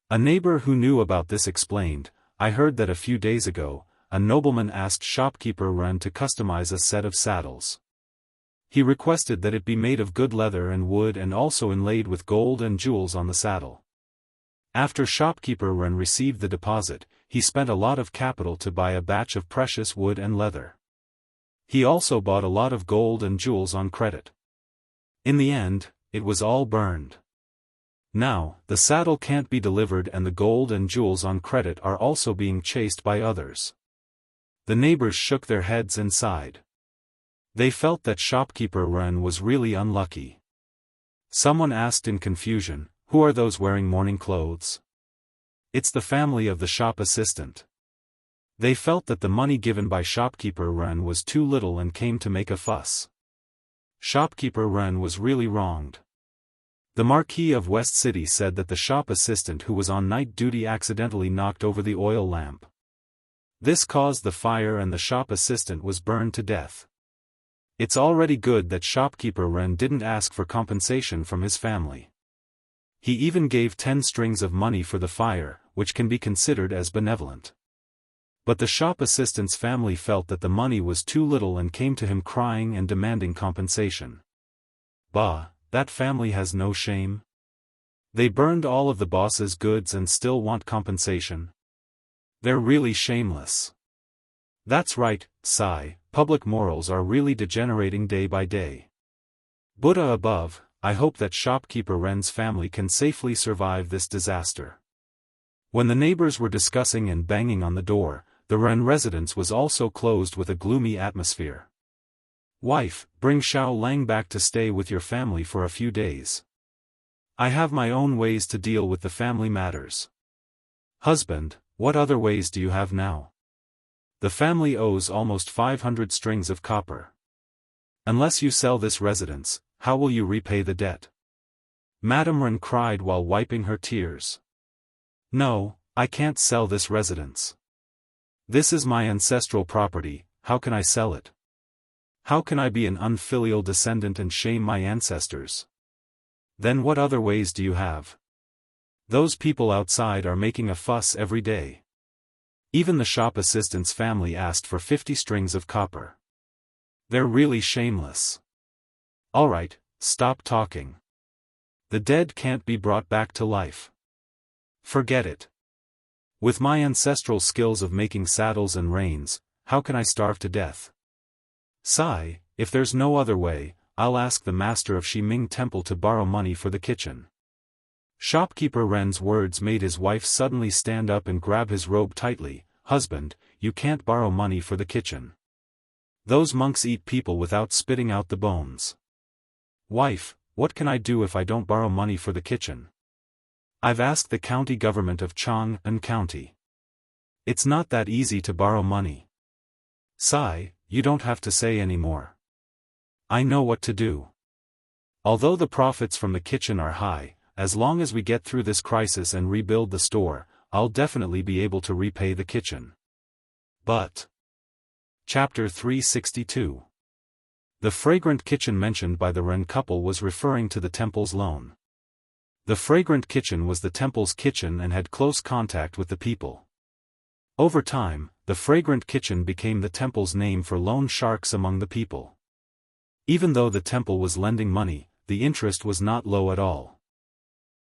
A neighbor who knew about this explained, "I heard that a few days ago, a nobleman asked shopkeeper Ren to customize a set of saddles. He requested that it be made of good leather and wood and also inlaid with gold and jewels on the saddle. After shopkeeper Ren received the deposit, he spent a lot of capital to buy a batch of precious wood and leather. He also bought a lot of gold and jewels on credit. In the end, it was all burned. Now, the saddle can't be delivered and the gold and jewels on credit are also being chased by others." The neighbors shook their heads and sighed. They felt that shopkeeper Ren was really unlucky. Someone asked in confusion, "Who are those wearing mourning clothes?" "It's the family of the shop assistant." They felt that the money given by shopkeeper Ren was too little and came to make a fuss. Shopkeeper Ren was really wronged. The Marquis of West City said that the shop assistant who was on night duty accidentally knocked over the oil lamp. This caused the fire and the shop assistant was burned to death. It's already good that shopkeeper Ren didn't ask for compensation from his family. He even gave 10 strings of money for the fire, which can be considered as benevolent. But the shop assistant's family felt that the money was too little and came to him crying and demanding compensation. Bah, that family has no shame. They burned all of the boss's goods and still want compensation. They're really shameless. That's right, Sai, public morals are really degenerating day by day. Buddha above, I hope that shopkeeper Ren's family can safely survive this disaster. When the neighbors were discussing and banging on the door, the Ren residence was also closed with a gloomy atmosphere. Wife, bring Xiao Lang back to stay with your family for a few days. I have my own ways to deal with the family matters. Husband, what other ways do you have now? The family owes almost 500 strings of copper. Unless you sell this residence, how will you repay the debt? Madame Ren cried while wiping her tears. No, I can't sell this residence. This is my ancestral property, how can I sell it? How can I be an unfilial descendant and shame my ancestors? Then what other ways do you have? Those people outside are making a fuss every day. Even the shop assistant's family asked for 50 strings of copper. They're really shameless. Alright, stop talking. The dead can't be brought back to life. Forget it. With my ancestral skills of making saddles and reins, how can I starve to death? Sai, if there's no other way, I'll ask the master of Shiming Temple to borrow money for the kitchen. Shopkeeper Ren's words made his wife suddenly stand up and grab his robe tightly. Husband, you can't borrow money for the kitchen. Those monks eat people without spitting out the bones. Wife, what can I do if I don't borrow money for the kitchen? I've asked the county government of Chang'an County. It's not that easy to borrow money. Sai, you don't have to say any more. I know what to do. Although the profits from the kitchen are high, as long as we get through this crisis and rebuild the store, I'll definitely be able to repay the kitchen. But... Chapter 362. The fragrant kitchen mentioned by the Ren couple was referring to the temple's loan. The fragrant kitchen was the temple's kitchen and had close contact with the people. Over time, the fragrant kitchen became the temple's name for loan sharks among the people. Even though the temple was lending money, the interest was not low at all.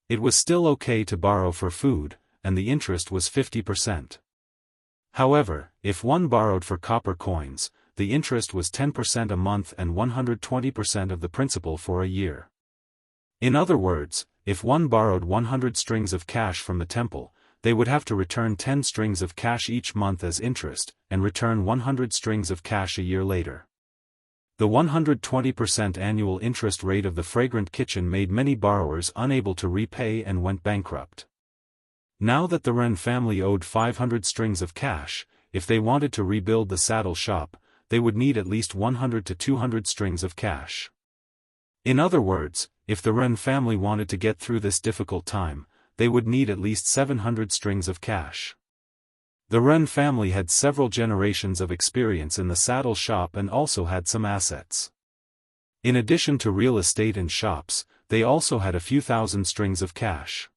It was still okay to borrow for food, and the interest was 50%. However, if one borrowed for copper coins, the interest was 10% a month and 120% of the principal for a year. In other words, if one borrowed 100 strings of cash from the temple, they would have to return 10 strings of cash each month as interest, and return 100 strings of cash a year later. The 120% annual interest rate of the fragrant kitchen made many borrowers unable to repay and went bankrupt. Now that the Ren family owed 500 strings of cash, if they wanted to rebuild the saddle shop, they would need at least 100 to 200 strings of cash. In other words, if the Ren family wanted to get through this difficult time, they would need at least 700 strings of cash. The Ren family had several generations of experience in the saddle shop and also had some assets. In addition to real estate and shops, they also had a few thousand strings of cash.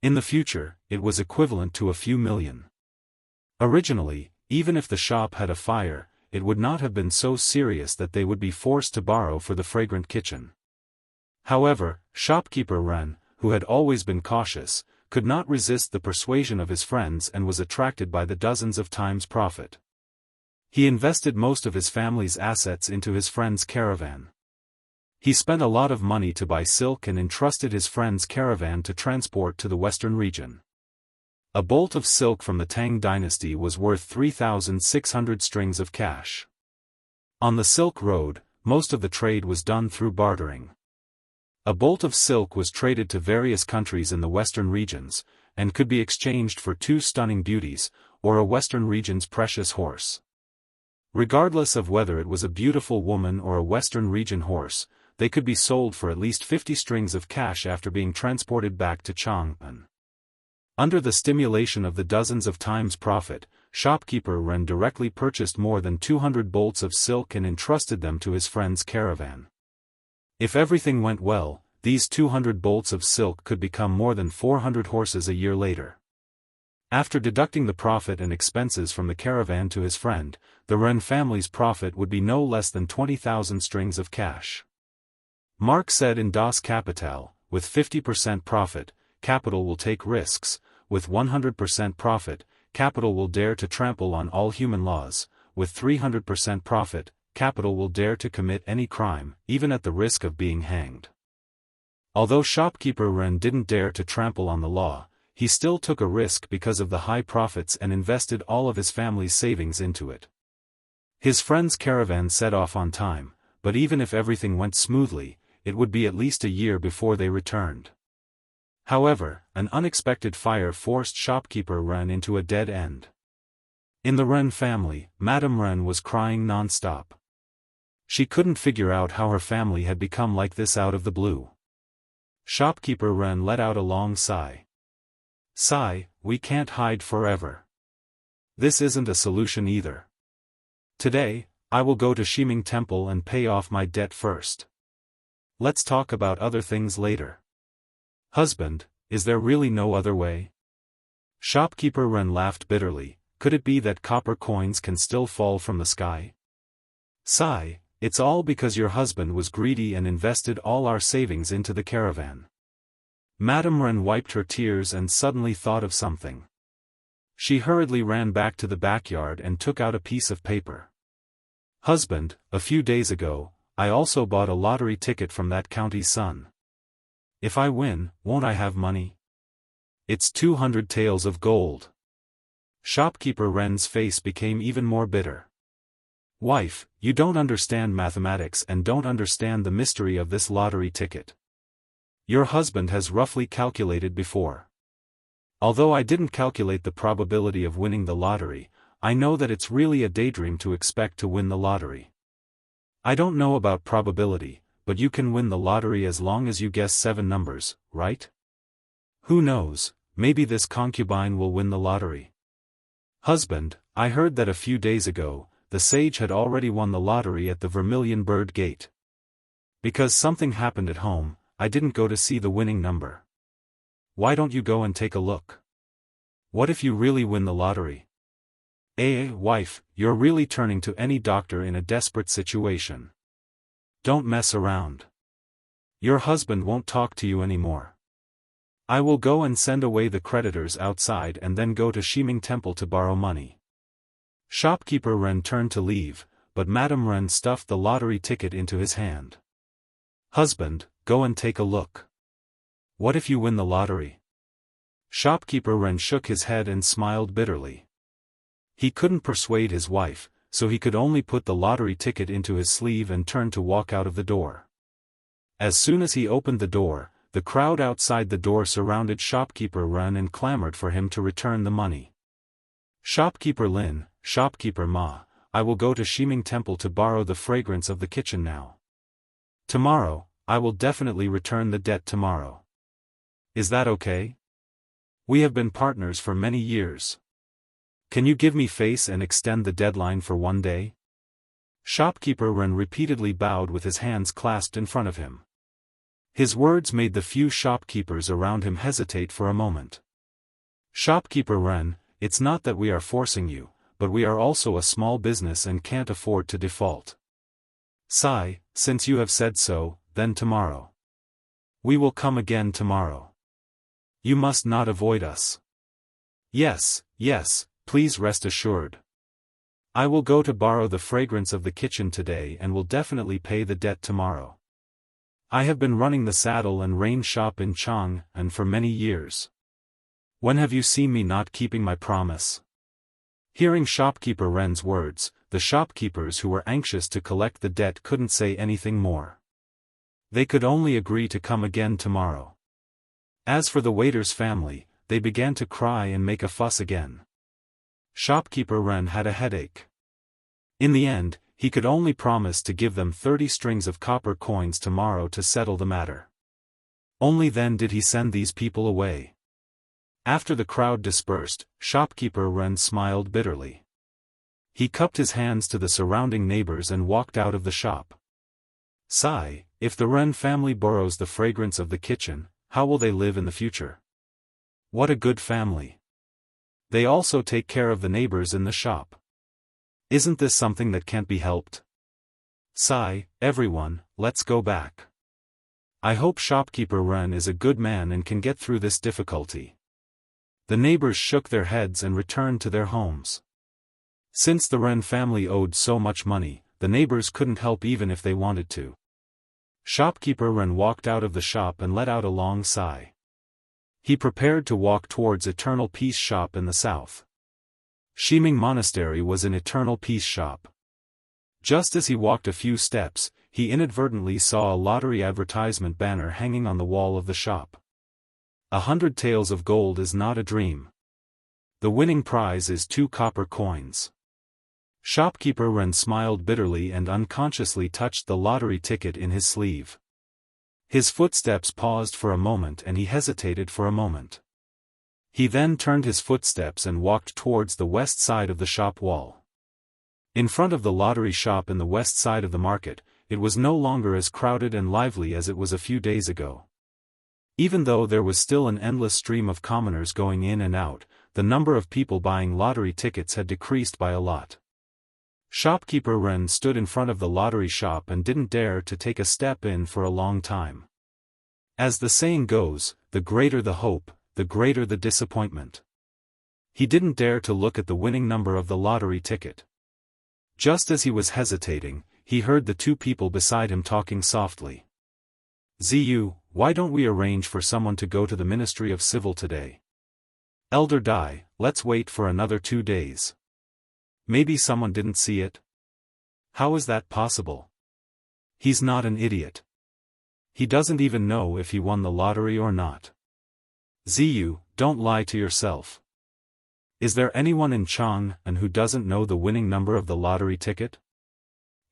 In the future, it was equivalent to a few million. Originally, even if the shop had a fire, it would not have been so serious that they would be forced to borrow for the fragrant kitchen. However, shopkeeper Ren, who had always been cautious, could not resist the persuasion of his friends and was attracted by the dozens of times profit. He invested most of his family's assets into his friend's caravan. He spent a lot of money to buy silk and entrusted his friend's caravan to transport to the western region. A bolt of silk from the Tang dynasty was worth 3,600 strings of cash. On the Silk Road, most of the trade was done through bartering. A bolt of silk was traded to various countries in the western regions, and could be exchanged for 2 stunning beauties, or a western region's precious horse. Regardless of whether it was a beautiful woman or a western region horse, they could be sold for at least 50 strings of cash after being transported back to Chang'an. Under the stimulation of the dozens of times profit, shopkeeper Ren directly purchased more than 200 bolts of silk and entrusted them to his friend's caravan. If everything went well, these 200 bolts of silk could become more than 400 horses a year later. After deducting the profit and expenses from the caravan to his friend, the Ren family's profit would be no less than 20,000 strings of cash. Mark said in Das Kapital, with 50% profit, capital will take risks, with 100% profit, capital will dare to trample on all human laws, with 300% profit, capital will dare to commit any crime, even at the risk of being hanged. Although shopkeeper Ren didn't dare to trample on the law, he still took a risk because of the high profits and invested all of his family's savings into it. His friend's caravan set off on time, but even if everything went smoothly, it would be at least a year before they returned. However, an unexpected fire forced shopkeeper Ren into a dead end. In the Ren family, Madame Ren was crying non-stop. She couldn't figure out how her family had become like this out of the blue. Shopkeeper Ren let out a long sigh. Sigh, we can't hide forever. This isn't a solution either. Today, I will go to Shiming Temple and pay off my debt first. Let's talk about other things later. Husband, is there really no other way? Shopkeeper Ren laughed bitterly. Could it be that copper coins can still fall from the sky? Sigh, it's all because your husband was greedy and invested all our savings into the caravan. Madame Ren wiped her tears and suddenly thought of something. She hurriedly ran back to the backyard and took out a piece of paper. Husband, a few days ago, I also bought a lottery ticket from that county's son. If I win, won't I have money? It's 200 taels of gold. Shopkeeper Ren's face became even more bitter. Wife, you don't understand mathematics and don't understand the mystery of this lottery ticket. Your husband has roughly calculated before. Although I didn't calculate the probability of winning the lottery, I know that it's really a daydream to expect to win the lottery. I don't know about probability, but you can win the lottery as long as you guess 7 numbers, right? Who knows, maybe this concubine will win the lottery. Husband, I heard that a few days ago, the sage had already won the lottery at the Vermilion Bird Gate. Because something happened at home, I didn't go to see the winning number. Why don't you go and take a look? What if you really win the lottery? Wife, you're really turning to any doctor in a desperate situation. Don't mess around. Your husband won't talk to you anymore. I will go and send away the creditors outside and then go to Shiming Temple to borrow money. Shopkeeper Ren turned to leave, but Madame Ren stuffed the lottery ticket into his hand. Husband, go and take a look. What if you win the lottery? Shopkeeper Ren shook his head and smiled bitterly. He couldn't persuade his wife, so he could only put the lottery ticket into his sleeve and turn to walk out of the door. As soon as he opened the door, the crowd outside the door surrounded Shopkeeper Ren and clamored for him to return the money. Shopkeeper Lin, Shopkeeper Ma, I will go to Shiming Temple to borrow the fragrance of the kitchen now. Tomorrow, I will definitely return the debt tomorrow. Is that okay? We have been partners for many years. Can you give me face and extend the deadline for 1 day? Shopkeeper Ren repeatedly bowed with his hands clasped in front of him. His words made the few shopkeepers around him hesitate for a moment. Shopkeeper Ren, it's not that we are forcing you, but we are also a small business and can't afford to default. Sigh, since you have said so, then tomorrow. We will come again tomorrow. You must not avoid us. Yes, please rest assured. I will go to borrow the fragrance of the kitchen today and will definitely pay the debt tomorrow. I have been running the saddle and rein shop in Jianghu for many years. When have you seen me not keeping my promise? Hearing Shopkeeper Ren's words, the shopkeepers who were anxious to collect the debt couldn't say anything more. They could only agree to come again tomorrow. As for the waiter's family, they began to cry and make a fuss again. Shopkeeper Ren had a headache. In the end, he could only promise to give them 30 strings of copper coins tomorrow to settle the matter. Only then did he send these people away. After the crowd dispersed, shopkeeper Ren smiled bitterly. He cupped his hands to the surrounding neighbors and walked out of the shop. Sigh, if the Ren family borrows the fragrance of the kitchen, how will they live in the future? What a good family. They also take care of the neighbors in the shop. Isn't this something that can't be helped? Sigh, everyone, let's go back. I hope shopkeeper Ren is a good man and can get through this difficulty. The neighbors shook their heads and returned to their homes. Since the Ren family owed so much money, the neighbors couldn't help even if they wanted to. Shopkeeper Ren walked out of the shop and let out a long sigh. He prepared to walk towards Eternal Peace Shop in the south. Shiming Monastery was an Eternal Peace Shop. Just as he walked a few steps, he inadvertently saw a lottery advertisement banner hanging on the wall of the shop. 100 taels of gold is not a dream. The winning prize is 2 copper coins. Shopkeeper Ren smiled bitterly and unconsciously touched the lottery ticket in his sleeve. His footsteps paused for a moment and he hesitated for a moment. He then turned his footsteps and walked towards the west side of the shop wall. In front of the lottery shop in the west side of the market, it was no longer as crowded and lively as it was a few days ago. Even though there was still an endless stream of commoners going in and out, the number of people buying lottery tickets had decreased by a lot. Shopkeeper Ren stood in front of the lottery shop and didn't dare to take a step in for a long time. As the saying goes, the greater the hope, the greater the disappointment. He didn't dare to look at the winning number of the lottery ticket. Just as he was hesitating, he heard the 2 people beside him talking softly. Ziyu, why don't we arrange for someone to go to the Ministry of Civil today? Elder Dai, let's wait for another 2 days. Maybe someone didn't see it? How is that possible? He's not an idiot. He doesn't even know if he won the lottery or not. Ziyu, don't lie to yourself. Is there anyone in Chang'an who doesn't know the winning number of the lottery ticket?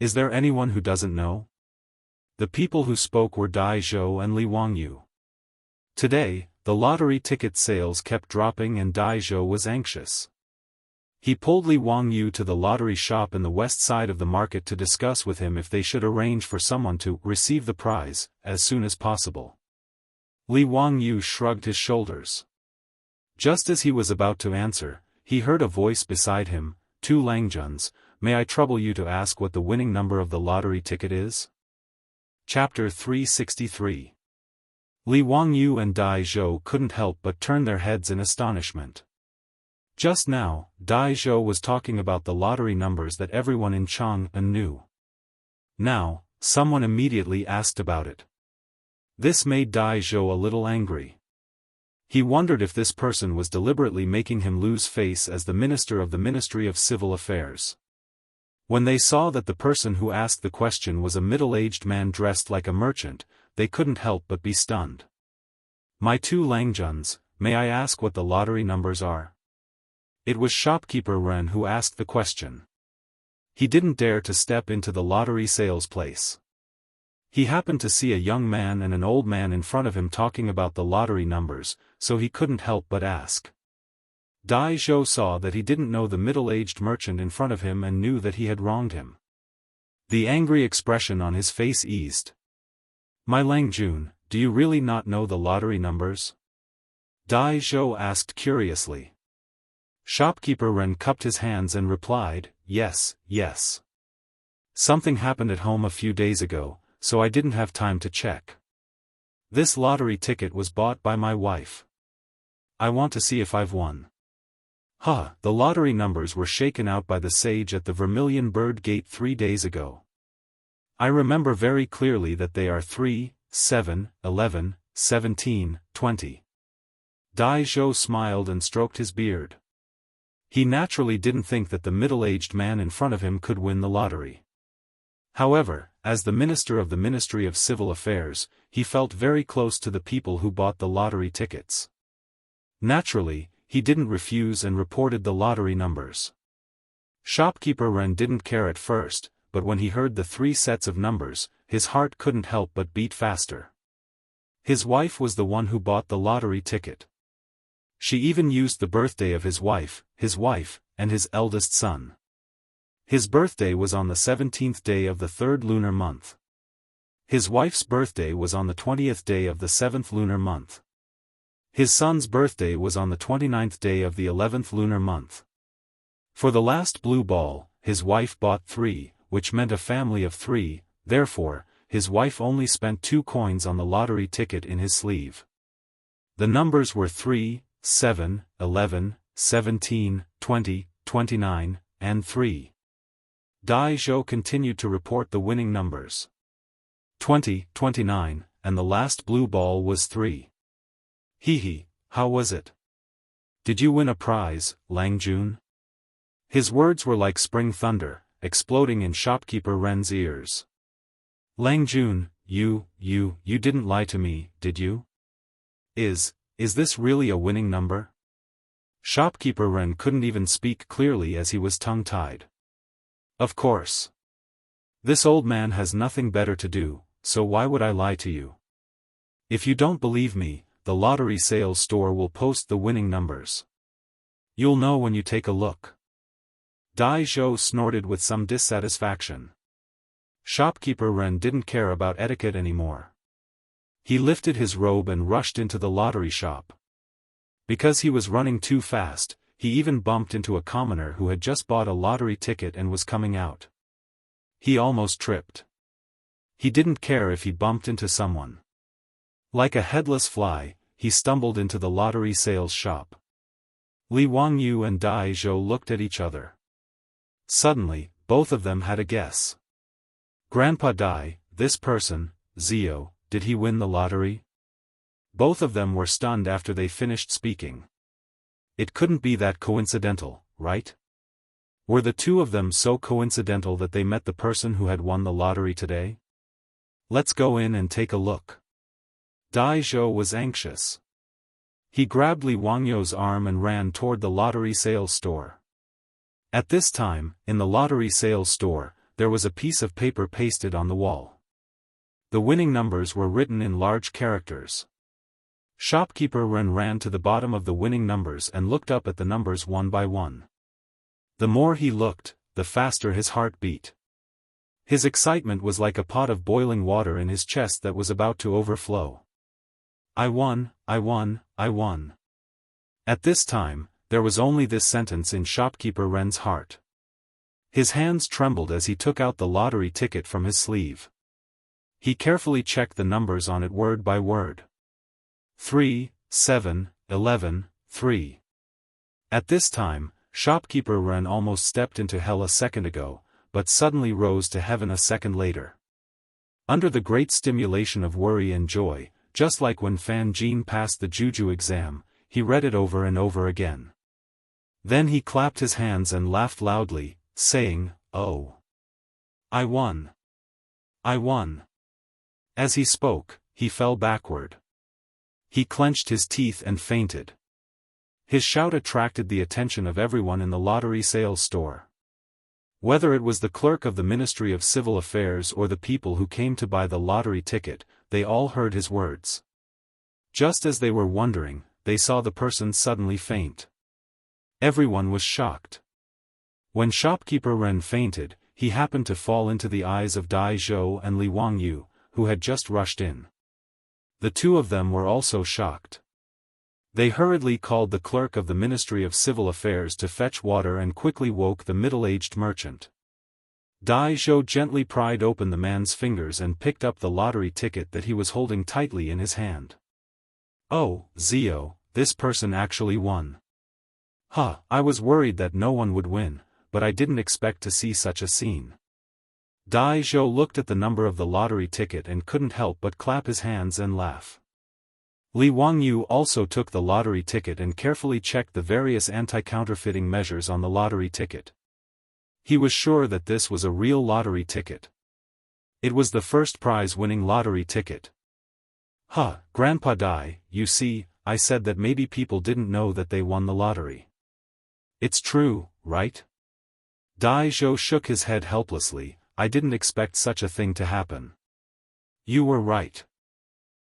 Is there anyone who doesn't know? The people who spoke were Dai Zhou and Li Wangyu. Today, the lottery ticket sales kept dropping and Dai Zhou was anxious. He pulled Li Wangyu to the lottery shop in the west side of the market to discuss with him if they should arrange for someone to receive the prize as soon as possible. Li Wangyu shrugged his shoulders. Just as he was about to answer, he heard a voice beside him, 2 Langjuns, may I trouble you to ask what the winning number of the lottery ticket is? Chapter 363. Li Wangyu and Dai Zhou couldn't help but turn their heads in astonishment. Just now, Dai Zhou was talking about the lottery numbers that everyone in Chang'an knew. Now, someone immediately asked about it. This made Dai Zhou a little angry. He wondered if this person was deliberately making him lose face as the minister of the Ministry of Civil Affairs. When they saw that the person who asked the question was a middle-aged man dressed like a merchant, they couldn't help but be stunned. My 2 Langjuns, may I ask what the lottery numbers are? It was shopkeeper Ren who asked the question. He didn't dare to step into the lottery sales place. He happened to see a young man and an old man in front of him talking about the lottery numbers, so he couldn't help but ask. Dai Zhou saw that he didn't know the middle-aged merchant in front of him and knew that he had wronged him. The angry expression on his face eased. My Langjun, do you really not know the lottery numbers? Dai Zhou asked curiously. Shopkeeper Ren cupped his hands and replied, yes, yes. Something happened at home a few days ago, so I didn't have time to check. This lottery ticket was bought by my wife. I want to see if I've won. The lottery numbers were shaken out by the sage at the Vermilion Bird Gate 3 days ago. I remember very clearly that they are 3, 7, 11, 17, 20. Dai Zhou smiled and stroked his beard. He naturally didn't think that the middle-aged man in front of him could win the lottery. However, as the minister of the Ministry of Civil Affairs, he felt very close to the people who bought the lottery tickets. Naturally, he didn't refuse and reported the lottery numbers. Shopkeeper Ren didn't care at first, but when he heard the 3 sets of numbers, his heart couldn't help but beat faster. His wife was the one who bought the lottery ticket. She even used the birthday of his wife, and his eldest son. His birthday was on the 17th day of the 3rd lunar month. His wife's birthday was on the 20th day of the 7th lunar month. His son's birthday was on the 29th day of the 11th lunar month. For the last blue ball, his wife bought 3, which meant a family of 3, therefore, his wife only spent 2 coins on the lottery ticket in his sleeve. The numbers were 3, 7, 11, 17, 20, 29, and 3. Dai Zhou continued to report the winning numbers. 20, 29, and the last blue ball was 3. Hee, how was it? Did you win a prize, Lang Jun? His words were like spring thunder, exploding in shopkeeper Ren's ears. Lang Jun, you didn't lie to me, did you? Is this really a winning number? Shopkeeper Ren couldn't even speak clearly as he was tongue-tied. Of course. This old man has nothing better to do, so why would I lie to you? If you don't believe me, the lottery sales store will post the winning numbers. You'll know when you take a look. Dai Zhou snorted with some dissatisfaction. Shopkeeper Ren didn't care about etiquette anymore. He lifted his robe and rushed into the lottery shop. Because he was running too fast, he even bumped into a commoner who had just bought a lottery ticket and was coming out. He almost tripped. He didn't care if he bumped into someone. Like a headless fly, he stumbled into the lottery sales shop. Li Wangyu and Dai Zhou looked at each other. Suddenly, both of them had a guess. Grandpa Dai, this person, Zio, did he win the lottery? Both of them were stunned after they finished speaking. It couldn't be that coincidental, right? Were the two of them so coincidental that they met the person who had won the lottery today? Let's go in and take a look. Dai Zhou was anxious. He grabbed Li Wangyu's arm and ran toward the lottery sales store. At this time, in the lottery sales store, there was a piece of paper pasted on the wall. The winning numbers were written in large characters. Shopkeeper Ren ran to the bottom of the winning numbers and looked up at the numbers one by one. The more he looked, the faster his heart beat. His excitement was like a pot of boiling water in his chest that was about to overflow. I won, I won, I won. At this time, there was only this sentence in Shopkeeper Ren's heart. His hands trembled as he took out the lottery ticket from his sleeve. He carefully checked the numbers on it word by word. 3, 7, 11, 3. At this time, Shopkeeper Ren almost stepped into hell a second ago, but suddenly rose to heaven a second later. Under the great stimulation of worry and joy, just like when Fan Jin passed the Juju exam, he read it over and over again. Then he clapped his hands and laughed loudly, saying, "Oh! I won! I won!" As he spoke, he fell backward. He clenched his teeth and fainted. His shout attracted the attention of everyone in the lottery sales store. Whether it was the clerk of the Ministry of Civil Affairs or the people who came to buy the lottery ticket, they all heard his words. Just as they were wondering, they saw the person suddenly faint. Everyone was shocked. When Shopkeeper Ren fainted, he happened to fall into the eyes of Dai Zhou and Li Wangyu, who had just rushed in. The two of them were also shocked. They hurriedly called the clerk of the Ministry of Civil Affairs to fetch water and quickly woke the middle-aged merchant. Dai Zhou gently pried open the man's fingers and picked up the lottery ticket that he was holding tightly in his hand. "Oh, Zio, this person actually won. I was worried that no one would win, but I didn't expect to see such a scene." Dai Zhou looked at the number of the lottery ticket and couldn't help but clap his hands and laugh. Li Wangyu also took the lottery ticket and carefully checked the various anti-counterfeiting measures on the lottery ticket. He was sure that this was a real lottery ticket. It was the first prize-winning lottery ticket. Grandpa Dai, you see, I said that maybe people didn't know that they won the lottery. It's true, right? Dai Zhou shook his head helplessly. I didn't expect such a thing to happen. You were right.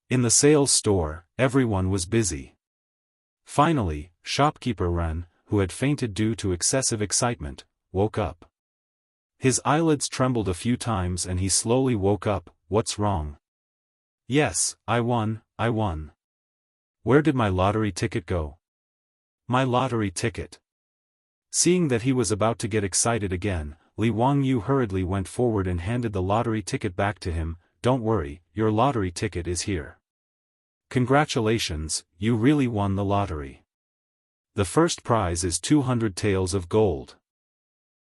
In the sales store, everyone was busy. Finally, shopkeeper Ren, who had fainted due to excessive excitement, woke up. His eyelids trembled a few times and he slowly woke up. What's wrong? Yes, I won. Where did my lottery ticket go? My lottery ticket. Seeing that he was about to get excited again, Li Wangyu hurriedly went forward and handed the lottery ticket back to him. Don't worry, your lottery ticket is here. Congratulations, you really won the lottery. The first prize is 200 taels of gold.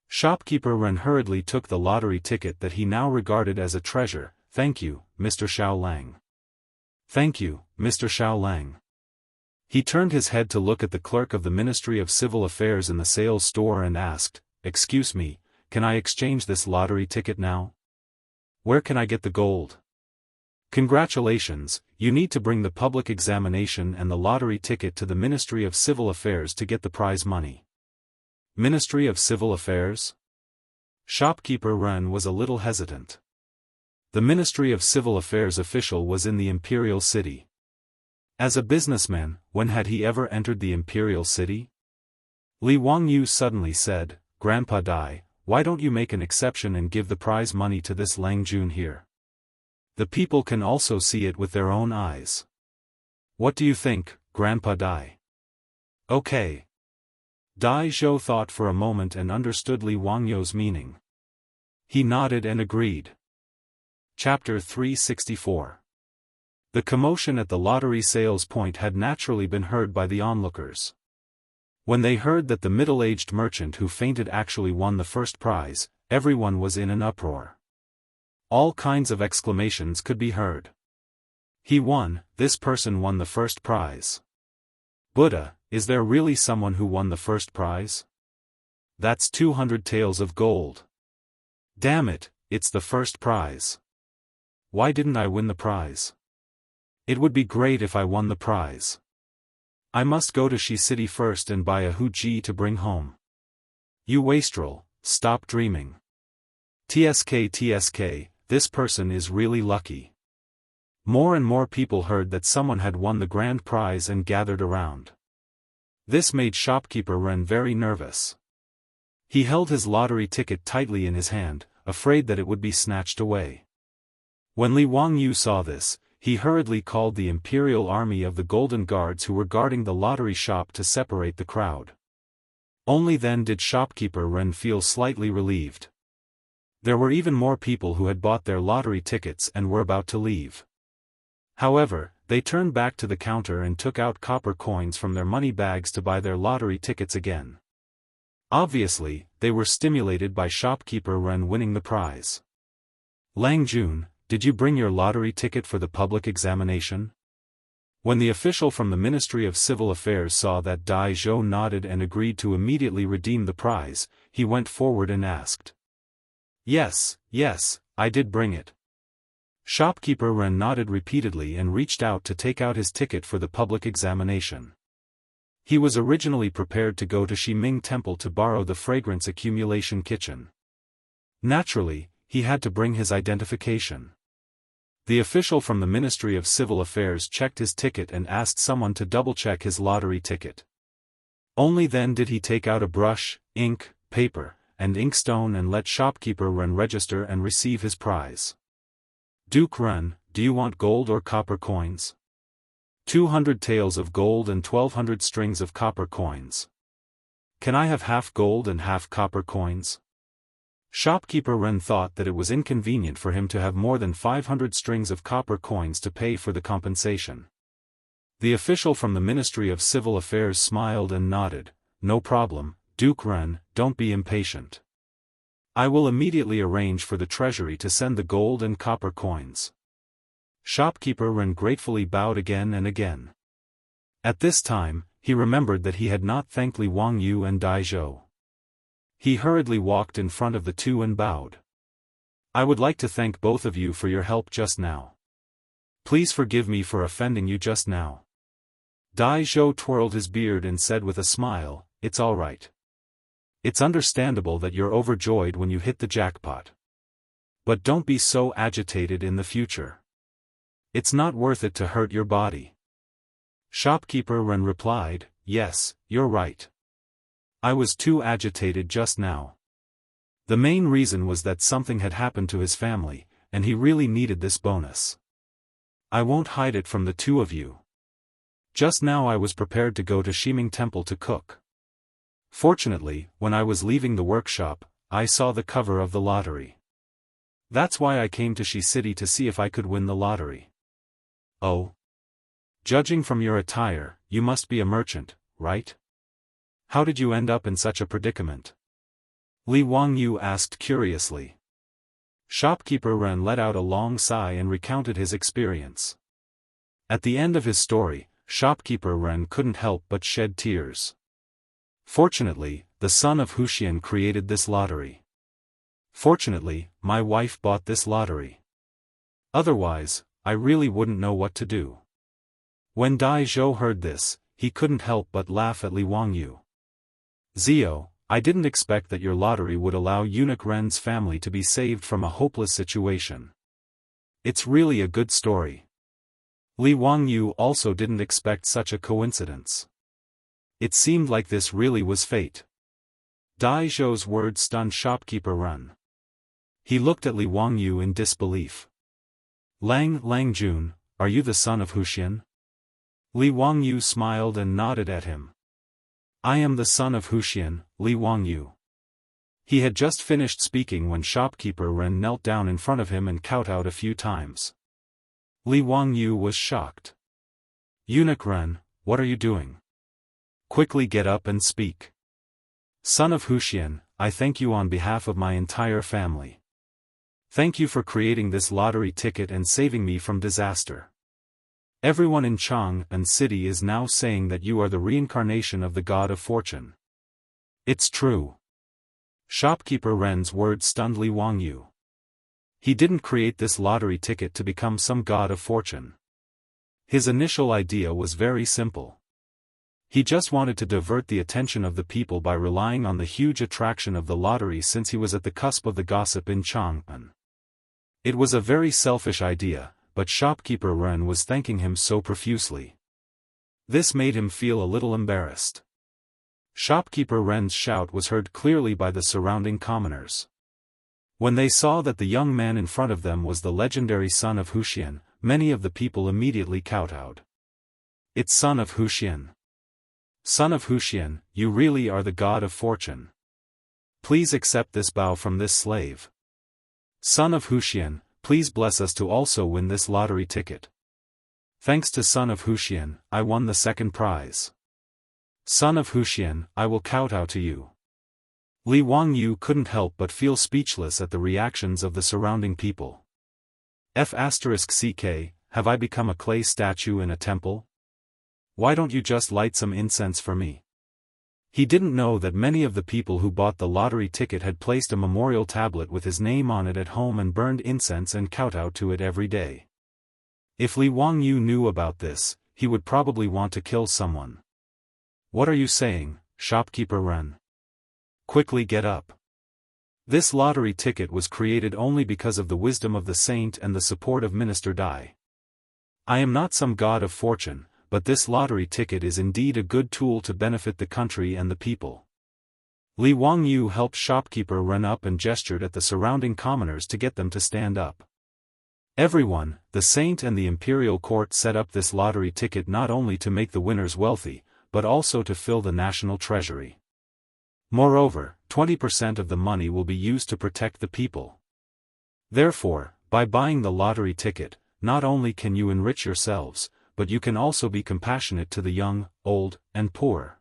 Shopkeeper Ren hurriedly took the lottery ticket that he now regarded as a treasure. Thank you, Mr. Xiao Lang. Thank you, Mr. Xiao Lang. He turned his head to look at the clerk of the Ministry of Civil Affairs in the sales store and asked, Excuse me, can I exchange this lottery ticket now? Where can I get the gold? Congratulations, you need to bring the public examination and the lottery ticket to the Ministry of Civil Affairs to get the prize money. Ministry of Civil Affairs? Shopkeeper Ren was a little hesitant. The Ministry of Civil Affairs official was in the Imperial City. As a businessman, when had he ever entered the Imperial City? Li Wangyu suddenly said, Grandpa Dai, why don't you make an exception and give the prize money to this Lang Jun here? The people can also see it with their own eyes. What do you think, Grandpa Dai? Okay. Dai Zhou thought for a moment and understood Li Wangyu's meaning. He nodded and agreed. Chapter 364. The commotion at the lottery sales point had naturally been heard by the onlookers. When they heard that the middle-aged merchant who fainted actually won the first prize, everyone was in an uproar. All kinds of exclamations could be heard. He won, this person won the first prize. Buddha, is there really someone who won the first prize? That's 200 taels of gold. Damn it, it's the first prize. Why didn't I win the prize? It would be great if I won the prize. I must go to Shi City first and buy a Huji to bring home. You wastrel, stop dreaming. TSK, this person is really lucky. More and more people heard that someone had won the grand prize and gathered around. This made shopkeeper Ren very nervous. He held his lottery ticket tightly in his hand, afraid that it would be snatched away. When Li Wangyu saw this, he hurriedly called the Imperial Army of the Golden Guards who were guarding the lottery shop to separate the crowd. Only then did shopkeeper Ren feel slightly relieved. There were even more people who had bought their lottery tickets and were about to leave. However, they turned back to the counter and took out copper coins from their money bags to buy their lottery tickets again. Obviously, they were stimulated by shopkeeper Ren winning the prize. Lang Jun, did you bring your lottery ticket for the public examination? When the official from the Ministry of Civil Affairs saw that Dai Zhou nodded and agreed to immediately redeem the prize, he went forward and asked. Yes, I did bring it. Shopkeeper Ren nodded repeatedly and reached out to take out his ticket for the public examination. He was originally prepared to go to Shiming Temple to borrow the fragrance accumulation kitchen. Naturally, he had to bring his identification. The official from the Ministry of Civil Affairs checked his ticket and asked someone to double-check his lottery ticket. Only then did he take out a brush, ink, paper, and inkstone and let shopkeeper Ren register and receive his prize. Duke Ren, do you want gold or copper coins? 200 taels of gold and 1200 strings of copper coins. Can I have half gold and half copper coins? Shopkeeper Ren thought that it was inconvenient for him to have more than 500 strings of copper coins to pay for the compensation. The official from the Ministry of Civil Affairs smiled and nodded. No problem, Duke Ren, don't be impatient. I will immediately arrange for the treasury to send the gold and copper coins. Shopkeeper Ren gratefully bowed again and again. At this time, he remembered that he had not thanked Li Wangyu and Dai Zhou. He hurriedly walked in front of the two and bowed. I would like to thank both of you for your help just now. Please forgive me for offending you just now. Dai Zhou twirled his beard and said with a smile, It's all right. It's understandable that you're overjoyed when you hit the jackpot. But don't be so agitated in the future. It's not worth it to hurt your body. Shopkeeper Ren replied, yes, you're right. I was too agitated just now. The main reason was that something had happened to his family, and he really needed this bonus. I won't hide it from the two of you. Just now I was prepared to go to Shiming Temple to cook. Fortunately, when I was leaving the workshop, I saw the cover of the lottery. That's why I came to Shi City to see if I could win the lottery. Oh. Judging from your attire, you must be a merchant, right? How did you end up in such a predicament? Li Wangyu asked curiously. Shopkeeper Ren let out a long sigh and recounted his experience. At the end of his story, Shopkeeper Ren couldn't help but shed tears. Fortunately, the son of Huxian created this lottery. Fortunately, my wife bought this lottery. Otherwise, I really wouldn't know what to do. When Dai Zhou heard this, he couldn't help but laugh at Li Wangyu. Zio, I didn't expect that your lottery would allow Eunuch Ren's family to be saved from a hopeless situation. It's really a good story. Li Wangyu also didn't expect such a coincidence. It seemed like this really was fate. Dai Zhou's words stunned Shopkeeper Ren. He looked at Li Wangyu in disbelief. Langjun, are you the son of Huxian? Li Wangyu smiled and nodded at him. I am the son of Huxian, Li Wangyu. He had just finished speaking when Shopkeeper Ren knelt down in front of him and kowtowed a few times. Li Wangyu was shocked. Eunuch Ren, what are you doing? Quickly get up and speak. Son of Huxian, I thank you on behalf of my entire family. Thank you for creating this lottery ticket and saving me from disaster. Everyone in Chang'an City is now saying that you are the reincarnation of the god of fortune. It's true. Shopkeeper Ren's words stunned Li Wangyu. He didn't create this lottery ticket to become some god of fortune. His initial idea was very simple. He just wanted to divert the attention of the people by relying on the huge attraction of the lottery since he was at the cusp of the gossip in Chang'an. It was a very selfish idea, but Shopkeeper Ren was thanking him so profusely. This made him feel a little embarrassed. Shopkeeper Ren's shout was heard clearly by the surrounding commoners. When they saw that the young man in front of them was the legendary son of Huxian, many of the people immediately kowtowed. It's son of Huxian. Son of Huxian, you really are the god of fortune. Please accept this bow from this slave. Son of Huxian, please bless us to also win this lottery ticket. Thanks to son of Huxian, I won the second prize. Son of Huxian, I will kowtow to you. Li Wangyu couldn't help but feel speechless at the reactions of the surrounding people. *CK, have I become a clay statue in a temple? Why don't you just light some incense for me? He didn't know that many of the people who bought the lottery ticket had placed a memorial tablet with his name on it at home and burned incense and kowtowed to it every day. If Li Wangyu knew about this, he would probably want to kill someone. What are you saying, Shopkeeper Ren? Quickly get up. This lottery ticket was created only because of the wisdom of the saint and the support of Minister Dai. I am not some god of fortune, but this lottery ticket is indeed a good tool to benefit the country and the people. Li Wangyu helped Shopkeeper Ren up and gestured at the surrounding commoners to get them to stand up. Everyone, the saint and the imperial court set up this lottery ticket not only to make the winners wealthy, but also to fill the national treasury. Moreover, 20% of the money will be used to protect the people. Therefore, by buying the lottery ticket, not only can you enrich yourselves, but you can also be compassionate to the young, old, and poor.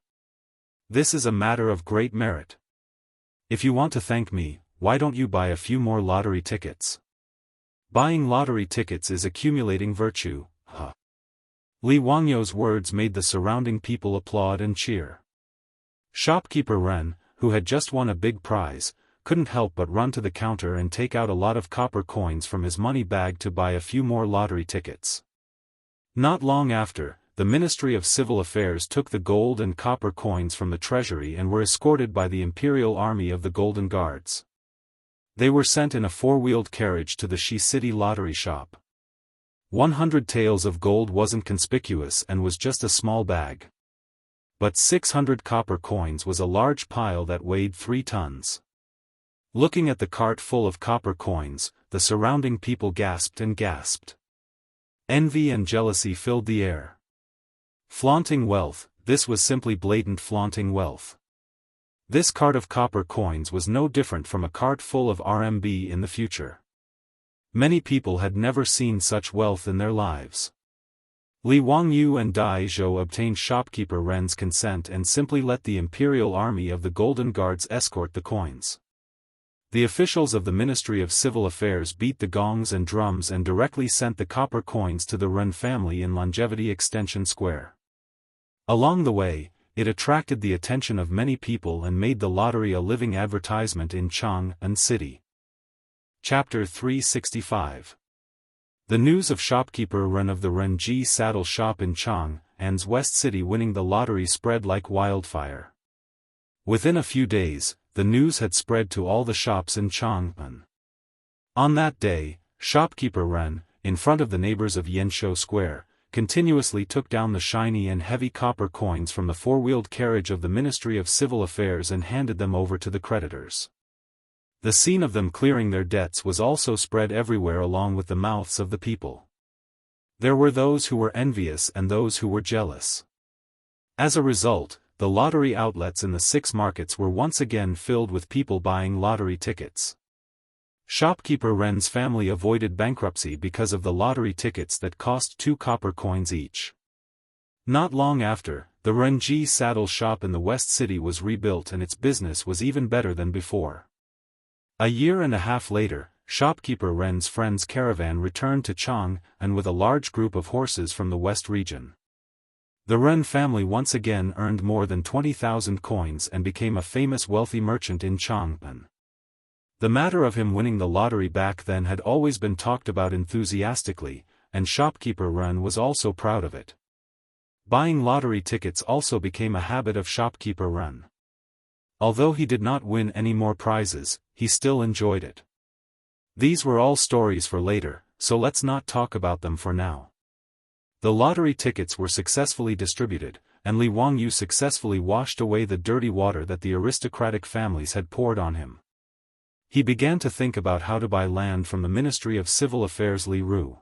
This is a matter of great merit. If you want to thank me, why don't you buy a few more lottery tickets? Buying lottery tickets is accumulating virtue, huh? Li Wangyu's words made the surrounding people applaud and cheer. Shopkeeper Ren, who had just won a big prize, couldn't help but run to the counter and take out a lot of copper coins from his money bag to buy a few more lottery tickets. Not long after, the Ministry of Civil Affairs took the gold and copper coins from the treasury and were escorted by the Imperial Army of the Golden Guards. They were sent in a four-wheeled carriage to the Shi City lottery shop. 100 taels of gold wasn't conspicuous and was just a small bag. but 600 copper coins was a large pile that weighed 3 tons. Looking at the cart full of copper coins, the surrounding people gasped and gasped. Envy and jealousy filled the air. Flaunting wealth, this was simply blatant flaunting wealth. This cart of copper coins was no different from a cart full of RMB in the future. Many people had never seen such wealth in their lives. Li Wangyu and Dai Zhou obtained shopkeeper Ren's consent and simply let the imperial army of the Golden Guards escort the coins. The officials of the Ministry of Civil Affairs beat the gongs and drums and directly sent the copper coins to the Ren family in Longevity Extension Square. Along the way, it attracted the attention of many people and made the lottery a living advertisement in Chang'an City. Chapter 365. The news of shopkeeper Ren of the Renji Saddle Shop in Chang'an's West City winning the lottery spread like wildfire. Within a few days, the news had spread to all the shops in Chang'an. On that day, shopkeeper Ren, in front of the neighbors of Yanshou Square, continuously took down the shiny and heavy copper coins from the four-wheeled carriage of the Ministry of Civil Affairs and handed them over to the creditors. The scene of them clearing their debts was also spread everywhere along with the mouths of the people. There were those who were envious and those who were jealous. As a result, the lottery outlets in the 6 markets were once again filled with people buying lottery tickets. Shopkeeper Ren's family avoided bankruptcy because of the lottery tickets that cost 2 copper coins each. Not long after, the Renji Saddle Shop in the West City was rebuilt and its business was even better than before. A year and a half later, shopkeeper Ren's friend's caravan returned to Chang'an with a large group of horses from the West region. The Ren family once again earned more than 20,000 coins and became a famous wealthy merchant in Chang'an. The matter of him winning the lottery back then had always been talked about enthusiastically, and shopkeeper Ren was also proud of it. Buying lottery tickets also became a habit of shopkeeper Ren. Although he did not win any more prizes, he still enjoyed it. These were all stories for later, so let's not talk about them for now. The lottery tickets were successfully distributed, and Li Wangyu successfully washed away the dirty water that the aristocratic families had poured on him. He began to think about how to buy land from the Ministry of Civil Affairs Li Ru.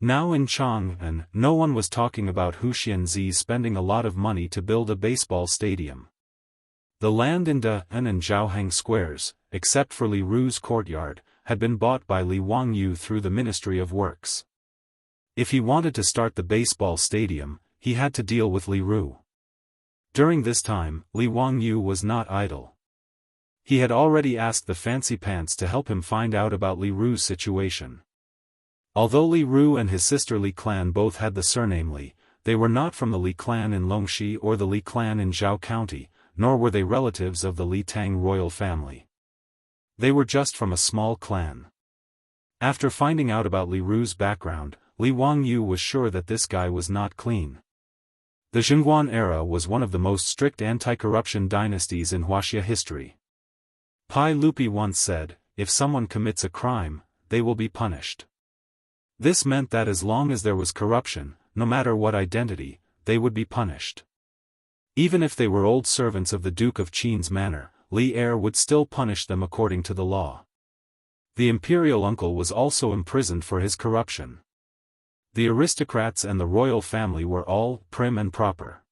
Now in Chang'an, no one was talking about Hu Xianzi spending a lot of money to build a baseball stadium. The land in Daoist and Jianghu squares, except for Li Ru's courtyard, had been bought by Li Wangyu through the Ministry of Works. If he wanted to start the baseball stadium, he had to deal with Li Ru. During this time, Li Wangyu was not idle. He had already asked the Fancy Pants to help him find out about Li Ru's situation. Although Li Ru and his sister Li clan both had the surname Li, they were not from the Li clan in Longxi or the Li clan in Zhao County, nor were they relatives of the Li Tang royal family. They were just from a small clan. After finding out about Li Ru's background, Li Wangyu was sure that this guy was not clean. The Zhengguan era was one of the most strict anti-corruption dynasties in Wuxia history. Pai Lupi once said, if someone commits a crime, they will be punished. This meant that as long as there was corruption, no matter what identity, they would be punished. Even if they were old servants of the Duke of Qin's manor, Li Er would still punish them according to the law. The imperial uncle was also imprisoned for his corruption. The aristocrats and the royal family were all prim and proper.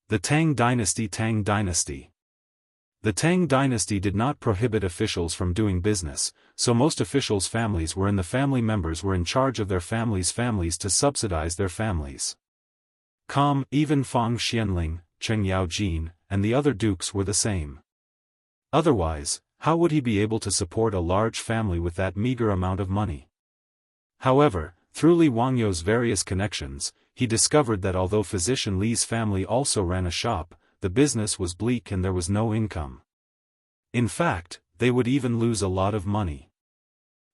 The Tang dynasty. The Tang dynasty did not prohibit officials from doing business, so most officials' families were in the family members were in charge of their families' to subsidize their families. Even Fang Xianling, Cheng Yaojin, and the other dukes were the same. Otherwise, how would he be able to support a large family with that meager amount of money? However, through Li Wangyu's various connections, he discovered that although physician Li's family also ran a shop, the business was bleak and there was no income. In fact, they would even lose a lot of money.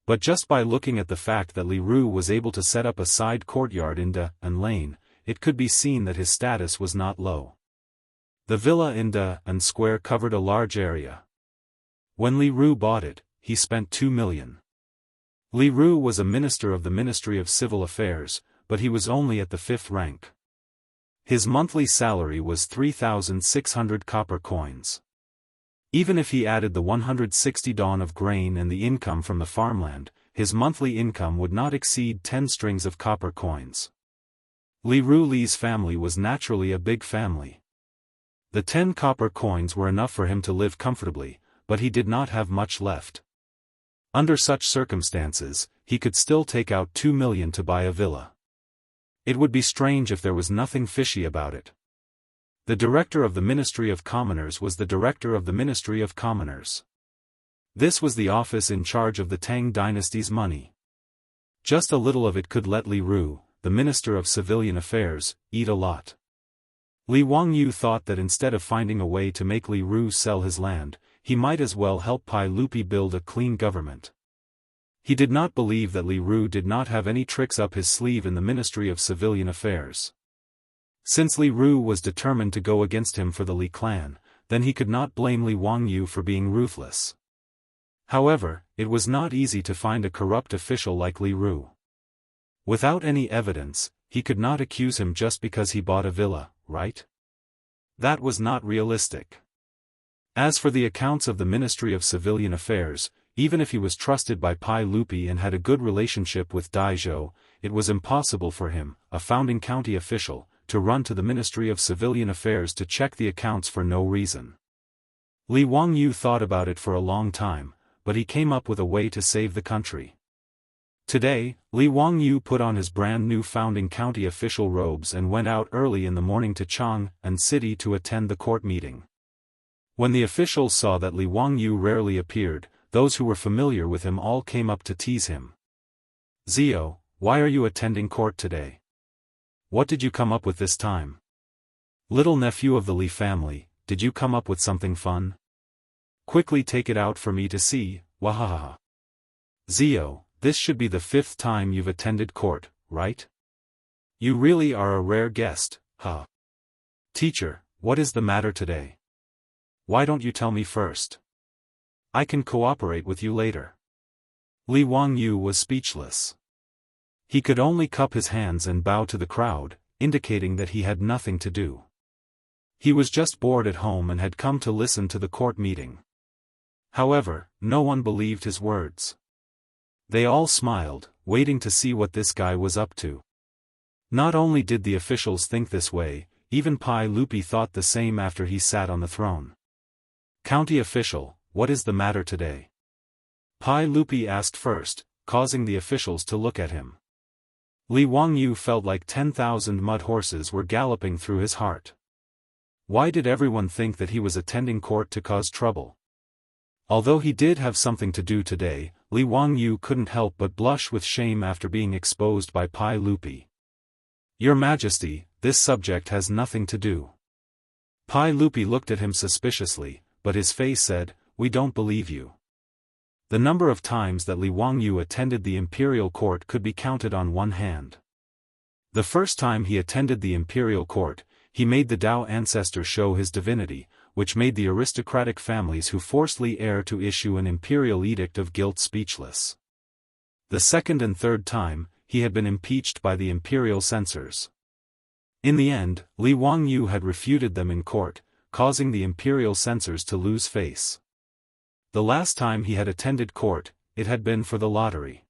But just by looking at the fact that Li Ru was able to set up a side courtyard in Daoist Lane, it could be seen that his status was not low. The villa in Daoist Square covered a large area. When Li Ru bought it, he spent 2 million. Li Ru was a minister of the Ministry of Civil Affairs, but he was only at the 5th rank. His monthly salary was 3,600 copper coins. Even if he added the 160 dawn of grain and the income from the farmland, his monthly income would not exceed 10 strings of copper coins. Li Ruli's family was naturally a big family. The 10 copper coins were enough for him to live comfortably, but he did not have much left. Under such circumstances, he could still take out 2 million to buy a villa. It would be strange if there was nothing fishy about it. The director of the Ministry of Commoners was the director of the Ministry of Commoners. This was the office in charge of the Tang dynasty's money. Just a little of it could let Li Ru, the Minister of Civilian Affairs, eat a lot. Li Wangyu thought that instead of finding a way to make Li Ru sell his land, he might as well help Pai Lupi build a clean government. He did not believe that Li Ru did not have any tricks up his sleeve in the Ministry of Civilian Affairs. Since Li Ru was determined to go against him for the Li clan, then he could not blame Li Wangyu for being ruthless. However, it was not easy to find a corrupt official like Li Ru. Without any evidence, he could not accuse him just because he bought a villa, right? That was not realistic. As for the accounts of the Ministry of Civilian Affairs, even if he was trusted by Pai Lupi and had a good relationship with Daizhou, it was impossible for him, a founding county official, to run to the Ministry of Civilian Affairs to check the accounts for no reason. Li Wangyu thought about it for a long time, but he came up with a way to save the country. Today, Li Wangyu put on his brand new founding county official robes and went out early in the morning to Chang'an City to attend the court meeting. When the officials saw that Li Wangyu rarely appeared, those who were familiar with him all came up to tease him. "Zio, why are you attending court today? What did you come up with this time? Little nephew of the Li family, did you come up with something fun? Quickly take it out for me to see, wahahaha. Zio, this should be the 5th time you've attended court, right? You really are a rare guest, huh? Teacher, what is the matter today? Why don't you tell me first? I can cooperate with you later." Li Wangyu was speechless. He could only cup his hands and bow to the crowd, indicating that he had nothing to do. He was just bored at home and had come to listen to the court meeting. However, no one believed his words. They all smiled, waiting to see what this guy was up to. Not only did the officials think this way, even Pai Lupi thought the same after he sat on the throne. "County official, what is the matter today?" Pai Lupi asked first, causing the officials to look at him. Li Wangyu felt like 10,000 mud horses were galloping through his heart. Why did everyone think that he was attending court to cause trouble? Although he did have something to do today, Li Wangyu couldn't help but blush with shame after being exposed by Pai Lupi. "Your Majesty, this subject has nothing to do." Pai Lupi looked at him suspiciously, but his face said, "We don't believe you." The number of times that Li Wangyu attended the imperial court could be counted on one hand. The first time he attended the imperial court, he made the Dao ancestor show his divinity, which made the aristocratic families who forced Li heir to issue an imperial edict of guilt speechless. The second and third time, he had been impeached by the imperial censors. In the end, Li Wangyu had refuted them in court, causing the imperial censors to lose face. The last time he had attended court, it had been for the lottery.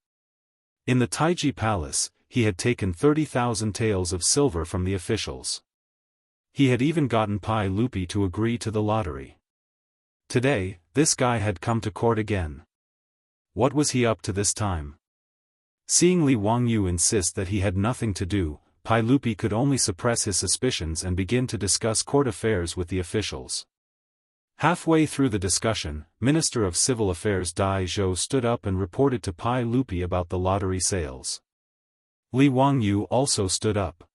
In the Taiji Palace, he had taken 30,000 taels of silver from the officials. He had even gotten Pai Lupi to agree to the lottery. Today, this guy had come to court again. What was he up to this time? Seeing Li Wangyu insist that he had nothing to do, Pai Lupi could only suppress his suspicions and begin to discuss court affairs with the officials. Halfway through the discussion, Minister of Civil Affairs Daizhou stood up and reported to Pai Lupi about the lottery sales. Li Wangyu also stood up.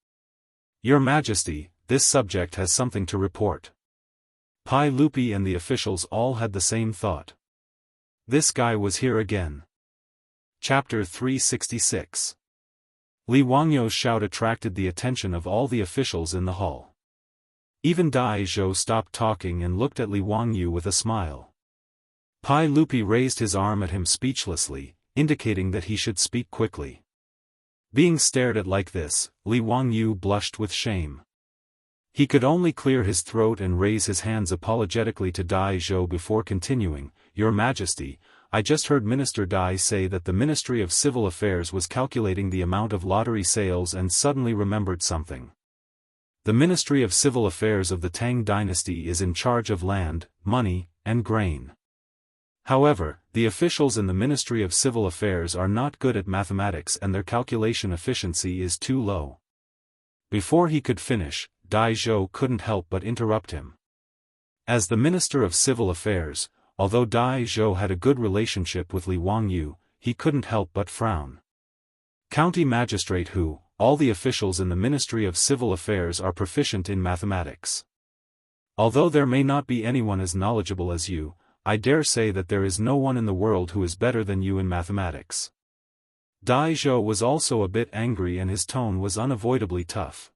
"Your Majesty, this subject has something to report." Pai Lupi and the officials all had the same thought. This guy was here again. Chapter 366. Li Wangyu's shout attracted the attention of all the officials in the hall. Even Daizhou stopped talking and looked at Li Wangyu with a smile. Pai Lupi raised his arm at him speechlessly, indicating that he should speak quickly. Being stared at like this, Li Wangyu blushed with shame. He could only clear his throat and raise his hands apologetically to Dai Zhou before continuing, Your Majesty, I just heard Minister Dai say that the Ministry of Civil Affairs was calculating the amount of lottery sales and suddenly remembered something. The Ministry of Civil Affairs of the Tang dynasty is in charge of land, money, and grain. However, the officials in the Ministry of Civil Affairs are not good at mathematics and their calculation efficiency is too low. Before he could finish, Dai Zhou couldn't help but interrupt him. As the Minister of Civil Affairs, although Dai Zhou had a good relationship with Li Wangyu, he couldn't help but frown. County Magistrate Hu, all the officials in the Ministry of Civil Affairs are proficient in mathematics. Although there may not be anyone as knowledgeable as you, I dare say that there is no one in the world who is better than you in mathematics. Dai Zhou was also a bit angry and his tone was unavoidably tough.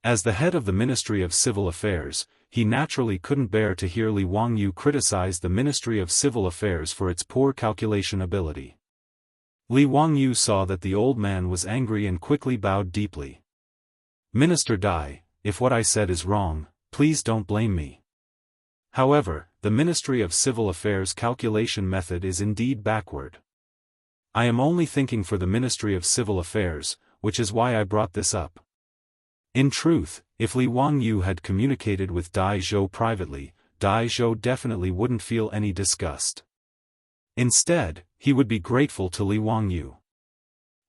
As the head of the Ministry of Civil Affairs, he naturally couldn't bear to hear Li Wangyu criticize the Ministry of Civil Affairs for its poor calculation ability. Li Wangyu saw that the old man was angry and quickly bowed deeply. Minister Dai, if what I said is wrong, please don't blame me. However, the Ministry of Civil Affairs calculation method is indeed backward. I am only thinking for the Ministry of Civil Affairs, which is why I brought this up. In truth, if Li Wangyu had communicated with Dai Zhou privately, Dai Zhou definitely wouldn't feel any disgust. Instead, he would be grateful to Li Wangyu.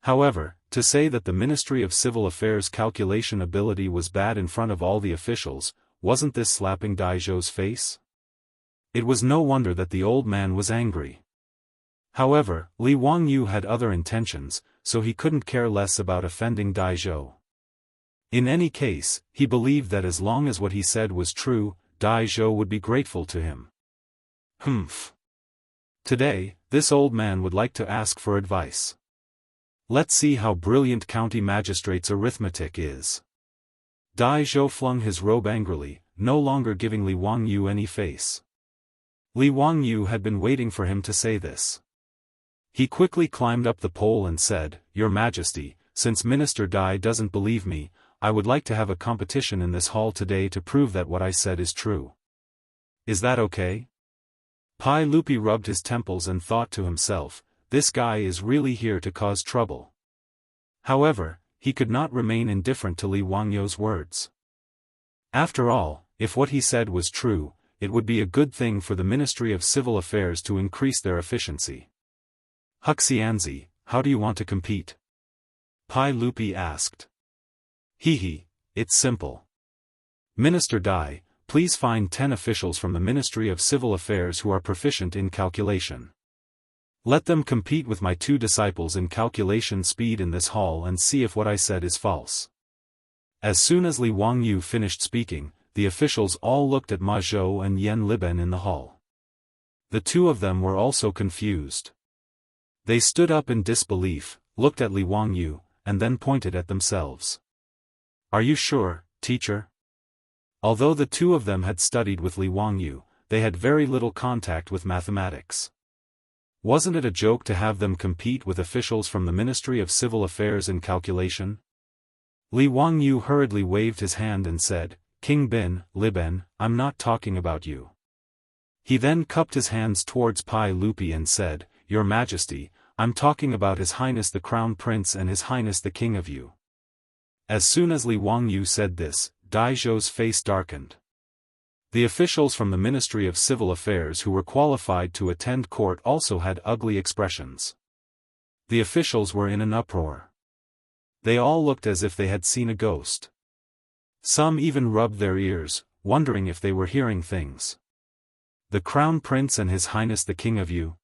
However, to say that the Ministry of Civil Affairs calculation ability was bad in front of all the officials, wasn't this slapping Dai Zhou's face? It was no wonder that the old man was angry. However, Li Wangyu had other intentions, so he couldn't care less about offending Dai Zhou. In any case, he believed that as long as what he said was true, Dai Zhou would be grateful to him. Humph. Today, this old man would like to ask for advice. Let's see how brilliant County Magistrate's arithmetic is. Dai Zhou flung his robe angrily, no longer giving Li Wangyu any face. Li Wangyu had been waiting for him to say this. He quickly climbed up the pole and said, Your Majesty, since Minister Dai doesn't believe me, I would like to have a competition in this hall today to prove that what I said is true. Is that okay? Pai Lupi rubbed his temples and thought to himself, this guy is really here to cause trouble. However, he could not remain indifferent to Li Wangyu's words. After all, if what he said was true, it would be a good thing for the Ministry of Civil Affairs to increase their efficiency. Huxianzi, how do you want to compete? Pai Lupi asked. It's simple. Minister Dai, please find 10 officials from the Ministry of Civil Affairs who are proficient in calculation. Let them compete with my 2 disciples in calculation speed in this hall and see if what I said is false. As soon as Li Wangyu finished speaking, the officials all looked at Ma Zhou and Yan Liben in the hall. The 2 of them were also confused. They stood up in disbelief, looked at Li Wangyu, and then pointed at themselves. Are you sure, teacher? Although the 2 of them had studied with Li Wangyu, they had very little contact with mathematics. Wasn't it a joke to have them compete with officials from the Ministry of Civil Affairs in calculation? Li Wangyu hurriedly waved his hand and said, King Bin, Liben, I'm not talking about you. He then cupped his hands towards Pai Lupi and said, Your Majesty, I'm talking about His Highness the Crown Prince and His Highness the King of you. As soon as Li Wangyu said this, Dai Zhou's face darkened. The officials from the Ministry of Civil Affairs who were qualified to attend court also had ugly expressions. The officials were in an uproar. They all looked as if they had seen a ghost. Some even rubbed their ears, wondering if they were hearing things. The Crown Prince and His Highness the King of you.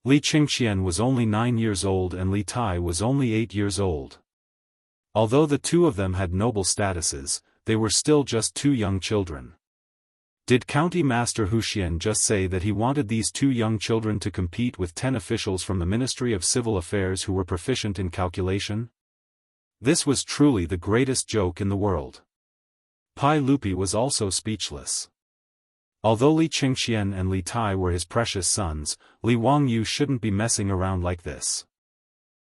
Li Qingxian was only 9 years old and Li Tai was only 8 years old. Although the 2 of them had noble statuses, they were still just 2 young children. Did County Master Huxian just say that he wanted these 2 young children to compete with 10 officials from the Ministry of Civil Affairs who were proficient in calculation? This was truly the greatest joke in the world. Pai Lupi was also speechless. Although Li Qingxian and Li Tai were his precious sons, Li Wangyu shouldn't be messing around like this.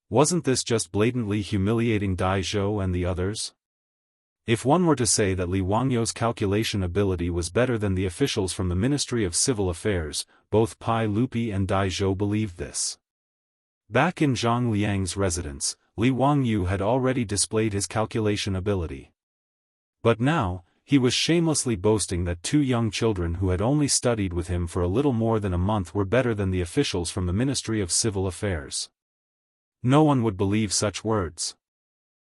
Wasn't this just blatantly humiliating Dai Zhou and the others? If one were to say that Li Wangyou's calculation ability was better than the officials from the Ministry of Civil Affairs, both Pai Lupi and Dai Zhou believed this. Back in Zhang Liang's residence, Li Wangyu had already displayed his calculation ability. But now, he was shamelessly boasting that two young children who had only studied with him for a little more than a month were better than the officials from the Ministry of Civil Affairs. No one would believe such words.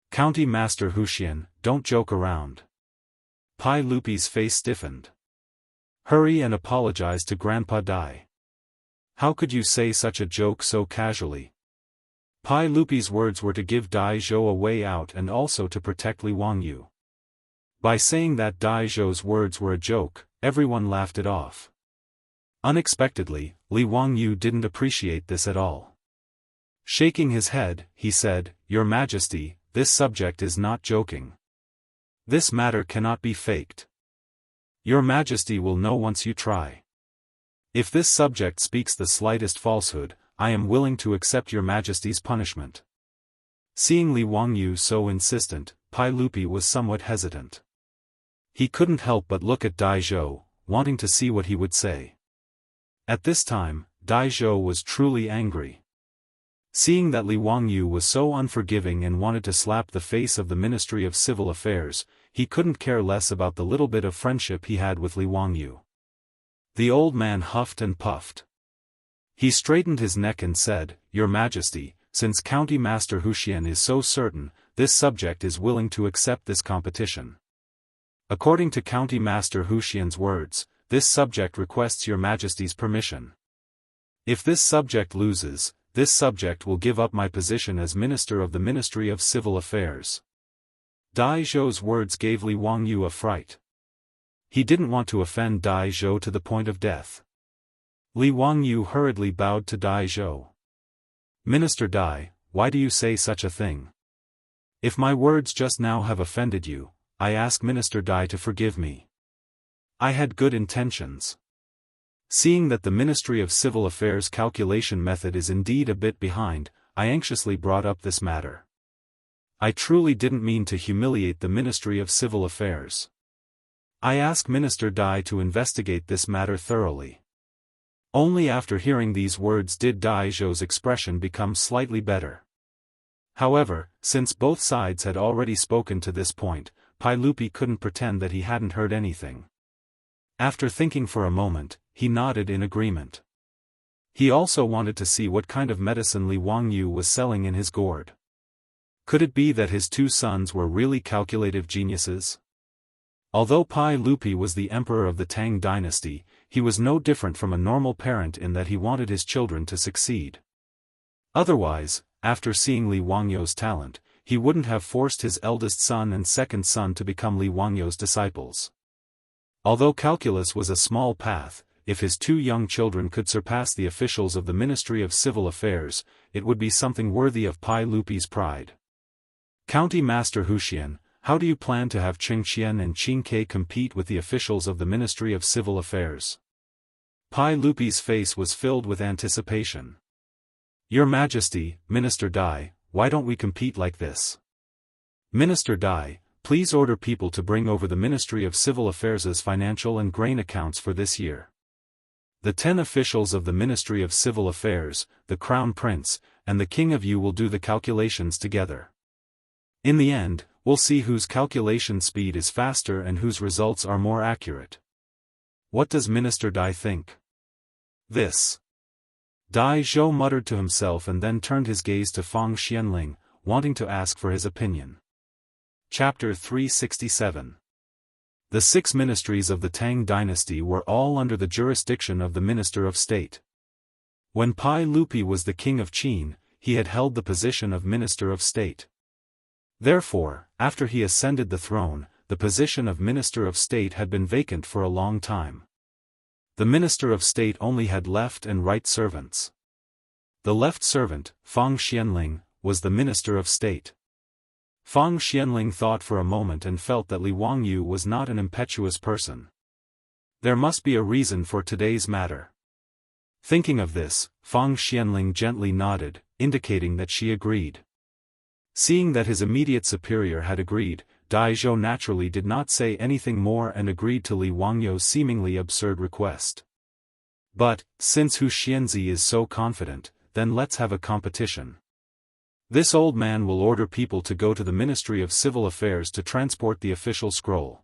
County Master Huxian, don't joke around. Pai Lupi's face stiffened. Hurry and apologize to Grandpa Dai. How could you say such a joke so casually? Pai Lupi's words were to give Dai Zhou a way out and also to protect Li Wangyu. By saying that Dai Zhou's words were a joke, everyone laughed it off. Unexpectedly, Li Wangyu didn't appreciate this at all. Shaking his head, he said, "Your Majesty, this subject is not joking. This matter cannot be faked. Your Majesty will know once you try. If this subject speaks the slightest falsehood, I am willing to accept your Majesty's punishment." Seeing Li Wangyu so insistent, Pai Lupi was somewhat hesitant. He couldn't help but look at Dai Zhou, wanting to see what he would say. At this time, Dai Zhou was truly angry. Seeing that Li Wangyu was so unforgiving and wanted to slap the face of the Ministry of Civil Affairs, he couldn't care less about the little bit of friendship he had with Li Wangyu. The old man huffed and puffed. He straightened his neck and said, "Your Majesty, since County Master Huxian is so certain, this subject is willing to accept this competition. According to County Master Huxian's words, this subject requests your Majesty's permission. If this subject loses, this subject will give up my position as Minister of the Ministry of Civil Affairs." Dai Zhou's words gave Li Wangyu a fright. He didn't want to offend Dai Zhou to the point of death. Li Wangyu hurriedly bowed to Dai Zhou. "Minister Dai, why do you say such a thing? If my words just now have offended you, I ask Minister Dai to forgive me. I had good intentions. Seeing that the Ministry of Civil Affairs calculation method is indeed a bit behind, I anxiously brought up this matter. I truly didn't mean to humiliate the Ministry of Civil Affairs. I ask Minister Dai to investigate this matter thoroughly." Only after hearing these words did Dai Zhou's expression become slightly better. However, since both sides had already spoken to this point, Pai Lupi couldn't pretend that he hadn't heard anything. After thinking for a moment, he nodded in agreement. He also wanted to see what kind of medicine Li Wangyu was selling in his gourd. Could it be that his two sons were really calculative geniuses? Although Pai Lupi was the emperor of the Tang dynasty, he was no different from a normal parent in that he wanted his children to succeed. Otherwise, after seeing Li Wangyou's talent, he wouldn't have forced his eldest son and second son to become Li Wangyou's disciples. Although calculus was a small path, if his two young children could surpass the officials of the Ministry of Civil Affairs, it would be something worthy of Pai Lupi's pride. "County Master Huxian, how do you plan to have Qingqian and Qingke compete with the officials of the Ministry of Civil Affairs?" Pai Lupi's face was filled with anticipation. "Your Majesty, Minister Dai, why don't we compete like this? Minister Dai, please order people to bring over the Ministry of Civil Affairs' financial and grain accounts for this year. The 10 officials of the Ministry of Civil Affairs, the Crown Prince, and the King of Yu will do the calculations together. In the end, we'll see whose calculation speed is faster and whose results are more accurate. What does Minister Dai think?" "This." Dai Zhou muttered to himself and then turned his gaze to Fang Xianling, wanting to ask for his opinion. Chapter 367. The 6 ministries of the Tang dynasty were all under the jurisdiction of the Minister of State. When Pai Lupi was the king of Qin, he had held the position of Minister of State. Therefore, after he ascended the throne, the position of Minister of State had been vacant for a long time. The Minister of State only had left and right servants. The left servant, Fang Xianling, was the Minister of State. Fang Xianling thought for a moment and felt that Li Wangyu was not an impetuous person. There must be a reason for today's matter. Thinking of this, Fang Xianling gently nodded, indicating that she agreed. Seeing that his immediate superior had agreed, Dai Zhou naturally did not say anything more and agreed to Li Wangyou's seemingly absurd request. But, since Hu Xianxia is so confident, then let's have a competition. This old man will order people to go to the Ministry of Civil Affairs to transport the official scroll.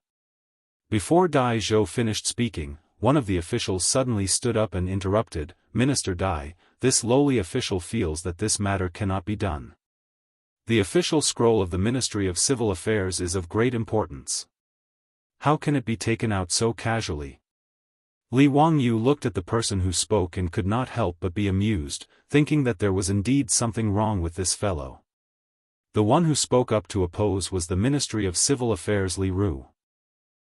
Before Dai Zhou finished speaking, one of the officials suddenly stood up and interrupted, "Minister Dai, this lowly official feels that this matter cannot be done. The official scroll of the Ministry of Civil Affairs is of great importance. How can it be taken out so casually?" Li Wangyu looked at the person who spoke and could not help but be amused, thinking that there was indeed something wrong with this fellow. The one who spoke up to oppose was the Ministry of Civil Affairs Li Ru.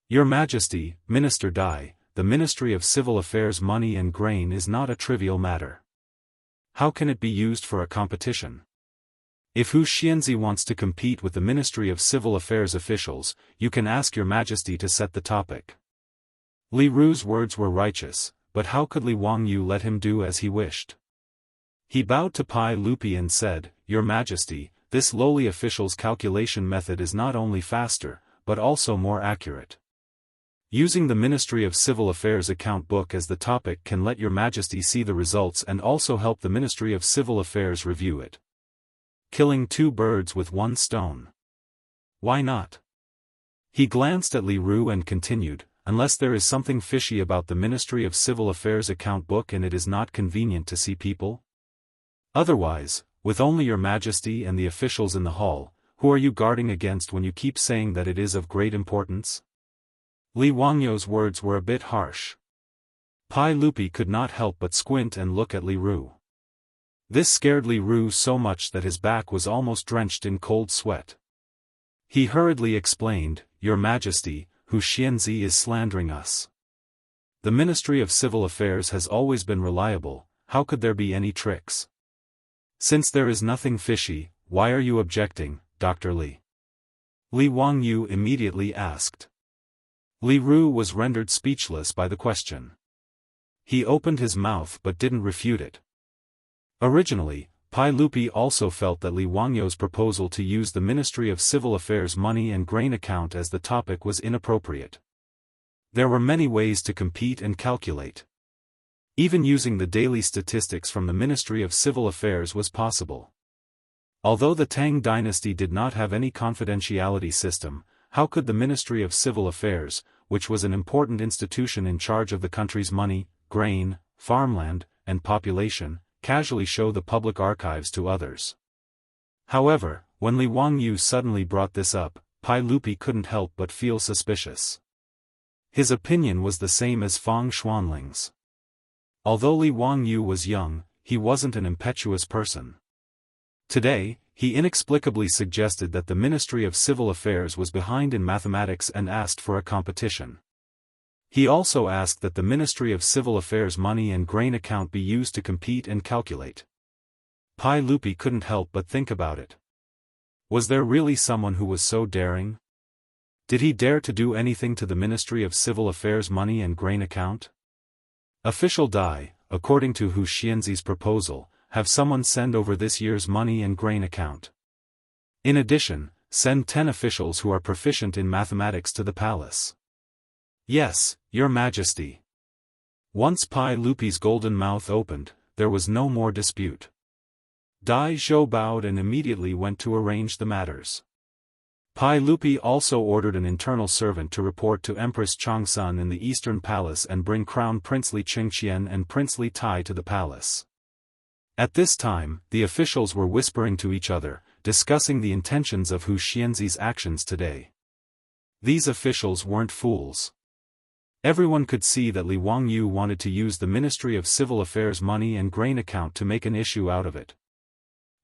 "Your Majesty, Minister Dai, the Ministry of Civil Affairs money and grain is not a trivial matter. How can it be used for a competition? If Hu Xianxia wants to compete with the Ministry of Civil Affairs officials, you can ask your Majesty to set the topic." Li Ru's words were righteous, but how could Li Wangyu let him do as he wished? He bowed to Pai Lupi and said, "Your Majesty, this lowly official's calculation method is not only faster, but also more accurate. Using the Ministry of Civil Affairs account book as the topic can let your Majesty see the results and also help the Ministry of Civil Affairs review it. Killing two birds with one stone. Why not?" He glanced at Li Ru and continued, "Unless there is something fishy about the Ministry of Civil Affairs account book and it is not convenient to see people? Otherwise, with only your Majesty and the officials in the hall, who are you guarding against when you keep saying that it is of great importance?" Li Wangyou's words were a bit harsh. Pai Lupi could not help but squint and look at Li Ru. This scared Li Ru so much that his back was almost drenched in cold sweat. He hurriedly explained, "Your Majesty, Hu Xianxia is slandering us. The Ministry of Civil Affairs has always been reliable, how could there be any tricks? Since there is nothing fishy, why are you objecting, Dr. Li?" Li Wangyu immediately asked. Li Ru was rendered speechless by the question. He opened his mouth but didn't refute it. Originally, Pai Lupi also felt that Li Wangyou's proposal to use the Ministry of Civil Affairs money and grain account as the topic was inappropriate. There were many ways to compete and calculate. Even using the daily statistics from the Ministry of Civil Affairs was possible. Although the Tang dynasty did not have any confidentiality system, how could the Ministry of Civil Affairs, which was an important institution in charge of the country's money, grain, farmland, and population, casually show the public archives to others? However, when Li Wangyu suddenly brought this up, Pai Lupi couldn't help but feel suspicious. His opinion was the same as Fang Xuanling's. Although Li Wangyu was young, he wasn't an impetuous person. Today, he inexplicably suggested that the Ministry of Civil Affairs was behind in mathematics and asked for a competition. He also asked that the Ministry of Civil Affairs money and grain account be used to compete and calculate. Pai Lupi couldn't help but think about it. Was there really someone who was so daring? Did he dare to do anything to the Ministry of Civil Affairs money and grain account? Official Dai, according to Hu Xianxia's proposal, have someone send over this year's money and grain account. In addition, send 10 officials who are proficient in mathematics to the palace. Yes, Your Majesty. Once Pai Lupi's golden mouth opened, there was no more dispute. Dai Zhou bowed and immediately went to arrange the matters. Pai Lupi also ordered an internal servant to report to Empress Changsun in the Eastern Palace and bring Crown Prince Li Qingqian and Prince Li Tai to the palace. At this time, the officials were whispering to each other, discussing the intentions of Hu Xianxia's actions today. These officials weren't fools. Everyone could see that Li Wangyu wanted to use the Ministry of Civil Affairs money and grain account to make an issue out of it.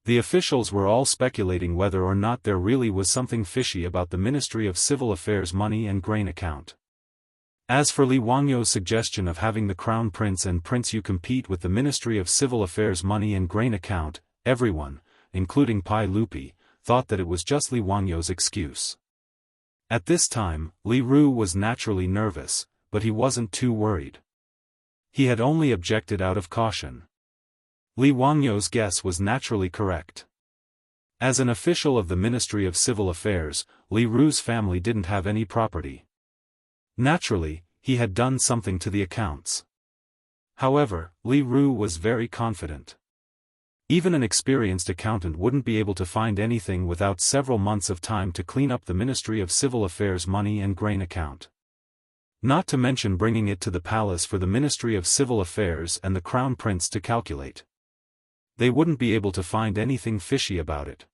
The officials were all speculating whether or not there really was something fishy about the Ministry of Civil Affairs money and grain account. As for Li Wangyou's suggestion of having the Crown Prince and Prince Yu compete with the Ministry of Civil Affairs money and grain account, everyone, including Pai Lupi, thought that it was just Li Wangyou's excuse. At this time, Li Ru was naturally nervous, but he wasn't too worried. He had only objected out of caution. Li Wangyou's guess was naturally correct. As an official of the Ministry of Civil Affairs, Li Ru's family didn't have any property. Naturally, he had done something to the accounts. However, Li Ru was very confident. Even an experienced accountant wouldn't be able to find anything without several months of time to clean up the Ministry of Civil Affairs money and grain account. Not to mention bringing it to the palace for the Ministry of Civil Affairs and the Crown Prince to calculate. They wouldn't be able to find anything fishy about it.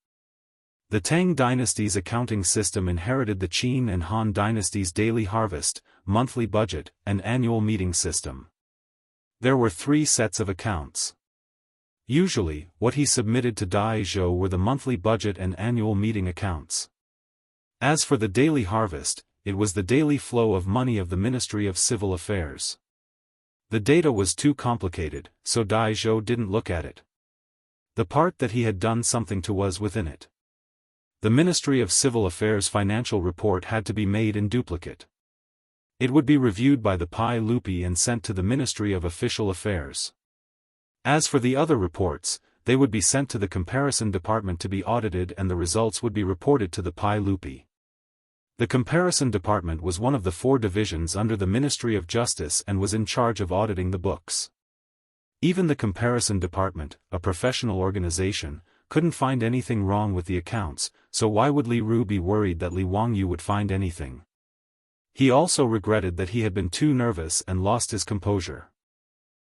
The Tang dynasty's accounting system inherited the Qin and Han dynasty's daily harvest, monthly budget, and annual meeting system. There were 3 sets of accounts. Usually, what he submitted to Dai Zhou were the monthly budget and annual meeting accounts. As for the daily harvest, it was the daily flow of money of the Ministry of Civil Affairs. The data was too complicated, so Dai Zhou didn't look at it. The part that he had done something to was within it. The Ministry of Civil Affairs financial report had to be made in duplicate. It would be reviewed by the Pai Lupi and sent to the Ministry of Official Affairs. As for the other reports, they would be sent to the comparison department to be audited and the results would be reported to the Pai Lupi. The comparison department was one of the 4 divisions under the Ministry of Justice and was in charge of auditing the books. Even the comparison department, a professional organization, couldn't find anything wrong with the accounts, so why would Li Ru be worried that Li Wangyu would find anything? He also regretted that he had been too nervous and lost his composure.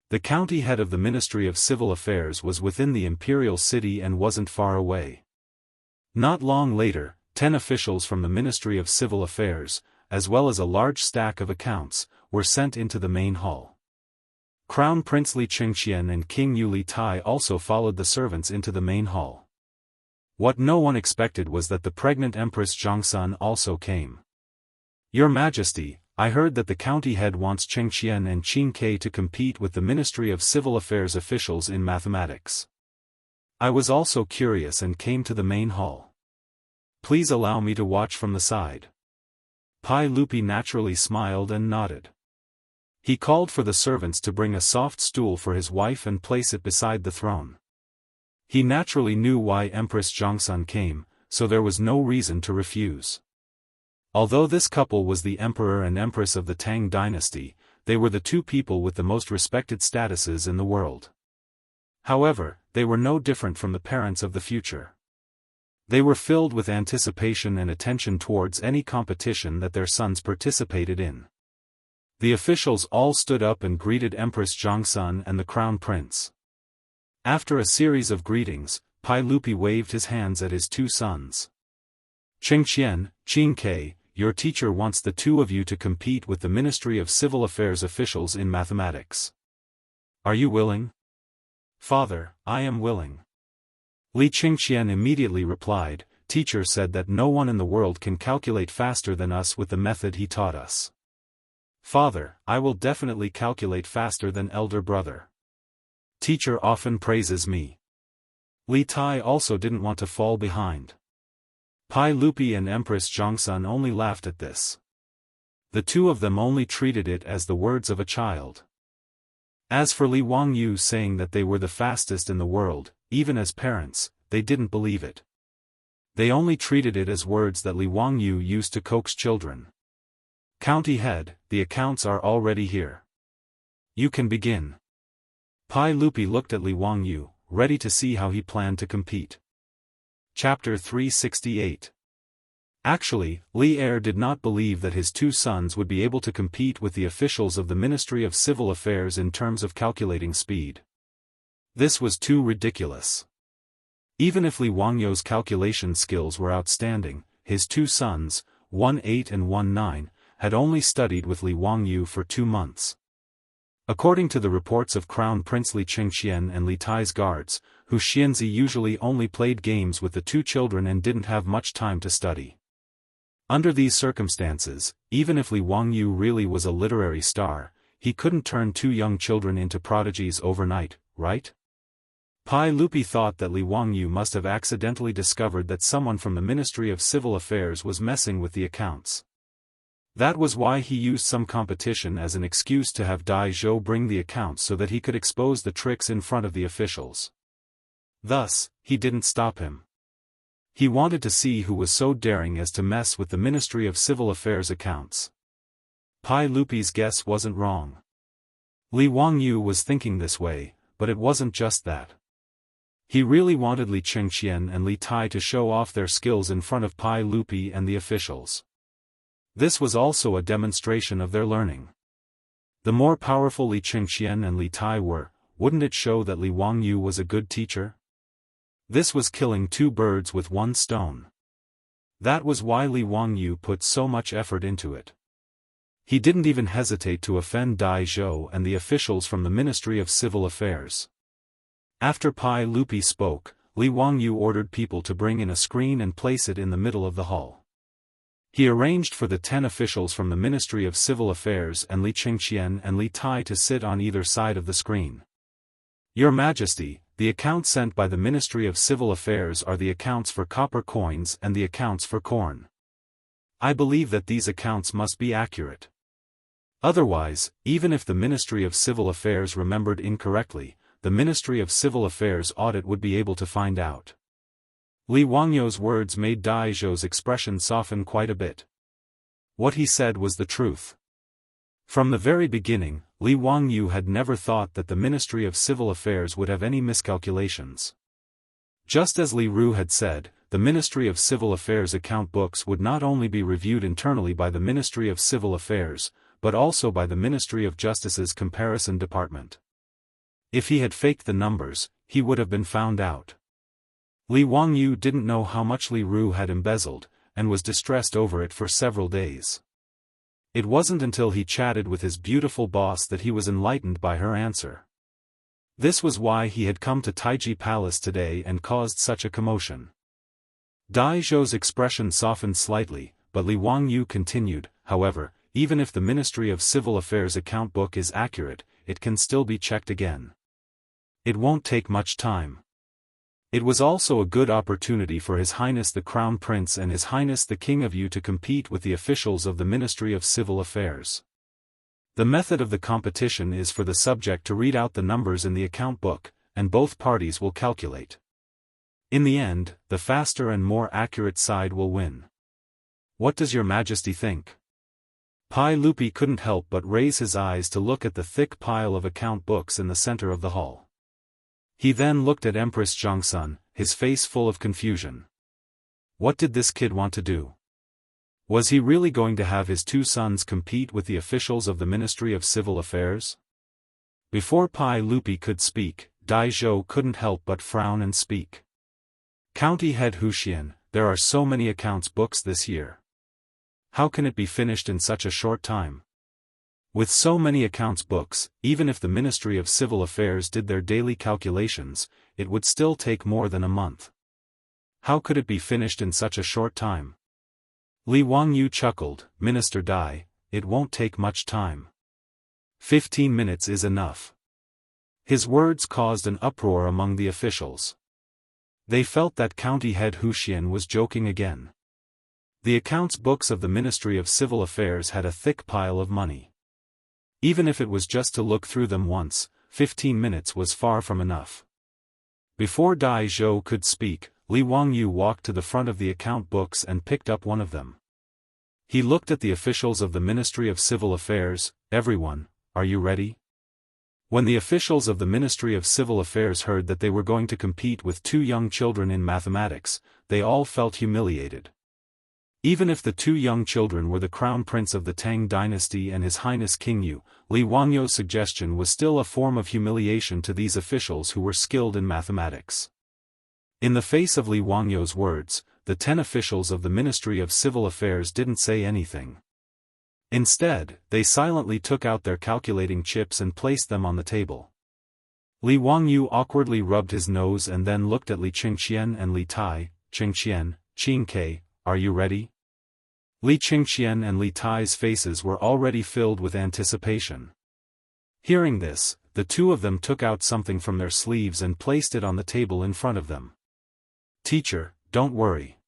The county head of the Ministry of Civil Affairs was within the imperial city and wasn't far away. Not long later, 10 officials from the Ministry of Civil Affairs, as well as a large stack of accounts, were sent into the main hall. Crown Prince Li Qingqian and King Yu Li Tai also followed the servants into the main hall. What no one expected was that the pregnant Empress Zhongsun also came. "Your Majesty, I heard that the county head wants Qingqian and Qin Ke to compete with the Ministry of Civil Affairs officials in mathematics. I was also curious and came to the main hall. Please allow me to watch from the side." Pai Lupi naturally smiled and nodded. He called for the servants to bring a soft stool for his wife and place it beside the throne. He naturally knew why Empress Zhongsun came, so there was no reason to refuse. Although this couple was the Emperor and Empress of the Tang dynasty, they were the 2 people with the most respected statuses in the world. However, they were no different from the parents of the future. They were filled with anticipation and attention towards any competition that their sons participated in. The officials all stood up and greeted Empress Zhongsun and the Crown Prince. After a series of greetings, Pai Lupi waved his hands at his 2 sons. "Qingqian, Qin Ke, your teacher wants the 2 of you to compete with the Ministry of Civil Affairs officials in mathematics. Are you willing?" "Father, I am willing." Li Qingqian immediately replied, "Teacher said that no one in the world can calculate faster than us with the method he taught us." "Father, I will definitely calculate faster than elder brother. Teacher often praises me." Li Tai also didn't want to fall behind. Pai Lupi and Empress Zhongsun only laughed at this. The 2 of them only treated it as the words of a child. As for Li Wangyu saying that they were the fastest in the world, even as parents, they didn't believe it. They only treated it as words that Li Wangyu used to coax children. "County head, the accounts are already here. You can begin." Pai Lupi looked at Li Wangyu, ready to see how he planned to compete. Chapter 368. Actually, Li Er did not believe that his 2 sons would be able to compete with the officials of the Ministry of Civil Affairs in terms of calculating speed. This was too ridiculous. Even if Li Wangyu's calculation skills were outstanding, his 2 sons, one 8 and one 9, had only studied with Li Wangyu for 2 months. According to the reports of Crown Prince Li Qingqian and Li Tai's guards, Hu Xianzi usually only played games with the 2 children and didn't have much time to study. Under these circumstances, even if Li Wangyu really was a literary star, he couldn't turn 2 young children into prodigies overnight, right? Pai Lupi thought that Li Wangyu must have accidentally discovered that someone from the Ministry of Civil Affairs was messing with the accounts. That was why he used some competition as an excuse to have Dai Zhou bring the accounts so that he could expose the tricks in front of the officials. Thus, he didn't stop him. He wanted to see who was so daring as to mess with the Ministry of Civil Affairs accounts. Pai Lupi's guess wasn't wrong. Li Wangyu was thinking this way, but it wasn't just that. He really wanted Li Chengqian and Li Tai to show off their skills in front of Pai Lupi and the officials. This was also a demonstration of their learning. The more powerful Li Chengqian and Li Tai were, wouldn't it show that Li Wangyu was a good teacher? This was killing two birds with one stone. That was why Li Wangyu put so much effort into it. He didn't even hesitate to offend Dai Zhou and the officials from the Ministry of Civil Affairs. After Pai Lupi spoke, Li Wangyu ordered people to bring in a screen and place it in the middle of the hall. He arranged for the 10 officials from the Ministry of Civil Affairs and Li Chengqian and Li Tai to sit on either side of the screen. Your Majesty, the accounts sent by the Ministry of Civil Affairs are the accounts for copper coins and the accounts for corn. I believe that these accounts must be accurate. Otherwise, even if the Ministry of Civil Affairs remembered incorrectly, the Ministry of Civil Affairs audit would be able to find out. Li Wangyu's words made Dai Zhou's expression soften quite a bit. What he said was the truth. From the very beginning, Li Wangyu had never thought that the Ministry of Civil Affairs would have any miscalculations. Just as Li Ru had said, the Ministry of Civil Affairs account books would not only be reviewed internally by the Ministry of Civil Affairs, but also by the Ministry of Justice's Comparison Department. If he had faked the numbers, he would have been found out. Li Wangyu didn't know how much Li Ru had embezzled, and was distressed over it for several days. It wasn't until he chatted with his beautiful boss that he was enlightened by her answer. This was why he had come to Taiji Palace today and caused such a commotion. Dai Zhou's expression softened slightly, but Li Wangyu continued, however, even if the Ministry of Civil Affairs account book is accurate, it can still be checked again. It won't take much time. It was also a good opportunity for His Highness the Crown Prince and His Highness the King of Yu to compete with the officials of the Ministry of Civil Affairs. The method of the competition is for the subject to read out the numbers in the account book, and both parties will calculate. In the end, the faster and more accurate side will win. What does Your Majesty think? Pai Lupi couldn't help but raise his eyes to look at the thick pile of account books in the center of the hall. He then looked at Empress Zhongsun, his face full of confusion. What did this kid want to do? Was he really going to have his two sons compete with the officials of the Ministry of Civil Affairs? Before Pai Lupi could speak, Dai Zhou couldn't help but frown and speak. County Head Huxian, there are so many accounts books this year. How can it be finished in such a short time? With so many accounts books, even if the Ministry of Civil Affairs did their daily calculations, it would still take more than a month. How could it be finished in such a short time? Li Wangyu chuckled, Minister Dai, it won't take much time. 15 minutes is enough. His words caused an uproar among the officials. They felt that County Head Huxian was joking again. The accounts books of the Ministry of Civil Affairs had a thick pile of money. Even if it was just to look through them once, 15 minutes was far from enough. Before Dai Zhou could speak, Li Wangyu walked to the front of the account books and picked up one of them. He looked at the officials of the Ministry of Civil Affairs. Everyone, are you ready? When the officials of the Ministry of Civil Affairs heard that they were going to compete with two young children in mathematics, they all felt humiliated. Even if the two young children were the Crown Prince of the Tang dynasty and His Highness King Yu, Li Wangyu's suggestion was still a form of humiliation to these officials who were skilled in mathematics. In the face of Li Wangyu's words, the 10 officials of the Ministry of Civil Affairs didn't say anything. Instead, they silently took out their calculating chips and placed them on the table. Li Wangyu awkwardly rubbed his nose and then looked at Li Chengqian and Li Tai. Chengqian, Qingke, are you ready? Li Chengqian and Li Tai's faces were already filled with anticipation. Hearing this, the two of them took out something from their sleeves and placed it on the table in front of them. Teacher, don't worry.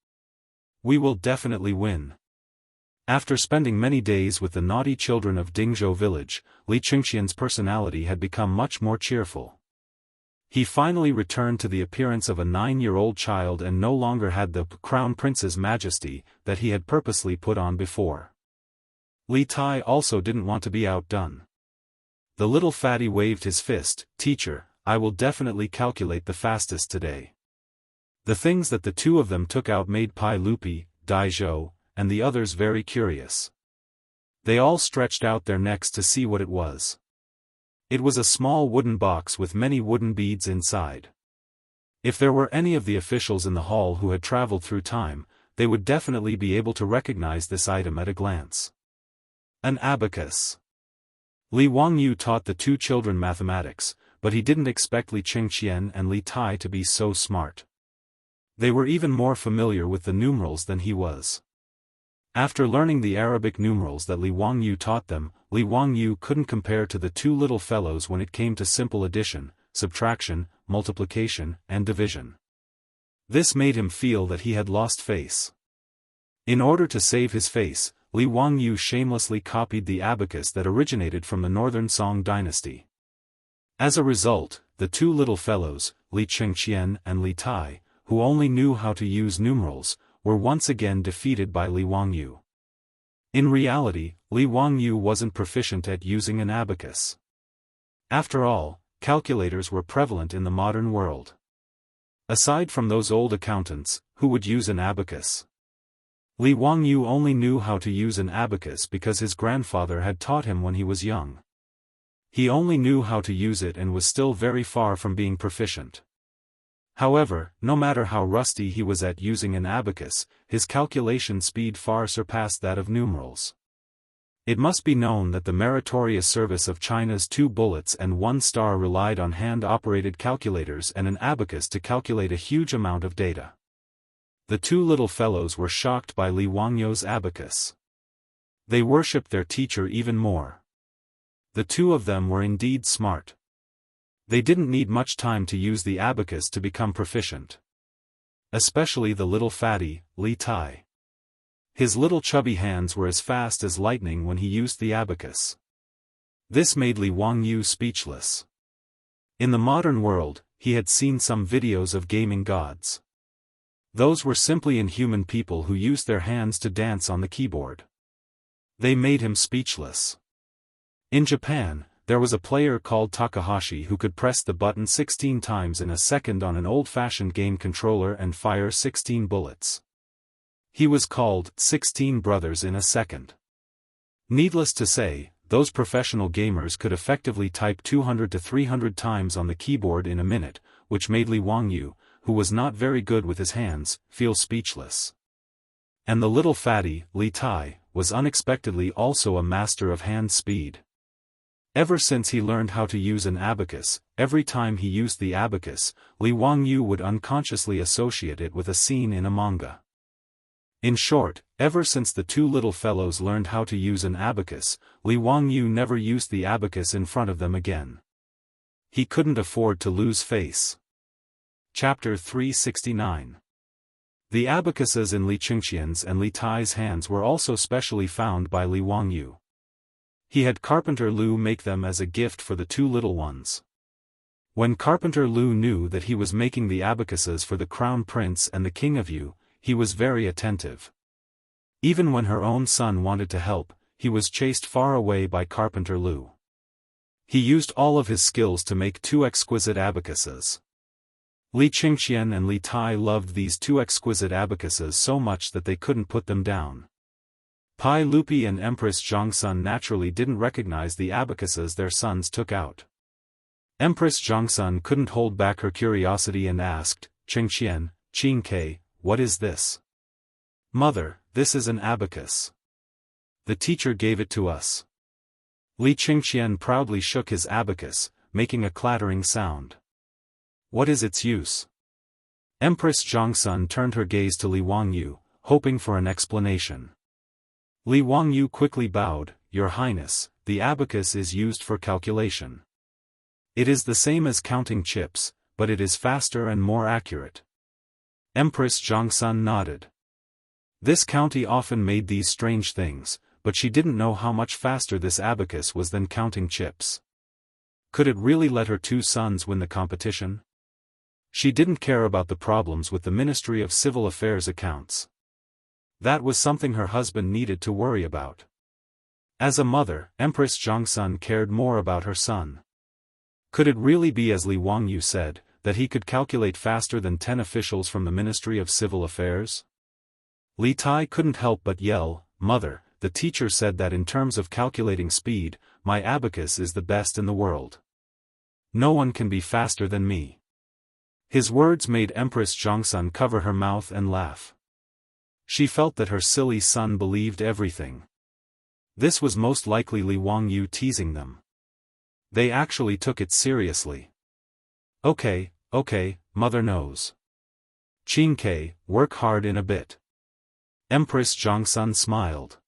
We will definitely win. After spending many days with the naughty children of Dingzhou village, Li Chengqian's personality had become much more cheerful. He finally returned to the appearance of a 9-year-old child and no longer had the crown prince's majesty that he had purposely put on before. Li Tai also didn't want to be outdone. The little fatty waved his fist. "Teacher, I will definitely calculate the fastest today." The things that the two of them took out made Pai Lupi, Dai Zhou, and the others very curious. They all stretched out their necks to see what it was. It was a small wooden box with many wooden beads inside. If there were any of the officials in the hall who had traveled through time, they would definitely be able to recognize this item at a glance. An abacus. Li Wangyu taught the two children mathematics, but he didn't expect Li Qingqian and Li Tai to be so smart. They were even more familiar with the numerals than he was. After learning the Arabic numerals that Li Wangyu taught them, Li Wangyu couldn't compare to the two little fellows when it came to simple addition, subtraction, multiplication, and division. This made him feel that he had lost face. In order to save his face, Li Wangyu shamelessly copied the abacus that originated from the northern Song dynasty. As a result, the two little fellows, Li Qingqian and Li Tai, who only knew how to use numerals, were once again defeated by Li Wangyu. In reality, Li Wangyu wasn't proficient at using an abacus. After all, calculators were prevalent in the modern world. Aside from those old accountants, who would use an abacus? Li Wangyu only knew how to use an abacus because his grandfather had taught him when he was young. He only knew how to use it and was still very far from being proficient. However, no matter how rusty he was at using an abacus, his calculation speed far surpassed that of numerals. It must be known that the meritorious service of China's 2 bullets and 1 star relied on hand-operated calculators and an abacus to calculate a huge amount of data. The two little fellows were shocked by Li Wangyu's abacus. They worshipped their teacher even more. The two of them were indeed smart. They didn't need much time to use the abacus to become proficient. Especially the little fatty, Li Tai. His little chubby hands were as fast as lightning when he used the abacus. This made Li Wangyu speechless. In the modern world, he had seen some videos of gaming gods. Those were simply inhuman people who used their hands to dance on the keyboard. They made him speechless. In Japan, there was a player called Takahashi who could press the button 16 times in a second on an old-fashioned game controller and fire 16 bullets. He was called 16 Brothers in a Second. Needless to say, those professional gamers could effectively type 200 to 300 times on the keyboard in a minute, which made Li Wangyu, who was not very good with his hands, feel speechless. And the little fatty, Li Tai, was unexpectedly also a master of hand speed. Ever since he learned how to use an abacus, every time he used the abacus, Li Wangyu would unconsciously associate it with a scene in a manga. In short, ever since the two little fellows learned how to use an abacus, Li Wangyu never used the abacus in front of them again. He couldn't afford to lose face. Chapter 369. The abacuses in Li Qingqian's and Li Tai's hands were also specially found by Li Wangyu. He had Carpenter Lu make them as a gift for the two little ones. When Carpenter Lu knew that he was making the abacuses for the Crown Prince and the King of Yu, he was very attentive. Even when her own son wanted to help, he was chased far away by Carpenter Lu. He used all of his skills to make 2 exquisite abacuses. Li Qingqian and Li Tai loved these 2 exquisite abacuses so much that they couldn't put them down. Pai Lupi and Empress Zhongsun naturally didn't recognize the abacuses their sons took out. Empress Zhongsun couldn't hold back her curiosity and asked, "Qingqian, Qingke, what is this?" "Mother, this is an abacus. The teacher gave it to us." Li Qingqian proudly shook his abacus, making a clattering sound. "What is its use?" Empress Zhongsun turned her gaze to Li Wangyu, hoping for an explanation. Li Wangyu quickly bowed, "Your Highness, the abacus is used for calculation. It is the same as counting chips, but it is faster and more accurate." Empress Zhongsun nodded. This county often made these strange things, but she didn't know how much faster this abacus was than counting chips. Could it really let her two sons win the competition? She didn't care about the problems with the Ministry of Civil Affairs accounts. That was something her husband needed to worry about. As a mother, Empress Zhongsun cared more about her son. Could it really be, as Li Wangyu said, that he could calculate faster than 10 officials from the Ministry of Civil Affairs? Li Tai couldn't help but yell, "Mother, the teacher said that in terms of calculating speed, my abacus is the best in the world. No one can be faster than me." His words made Empress Zhongsun cover her mouth and laugh. She felt that her silly son believed everything. This was most likely Li Wangyu teasing them. They actually took it seriously. Okay, mother knows. Qingke, work hard in a bit. Empress Zhongsun smiled.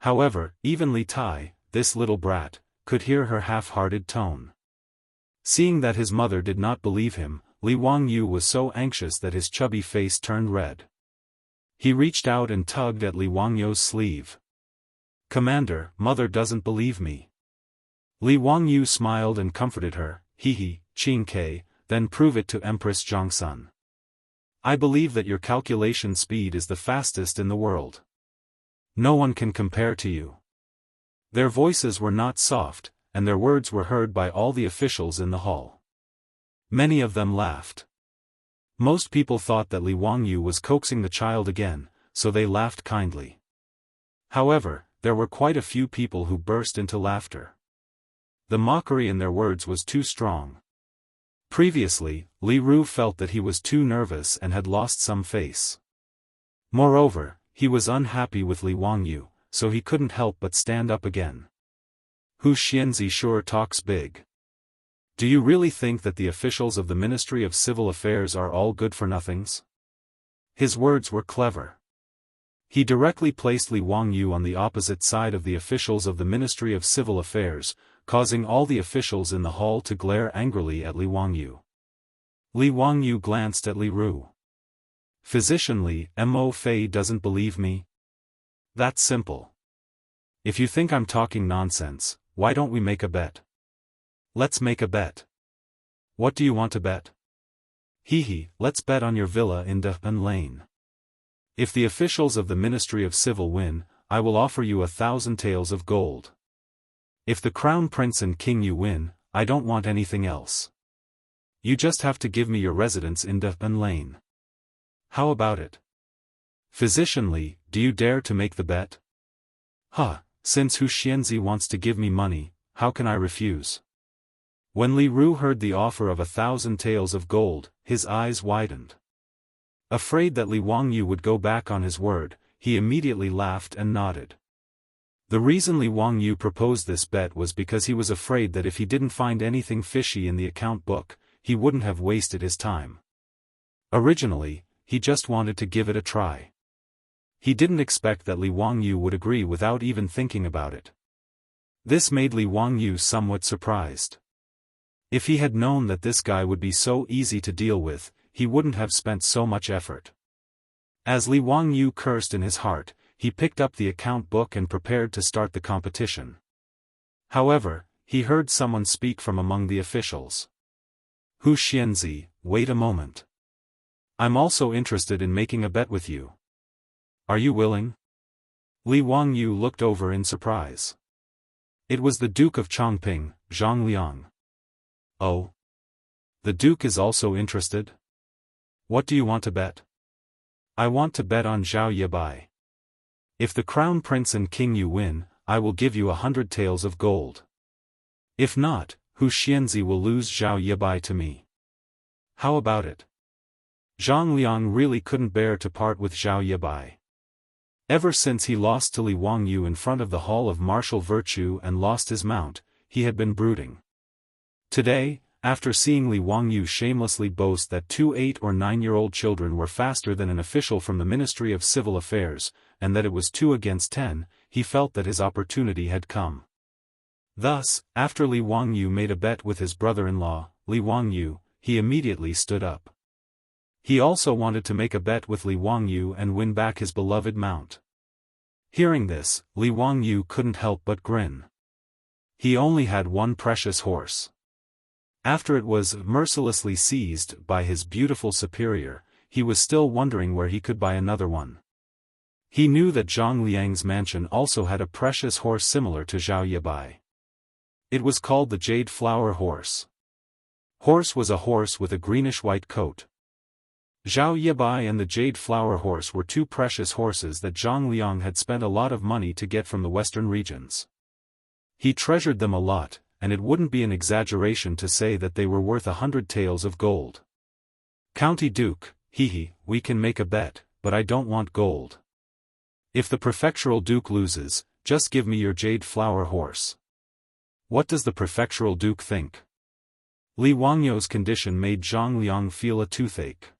However, even Li Tai, this little brat, could hear her half-hearted tone. Seeing that his mother did not believe him, Li Wangyu was so anxious that his chubby face turned red. He reached out and tugged at Li Wangyu's sleeve. "Commander, mother doesn't believe me." Li Wangyu smiled and comforted her. "Hehe, Qingke, then prove it to Empress Zhongsun. I believe that your calculation speed is the fastest in the world. No one can compare to you." Their voices were not soft, and their words were heard by all the officials in the hall. Many of them laughed. Most people thought that Li Wangyu was coaxing the child again, so they laughed kindly. However, there were quite a few people who burst into laughter. The mockery in their words was too strong. Previously, Li Ru felt that he was too nervous and had lost some face. Moreover, he was unhappy with Li Wangyu, so he couldn't help but stand up again. Hu Xianxia sure talks big. Do you really think that the officials of the Ministry of Civil Affairs are all good-for-nothings? His words were clever. He directly placed Li Wangyu on the opposite side of the officials of the Ministry of Civil Affairs, causing all the officials in the hall to glare angrily at Li Wangyu. Li Wangyu glanced at Li Ru. "Physician Li, Mo Fei doesn't believe me? That's simple. If you think I'm talking nonsense, why don't we make a bet? Let's make a bet. What do you want to bet?" "Hehe, let's bet on your villa in Daoist Lane. If the officials of the Ministry of Civil win, I will offer you 1,000 taels of gold. If the Crown Prince and King you win, I don't want anything else. You just have to give me your residence in Daoist Lane. How about it? Physician Li, do you dare to make the bet?" Since Hu Xianxia wants to give me money, how can I refuse?" When Li Ru heard the offer of 1,000 taels of gold, his eyes widened. Afraid that Li Wangyu would go back on his word, he immediately laughed and nodded. The reason Li Wangyu proposed this bet was because he was afraid that if he didn't find anything fishy in the account book, he wouldn't have wasted his time. Originally, he just wanted to give it a try. He didn't expect that Li Wangyu would agree without even thinking about it. This made Li Wangyu somewhat surprised. If he had known that this guy would be so easy to deal with, he wouldn't have spent so much effort. As Li Wangyu cursed in his heart, he picked up the account book and prepared to start the competition. However, he heard someone speak from among the officials. "Hu Xianxia, wait a moment. I'm also interested in making a bet with you. Are you willing?" Li Wangyu looked over in surprise. It was the Duke of Chongping, Zhang Liang. "Oh? The Duke is also interested? What do you want to bet?" "I want to bet on Zhao Yebai. If the Crown Prince and King you win, I will give you 100 taels of gold. If not, Hu Xianxia will lose Zhao Yebai to me. How about it?" Zhang Liang really couldn't bear to part with Zhao Yebai. Ever since he lost to Li Wangyu in front of the Hall of Martial Virtue and lost his mount, he had been brooding. Today, after seeing Li Wangyu shamelessly boast that 2 8- or 9-year-old children were faster than an official from the Ministry of Civil Affairs, and that it was 2 against 10, he felt that his opportunity had come. Thus, after Li Wangyu made a bet with his brother-in-law, Li Wangyu, he immediately stood up. He also wanted to make a bet with Li Wangyu and win back his beloved mount. Hearing this, Li Wangyu couldn't help but grin. He only had one precious horse. After it was mercilessly seized by his beautiful superior, he was still wondering where he could buy another one. He knew that Zhang Liang's mansion also had a precious horse similar to Zhao Yebai. It was called the Jade Flower Horse. Horse was a horse with a greenish-white coat. Zhao Yebai and the Jade Flower Horse were two precious horses that Zhang Liang had spent a lot of money to get from the western regions. He treasured them a lot, and it wouldn't be an exaggeration to say that they were worth 100 taels of gold. County Duke, we can make a bet, but I don't want gold. If the prefectural duke loses, just give me your Jade Flower Horse. What does the prefectural duke think? Li Wangyou's condition made Zhang Liang feel a toothache.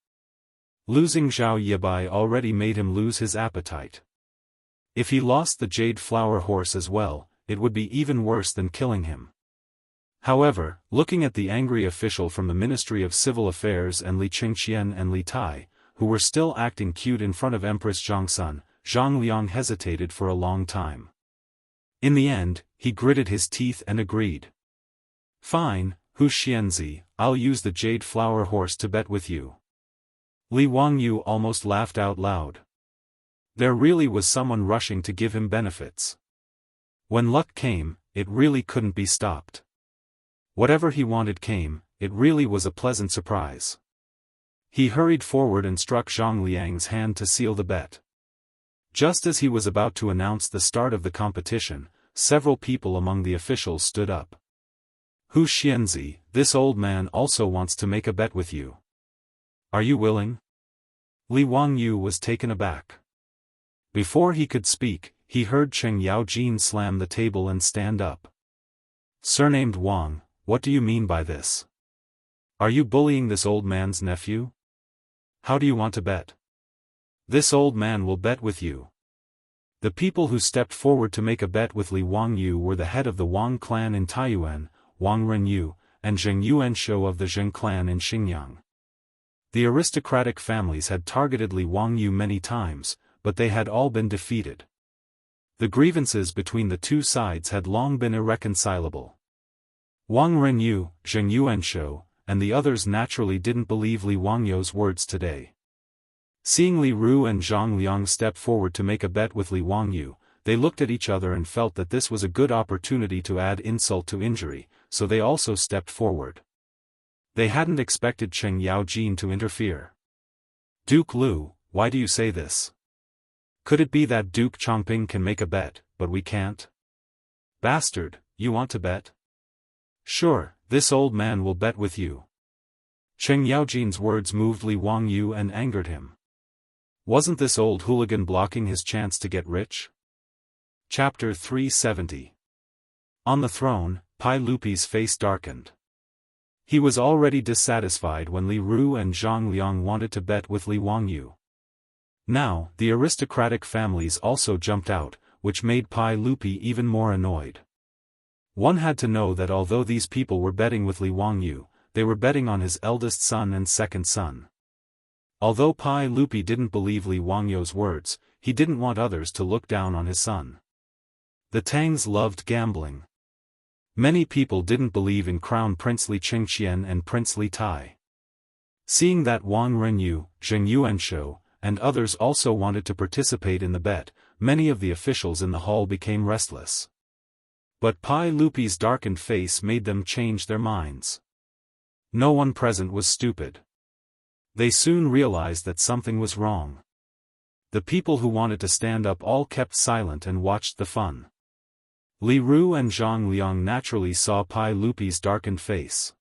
Losing Zhao Yebai already made him lose his appetite. If he lost the Jade Flower Horse as well, it would be even worse than killing him. However, looking at the angry official from the Ministry of Civil Affairs and Li Qingqian and Li Tai, who were still acting cute in front of Empress Zhangsun, Zhang Liang hesitated for a long time. In the end, he gritted his teeth and agreed. Fine, Hu Xianzi, I'll use the Jade Flower Horse to bet with you. Li Wangyou almost laughed out loud. There really was someone rushing to give him benefits. When luck came, it really couldn't be stopped. Whatever he wanted came, it really was a pleasant surprise. He hurried forward and struck Zhang Liang's hand to seal the bet. Just as he was about to announce the start of the competition, several people among the officials stood up. Hu Xianzi, this old man also wants to make a bet with you. Are you willing? Li Wangyou was taken aback. Before he could speak, he heard Cheng Yaojin slam the table and stand up. Surnamed Wang, what do you mean by this? Are you bullying this old man's nephew? How do you want to bet? This old man will bet with you. The people who stepped forward to make a bet with Li Wangyou were the head of the Wang clan in Taiyuan, Wang Renyu, and Zheng Yuanshou of the Zheng clan in Xinjiang. The aristocratic families had targeted Li Wangyou many times, but they had all been defeated. The grievances between the two sides had long been irreconcilable. Wang Renyu, Zheng Yuanshou, and the others naturally didn't believe Li Wangyou's words today. Seeing Li Ru and Zhang Liang step forward to make a bet with Li Wangyou, they looked at each other and felt that this was a good opportunity to add insult to injury, so they also stepped forward. They hadn't expected Cheng Yaojin to interfere. Duke Lu, why do you say this? Could it be that Duke Chongping can make a bet, but we can't? Bastard, you want to bet? Sure, this old man will bet with you. Cheng Yaojin's words moved Li Wangyou and angered him. Wasn't this old hooligan blocking his chance to get rich? Chapter 370. On the throne, Pai Lupi's face darkened. He was already dissatisfied when Li Ru and Zhang Liang wanted to bet with Li Wangyou. Now, the aristocratic families also jumped out, which made Pai Lupi even more annoyed. One had to know that although these people were betting with Li Wangyou, they were betting on his eldest son and second son. Although Pai Lupi didn't believe Li Wangyou's words, he didn't want others to look down on his son. The Tangs loved gambling. Many people didn't believe in Crown Prince Li Qingqian and Prince Li Tai. Seeing that Wang Renyu, Zheng Yuanshou, and others also wanted to participate in the bet, many of the officials in the hall became restless. But Pai Lupi's darkened face made them change their minds. No one present was stupid. They soon realized that something was wrong. The people who wanted to stand up all kept silent and watched the fun. Li Ru and Zhang Liang naturally saw Pai Lupi's darkened face.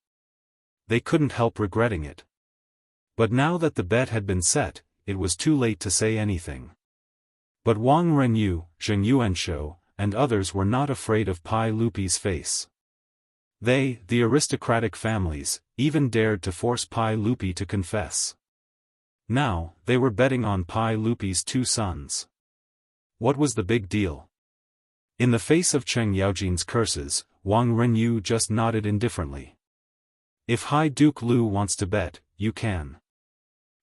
They couldn't help regretting it. But now that the bet had been set, it was too late to say anything. But Wang Renyu, Zheng Yuanshou, and others were not afraid of Pai Lupi's face. They, the aristocratic families, even dared to force Pai Lupi to confess. Now, they were betting on Pai Lupi's two sons. What was the big deal? In the face of Cheng Yaojin's curses, Wang Renyu just nodded indifferently. If High Duke Lu wants to bet, you can.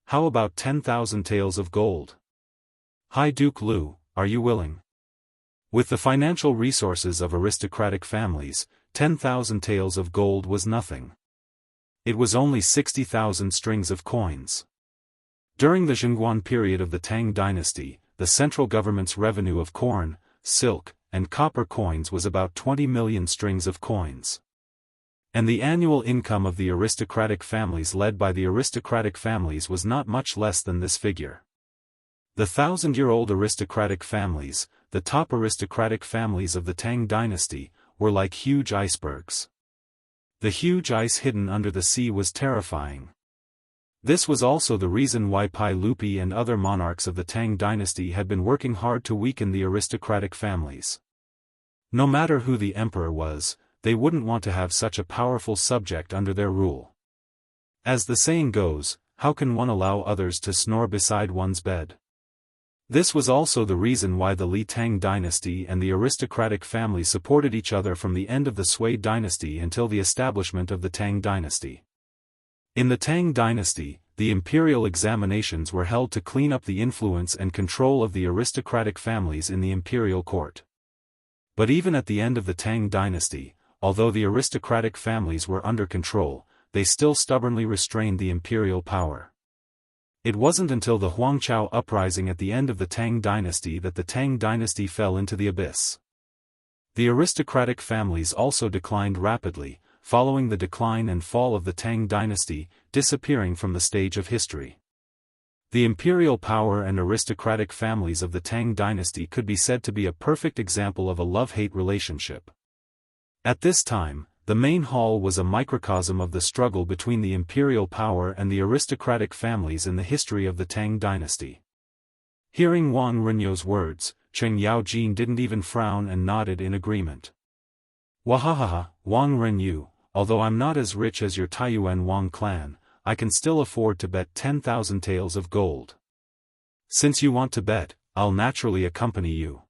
How about 10,000 taels of gold? High Duke Lu, are you willing? With the financial resources of aristocratic families, 10,000 taels of gold was nothing. It was only 60,000 strings of coins. During the Zhengguan period of the Tang dynasty, the central government's revenue of corn, silk, and copper coins was about 20 million strings of coins. And the annual income of the aristocratic families led by the aristocratic families was not much less than this figure. The 1,000-year-old aristocratic families, the top aristocratic families of the Tang dynasty, were like huge icebergs. The huge ice hidden under the sea was terrifying. This was also the reason why Pai Lupi and other monarchs of the Tang dynasty had been working hard to weaken the aristocratic families. No matter who the emperor was, they wouldn't want to have such a powerful subject under their rule. As the saying goes, how can one allow others to snore beside one's bed? This was also the reason why the Li Tang dynasty and the aristocratic family supported each other from the end of the Sui dynasty until the establishment of the Tang dynasty. In the Tang dynasty, the imperial examinations were held to clean up the influence and control of the aristocratic families in the imperial court. But even at the end of the Tang dynasty, although the aristocratic families were under control, they still stubbornly restrained the imperial power. It wasn't until the Huangqiao uprising at the end of the Tang dynasty that the Tang dynasty fell into the abyss. The aristocratic families also declined rapidly, following the decline and fall of the Tang dynasty, disappearing from the stage of history. The imperial power and aristocratic families of the Tang dynasty could be said to be a perfect example of a love-hate relationship. At this time, the main hall was a microcosm of the struggle between the imperial power and the aristocratic families in the history of the Tang dynasty. Hearing Wang Renyou's words, Cheng Yaojin didn't even frown and nodded in agreement. Wahahaha, Wang Renyou, although I'm not as rich as your Taiyuan Wang clan, I can still afford to bet 10,000 taels of gold. Since you want to bet, I'll naturally accompany you.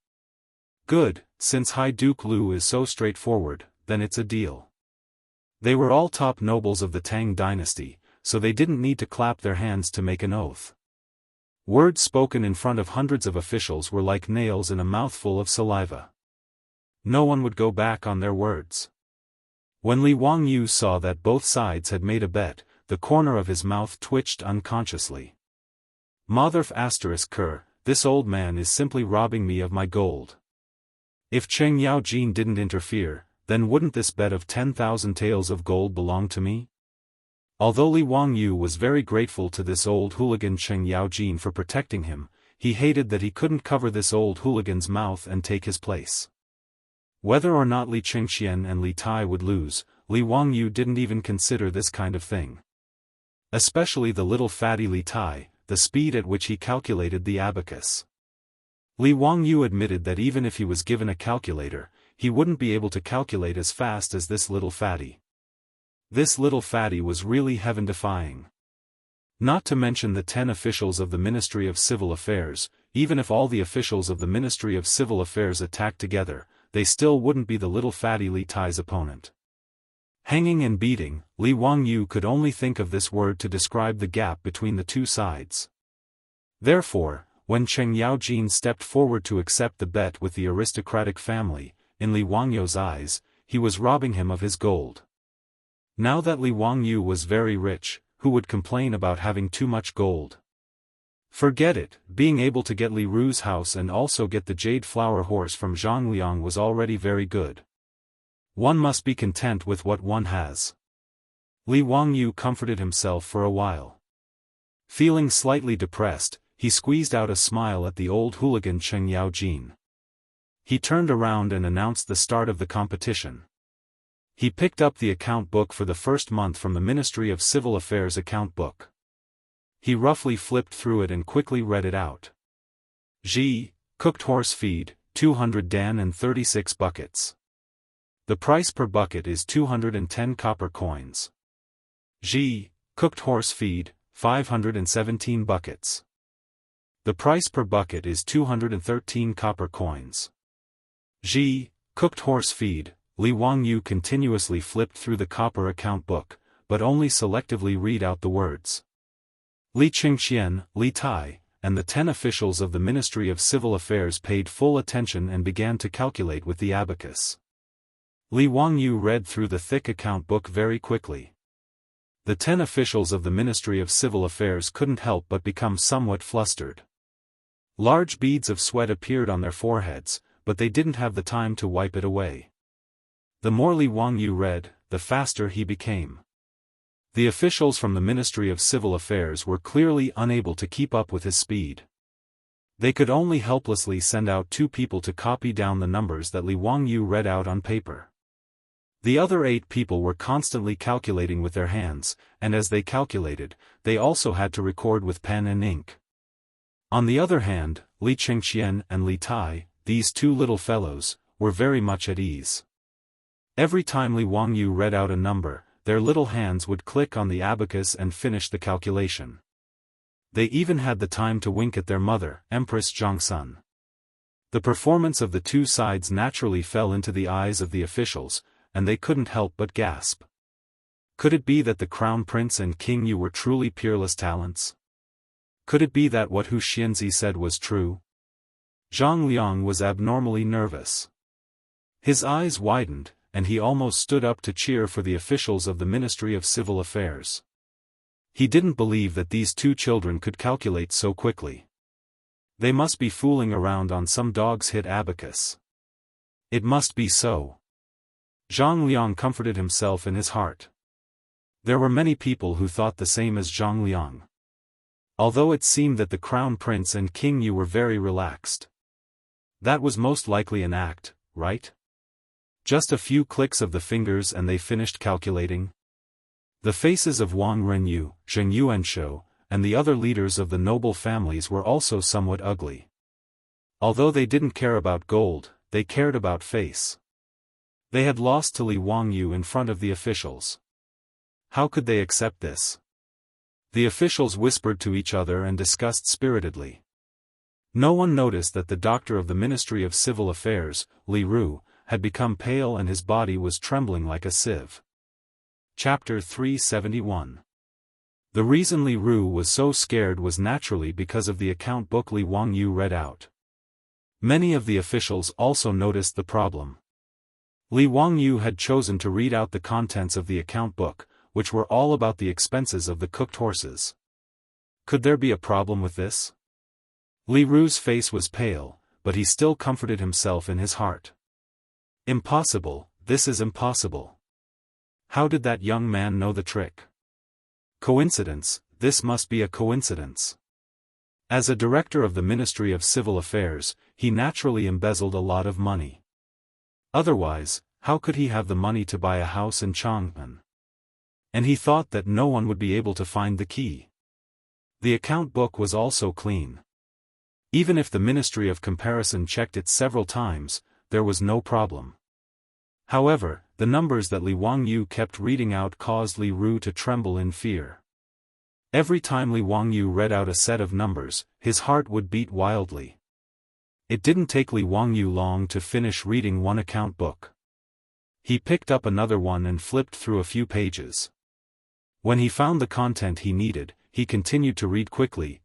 Good, since High Duke Lu is so straightforward, then it's a deal. They were all top nobles of the Tang dynasty, so they didn't need to clap their hands to make an oath. Words spoken in front of hundreds of officials were like nails in a mouthful of saliva. No one would go back on their words. When Li Wangyu saw that both sides had made a bet, the corner of his mouth twitched unconsciously. Motherf *Ker, this old man is simply robbing me of my gold. If Cheng Yaojin didn't interfere, then wouldn't this bet of 10,000 taels of gold belong to me? Although Li Wangyu was very grateful to this old hooligan Cheng Yaojin for protecting him, he hated that he couldn't cover this old hooligan's mouth and take his place. Whether or not Li Chengxian and Li Tai would lose, Li Wangyu didn't even consider this kind of thing. Especially the little fatty Li Tai, the speed at which he calculated the abacus. Li Wangyu admitted that even if he was given a calculator, he wouldn't be able to calculate as fast as this little fatty. This little fatty was really heaven-defying. Not to mention the 10 officials of the Ministry of Civil Affairs, even if all the officials of the Ministry of Civil Affairs attacked together, they still wouldn't be the little fatty Li Tai's opponent. Hanging and beating, Li Wangyu could only think of this word to describe the gap between the two sides. Therefore, when Cheng Yaojin stepped forward to accept the bet with the aristocratic family, in Li Wangyu's eyes, he was robbing him of his gold. Now that Li Wangyu was very rich, who would complain about having too much gold? Forget it, being able to get Li Ru's house and also get the jade flower horse from Zhongliang was already very good. One must be content with what one has. Li Wangyu comforted himself for a while. Feeling slightly depressed, he squeezed out a smile at the old hooligan Cheng Yaojin. He turned around and announced the start of the competition. He picked up the account book for the first month from the Ministry of Civil Affairs account book. He roughly flipped through it and quickly read it out. Ji, cooked horse feed, 200 dan and 36 buckets. The price per bucket is 210 copper coins. Ji, cooked horse feed, 517 buckets. The price per bucket is 213 copper coins. Ji, cooked horse feed. Li Wangyu continuously flipped through the copper account book, but only selectively read out the words. Li Chengxian, Li Tai, and the 10 officials of the Ministry of Civil Affairs paid full attention and began to calculate with the abacus. Li Wangyu read through the thick account book very quickly. The 10 officials of the Ministry of Civil Affairs couldn't help but become somewhat flustered. Large beads of sweat appeared on their foreheads, but they didn't have the time to wipe it away. The more Li Wangyu read, the faster he became. The officials from the Ministry of Civil Affairs were clearly unable to keep up with his speed. They could only helplessly send out 2 people to copy down the numbers that Li Wangyu read out on paper. The other 8 people were constantly calculating with their hands, and as they calculated, they also had to record with pen and ink. On the other hand, Li Chengqian and Li Tai, these 2 little fellows, were very much at ease. Every time Li Wangyu read out a number, their little hands would click on the abacus and finish the calculation. They even had the time to wink at their mother, Empress Zhongsun. The performance of the 2 sides naturally fell into the eyes of the officials, and they couldn't help but gasp. Could it be that the Crown Prince and King Yu were truly peerless talents? Could it be that what Hu Xianzi said was true? Zhang Liang was abnormally nervous. His eyes widened, and he almost stood up to cheer for the officials of the Ministry of Civil Affairs. He didn't believe that these 2 children could calculate so quickly. They must be fooling around on some dog's hit abacus. It must be so. Zhang Liang comforted himself in his heart. There were many people who thought the same as Zhang Liang. Although it seemed that the Crown Prince and King Yu were very relaxed. That was most likely an act, right? Just a few clicks of the fingers and they finished calculating. The faces of Wang Renyu, Zheng Yuanshou, and the other leaders of the noble families were also somewhat ugly. Although they didn't care about gold, they cared about face. They had lost to Li Wangyu in front of the officials. How could they accept this? The officials whispered to each other and discussed spiritedly. No one noticed that the doctor of the Ministry of Civil Affairs, Li Ru, had become pale and his body was trembling like a sieve. Chapter 371. The reason Li Ru was so scared was naturally because of the account book Li Wangyu read out. Many of the officials also noticed the problem. Li Wangyu had chosen to read out the contents of the account book, which were all about the expenses of the cooked horses. Could there be a problem with this? Li Ru's face was pale, but he still comforted himself in his heart. Impossible, this is impossible. How did that young man know the trick? Coincidence, this must be a coincidence. As a director of the Ministry of Civil Affairs, he naturally embezzled a lot of money. Otherwise, how could he have the money to buy a house in Chang'an? And he thought that no one would be able to find the key. The account book was also clean. Even if the Ministry of Comparison checked it several times, there was no problem. However, the numbers that Li Wangyu kept reading out caused Li Ru to tremble in fear. Every time Li Wangyu read out a set of numbers, his heart would beat wildly. It didn't take Li Wangyu long to finish reading one account book. He picked up another one and flipped through a few pages. When he found the content he needed, he continued to read quickly.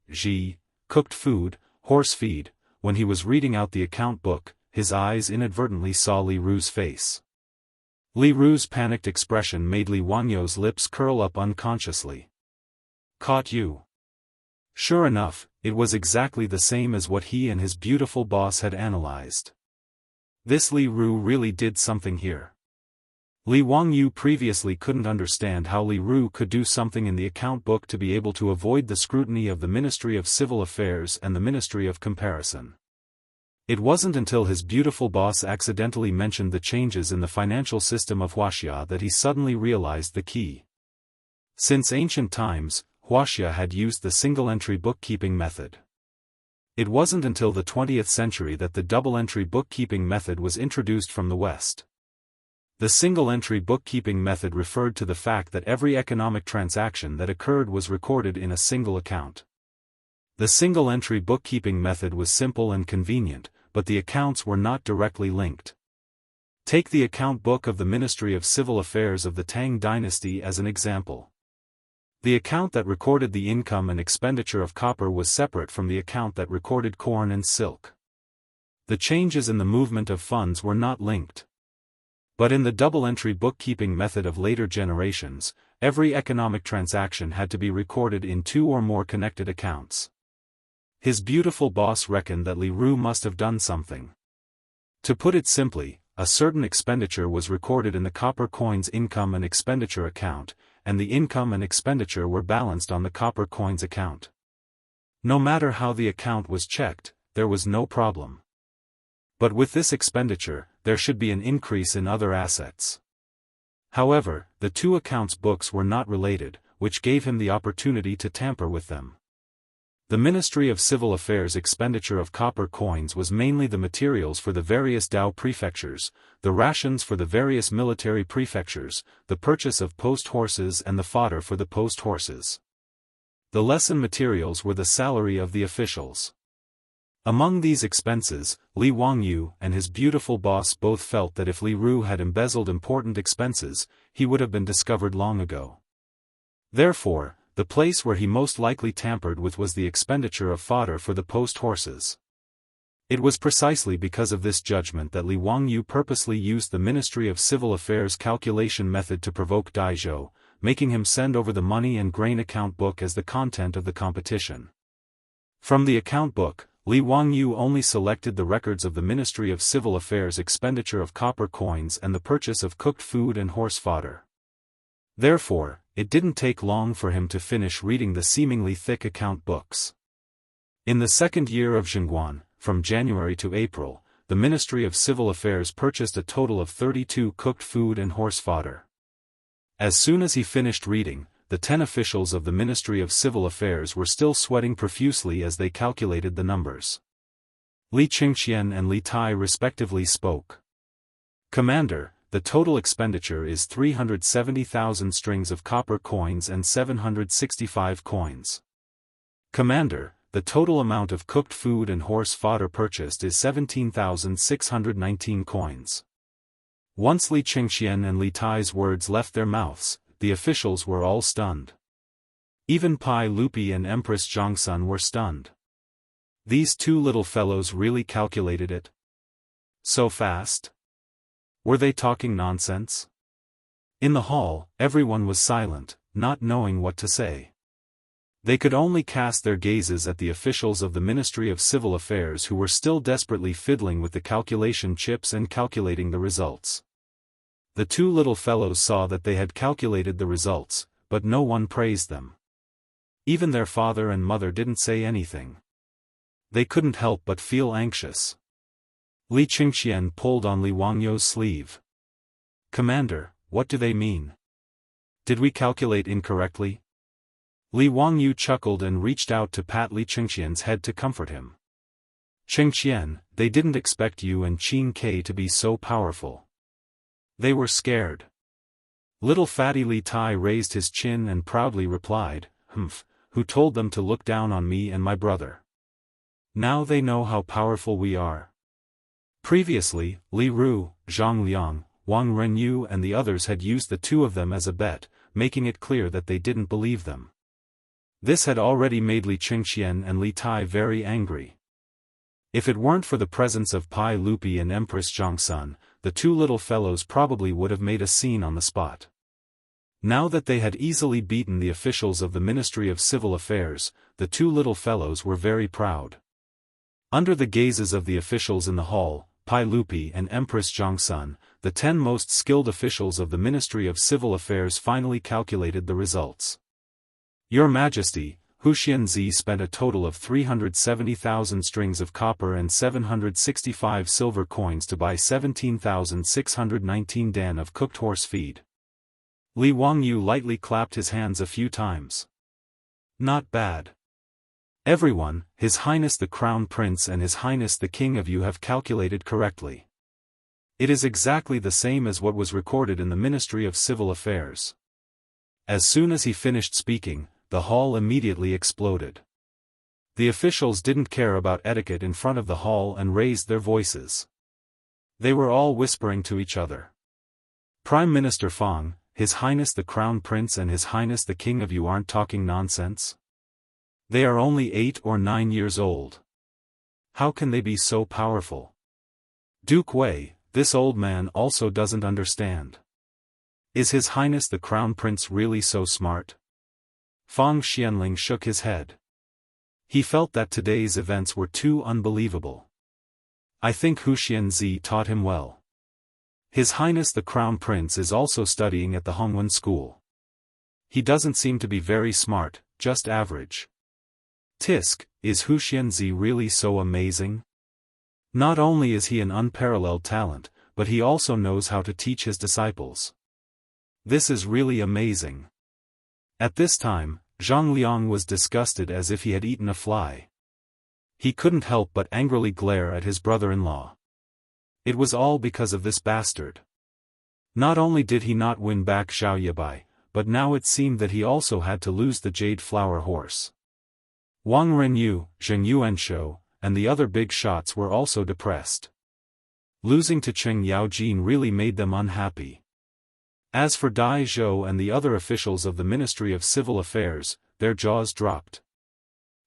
Cooked food, horse feed. When he was reading out the account book, his eyes inadvertently saw Li Ru's face. Li Ru's panicked expression made Li Wangyu's lips curl up unconsciously. Caught you. Sure enough, it was exactly the same as what he and his beautiful boss had analyzed. This Li Ru really did something here. Li Wangyu previously couldn't understand how Li Ru could do something in the account book to be able to avoid the scrutiny of the Ministry of Civil Affairs and the Ministry of Comparison. It wasn't until his beautiful boss accidentally mentioned the changes in the financial system of Wuxia that he suddenly realized the key. Since ancient times, Wuxia had used the single-entry bookkeeping method. It wasn't until the 20th century that the double-entry bookkeeping method was introduced from the West. The single-entry bookkeeping method referred to the fact that every economic transaction that occurred was recorded in a single account. The single-entry bookkeeping method was simple and convenient, but the accounts were not directly linked. Take the account book of the Ministry of Civil Affairs of the Tang dynasty as an example. The account that recorded the income and expenditure of copper was separate from the account that recorded corn and silk. The changes in the movement of funds were not linked. But in the double-entry bookkeeping method of later generations, every economic transaction had to be recorded in 2 or more connected accounts. His beautiful boss reckoned that Li Ru must have done something. To put it simply, a certain expenditure was recorded in the copper coin's income and expenditure account, and the income and expenditure were balanced on the copper coin's account. No matter how the account was checked, there was no problem. But with this expenditure, there should be an increase in other assets. However, the 2 accounts' books were not related, which gave him the opportunity to tamper with them. The Ministry of Civil Affairs' expenditure of copper coins was mainly the materials for the various Dao prefectures, the rations for the various military prefectures, the purchase of post horses and the fodder for the post horses. The lesson materials were the salary of the officials. Among these expenses, Li Wangyu and his beautiful boss both felt that if Li Ru had embezzled important expenses, he would have been discovered long ago. Therefore, the place where he most likely tampered with was the expenditure of fodder for the post horses. It was precisely because of this judgment that Li Wangyu purposely used the Ministry of Civil Affairs calculation method to provoke Daizhou, making him send over the money and grain account book as the content of the competition. From the account book, Li Wangyu only selected the records of the Ministry of Civil Affairs expenditure of copper coins and the purchase of cooked food and horse fodder. Therefore, it didn't take long for him to finish reading the seemingly thick account books. In the second year of Zhengguan, from January to April, the Ministry of Civil Affairs purchased a total of 32 cooked food and horse fodder. As soon as he finished reading, the 10 officials of the Ministry of Civil Affairs were still sweating profusely as they calculated the numbers. Li Qingxian and Li Tai respectively spoke. "Commander, the total expenditure is 370,000 strings of copper coins and 765 coins. Commander, the total amount of cooked food and horse fodder purchased is 17,619 coins." Once Li Qingxian and Li Tai's words left their mouths, the officials were all stunned. Even Pai Lupi and Empress Zhongsun were stunned. These 2 little fellows really calculated it so fast? Were they talking nonsense? In the hall, everyone was silent, not knowing what to say. They could only cast their gazes at the officials of the Ministry of Civil Affairs who were still desperately fiddling with the calculation chips and calculating the results. The 2 little fellows saw that they had calculated the results, but no one praised them. Even their father and mother didn't say anything. They couldn't help but feel anxious. Li Qingxian pulled on Li Wangyu's sleeve. "Commander, what do they mean? Did we calculate incorrectly?" Li Wangyu chuckled and reached out to pat Li Qingxian's head to comfort him. "Qingxian, they didn't expect you and Qin Ke to be so powerful. They were scared." Little fatty Li Tai raised his chin and proudly replied, "Humph, who told them to look down on me and my brother? Now they know how powerful we are." Previously, Li Ru, Zhang Liang, Wang Renyu and the others had used the 2 of them as a bet, making it clear that they didn't believe them. This had already made Li Qingxian and Li Tai very angry. If it weren't for the presence of Pai Lupi and Empress Zhongsun, the 2 little fellows probably would have made a scene on the spot. Now that they had easily beaten the officials of the Ministry of Civil Affairs, the 2 little fellows were very proud. Under the gazes of the officials in the hall, Pai Lupi and Empress Zhongsun, the 10 most skilled officials of the Ministry of Civil Affairs finally calculated the results. "Your Majesty, Huxianzi spent a total of 370,000 strings of copper and 765 silver coins to buy 17,619 dan of cooked horse feed." Li Wangyu lightly clapped his hands a few times. "Not bad. Everyone, His Highness the Crown Prince and His Highness the King of you have calculated correctly. It is exactly the same as what was recorded in the Ministry of Civil Affairs." As soon as he finished speaking, the hall immediately exploded. The officials didn't care about etiquette in front of the hall and raised their voices. They were all whispering to each other. Prime Minister Fang, His Highness the Crown Prince and His Highness the King of you aren't talking nonsense? They are only 8 or 9 years old. How can they be so powerful? Duke Wei, this old man also doesn't understand. Is His Highness the Crown Prince really so smart? Fang Xianling shook his head. He felt that today's events were too unbelievable. I think Hu Xianzi taught him well. His Highness the Crown Prince is also studying at the Hongwen School. He doesn't seem to be very smart, just average. Tisk, is Hu Xianzi really so amazing? Not only is he an unparalleled talent, but he also knows how to teach his disciples. This is really amazing. At this time, Zhang Liang was disgusted as if he had eaten a fly. He couldn't help but angrily glare at his brother-in-law. It was all because of this bastard. Not only did he not win back Zhao Yabai, but now it seemed that he also had to lose the Jade Flower Horse. Wang Renyu, Zheng Yuanshou, and the other big shots were also depressed. Losing to Cheng Yaojin really made them unhappy. As for Dai Zhou and the other officials of the Ministry of Civil Affairs, their jaws dropped.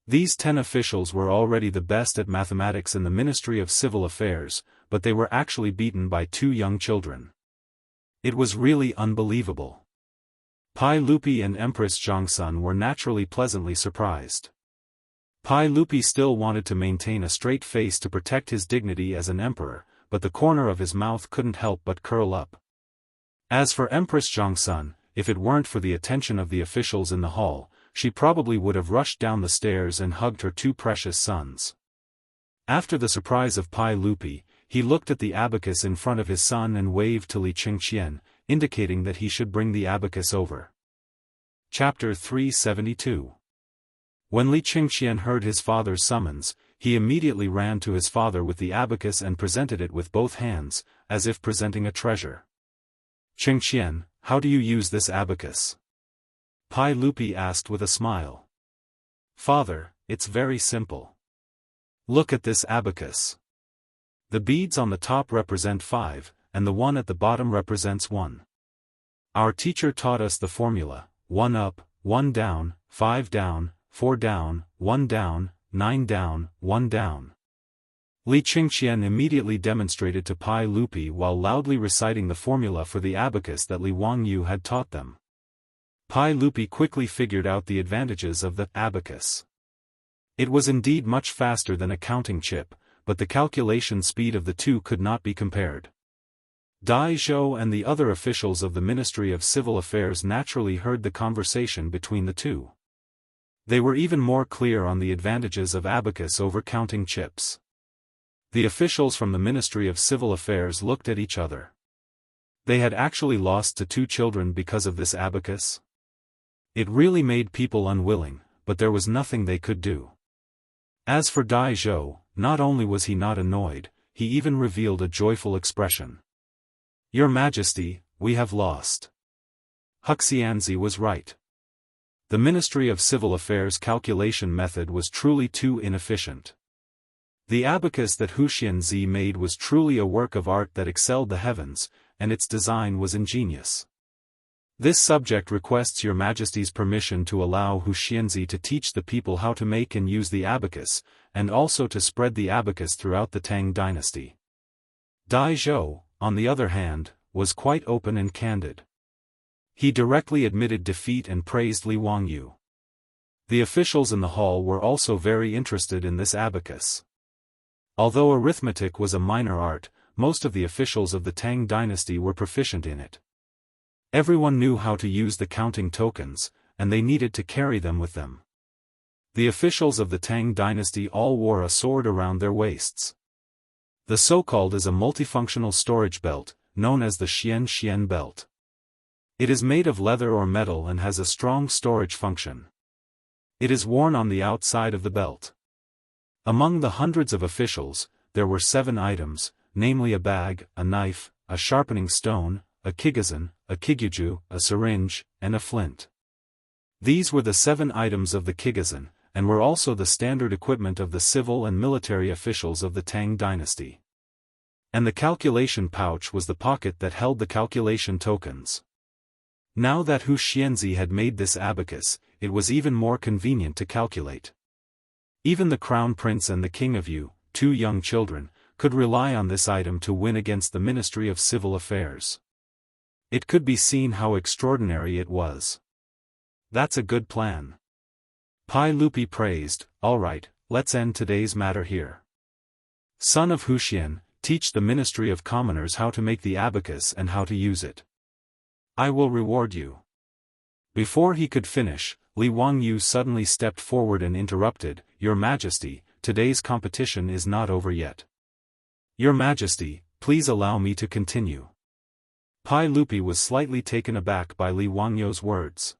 These 10 officials were already the best at mathematics in the Ministry of Civil Affairs, but they were actually beaten by 2 young children. It was really unbelievable. Pai Lupi and Empress Zhangsun were naturally pleasantly surprised. Pai Lupi still wanted to maintain a straight face to protect his dignity as an emperor, but the corner of his mouth couldn't help but curl up. As for Empress Zhangsun, if it weren't for the attention of the officials in the hall, she probably would have rushed down the stairs and hugged her 2 precious sons. After the surprise of Pai Lupi, he looked at the abacus in front of his son and waved to Li Qingqian, indicating that he should bring the abacus over. Chapter 372. When Li Qingqian heard his father's summons, he immediately ran to his father with the abacus and presented it with both hands, as if presenting a treasure. Qingqian, how do you use this abacus? Pai Lupi asked with a smile. Father, it's very simple. Look at this abacus. The beads on the top represent 5, and the one at the bottom represents 1. Our teacher taught us the formula, 1 up, 1 down, 5 down, 4 down, 1 down, 9 down, 1 down. Li Qingqian immediately demonstrated to Pai Lupi while loudly reciting the formula for the abacus that Li Wangyu had taught them. Pai Lupi quickly figured out the advantages of the abacus. It was indeed much faster than a counting chip, but the calculation speed of the two could not be compared. Dai Zhou and the other officials of the Ministry of Civil Affairs naturally heard the conversation between the two. They were even more clear on the advantages of abacus over counting chips. The officials from the Ministry of Civil Affairs looked at each other. They had actually lost to 2 children because of this abacus? It really made people unwilling, but there was nothing they could do. As for Dai Zhou, not only was he not annoyed, he even revealed a joyful expression. Your Majesty, we have lost. Hu Xianzi was right. The Ministry of Civil Affairs calculation method was truly too inefficient. The abacus that Hu Xianzi made was truly a work of art that excelled the heavens, and its design was ingenious. This subject requests Your Majesty's permission to allow Hu Xianzi to teach the people how to make and use the abacus, and also to spread the abacus throughout the Tang dynasty. Dai Zhou, on the other hand, was quite open and candid. He directly admitted defeat and praised Li Wangyu. The officials in the hall were also very interested in this abacus. Although arithmetic was a minor art, most of the officials of the Tang dynasty were proficient in it. Everyone knew how to use the counting tokens, and they needed to carry them with them. The officials of the Tang dynasty all wore a sword around their waists. The so-called is a multifunctional storage belt, known as the Xian belt. It is made of leather or metal and has a strong storage function. It is worn on the outside of the belt. Among the hundreds of officials, there were 7 items, namely a bag, a knife, a sharpening stone, a kigazan, a kiguju, a syringe, and a flint. These were the 7 items of the kigazan, and were also the standard equipment of the civil and military officials of the Tang dynasty. And the calculation pouch was the pocket that held the calculation tokens. Now that Hu Xianxia had made this abacus, it was even more convenient to calculate. Even the Crown Prince and the King of Yu, two young children, could rely on this item to win against the Ministry of Civil Affairs. It could be seen how extraordinary it was. That's a good plan. Pai Lupi praised. All right, let's end today's matter here. Son of Huxian, teach the Ministry of Commoners how to make the abacus and how to use it. I will reward you. Before he could finish, Li Wangyu suddenly stepped forward and interrupted. Your Majesty, today's competition is not over yet. Your Majesty, please allow me to continue. Pai Lupi was slightly taken aback by Li Wangyu's words.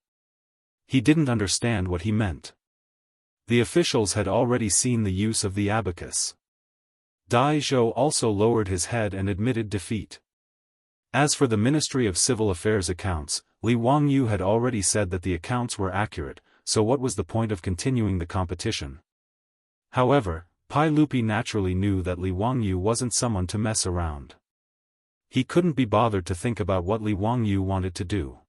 He didn't understand what he meant. The officials had already seen the use of the abacus. Dai Zhou also lowered his head and admitted defeat. As for the Ministry of Civil Affairs accounts, Li Wangyu had already said that the accounts were accurate, so what was the point of continuing the competition? However, Pai Lupi naturally knew that Li Wangyu wasn't someone to mess around. He couldn't be bothered to think about what Li Wangyu wanted to do.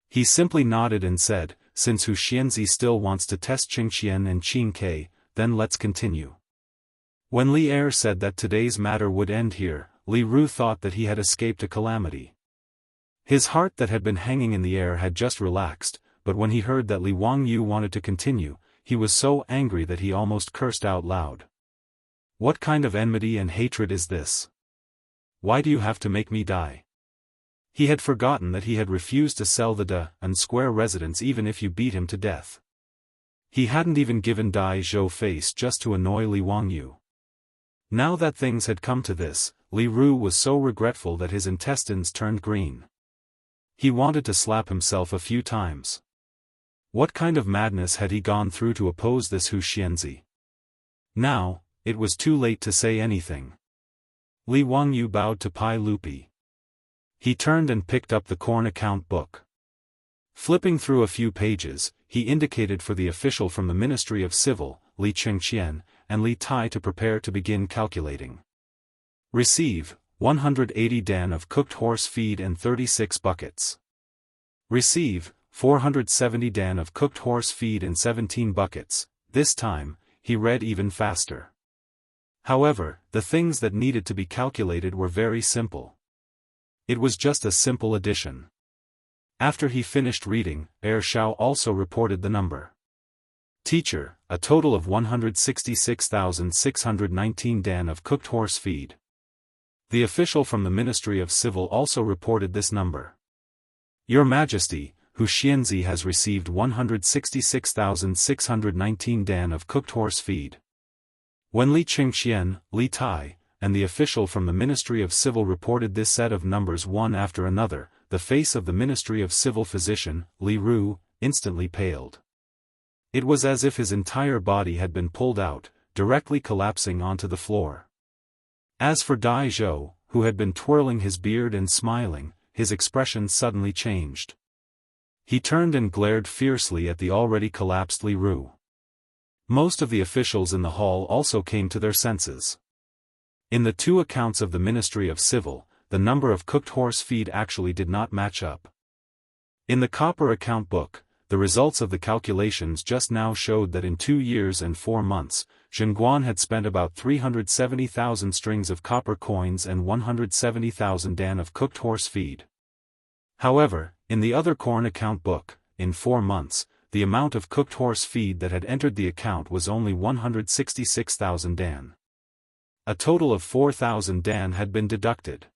He simply nodded and said, since Hu Xianxia still wants to test Qingqian and Qing Ke, then let's continue. When Li Er said that today's matter would end here, Li Ru thought that he had escaped a calamity. His heart that had been hanging in the air had just relaxed, but when he heard that Li Wangyu wanted to continue, he was so angry that he almost cursed out loud. What kind of enmity and hatred is this? Why do you have to make me die? He had forgotten that he had refused to sell the Daoist Square residence even if you beat him to death. He hadn't even given Dai Zhou face just to annoy Li Wangyu. Now that things had come to this, Li Ru was so regretful that his intestines turned green. He wanted to slap himself a few times. What kind of madness had he gone through to oppose this Hu Xianxia? Now, it was too late to say anything. Li Wangyu bowed to Pai Lupi. He turned and picked up the corn account book. Flipping through a few pages, he indicated for the official from the Ministry of Civil, Li Qingqian, and Li Tai to prepare to begin calculating. Receive, 180 dan of cooked horse feed and 36 buckets. Receive, 470 dan of cooked horse feed and 17 buckets. This time, he read even faster. However, the things that needed to be calculated were very simple. It was just a simple addition. After he finished reading, Shao also reported the number. Teacher, a total of 166,619 dan of cooked horse feed. The official from the Ministry of Civil also reported this number. Your Majesty, Hu Xianxia has received 166,619 dan of cooked horse feed. When Li Qingqian, Li Tai, and the official from the Ministry of Civil reported this set of numbers one after another, the face of the Ministry of Civil physician, Li Ru, instantly paled. It was as if his entire body had been pulled out, directly collapsing onto the floor. As for Dai Zhou, who had been twirling his beard and smiling, his expression suddenly changed. He turned and glared fiercely at the already collapsed Li Ru. Most of the officials in the hall also came to their senses. In the two accounts of the Ministry of Civil, the number of cooked horse feed actually did not match up. In the copper account book, the results of the calculations just now showed that in 2 years and 4 months, Zhengguan had spent about 370,000 strings of copper coins and 170,000 dan of cooked horse feed. However, in the other corn account book, in 4 months, the amount of cooked horse feed that had entered the account was only 166,000 dan. A total of 4,000 dan had been deducted.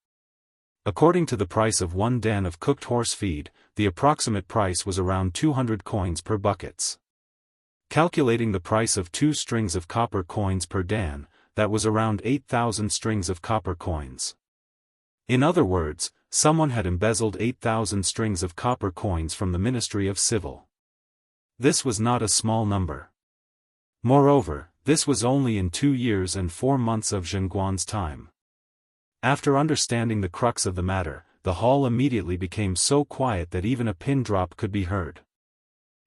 According to the price of 1 dan of cooked horse feed, the approximate price was around 200 coins per buckets. Calculating the price of 2 strings of copper coins per dan, that was around 8,000 strings of copper coins. In other words, someone had embezzled 8,000 strings of copper coins from the Ministry of Civil. This was not a small number. Moreover, this was only in 2 years and 4 months of Zhengguan's time. After understanding the crux of the matter, the hall immediately became so quiet that even a pin drop could be heard.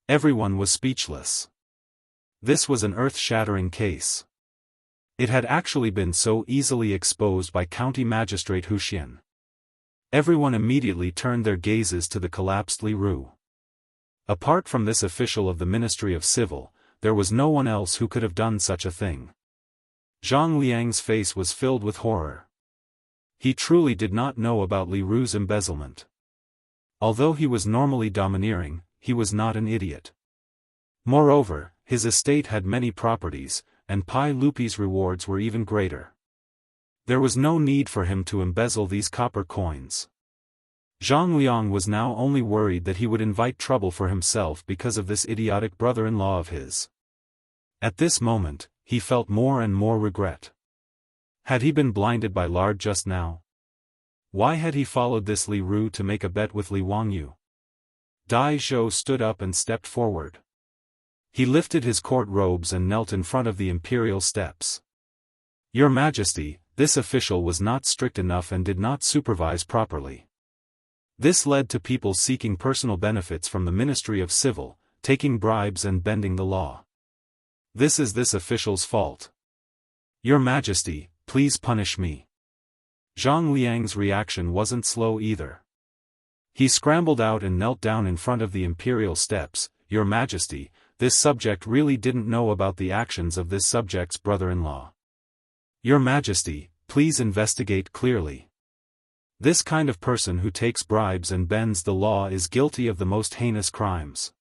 Everyone was speechless. This was an earth-shattering case. It had actually been so easily exposed by County Magistrate Huxian. Everyone immediately turned their gazes to the collapsed Li Ru. Apart from this official of the Ministry of Civil, there was no one else who could have done such a thing. Zhang Liang's face was filled with horror. He truly did not know about Li Ru's embezzlement. Although he was normally domineering, he was not an idiot. Moreover, his estate had many properties, and Pai Lupi's rewards were even greater. There was no need for him to embezzle these copper coins. Zhang Liang was now only worried that he would invite trouble for himself because of this idiotic brother-in-law of his. At this moment, he felt more and more regret. Had he been blinded by lard just now? Why had he followed this Li Ru to make a bet with Li Wangyu? Dai Zhou stood up and stepped forward. He lifted his court robes and knelt in front of the imperial steps. Your Majesty, this official was not strict enough and did not supervise properly. This led to people seeking personal benefits from the Ministry of Civil, taking bribes and bending the law. This is this official's fault. Your Majesty, please punish me. Zhang Liang's reaction wasn't slow either. He scrambled out and knelt down in front of the imperial steps. Your Majesty, this subject really didn't know about the actions of this subject's brother-in-law. Your Majesty, please investigate clearly. This kind of person who takes bribes and bends the law is guilty of the most heinous crimes.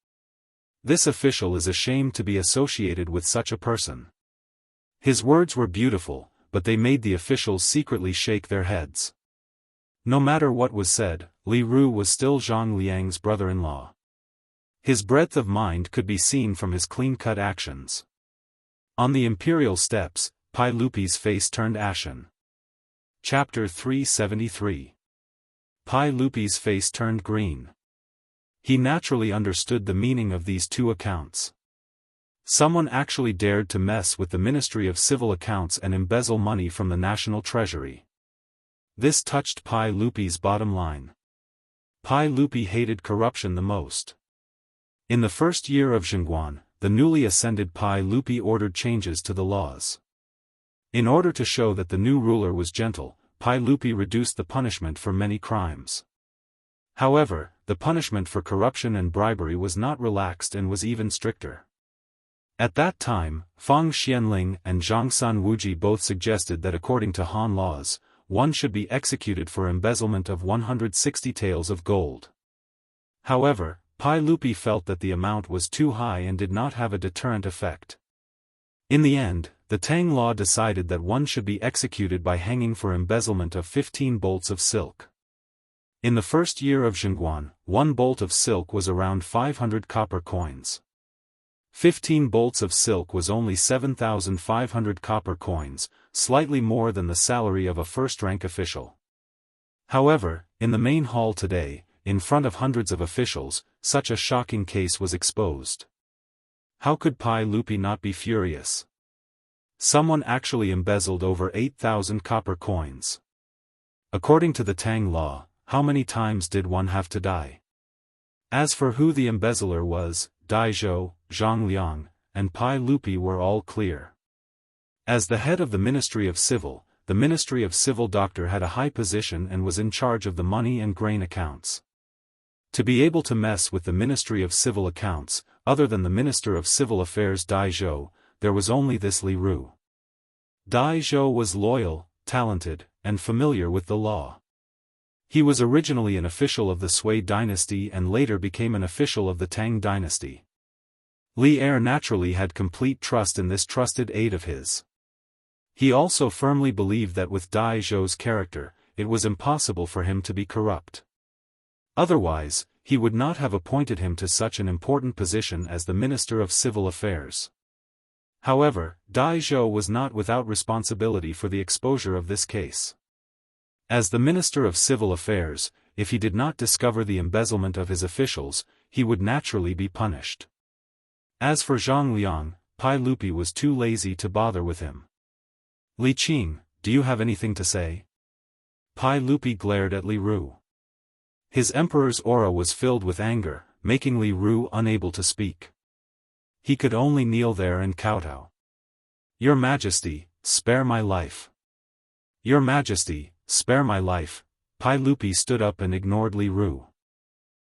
This official is ashamed to be associated with such a person. His words were beautiful, but they made the officials secretly shake their heads. No matter what was said, Li Ru was still Zhang Liang's brother-in-law. His breadth of mind could be seen from his clean-cut actions. On the imperial steps, Pai Lupi's face turned ashen. Chapter 373. Pai Lupi's face turned green. He naturally understood the meaning of these two accounts. Someone actually dared to mess with the Ministry of Civil Accounts and embezzle money from the national treasury. This touched Pai Lupi's bottom line. Pai Lupi hated corruption the most. In the first year of Zhengguan, the newly ascended Pai Lupi ordered changes to the laws. In order to show that the new ruler was gentle, Pai Lupi reduced the punishment for many crimes. However, the punishment for corruption and bribery was not relaxed and was even stricter. At that time, Fang Xianling and Zhangsan Wuji both suggested that according to Han laws, one should be executed for embezzlement of 160 taels of gold. However, Pai Lupi felt that the amount was too high and did not have a deterrent effect. In the end, the Tang law decided that one should be executed by hanging for embezzlement of 15 bolts of silk. In the first year of Zhengguan, 1 bolt of silk was around 500 copper coins. 15 bolts of silk was only 7,500 copper coins, slightly more than the salary of a first-rank official. However, in the main hall today, in front of hundreds of officials, such a shocking case was exposed. How could Pai Lupi not be furious? Someone actually embezzled over 8,000 copper coins. According to the Tang law, how many times did one have to die? As for who the embezzler was, Dai Zhou, Zhang Liang, and Pai Lupi were all clear. As the head of the Ministry of Civil, the Ministry of Civil doctor had a high position and was in charge of the money and grain accounts. To be able to mess with the Ministry of Civil Accounts, other than the Minister of Civil Affairs Dai Zhou, there was only this Li Ru. Dai Zhou was loyal, talented, and familiar with the law. He was originally an official of the Sui dynasty and later became an official of the Tang dynasty. Li Er naturally had complete trust in this trusted aide of his. He also firmly believed that with Dai Zhou's character, it was impossible for him to be corrupt. Otherwise, he would not have appointed him to such an important position as the Minister of Civil Affairs. However, Dai Zhou was not without responsibility for the exposure of this case. As the Minister of Civil Affairs, if he did not discover the embezzlement of his officials, he would naturally be punished. As for Zhang Liang, Pai Lupi was too lazy to bother with him. Li Qing, do you have anything to say? Pai Lupi glared at Li Ru. His emperor's aura was filled with anger, making Li Ru unable to speak. He could only kneel there and kowtow. Your Majesty, spare my life. Your Majesty, spare my life, Pai Lupi stood up and ignored Li Ru.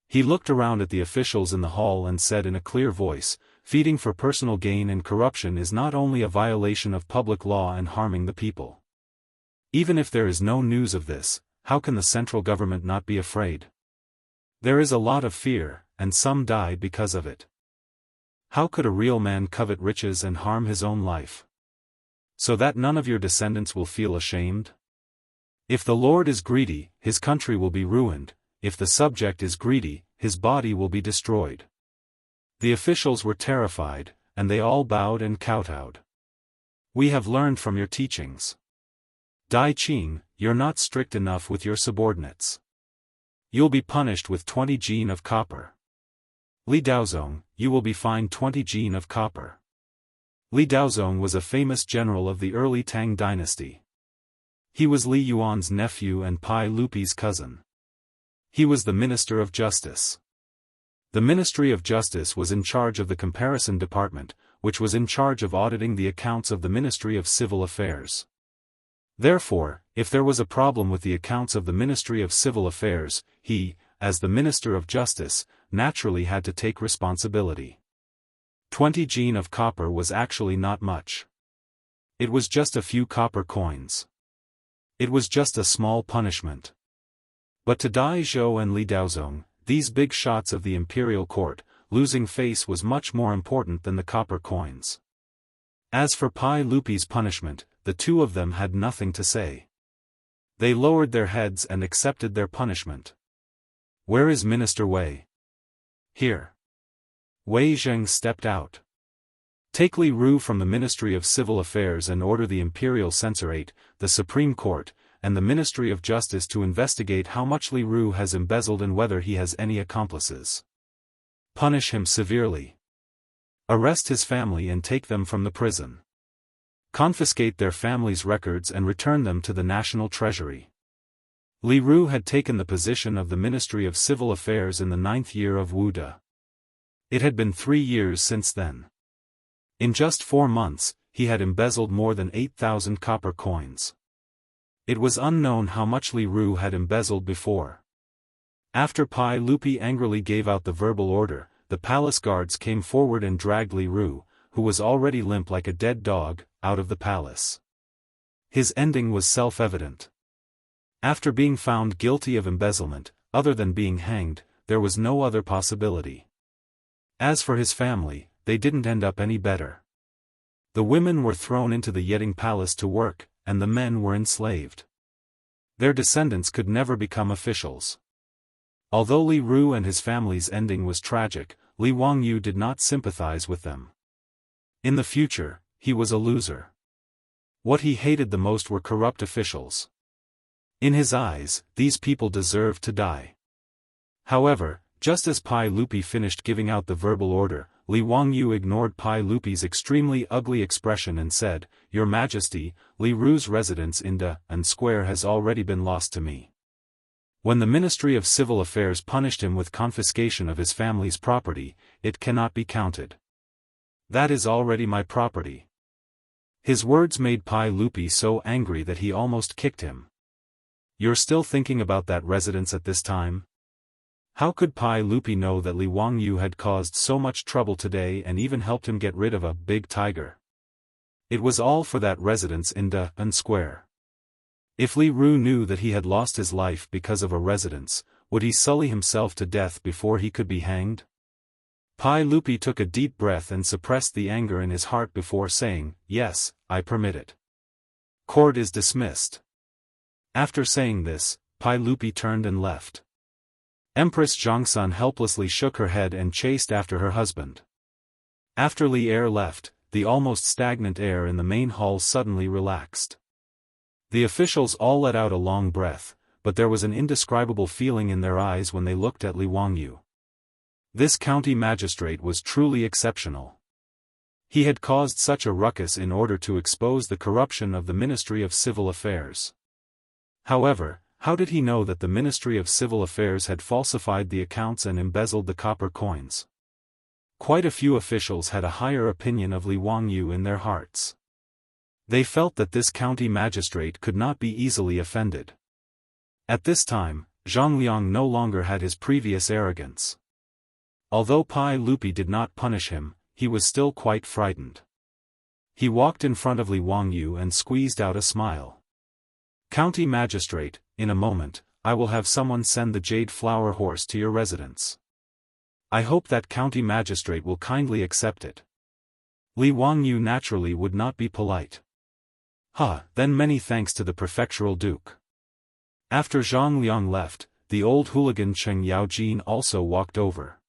He looked around at the officials in the hall and said in a clear voice, "Feeding for personal gain and corruption is not only a violation of public law and harming the people. Even if there is no news of this, how can the central government not be afraid? There is a lot of fear, and some die because of it. How could a real man covet riches and harm his own life? So that none of your descendants will feel ashamed? If the Lord is greedy, his country will be ruined. If the subject is greedy, his body will be destroyed." The officials were terrified, and they all bowed and kowtowed. "We have learned from your teachings. Dai Qing, you're not strict enough with your subordinates. You'll be punished with 20 jin of copper. Li Daozong, you will be fined 20 jin of copper." Li Daozong was a famous general of the early Tang dynasty. He was Li Yuan's nephew and Pai Lupi's cousin. He was the Minister of Justice. The Ministry of Justice was in charge of the Comparison Department, which was in charge of auditing the accounts of the Ministry of Civil Affairs. Therefore, if there was a problem with the accounts of the Ministry of Civil Affairs, he, as the Minister of Justice, naturally had to take responsibility. 20 jin of copper was actually not much. It was just a few copper coins. It was just a small punishment. But to Dai Zhou and Li Daozong, these big shots of the imperial court, losing face was much more important than the copper coins. As for Pai Lupi's punishment, the two of them had nothing to say. They lowered their heads and accepted their punishment. "Where is Minister Wei?" "Here." Wei Zheng stepped out. "Take Li Ru from the Ministry of Civil Affairs and order the Imperial Censorate, the Supreme Court, and the Ministry of Justice to investigate how much Li Ru has embezzled and whether he has any accomplices. Punish him severely. Arrest his family and take them from the prison. Confiscate their family's records and return them to the National Treasury." Li Ru had taken the position of the Ministry of Civil Affairs in the 9th year of Wu De. It had been 3 years since then. In just 4 months, he had embezzled more than 8,000 copper coins. It was unknown how much Li Ru had embezzled before. After Pai Lupi angrily gave out the verbal order, the palace guards came forward and dragged Li Ru, who was already limp like a dead dog, out of the palace. His ending was self-evident. After being found guilty of embezzlement, other than being hanged, there was no other possibility. As for his family, they didn't end up any better. The women were thrown into the Yeting Palace to work, and the men were enslaved. Their descendants could never become officials. Although Li Ru and his family's ending was tragic, Li Wangyu did not sympathize with them. In the future, he was a loser. What he hated the most were corrupt officials. In his eyes, these people deserved to die. However, just as Pai Lupi finished giving out the verbal order, Li Wangyu ignored Pai Lupi's extremely ugly expression and said, "Your Majesty, Li Ru's residence in Daoist Square has already been lost to me. When the Ministry of Civil Affairs punished him with confiscation of his family's property, it cannot be counted. That is already my property." His words made Pai Lupi so angry that he almost kicked him. "You're still thinking about that residence at this time?" How could Pai Lupi know that Li Wangyu had caused so much trouble today and even helped him get rid of a big tiger? It was all for that residence in Daoist Square. If Li Ru knew that he had lost his life because of a residence, would he sully himself to death before he could be hanged? Pai Lupi took a deep breath and suppressed the anger in his heart before saying, "Yes, I permit it. Court is dismissed." After saying this, Pai Lupi turned and left. Empress Zhongsun helplessly shook her head and chased after her husband. After Li Er left, the almost stagnant air in the main hall suddenly relaxed. The officials all let out a long breath, but there was an indescribable feeling in their eyes when they looked at Li Wangyu. This county magistrate was truly exceptional. He had caused such a ruckus in order to expose the corruption of the Ministry of Civil Affairs. However, how did he know that the Ministry of Civil Affairs had falsified the accounts and embezzled the copper coins? Quite a few officials had a higher opinion of Li Wangyu in their hearts. They felt that this county magistrate could not be easily offended. At this time, Zhang Liang no longer had his previous arrogance. Although Pai Lupi did not punish him, he was still quite frightened. He walked in front of Li Wangyu and squeezed out a smile. "County Magistrate, in a moment, I will have someone send the jade flower horse to your residence. I hope that County Magistrate will kindly accept it." Li Wangyu naturally would not be polite. Then many thanks to the prefectural duke. After Zhang Liang left, the old hooligan Cheng Yaojin also walked over.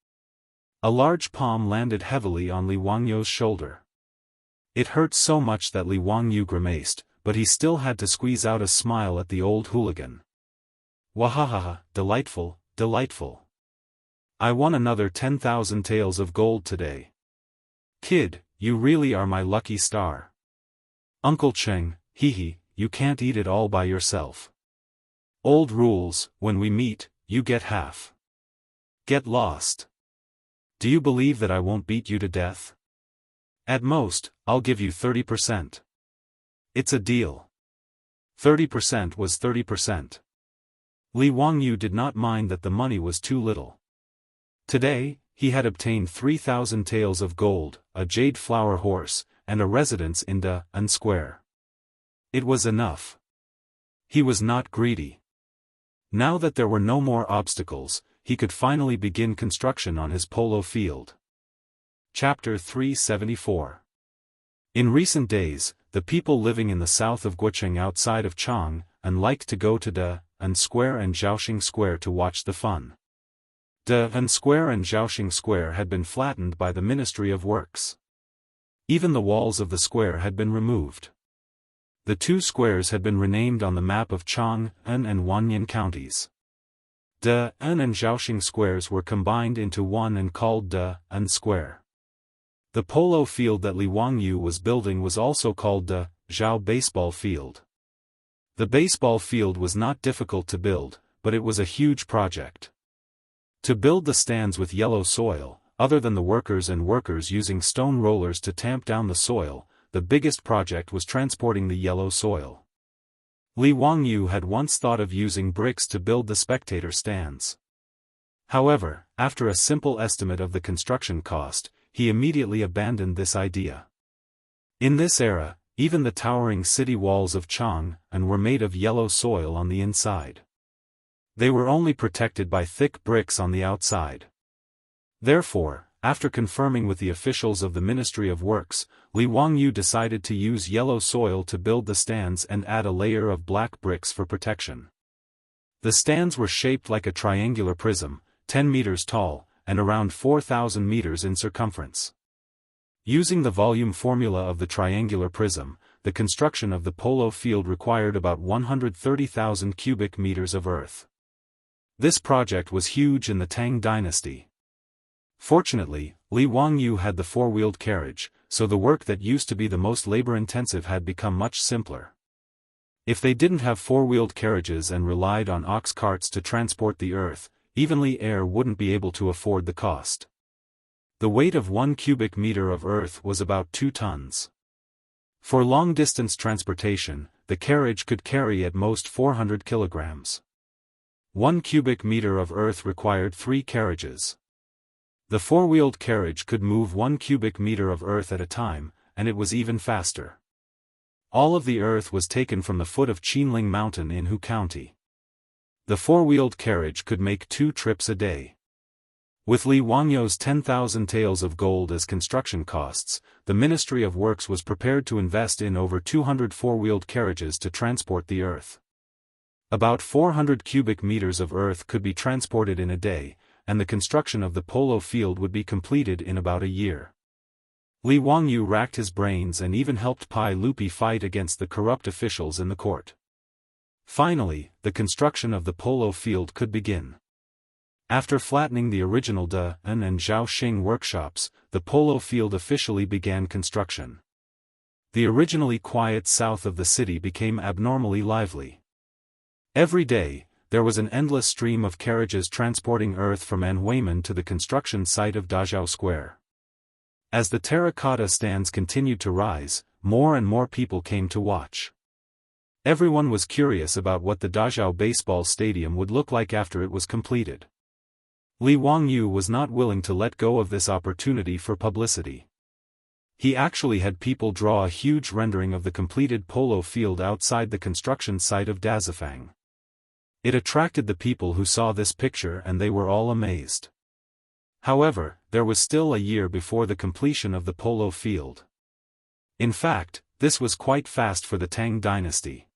A large palm landed heavily on Li Wangyu's shoulder. It hurt so much that Li Wangyu grimaced, but he still had to squeeze out a smile at the old hooligan. "Wahahaha, delightful, delightful. I won another 10,000 taels of gold today. Kid, you really are my lucky star. Uncle Cheng, hee, you can't eat it all by yourself. Old rules, when we meet, you get half. Get lost. Do you believe that I won't beat you to death? At most, I'll give you 30%. It's a deal." 30% was 30%. Li Wangyu did not mind that the money was too little. Today, he had obtained 3,000 taels of gold, a jade flower horse, and a residence in Daoist Square. It was enough. He was not greedy. Now that there were no more obstacles, he could finally begin construction on his polo field. Chapter 374. In recent days, the people living in the south of Guocheng outside of Chang, liked to go to Daoist Square and Zhaoxing Square to watch the fun. Daoist Square and Zhaoxing Square had been flattened by the Ministry of Works. Even the walls of the square had been removed. The two squares had been renamed on the map of Chang'an and Wanyan counties. Daoist and Zhaoxing squares were combined into one and called Daoist Square. The polo field that Li Wangyu was building was also called the Zhao baseball field. The baseball field was not difficult to build, but it was a huge project. To build the stands with yellow soil, other than the workers using stone rollers to tamp down the soil, the biggest project was transporting the yellow soil. Li Wangyu had once thought of using bricks to build the spectator stands. However, after a simple estimate of the construction cost, he immediately abandoned this idea. In this era, even the towering city walls of Chang'an were made of yellow soil on the inside. They were only protected by thick bricks on the outside. Therefore, after confirming with the officials of the Ministry of Works, Li Wangyu decided to use yellow soil to build the stands and add a layer of black bricks for protection. The stands were shaped like a triangular prism, 10 meters tall, and around 4,000 meters in circumference. Using the volume formula of the triangular prism, the construction of the polo field required about 130,000 cubic meters of earth. This project was huge in the Tang dynasty. Fortunately, Li Wangyu had the four-wheeled carriage, so the work that used to be the most labor-intensive had become much simpler. If they didn't have four-wheeled carriages and relied on ox carts to transport the earth, evenly air wouldn't be able to afford the cost. The weight of 1 cubic meter of earth was about 2 tons. For long-distance transportation, the carriage could carry at most 400 kilograms. 1 cubic meter of earth required 3 carriages. The four-wheeled carriage could move 1 cubic meter of earth at a time, and it was even faster. All of the earth was taken from the foot of Qinling Mountain in Hu County. The four-wheeled carriage could make 2 trips a day. With Li Wangyu's 10,000 taels of gold as construction costs, the Ministry of Works was prepared to invest in over 200 four-wheeled carriages to transport the earth. About 400 cubic meters of earth could be transported in a day, and the construction of the polo field would be completed in about a year. Li Wangyu racked his brains and even helped Pai Lupi fight against the corrupt officials in the court. Finally, the construction of the polo field could begin. After flattening the original Daoist and Zhaoxing workshops, the polo field officially began construction. The originally quiet south of the city became abnormally lively. Every day, there was an endless stream of carriages transporting earth from Anhuimen to the construction site of Dazhao Square. As the terracotta stands continued to rise, more and more people came to watch. Everyone was curious about what the Dazhao baseball stadium would look like after it was completed. Li Wangyu was not willing to let go of this opportunity for publicity. He actually had people draw a huge rendering of the completed polo field outside the construction site of Dazifang. It attracted the people who saw this picture and they were all amazed. However, there was still a year before the completion of the polo field. In fact, this was quite fast for the Tang dynasty.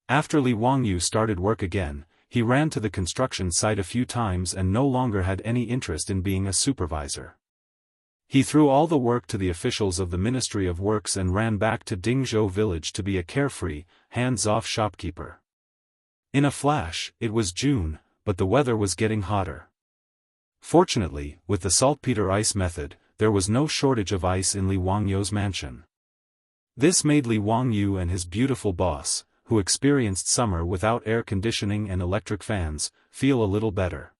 After Li Wangyu started work again, he ran to the construction site a few times and no longer had any interest in being a supervisor. He threw all the work to the officials of the Ministry of Works and ran back to Dingzhou village to be a carefree, hands-off shopkeeper. In a flash, it was June, but the weather was getting hotter. Fortunately, with the saltpeter ice method, there was no shortage of ice in Li Wangyu's mansion. This made Li Wangyu and his beautiful boss, who experienced summer without air conditioning and electric fans, feel a little better.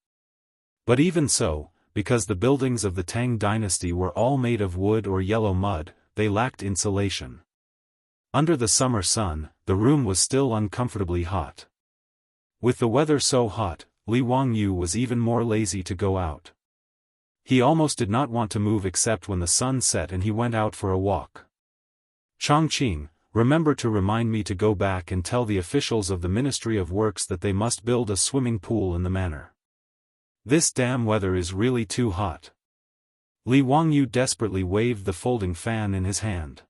But even so, because the buildings of the Tang dynasty were all made of wood or yellow mud, they lacked insulation. Under the summer sun, the room was still uncomfortably hot. With the weather so hot, Li Wangyu was even more lazy to go out. He almost did not want to move except when the sun set and he went out for a walk. Chongqing, remember to remind me to go back and tell the officials of the Ministry of Works that they must build a swimming pool in the manor. This damn weather is really too hot. Li Wangyu desperately waved the folding fan in his hand.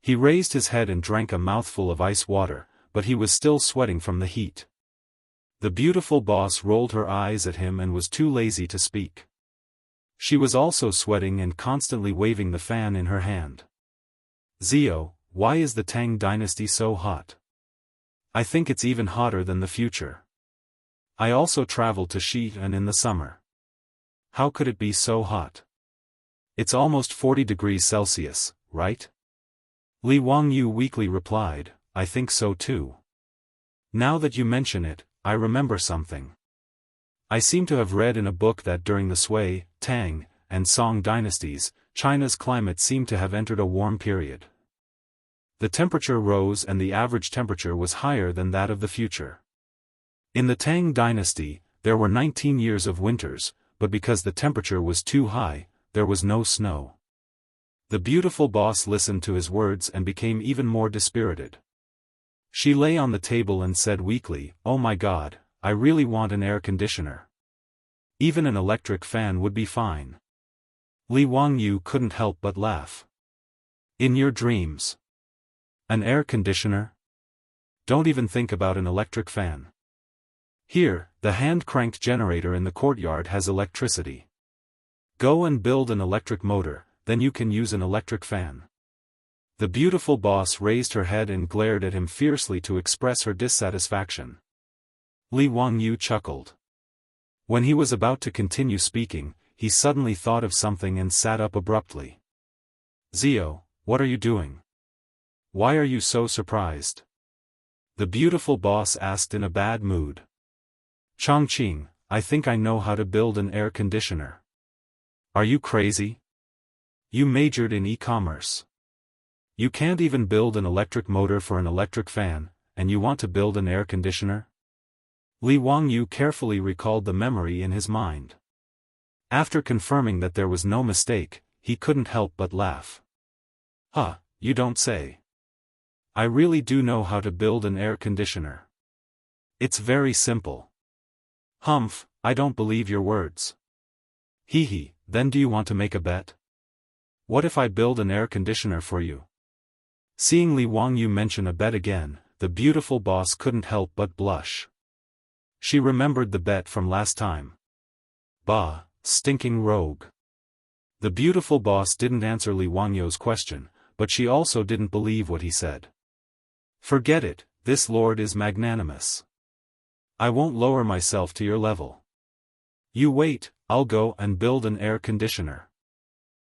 He raised his head and drank a mouthful of ice water, but he was still sweating from the heat. The beautiful boss rolled her eyes at him and was too lazy to speak. She was also sweating and constantly waving the fan in her hand. Zio, why is the Tang dynasty so hot? I think it's even hotter than the future. I also traveled to Xi'an in the summer. How could it be so hot? It's almost 40 degrees Celsius, right? Li Wangyu weakly replied, I think so too. Now that you mention it, I remember something. I seem to have read in a book that during the Sui, Tang, and Song dynasties, China's climate seemed to have entered a warm period. The temperature rose and the average temperature was higher than that of the future. In the Tang dynasty, there were 19 years of winters, but because the temperature was too high, there was no snow. The beautiful boss listened to his words and became even more dispirited. She lay on the table and said weakly, Oh my God, I really want an air conditioner. Even an electric fan would be fine. Li Wangyu couldn't help but laugh. In your dreams. An air conditioner? Don't even think about an electric fan. Here, the hand-cranked generator in the courtyard has electricity. Go and build an electric motor, then you can use an electric fan. The beautiful boss raised her head and glared at him fiercely to express her dissatisfaction. Li Wangyu chuckled. When he was about to continue speaking, he suddenly thought of something and sat up abruptly. Zio, what are you doing? Why are you so surprised? The beautiful boss asked in a bad mood. Chongqing, I think I know how to build an air conditioner. Are you crazy? You majored in e-commerce. You can't even build an electric motor for an electric fan, and you want to build an air conditioner? Li Wangyu carefully recalled the memory in his mind. After confirming that there was no mistake, he couldn't help but laugh. Huh, you don't say. I really do know how to build an air conditioner. It's very simple. Humph, I don't believe your words. Hee hee, then do you want to make a bet? What if I build an air conditioner for you? Seeing Li Wangyu mention a bet again, the beautiful boss couldn't help but blush. She remembered the bet from last time. Bah, stinking rogue. The beautiful boss didn't answer Li Wangyu's question, but she also didn't believe what he said. Forget it, this lord is magnanimous. I won't lower myself to your level. You wait, I'll go and build an air conditioner.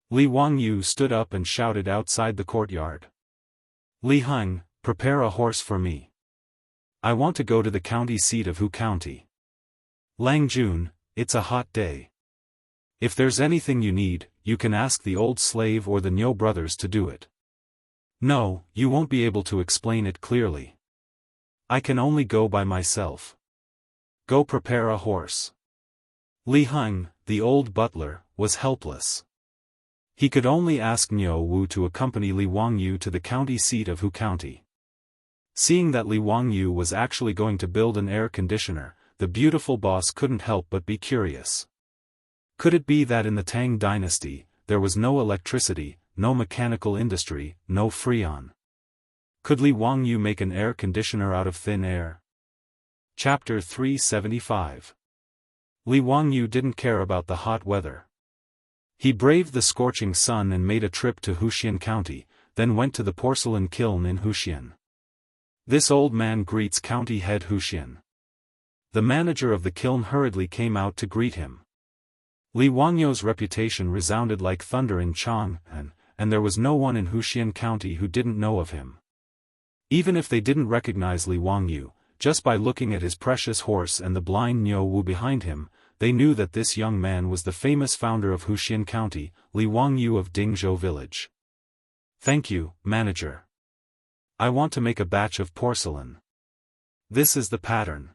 Li Wangyu stood up and shouted outside the courtyard. Li Heng, prepare a horse for me. I want to go to the county seat of Hu County. Lang Jun, it's a hot day. If there's anything you need, you can ask the old slave or the Niu brothers to do it. No, you won't be able to explain it clearly. I can only go by myself. Go prepare a horse. Li Heng, the old butler, was helpless. He could only ask Niu Wu to accompany Li Wangyu to the county seat of Hu County. Seeing that Li Wangyu was actually going to build an air conditioner, the beautiful boss couldn't help but be curious. Could it be that in the Tang dynasty, there was no electricity, no mechanical industry, no freon? Could Li Wangyu make an air conditioner out of thin air? Chapter 375. Li Wangyu didn't care about the hot weather. He braved the scorching sun and made a trip to Huxian County, then went to the porcelain kiln in Huxian. This old man greets county head Huxian. The manager of the kiln hurriedly came out to greet him. Li Wangyu's reputation resounded like thunder in Chang'an, and there was no one in Huxian County who didn't know of him. Even if they didn't recognize Li Wangyu, just by looking at his precious horse and the blind Niu Wu behind him, they knew that this young man was the famous founder of Huxian County, Li Wangyu of Dingzhou Village. Thank you, manager. I want to make a batch of porcelain. This is the pattern.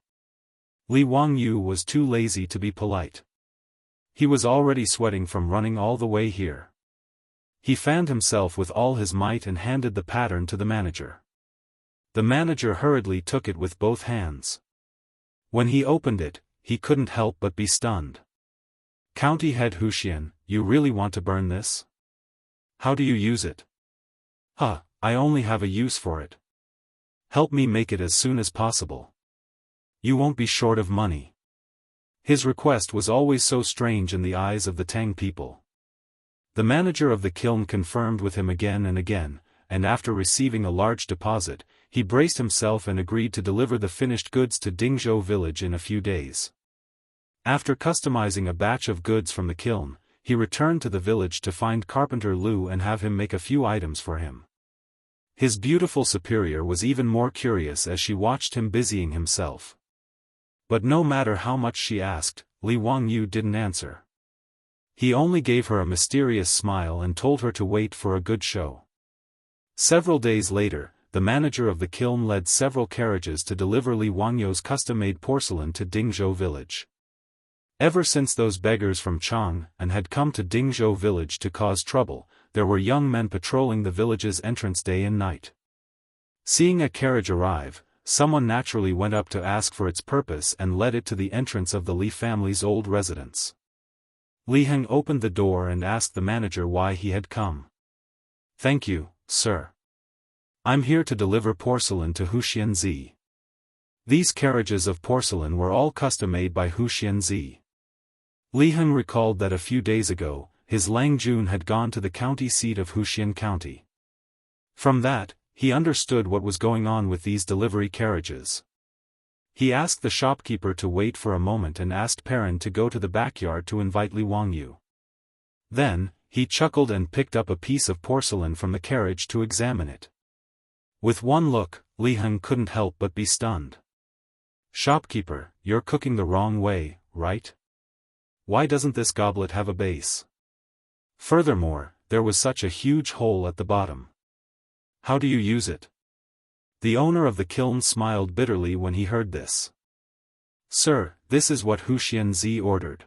Li Wangyu was too lazy to be polite. He was already sweating from running all the way here. He fanned himself with all his might and handed the pattern to the manager. The manager hurriedly took it with both hands. When he opened it, he couldn't help but be stunned. County head Huxian, you really want to burn this? How do you use it? I only have a use for it. Help me make it as soon as possible. You won't be short of money. His request was always so strange in the eyes of the Tang people. The manager of the kiln confirmed with him again and again, and after receiving a large deposit, he braced himself and agreed to deliver the finished goods to Dingzhou Village in a few days. After customizing a batch of goods from the kiln, he returned to the village to find Carpenter Lu and have him make a few items for him. His beautiful superior was even more curious as she watched him busying himself. But no matter how much she asked, Li Wangyu didn't answer. He only gave her a mysterious smile and told her to wait for a good show. Several days later, the manager of the kiln led several carriages to deliver Li Wangyu's custom-made porcelain to Dingzhou Village. Ever since those beggars from Chang'an had come to Dingzhou Village to cause trouble, there were young men patrolling the village's entrance day and night. Seeing a carriage arrive, someone naturally went up to ask for its purpose and led it to the entrance of the Li family's old residence. Li Heng opened the door and asked the manager why he had come. Thank you, sir. I'm here to deliver porcelain to Huxian Zi. These carriages of porcelain were all custom-made by Huxian Zi. Li Heng recalled that a few days ago, his Lang Jun had gone to the county seat of Huxian County. From that, he understood what was going on with these delivery carriages. He asked the shopkeeper to wait for a moment and asked Perrin to go to the backyard to invite Li Wangyu. Then, he chuckled and picked up a piece of porcelain from the carriage to examine it. With one look, Li Heng couldn't help but be stunned. Shopkeeper, you're cooking the wrong way, right? Why doesn't this goblet have a base? Furthermore, there was such a huge hole at the bottom. How do you use it? The owner of the kiln smiled bitterly when he heard this. Sir, this is what Huxian Zi ordered.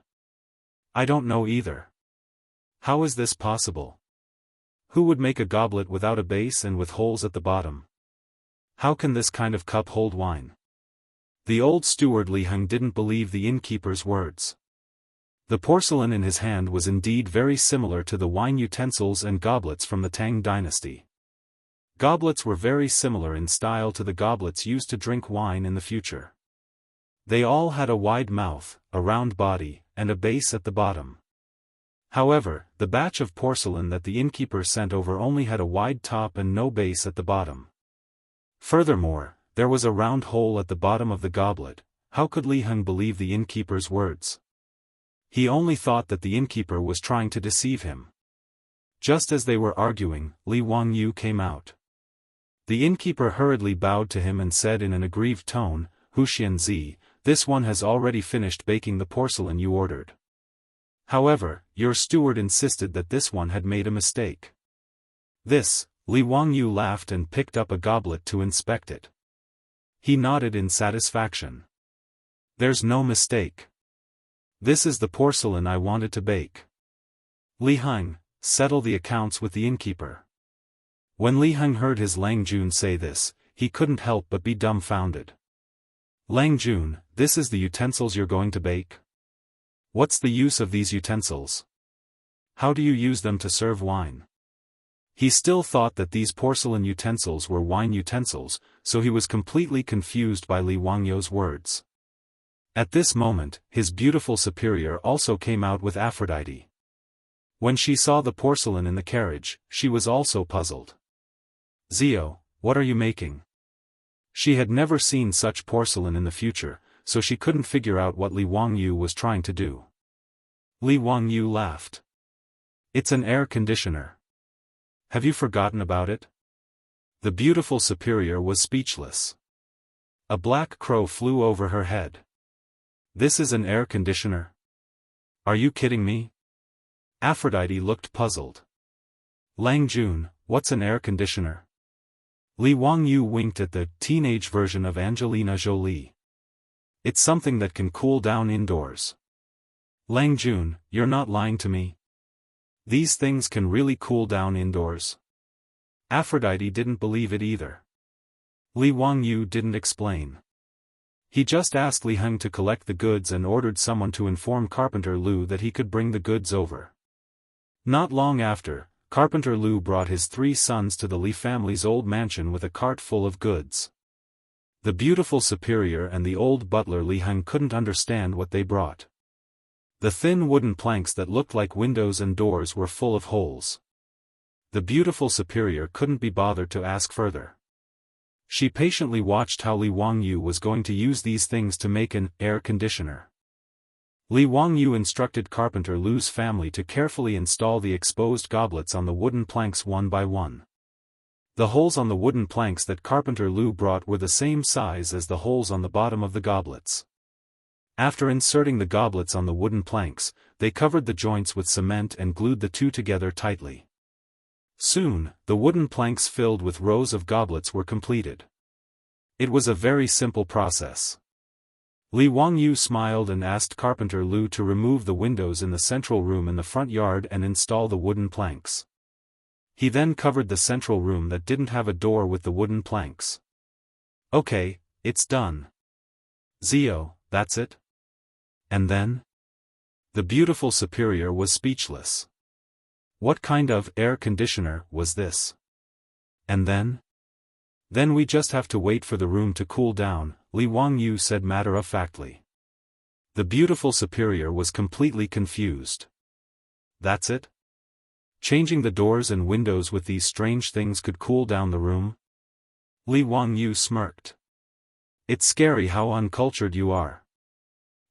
I don't know either. How is this possible? Who would make a goblet without a base and with holes at the bottom? How can this kind of cup hold wine? The old steward Li Heng didn't believe the innkeeper's words. The porcelain in his hand was indeed very similar to the wine utensils and goblets from the Tang dynasty. Goblets were very similar in style to the goblets used to drink wine in the future. They all had a wide mouth, a round body, and a base at the bottom. However, the batch of porcelain that the innkeeper sent over only had a wide top and no base at the bottom. Furthermore, there was a round hole at the bottom of the goblet. How could Li Heng believe the innkeeper's words? He only thought that the innkeeper was trying to deceive him. Just as they were arguing, Li Wangyu came out. The innkeeper hurriedly bowed to him and said in an aggrieved tone, Huxian Zi, this one has already finished baking the porcelain you ordered. However, your steward insisted that this one had made a mistake. This, Li Wangyu laughed and picked up a goblet to inspect it. He nodded in satisfaction. There's no mistake. This is the porcelain I wanted to bake. Li Heng, settle the accounts with the innkeeper. When Li Heng heard his Lang Jun say this, he couldn't help but be dumbfounded. Lang Jun, this is the utensils you're going to bake? What's the use of these utensils? How do you use them to serve wine? He still thought that these porcelain utensils were wine utensils, so he was completely confused by Li Wangyou's words. At this moment, his beautiful superior also came out with Aphrodite. When she saw the porcelain in the carriage, she was also puzzled. Zio, what are you making? She had never seen such porcelain in the future, so she couldn't figure out what Li Wangyou was trying to do. Li Wangyou laughed. It's an air conditioner. Have you forgotten about it? The beautiful superior was speechless. A black crow flew over her head. This is an air conditioner? Are you kidding me? Aphrodite looked puzzled. Lang Jun, what's an air conditioner? Li Wangyou winked at the teenage version of Angelina Jolie. It's something that can cool down indoors. Lang Jun, you're not lying to me? These things can really cool down indoors? Aphrodite didn't believe it either. Li Wangyou didn't explain. He just asked Li Heng to collect the goods and ordered someone to inform Carpenter Lu that he could bring the goods over. Not long after, Carpenter Lu brought his 3 sons to the Li family's old mansion with a cart full of goods. The beautiful superior and the old butler Li Heng couldn't understand what they brought. The thin wooden planks that looked like windows and doors were full of holes. The beautiful superior couldn't be bothered to ask further. She patiently watched how Li Wangyou was going to use these things to make an air conditioner. Li Wangyou instructed Carpenter Lu's family to carefully install the exposed goblets on the wooden planks one by one. The holes on the wooden planks that Carpenter Lu brought were the same size as the holes on the bottom of the goblets. After inserting the goblets on the wooden planks, they covered the joints with cement and glued the two together tightly. Soon, the wooden planks filled with rows of goblets were completed. It was a very simple process. Li Wangyou smiled and asked Carpenter Lu to remove the windows in the central room in the front yard and install the wooden planks. He then covered the central room that didn't have a door with the wooden planks. Okay, it's done. Zio, that's it? And then? The beautiful superior was speechless. What kind of air conditioner was this? And then? Then we just have to wait for the room to cool down, Li Wangyou said matter-of-factly. The beautiful superior was completely confused. That's it? Changing the doors and windows with these strange things could cool down the room? Li Wangyou smirked. It's scary how uncultured you are.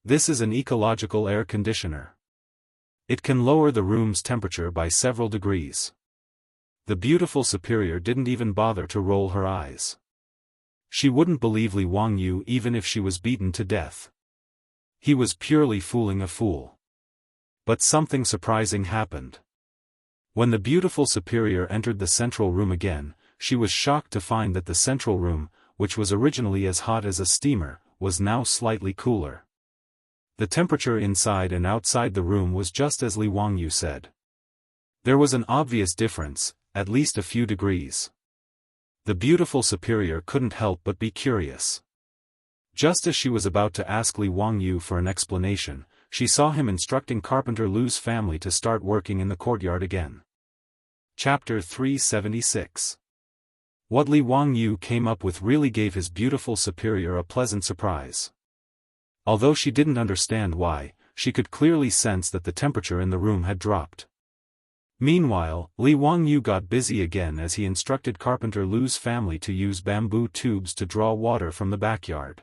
This is an ecological air conditioner. It can lower the room's temperature by several degrees. The beautiful superior didn't even bother to roll her eyes. She wouldn't believe Li Wangyou even if she was beaten to death. He was purely fooling a fool. But something surprising happened. When the beautiful superior entered the central room again, she was shocked to find that the central room, which was originally as hot as a steamer, was now slightly cooler. The temperature inside and outside the room was just as Li Wangyou said. There was an obvious difference, at least a few degrees. The beautiful superior couldn't help but be curious. Just as she was about to ask Li Wangyou for an explanation, she saw him instructing Carpenter Lu's family to start working in the courtyard again. Chapter 376. What Li Wangyou came up with really gave his beautiful superior a pleasant surprise. Although she didn't understand why, she could clearly sense that the temperature in the room had dropped. Meanwhile, Li Wangyou got busy again as he instructed Carpenter Lu's family to use bamboo tubes to draw water from the backyard.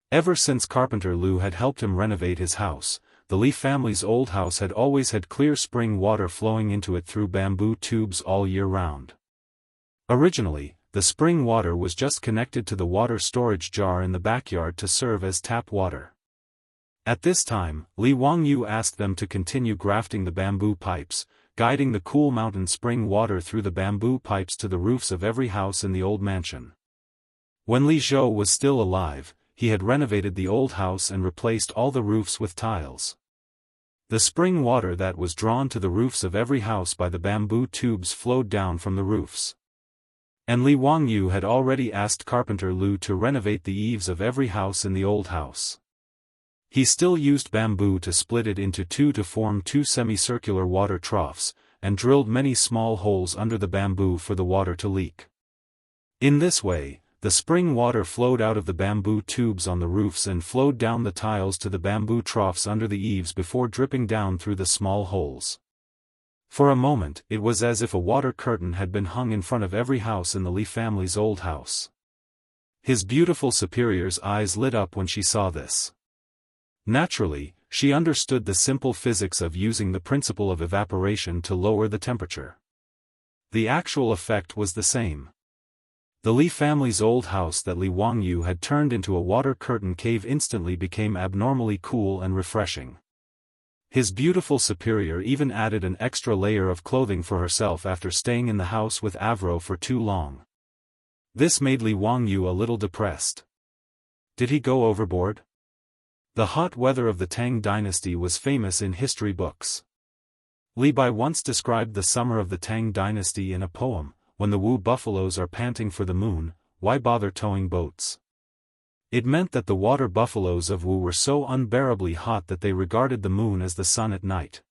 Ever since Carpenter Lu had helped him renovate his house, the Li family's old house had always had clear spring water flowing into it through bamboo tubes all year round. Originally, the spring water was just connected to the water storage jar in the backyard to serve as tap water. At this time, Li Wangyou asked them to continue grafting the bamboo pipes, guiding the cool mountain spring water through the bamboo pipes to the roofs of every house in the old mansion. When Li Zhou was still alive, he had renovated the old house and replaced all the roofs with tiles. The spring water that was drawn to the roofs of every house by the bamboo tubes flowed down from the roofs. And Li Wangyu had already asked Carpenter Lu to renovate the eaves of every house in the old house. He still used bamboo to split it into two to form two semicircular water troughs, and drilled many small holes under the bamboo for the water to leak. In this way, the spring water flowed out of the bamboo tubes on the roofs and flowed down the tiles to the bamboo troughs under the eaves before dripping down through the small holes. For a moment, it was as if a water curtain had been hung in front of every house in the Li family's old house. His beautiful superior's eyes lit up when she saw this. Naturally, she understood the simple physics of using the principle of evaporation to lower the temperature. The actual effect was the same. The Li family's old house that Li Wangyu had turned into a water curtain cave instantly became abnormally cool and refreshing. His beautiful superior even added an extra layer of clothing for herself after staying in the house with Avro for too long. This made Li Wangyu a little depressed. Did he go overboard? The hot weather of the Tang dynasty was famous in history books. Li Bai once described the summer of the Tang dynasty in a poem: "When the Wu buffaloes are panting for the moon, why bother towing boats?" It meant that the water buffaloes of Wu were so unbearably hot that they regarded the moon as the sun at night.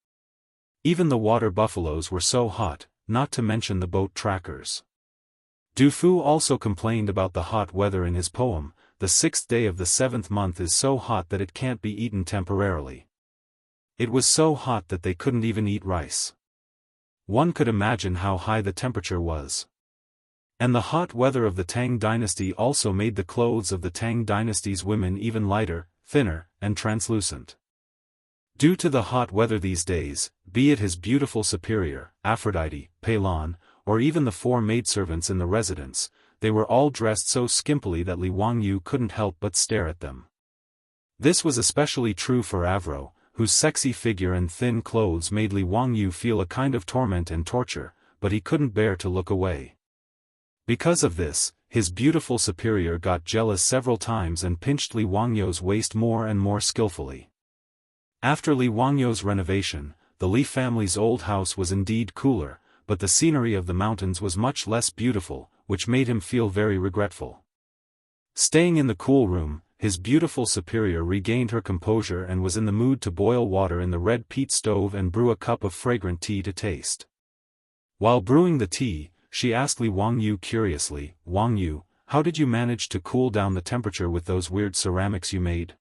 Even the water buffaloes were so hot, not to mention the boat trackers. Du Fu also complained about the hot weather in his poem: "The 6th day of the 7th month is so hot that it can't be eaten temporarily." It was so hot that they couldn't even eat rice. One could imagine how high the temperature was. And the hot weather of the Tang dynasty also made the clothes of the Tang dynasty's women even lighter, thinner, and translucent. Due to the hot weather these days, be it his beautiful superior, Aphrodite, Peilon, or even the 4 maidservants in the residence, they were all dressed so skimpily that Li Wangyu couldn't help but stare at them. This was especially true for Avro, whose sexy figure and thin clothes made Li Wangyu feel a kind of torment and torture, but he couldn't bear to look away. Because of this, his beautiful superior got jealous several times and pinched Li Wangyu's waist more and more skillfully. After Li Wangyu's renovation, the Li family's old house was indeed cooler, but the scenery of the mountains was much less beautiful, which made him feel very regretful. Staying in the cool room, his beautiful superior regained her composure and was in the mood to boil water in the red peat stove and brew a cup of fragrant tea to taste. While brewing the tea, she asked Li Wangyu curiously, "Wangyu, how did you manage to cool down the temperature with those weird ceramics you made?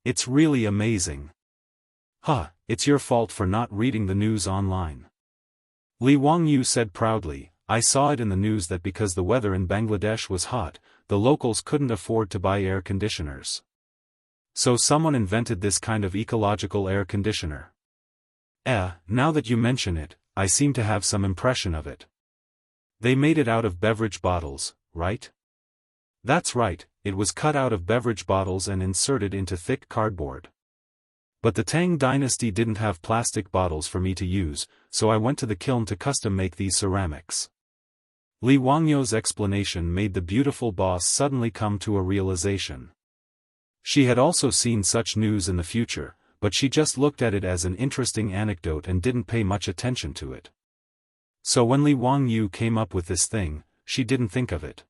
It's really amazing." "Huh, it's your fault for not reading the news online." Li Wangyu said proudly, "I saw it in the news that because the weather in Bangladesh was hot, the locals couldn't afford to buy air conditioners. So someone invented this kind of ecological air conditioner. Now that you mention it, I seem to have some impression of it. They made it out of beverage bottles, right?" "That's right, it was cut out of beverage bottles and inserted into thick cardboard. But the Tang dynasty didn't have plastic bottles for me to use, so I went to the kiln to custom make these ceramics." Li Wangyu's explanation made the beautiful boss suddenly come to a realization. She had also seen such news in the future, but she just looked at it as an interesting anecdote and didn't pay much attention to it. So when Li Wangyu came up with this thing, she didn't think of it.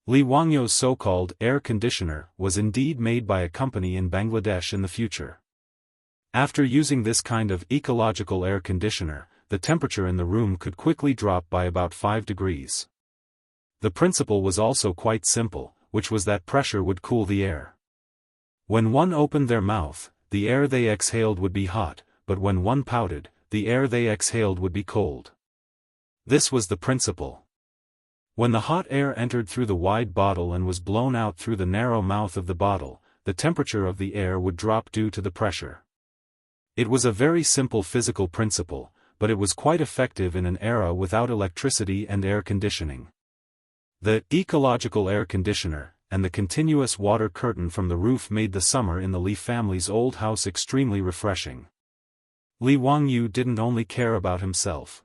Li Wangyu's so-called air conditioner was indeed made by a company in Bangladesh in the future. After using this kind of ecological air conditioner, the temperature in the room could quickly drop by about 5 degrees. The principle was also quite simple, which was that pressure would cool the air. When one opened their mouth, the air they exhaled would be hot, but when one pouted, the air they exhaled would be cold. This was the principle. When the hot air entered through the wide bottle and was blown out through the narrow mouth of the bottle, the temperature of the air would drop due to the pressure. It was a very simple physical principle, but it was quite effective in an era without electricity and air conditioning. The ecological air conditioner and the continuous water curtain from the roof made the summer in the Li family's old house extremely refreshing. Li Wangyu didn't only care about himself.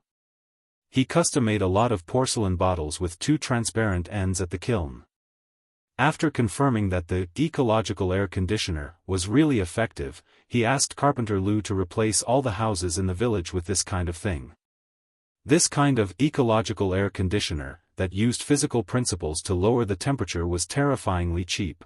He custom-made a lot of porcelain bottles with 2 transparent ends at the kiln. After confirming that the ecological air conditioner was really effective, he asked Carpenter Lu to replace all the houses in the village with this kind of thing. This kind of ecological air conditioner, that used physical principles to lower the temperature, was terrifyingly cheap.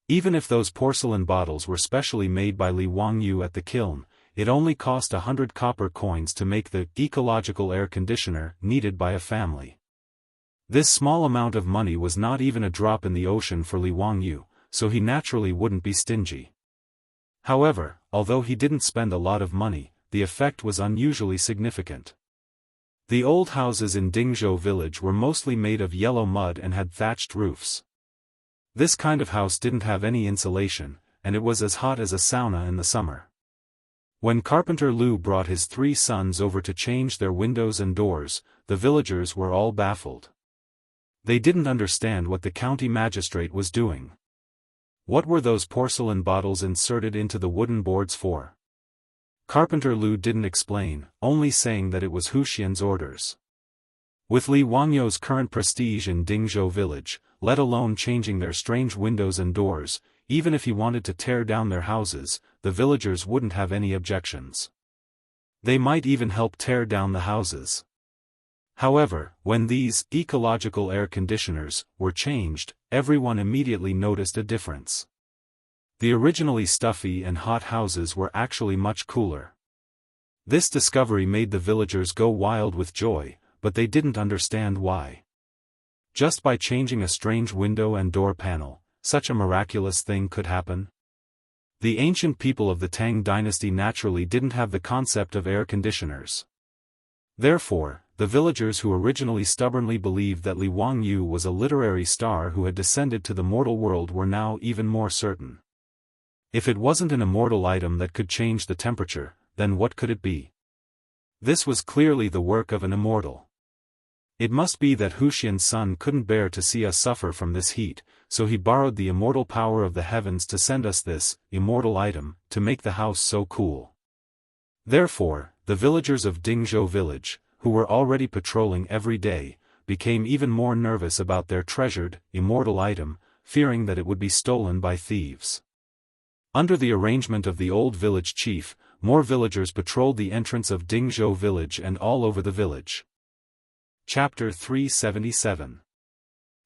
Even if those porcelain bottles were specially made by Li Wangyu at the kiln, it only cost 100 copper coins to make the ecological air conditioner needed by a family. This small amount of money was not even a drop in the ocean for Li Wangyu, so he naturally wouldn't be stingy. However, although he didn't spend a lot of money, the effect was unusually significant. The old houses in Dingzhou village were mostly made of yellow mud and had thatched roofs. This kind of house didn't have any insulation, and it was as hot as a sauna in the summer. When Carpenter Lu brought his 3 sons over to change their windows and doors, the villagers were all baffled. They didn't understand what the county magistrate was doing. What were those porcelain bottles inserted into the wooden boards for? Carpenter Lu didn't explain, only saying that it was Hu Xian's orders. With Li Wangyu's current prestige in Dingzhou village, let alone changing their strange windows and doors, even if he wanted to tear down their houses, the villagers wouldn't have any objections. They might even help tear down the houses. However, when these ecological air conditioners were changed, everyone immediately noticed a difference. The originally stuffy and hot houses were actually much cooler. This discovery made the villagers go wild with joy, but they didn't understand why. Just by changing a strange window and door panel, such a miraculous thing could happen? The ancient people of the Tang dynasty naturally didn't have the concept of air conditioners. Therefore, the villagers who originally stubbornly believed that Li Wangyu was a literary star who had descended to the mortal world were now even more certain. If it wasn't an immortal item that could change the temperature, then what could it be? This was clearly the work of an immortal. It must be that Hu Xian's son couldn't bear to see us suffer from this heat, so he borrowed the immortal power of the heavens to send us this immortal item, to make the house so cool. Therefore, the villagers of Dingzhou village, who were already patrolling every day, became even more nervous about their treasured, immortal item, fearing that it would be stolen by thieves. Under the arrangement of the old village chief, more villagers patrolled the entrance of Dingzhou village and all over the village. Chapter 377.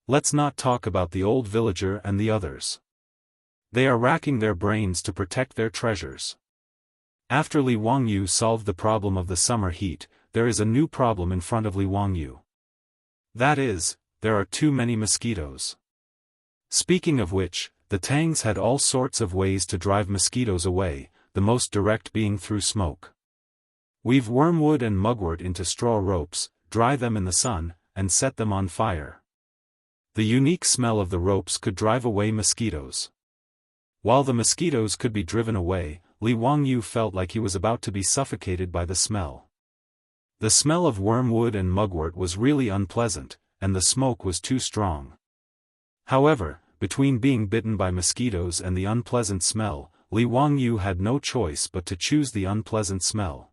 Let's not talk about the old villager and the others. They are racking their brains to protect their treasures. After Li Wangyu solved the problem of the summer heat, there is a new problem in front of Li Wangyu. That is, there are too many mosquitoes. Speaking of which, the Tangs had all sorts of ways to drive mosquitoes away, the most direct being through smoke. Weave wormwood and mugwort into straw ropes, dry them in the sun, and set them on fire. The unique smell of the ropes could drive away mosquitoes. While the mosquitoes could be driven away, Li Wangyu felt like he was about to be suffocated by the smell. The smell of wormwood and mugwort was really unpleasant, and the smoke was too strong. However, between being bitten by mosquitoes and the unpleasant smell, Li Wangyu had no choice but to choose the unpleasant smell.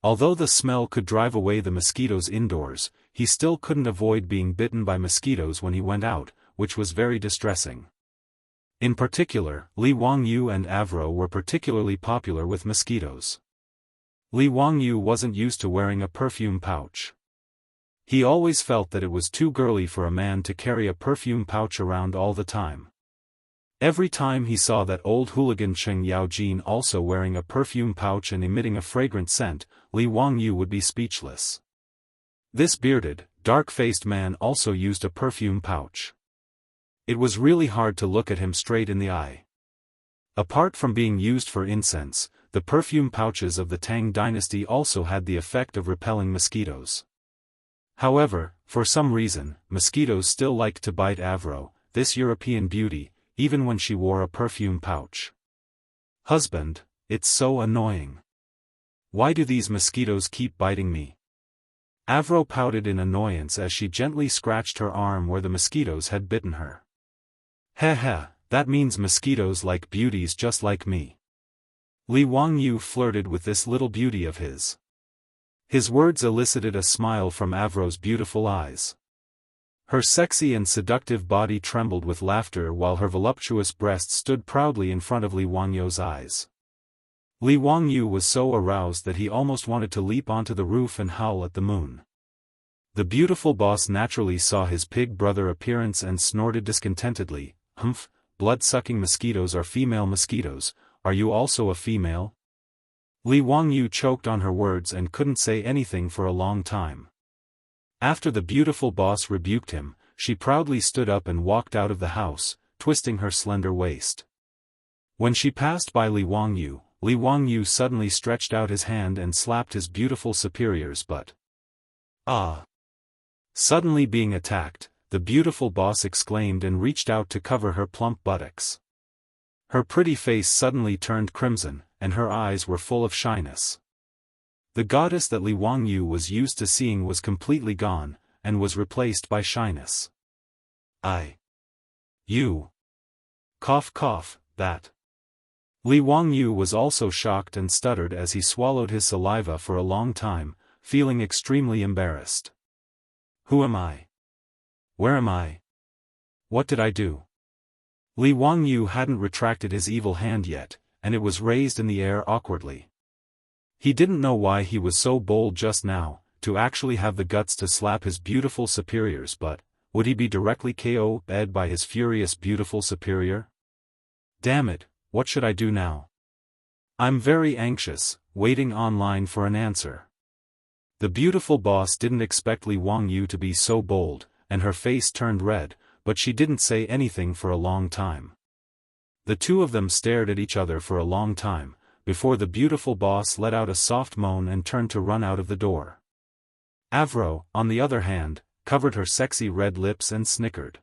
Although the smell could drive away the mosquitoes indoors, he still couldn't avoid being bitten by mosquitoes when he went out, which was very distressing. In particular, Li Wangyu and Avro were particularly popular with mosquitoes. Li Wangyu wasn't used to wearing a perfume pouch. He always felt that it was too girly for a man to carry a perfume pouch around all the time. Every time he saw that old hooligan Cheng Yaojin also wearing a perfume pouch and emitting a fragrant scent, Li Wangyu would be speechless. This bearded, dark-faced man also used a perfume pouch. It was really hard to look at him straight in the eye. Apart from being used for incense, the perfume pouches of the Tang dynasty also had the effect of repelling mosquitoes. However, for some reason, mosquitoes still liked to bite Avro, this European beauty, even when she wore a perfume pouch. "Husband, it's so annoying. Why do these mosquitoes keep biting me?" Avro pouted in annoyance as she gently scratched her arm where the mosquitoes had bitten her. "Heh heh, that means mosquitoes like beauties just like me." Li Wangyu flirted with this little beauty of his. His words elicited a smile from Avro's beautiful eyes. Her sexy and seductive body trembled with laughter while her voluptuous breast stood proudly in front of Li Wangyu's eyes. Li Wangyu was so aroused that he almost wanted to leap onto the roof and howl at the moon. The beautiful boss naturally saw his pig brother appearance and snorted discontentedly, "Humph, blood-sucking mosquitoes are female mosquitoes, are you also a female?" Li Wangyu choked on her words and couldn't say anything for a long time. After the beautiful boss rebuked him, she proudly stood up and walked out of the house, twisting her slender waist. When she passed by Li Wangyu suddenly stretched out his hand and slapped his beautiful superior's butt. "Ah!" Suddenly being attacked, the beautiful boss exclaimed and reached out to cover her plump buttocks. Her pretty face suddenly turned crimson, and her eyes were full of shyness. The goddess that Li Wangyu was used to seeing was completely gone, and was replaced by shyness. You. Cough cough, that. Li Wangyu was also shocked and stuttered as he swallowed his saliva for a long time, feeling extremely embarrassed. Who am I? Where am I? What did I do? Li Wangyu hadn't retracted his evil hand yet, and it was raised in the air awkwardly. He didn't know why he was so bold just now, to actually have the guts to slap his beautiful superior's butt. Would he be directly KO'd by his furious beautiful superior? Damn it, what should I do now? I'm very anxious, waiting online for an answer. The beautiful boss didn't expect Li Wangyu to be so bold, and her face turned red, but she didn't say anything for a long time. The two of them stared at each other for a long time, before the beautiful boss let out a soft moan and turned to run out of the door. Avro, on the other hand, covered her sexy red lips and snickered.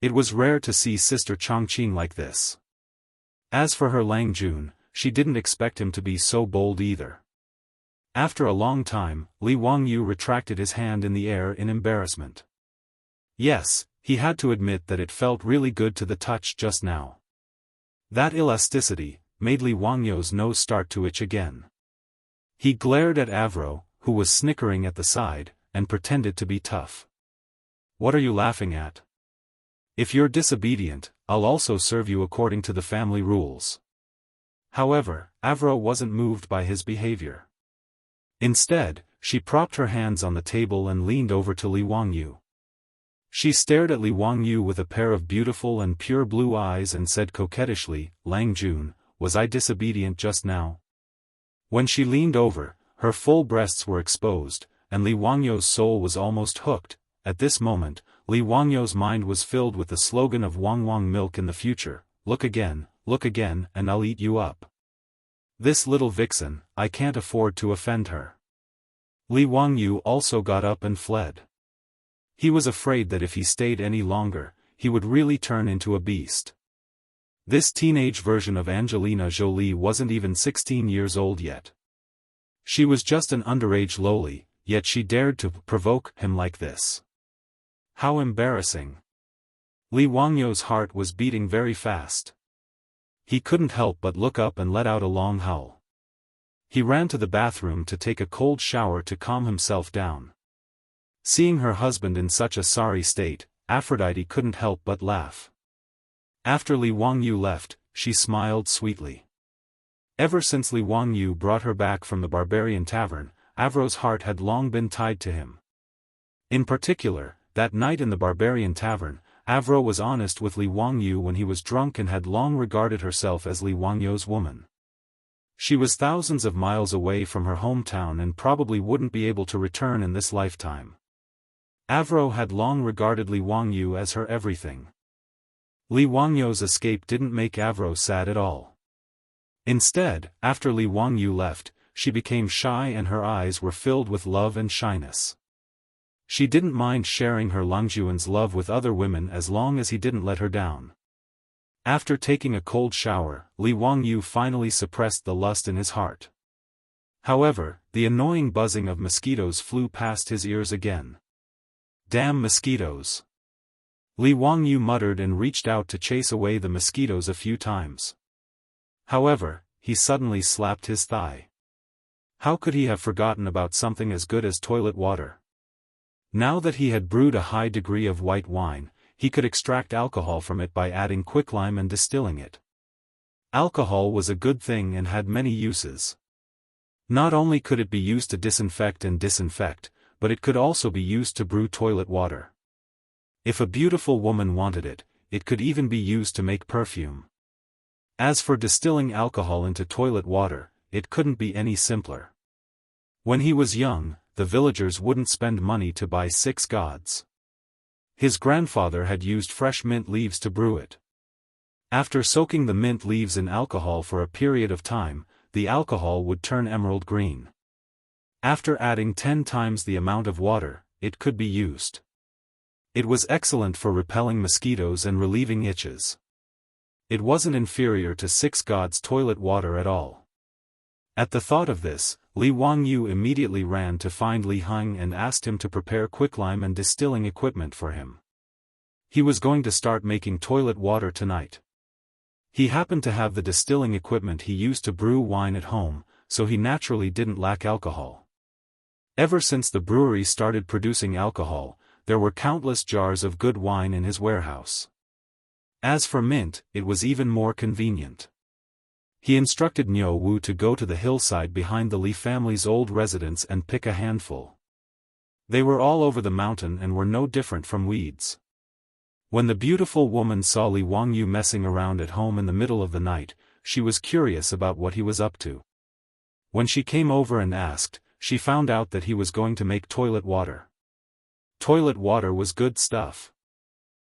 It was rare to see Sister Chongqing like this. As for her Lang Jun, she didn't expect him to be so bold either. After a long time, Li Wangyu retracted his hand in the air in embarrassment. Yes, he had to admit that it felt really good to the touch just now. That elasticity made Li Wangyu's nose start to itch again. He glared at Avro, who was snickering at the side, and pretended to be tough. What are you laughing at? If you're disobedient, I'll also serve you according to the family rules. However, Avro wasn't moved by his behavior. Instead, she propped her hands on the table and leaned over to Li Wangyu. She stared at Li Wangyu with a pair of beautiful and pure blue eyes and said coquettishly, "Lang Jun, was I disobedient just now?" When she leaned over, her full breasts were exposed, and Li Wangyu's soul was almost hooked. At this moment, Li Wangyu's mind was filled with the slogan of Wang Wang milk in the future, look again, and I'll eat you up. This little vixen, I can't afford to offend her. Li Wangyu also got up and fled. He was afraid that if he stayed any longer, he would really turn into a beast. This teenage version of Angelina Jolie wasn't even 16 years old yet. She was just an underage loli, yet she dared to provoke him like this. How embarrassing. Li Wangyu's heart was beating very fast. He couldn't help but look up and let out a long howl. He ran to the bathroom to take a cold shower to calm himself down. Seeing her husband in such a sorry state, Aphrodite couldn't help but laugh. After Li Wangyu left, she smiled sweetly. Ever since Li Wangyu brought her back from the barbarian tavern, Avro's heart had long been tied to him. In particular, that night in the barbarian tavern, Avro was honest with Li Wangyu when he was drunk and had long regarded herself as Li Wangyu's woman. She was thousands of miles away from her hometown and probably wouldn't be able to return in this lifetime. Avro had long regarded Li Wangyu as her everything. Li Wangyu's escape didn't make Avro sad at all. Instead, after Li Wangyu left, she became shy and her eyes were filled with love and shyness. She didn't mind sharing her Langjuan's love with other women as long as he didn't let her down. After taking a cold shower, Li Wangyu finally suppressed the lust in his heart. However, the annoying buzzing of mosquitoes flew past his ears again. Damn mosquitoes! Li Wangyu muttered and reached out to chase away the mosquitoes a few times. However, he suddenly slapped his thigh. How could he have forgotten about something as good as toilet water? Now that he had brewed a high degree of white wine, he could extract alcohol from it by adding quicklime and distilling it. Alcohol was a good thing and had many uses. Not only could it be used to disinfect, but it could also be used to brew toilet water. If a beautiful woman wanted it, it could even be used to make perfume. As for distilling alcohol into toilet water, it couldn't be any simpler. When he was young, the villagers wouldn't spend money to buy 6 gods. His grandfather had used fresh mint leaves to brew it. After soaking the mint leaves in alcohol for a period of time, the alcohol would turn emerald green. After adding 10 times the amount of water, it could be used. It was excellent for repelling mosquitoes and relieving itches. It wasn't inferior to 6 gods' toilet water at all. At the thought of this, Li Wangyu immediately ran to find Li Heng and asked him to prepare quicklime and distilling equipment for him. He was going to start making toilet water tonight. He happened to have the distilling equipment he used to brew wine at home, so he naturally didn't lack alcohol. Ever since the brewery started producing alcohol, there were countless jars of good wine in his warehouse. As for mint, it was even more convenient. He instructed Niu Wu to go to the hillside behind the Li family's old residence and pick a handful. They were all over the mountain and were no different from weeds. When the beautiful woman saw Li Wangyu messing around at home in the middle of the night, she was curious about what he was up to. When she came over and asked, she found out that he was going to make toilet water. Toilet water was good stuff.